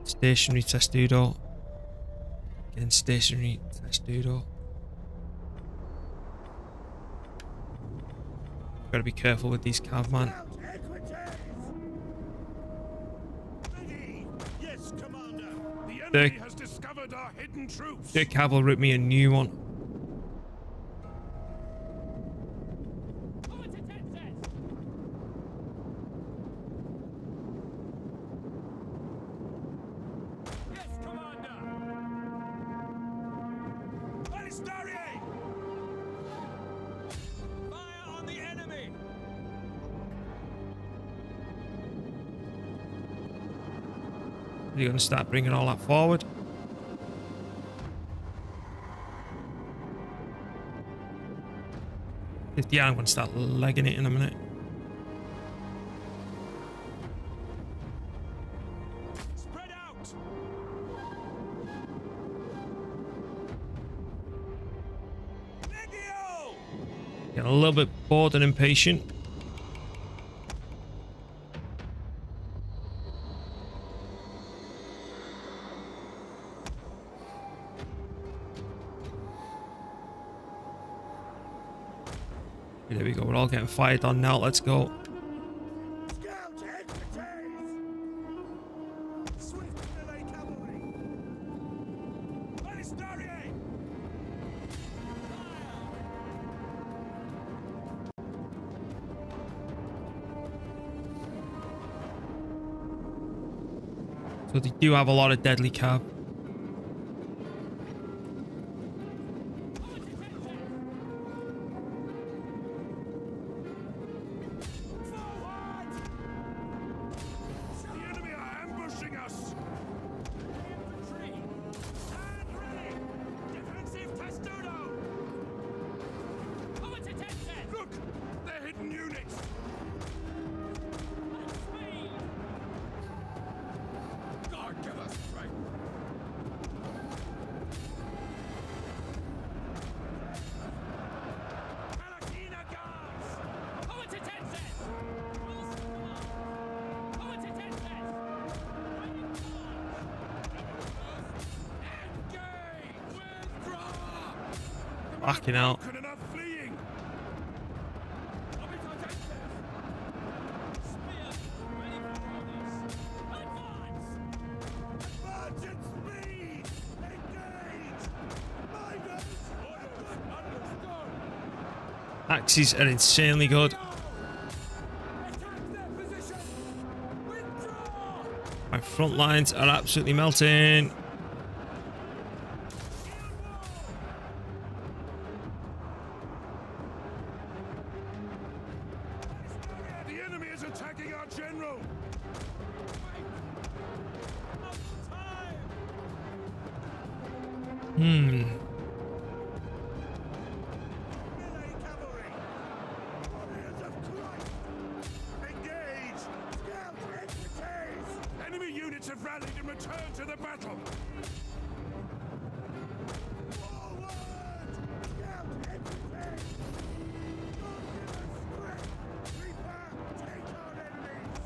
Stationary testudo. Again, stationary testudo. Gotta be careful with these cav, man. Yes, Commander. The The, enemy has discovered our hidden troops. the cav will rip me a new one. Yes, Commander! Balistarier! Fire on the enemy! You're gonna start bringing all that forward. Yeah, I'm gonna start legging it in a minute. Spread out! Legio! Getting a little bit bored and impatient. There we go, we're all getting fired on now, let's go. Scout equities! Swift melee cavalry! Balistarier! So they do have a lot of deadly cav. The enemy are ambushing us! Infantry! Stand ready! Defensive testudo! Comitatenses! Look! They're hidden units! At speed! God give us strength! Palatina guards! Comitatenses! Comitatenses! Engage! Withdraw! Backing out. Broken enough fleeing! Comitatenses! Spear! Ready for orders! Advance! March at speed! Engage! Miners! Understood! Axes are insanely good. Attack their position! Withdraw! My front lines are absolutely melting. The enemy is attacking our general! Hmm. Melee cavalry! Warriors of Christ! Engage! Scout equities! Enemy units have rallied and returned to the battle! Forward! Scout equities! Warriors strength! Reaper, take our enemies!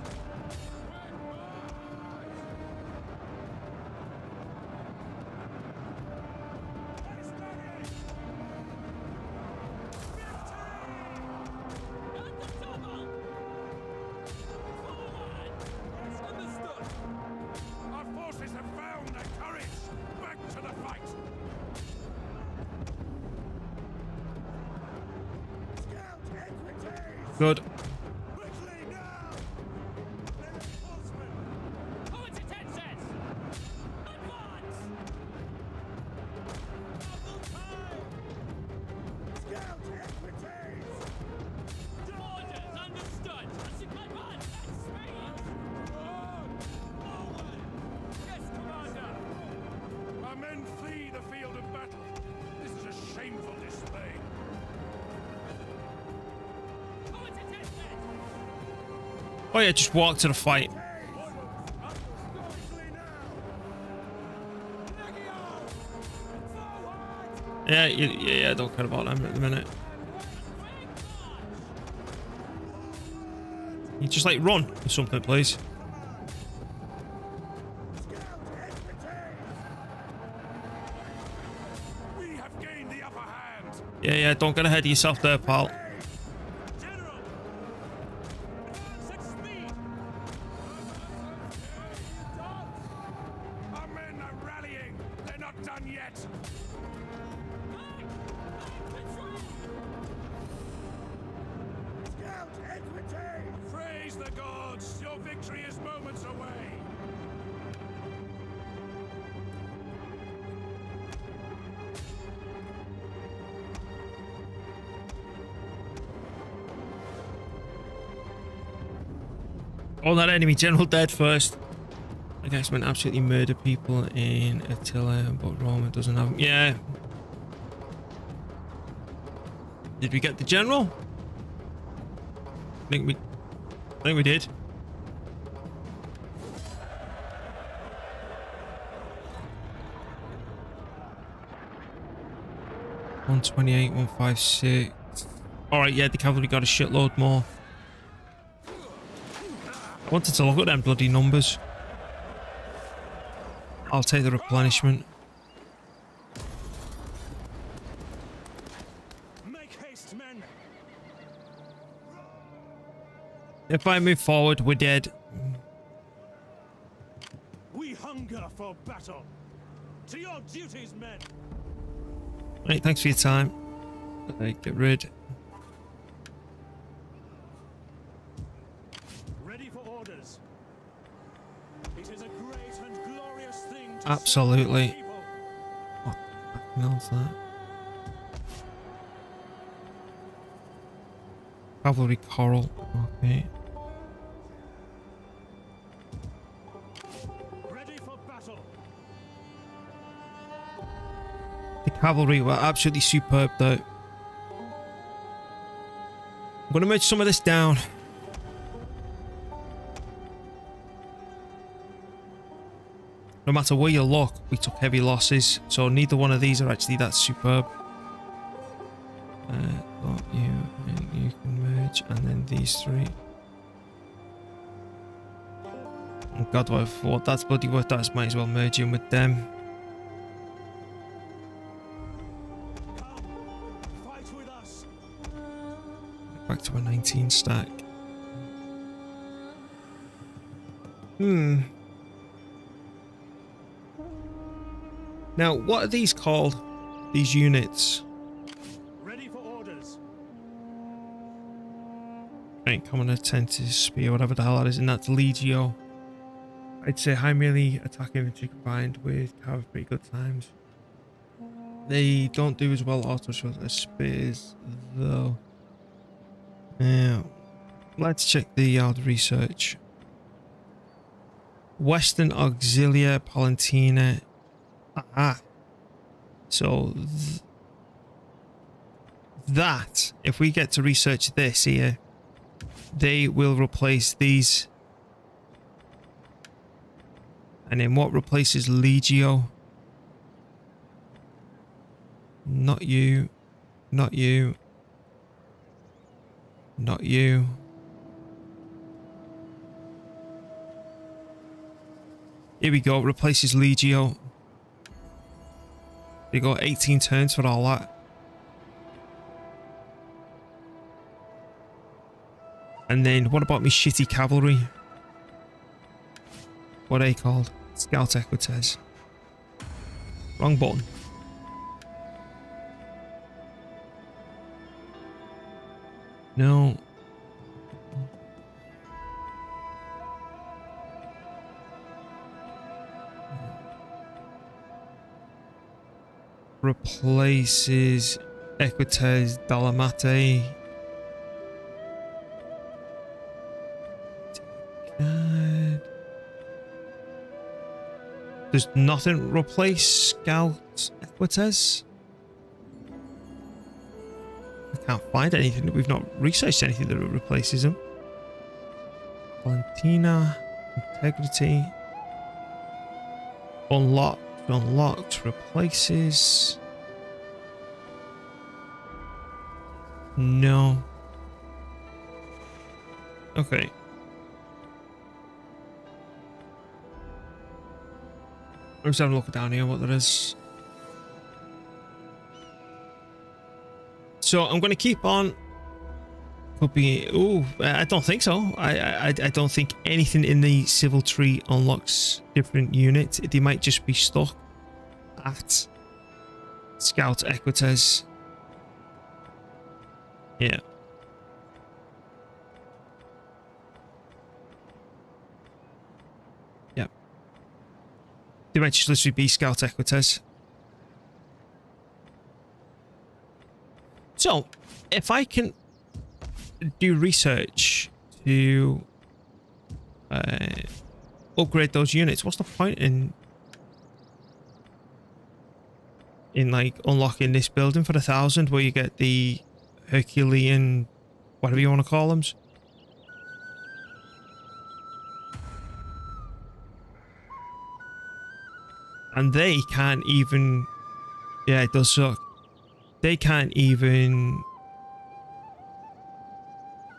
Our forces have found their courage! Back to the fight! Scout equities! Good. Quickly now! Reinforcement! Comitatenses! Advance! Double time! Scout equities! Orders understood! Advance at speed! Forward! Yes, Commander! Our men flee the field of battle! This is a shameful display! Oh yeah, just walk to the fight. Yeah, don't care about them at the minute. You just like run or something, please. We have gained the upper hand. Yeah, don't get ahead of yourself there, pal. General! Advance at speed! Our men are rallying. They're not done yet. Scout equity! Praise the gods. Your victory is moments away. Oh, that enemy general dead first. I guess meant absolutely murder people in Attila, but Roma doesn't have. Yeah. Did we get the general? I think we did. $128, $156. All right, yeah, the cavalry got a shitload more. I wanted to look at them bloody numbers. I'll take the replenishment. Make haste, men! If I move forward, we're dead. We hunger for battle! To your duties, men! Right, thanks for your time. Get rid. Ready for orders. It is a great and glorious thing to Absolutely. serve the people. What the hell's that? Cavalry coral. Okay. Ready for battle. The cavalry were absolutely superb though. I'm going to merge some of this down. No matter where you look, we took heavy losses, so neither one of these are actually that superb. Got you can merge, and then these three. Oh God, what that's bloody worth, that might as well merge in with them. Fight with us. Back to a 19 stack. Now, what are these called? These units? Ready for orders. Right, common attentive spear, whatever the hell that is, and that's Legio. I'd say high melee attack infantry combined with cav pretty good times. They don't do as well auto shots as spears, though. Now, let's check the yard research. Western Auxilia Palantina. Ah. So that, if we get to research this here, they will replace these. And then what replaces Legio? Not you. Not you. Not you. Here we go. Replaces Legio. They got 18 turns for all that. And then what about me shitty cavalry? What are they called? Scout Equites. Wrong button. No. Replaces Equites Dalamate. God. Does nothing replace Scout Equites? I can't find anything. We've not researched anything that replaces them. Valentina. Integrity. Unlocked. Unlocked. Replaces. No. Okay. Let's have a look down here what there is. So I'm going to keep on. Could be. Ooh, I don't think so. I don't think anything in the civil tree unlocks different units. They might just be stuck at Scout Equites. Yeah. Yeah. They might just literally be Scout Equites. So, if I can do research to upgrade those units, what's the point in like unlocking this building for 1,000 where you get the Herculean, whatever you want to call them? And they can't even, yeah, it does suck. They can't even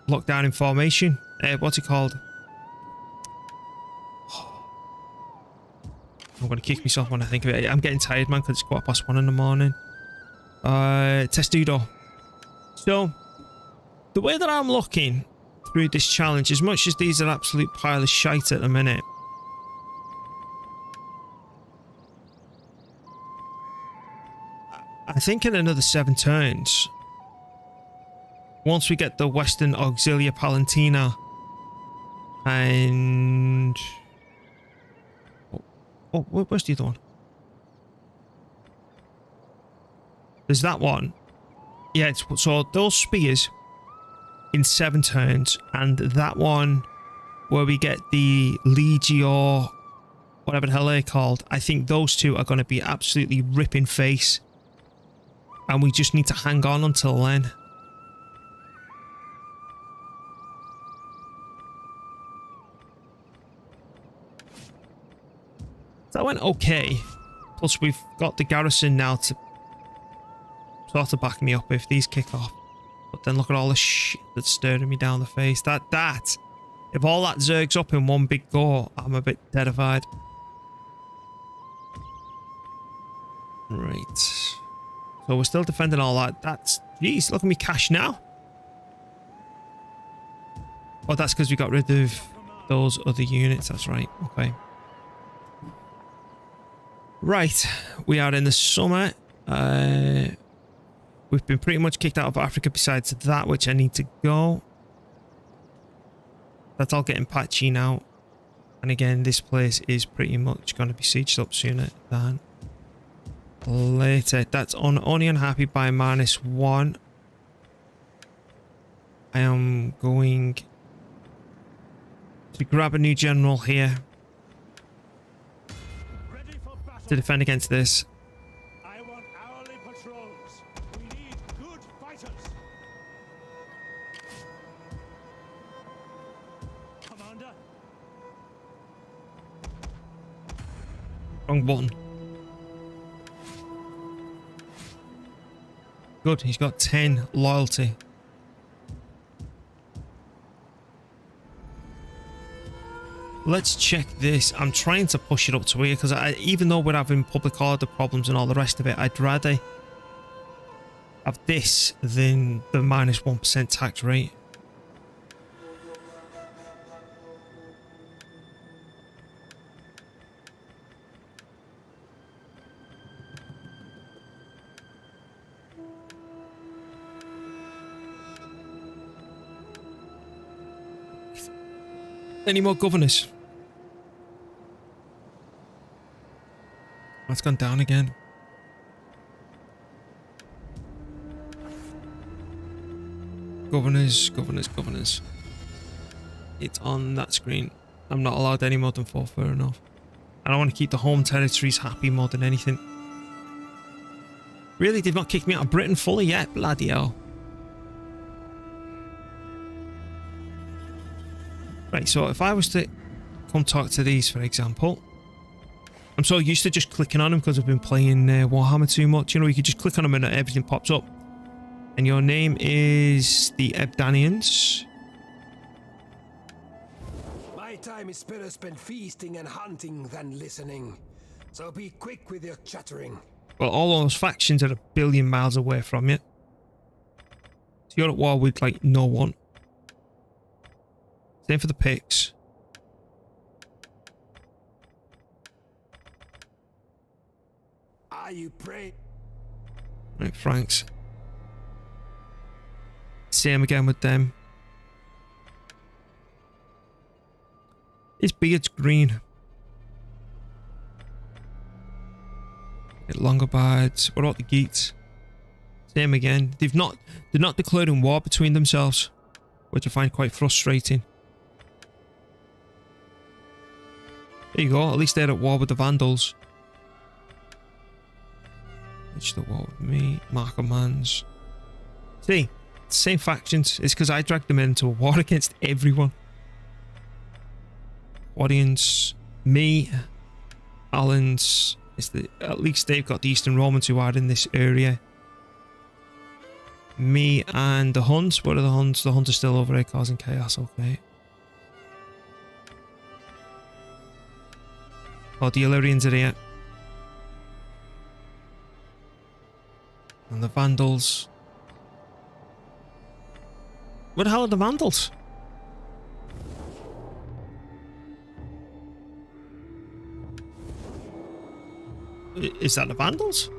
lock down in formation. What's it called? I'm going to kick myself when I think of it. I'm getting tired, man, because it's 1:15 in the morning. Testudo. So, the way that I'm looking through this challenge, as much as these are absolute pile of shite at the minute, I think in another 7 turns, once we get the Western Auxilia Palantina and... Oh, where's the other one? There's that one. Yeah, so those spears in 7 turns, and that one where we get the Legio, whatever the hell they're called, I think those two are going to be absolutely ripping face. And we just need to hang on until then. That went okay. Plus we've got the garrison now to sort of back me up if these kick off. But then look at all the shit that's staring me down the face. That. If all that zergs up in one big go, I'm a bit terrified. Right. So we're still defending all that. That's... Jeez, look at me cash now. Oh, that's because we got rid of those other units. That's right. Okay. Right. We are in the summer. We've been pretty much kicked out of Africa besides that, which I need to go. That's all getting patchy now. And again, this place is pretty much going to be sieged up sooner than later. That's only unhappy by -1. I am going to grab a new general here to defend against this. I want hourly patrols. We need good fighters. Commander. Wrong button. Good, he's got 10 loyalty. Let's check this. I'm trying to push it up to here because even though we're having public order problems and all the rest of it, I'd rather have this than the -1% tax rate. Any more governors? That's gone down again. Governors. It's on that screen. I'm not allowed any more than 4, fair enough. And I want to keep the home territories happy more than anything. Really, they've not kicked me out of Britain fully yet? Bloody hell. Right, so if I was to come talk to these, for example, I'm so used to just clicking on them because I've been playing Warhammer too much. You know, you could just click on them and everything pops up. And your name is the Ebdanians. My time is better spent feasting and hunting than listening. So be quick with your chattering. Well, all those factions are 1 billion miles away from you. So you're at war with, like, no one. Same for the Picts. Are you praying? Right, Franks. Same again with them. His beard's green. Longobards. What about the Geats? Same again. They're not declaring war between themselves, which I find quite frustrating. There you go. At least they're at war with the Vandals. It's the war with me. Markomans. See, same factions. It's because I dragged them into a war against everyone. Audience, me, Allen's. At least they've got the Eastern Romans who are in this area. Me and the Huns. What are the Huns? The Huns are still over here causing chaos. Okay. Oh, the Illyrians are here. And the Vandals. What the hell are the Vandals? Is that the Vandals?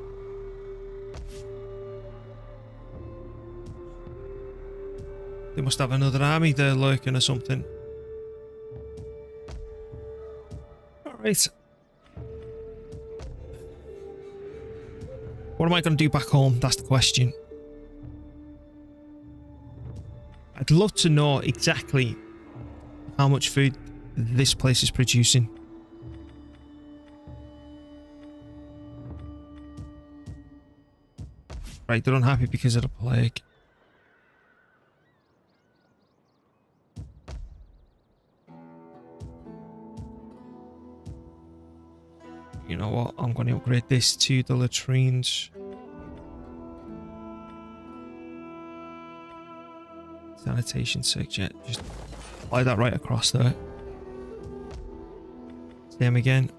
They must have another army there lurking or something. Alright. What am I going to do back home? That's the question. I'd love to know exactly how much food this place is producing. Right, they're unhappy because of the plague. You know what? I'm going to upgrade this to the latrines. Sanitation 6, yeah. Just apply that right across there. Same again.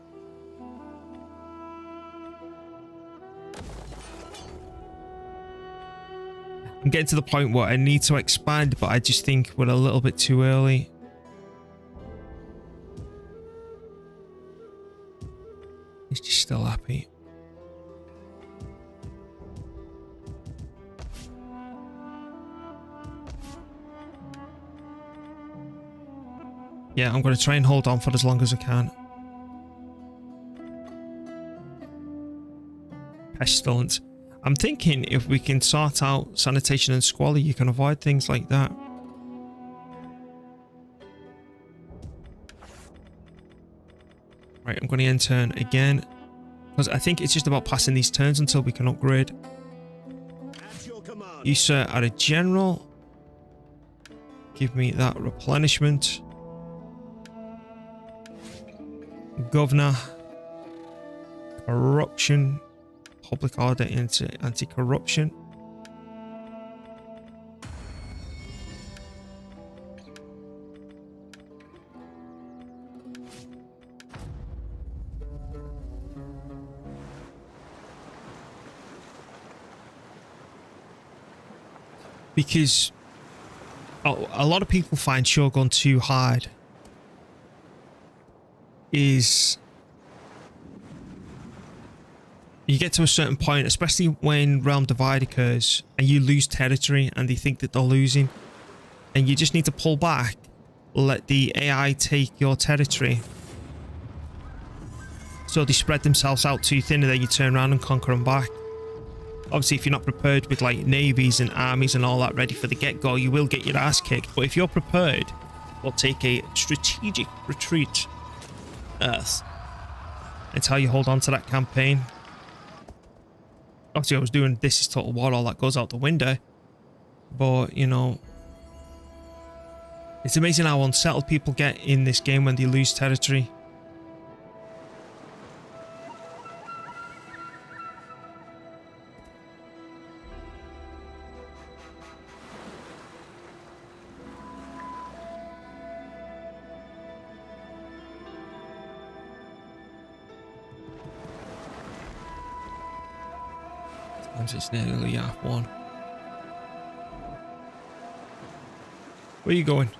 I'm getting to the point where I need to expand, but I just think we're a little bit too early. He's just still happy. Yeah, I'm going to try and hold on for as long as I can. Pestilence. I'm thinking if we can sort out sanitation and squalor, you can avoid things like that. Right, I'm going to end turn again. Because I think it's just about passing these turns until we can upgrade. You, sir, are a general. Give me that replenishment. Governor. Corruption. Public order into anti-corruption. Because a lot of people find Shogun too hard. Is you get to a certain point, especially when Realm Divide occurs and you lose territory and they think that they're losing, and you just need to pull back, let the AI take your territory so they spread themselves out too thin, and then you turn around and conquer them back. Obviously, if you're not prepared with like navies and armies and all that ready for the get-go, you will get your ass kicked. But if you're prepared, we'll take a strategic retreat. Earth. It's how you hold on to that campaign. Obviously, I was doing This Is Total War, all that goes out the window. But, you know, It's amazing how unsettled people get in this game when they lose territory. Sometimes it's nearly half one. Where are you going?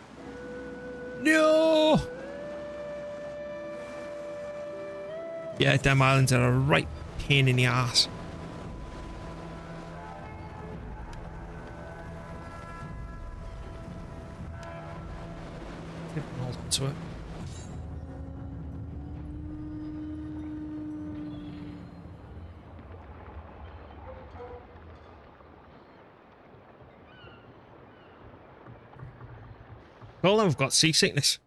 No! Yeah, damn islands are a right pain in the ass. Hold on to it. Well, then we've got seasickness.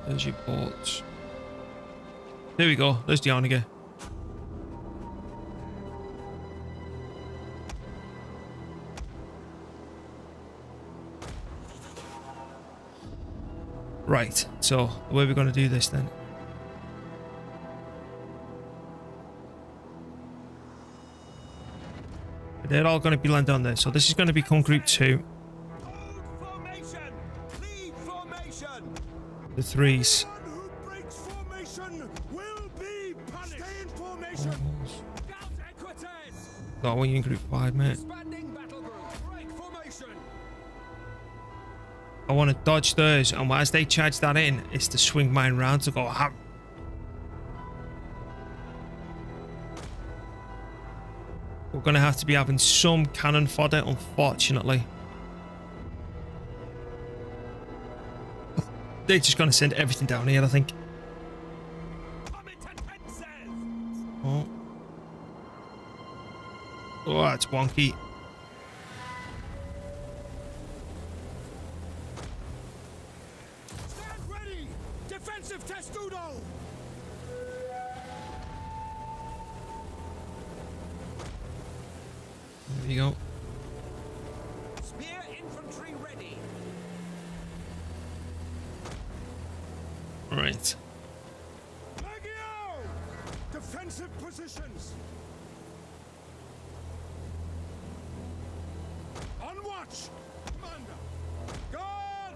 There's your boats. There we go. There's the Onega. Right. So, the way we're going to do this then. They're all going to be landed on there. So this is going to become group 2. Formation! Lead formation! The 3s. One who breaks formation will be punished. Stay in formation. Scout equites! No, I want you in group 5, mate. Expanding battle group. Break formation! I want to dodge theirs, and as they charge that in, it's to swing mine round to go ham. We're going to have to be having some cannon fodder, unfortunately. They're just going to send everything down here, I think. Oh. Oh, that's wonky. Stand ready! Defensive testudo! There you go. Spear infantry ready! Right. Legio! Defensive positions. On watch. Commander. Guard.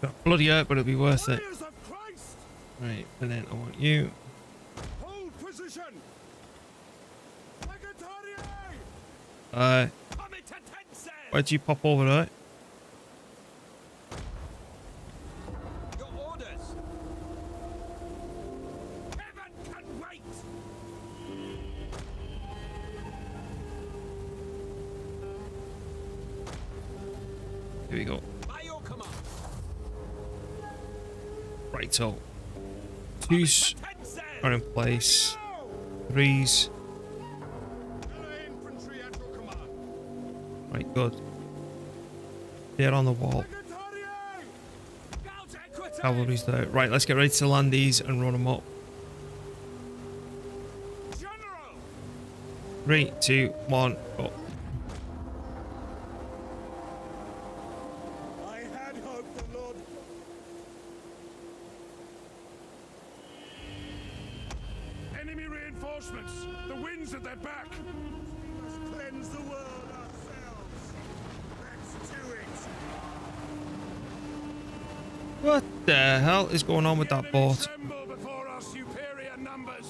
Got bloody hurt, but it'll be worth it. Warriors of Christ. Right, and then I want you. Hold position. Where'd you pop over, right? Your orders! Heaven can wait! Here we go. By your command! Right, so 2s are in place. 3s. Right, good. They're on the wall. Cavalry's there. Right, let's get ready to land these and run them up. 3, 2, 1, go. I had hoped the Lord. Enemy reinforcements. The wind's at their back. We must cleanse the world ourselves. Let's do it. What the hell is going on with that boat? Tremble before our superior numbers.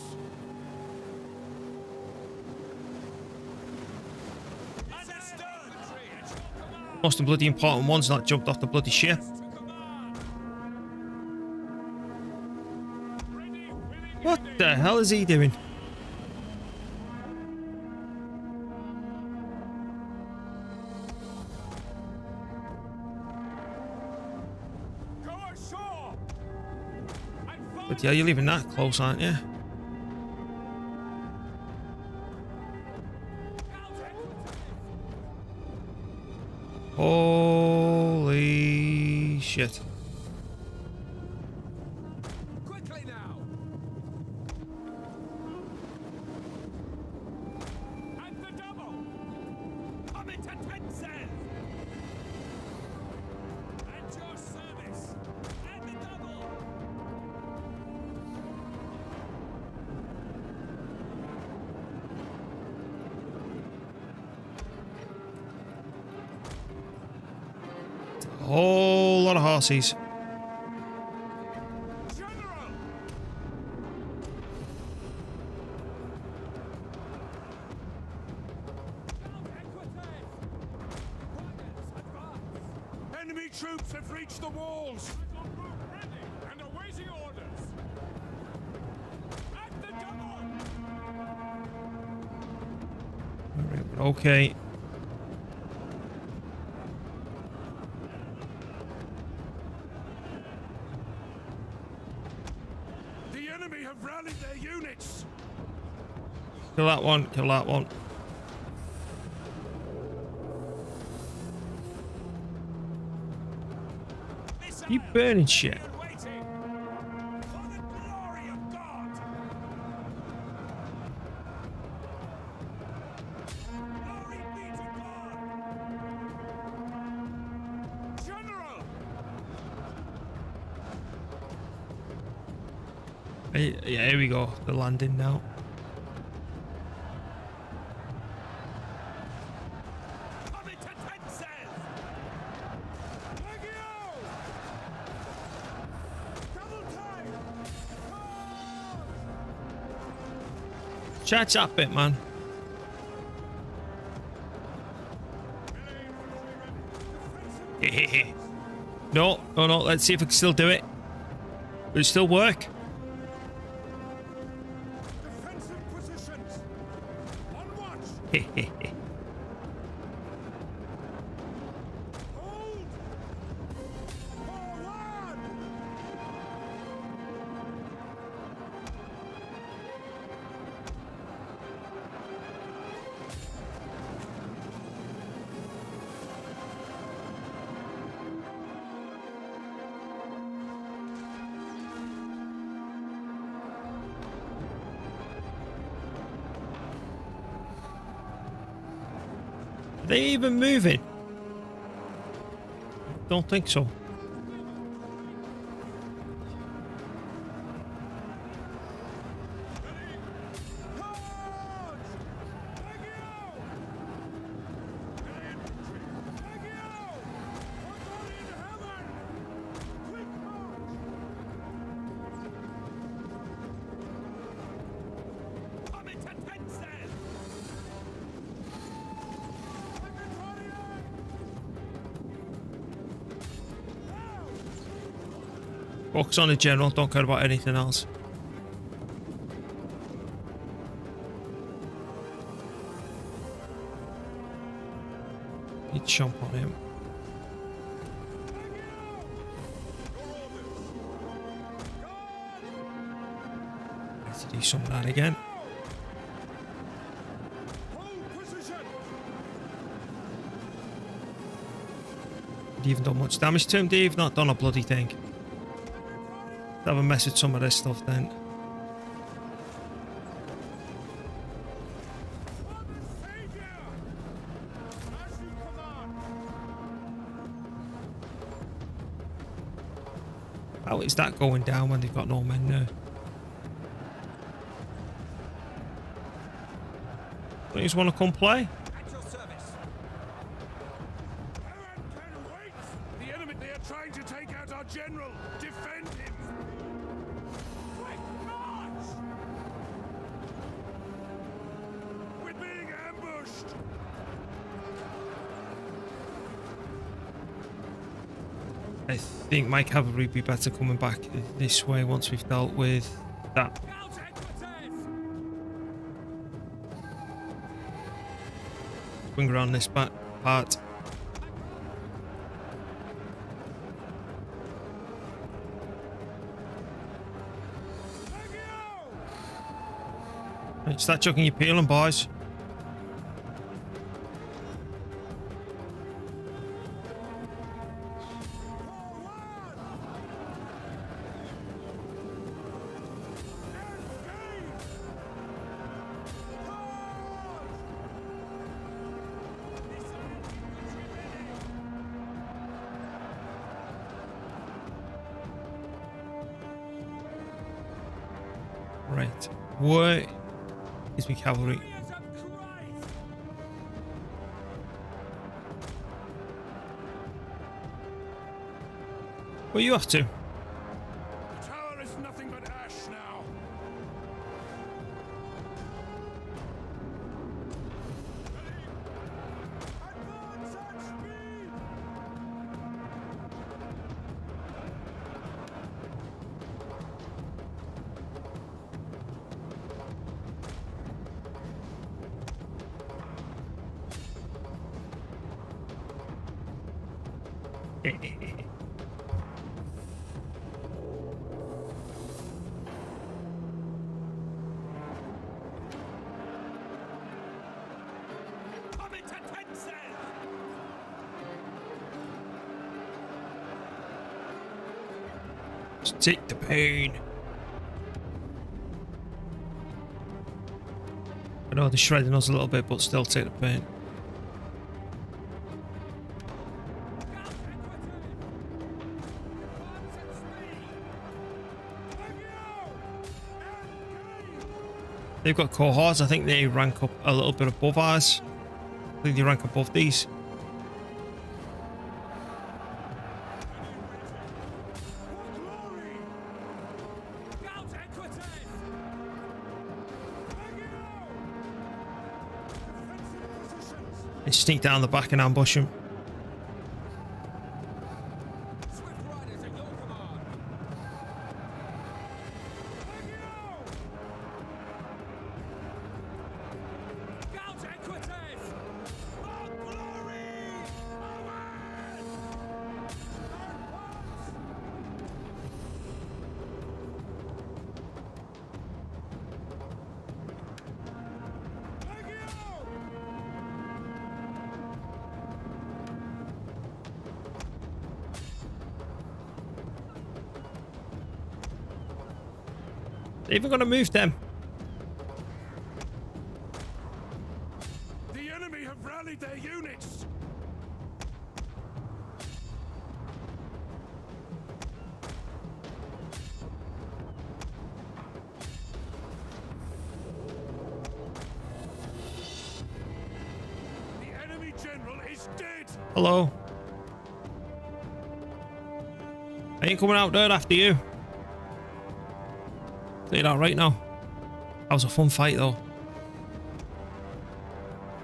Most of the bloody important ones not jumped off the bloody ship. What the hell is he doing? Go ashore. But yeah, you're leaving that close, aren't you? Holy shit. Competences! At your service! At the double! A whole lot of horses. General! Enemy troops have reached the walls! And awaiting orders! At the double! Alright, okay. The enemy have rallied their units! Kill that one, kill that one. Keep burning shit. Waiting! For the glory of God! Glory be to God! General! Yeah, here we go. The landing now. Competences! Legio! Double time! Chat that bit, man. No, no, no. Let's see if I can still do it. Will it still work? Defensive positions! On watch! Hold! Forward! Are they even moving? Don't think so. Focus on the general, don't care about anything else. You jump on him. Let's do some of that again. You even done much damage to him, Dave? Not done a bloody thing. Have a mess with some of this stuff then. How is that going down when they've got no men there? Don't you just want to come play? At your service! The enemy, they are trying to take out our general! Defend him! Quick march! We're being ambushed! I think my cavalry would be better coming back this way once we've dealt with that. Out equites! Swing around this back part. Right, start chucking your peeling, boys. Right. Where is my cavalry? Where are you off to? The tower is nothing but ash now. Advance at speed! Come into Tencel! Just take the pain. I know they're shredding us a little bit, but still take the pain. They've got cohorts. I think they rank up a little bit above ours. I think they rank above these. They sneak down the back and ambush them. They're even gonna move them. The enemy have rallied their units. The enemy general is dead. Hello. I ain't coming out there after you. Say that right now. That was a fun fight though.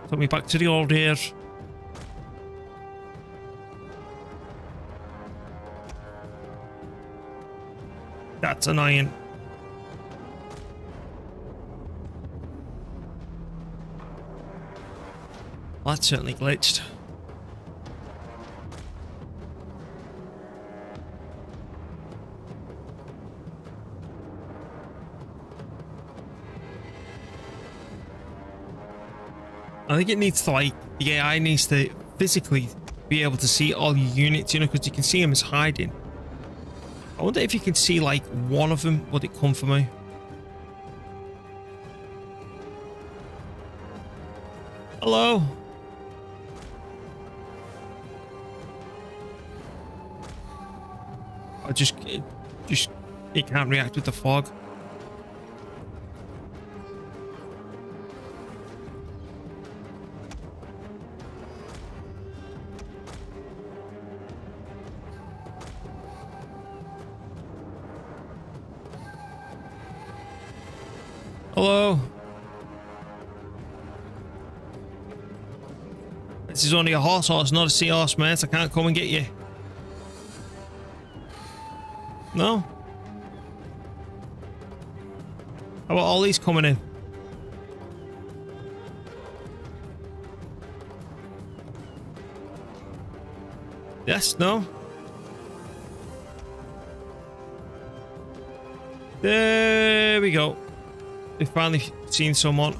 Took me back to the old days. That's annoying. Well, that's certainly glitched. I think it needs to, like, the AI needs to physically be able to see all your units, you know, because you can see them as hiding. I wonder if you can see, like, one of them, would it come for me? Hello? It can't react with the fog. Hello? This is only a horse, not a seahorse, mate. I can't come and get you. No? How about all these coming in? Yes, no? There we go. We've finally seen someone.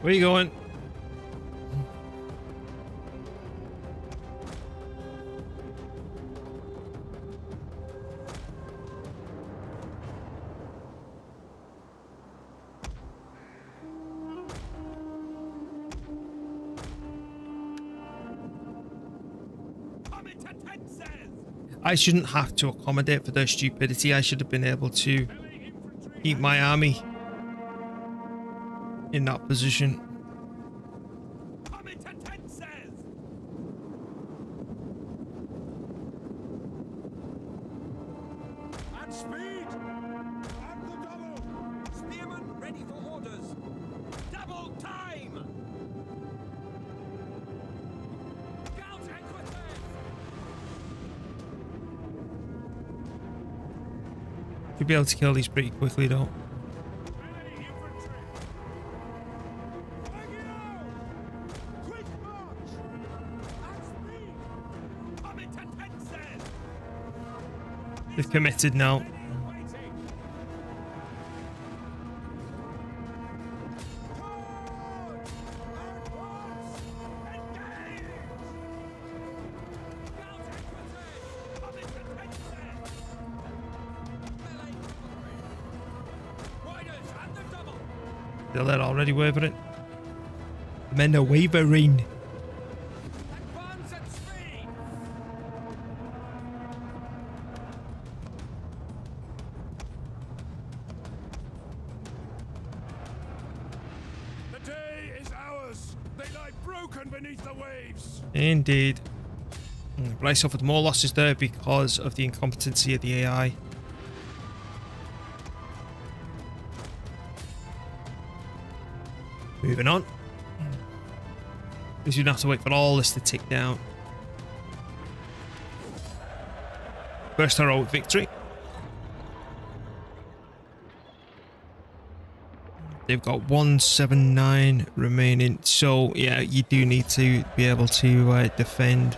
Where are you going? I shouldn't have to accommodate for their stupidity. I should have been able to keep my army in that position. At speed! At the double! Spearmen ready for orders! Double time! Scout equippers! Should be able to kill these pretty quickly though. They've committed now. They're already wavering. Men are wavering. Advance at speed! The day is ours. They lie broken beneath the waves. Indeed. But I suffered more losses there because of the incompetency of the AI. Moving on. Because you'd have to wait for all this to tick down. First heroic victory. They've got 179 remaining. So, yeah, you do need to be able to defend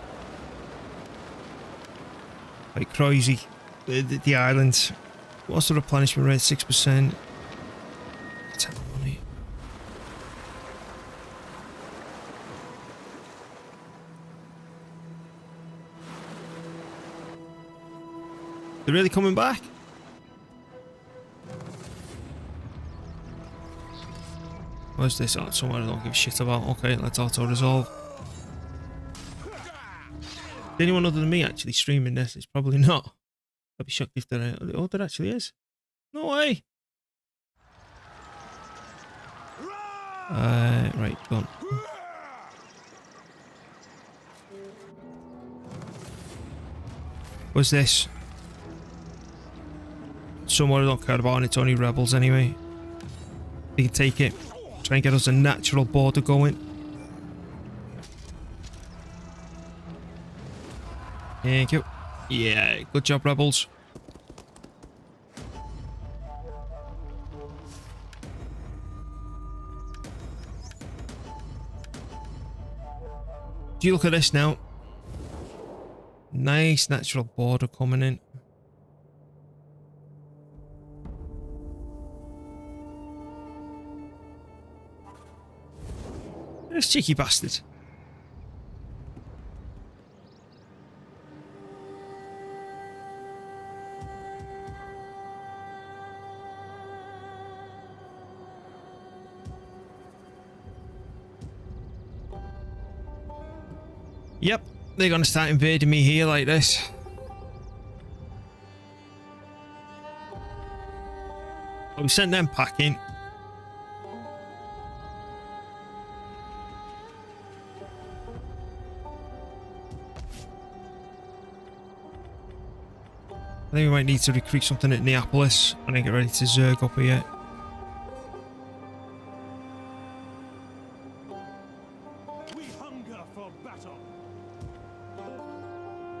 like crazy the island. What's the replenishment rate? 6%. They're really coming back? What's this? Oh, somewhere I don't give a shit about. Okay, let's auto-resolve. Is anyone other than me actually streaming this? It's probably not. I'd be shocked if there... Oh, there actually is. No way! Right, go on. What's this? Somewhere I don't care about, and it's only rebels anyway. They can take it. Try and get us a natural border going. Thank you. Yeah, good job, rebels. Do you look at this now? Nice natural border coming in. This cheeky bastard. Yep, they're gonna start invading me here like this. Oh, we sent them packing. I think we might need to recruit something at Neapolis and then get ready to zerg up here. We hunger for battle.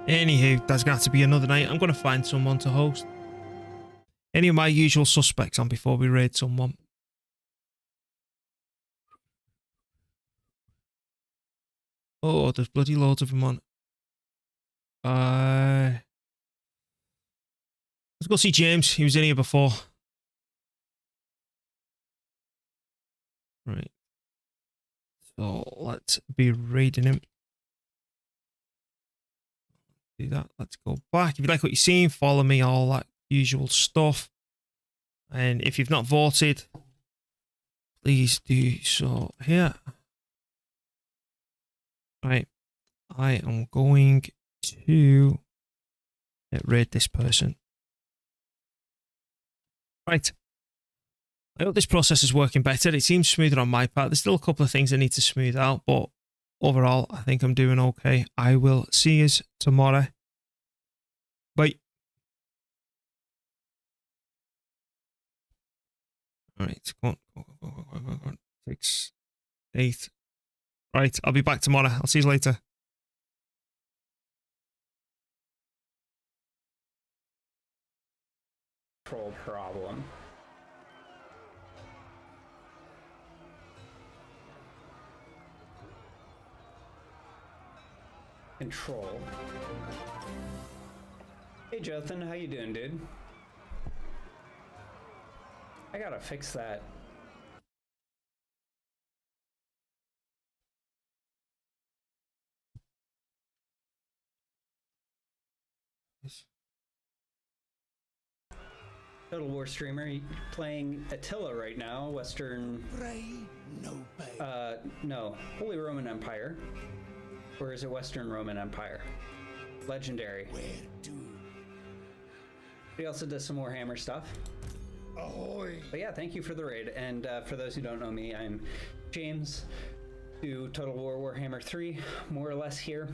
Anywho, that's going to have to be another night. I'm going to find someone to host. Any of my usual suspects on before we raid someone. Oh, there's bloody loads of them on. Let's go see James. He was in here before. Right. So let's be raiding him. Do that. Let's go back. If you like what you're seeing, follow me, all that usual stuff. And if you've not voted, please do so here. Right. I am going to raid this person. Right. I hope this process is working better. It seems smoother on my part. There's still a couple of things I need to smooth out, but overall, I think I'm doing okay. I will see you tomorrow. Bye. All right, go on. 6, 8. Right, I'll be back tomorrow. I'll see you later. Control problem. Control. Hey Jonathan, how you doing, dude? I gotta fix that. Total War streamer playing Attila right now, Western. No, Holy Roman Empire. Or is it Western Roman Empire? Legendary. Where do? He also does some Warhammer stuff. Ahoy! But yeah, thank you for the raid. And for those who don't know me, I'm James, do Total War Warhammer 3, more or less here.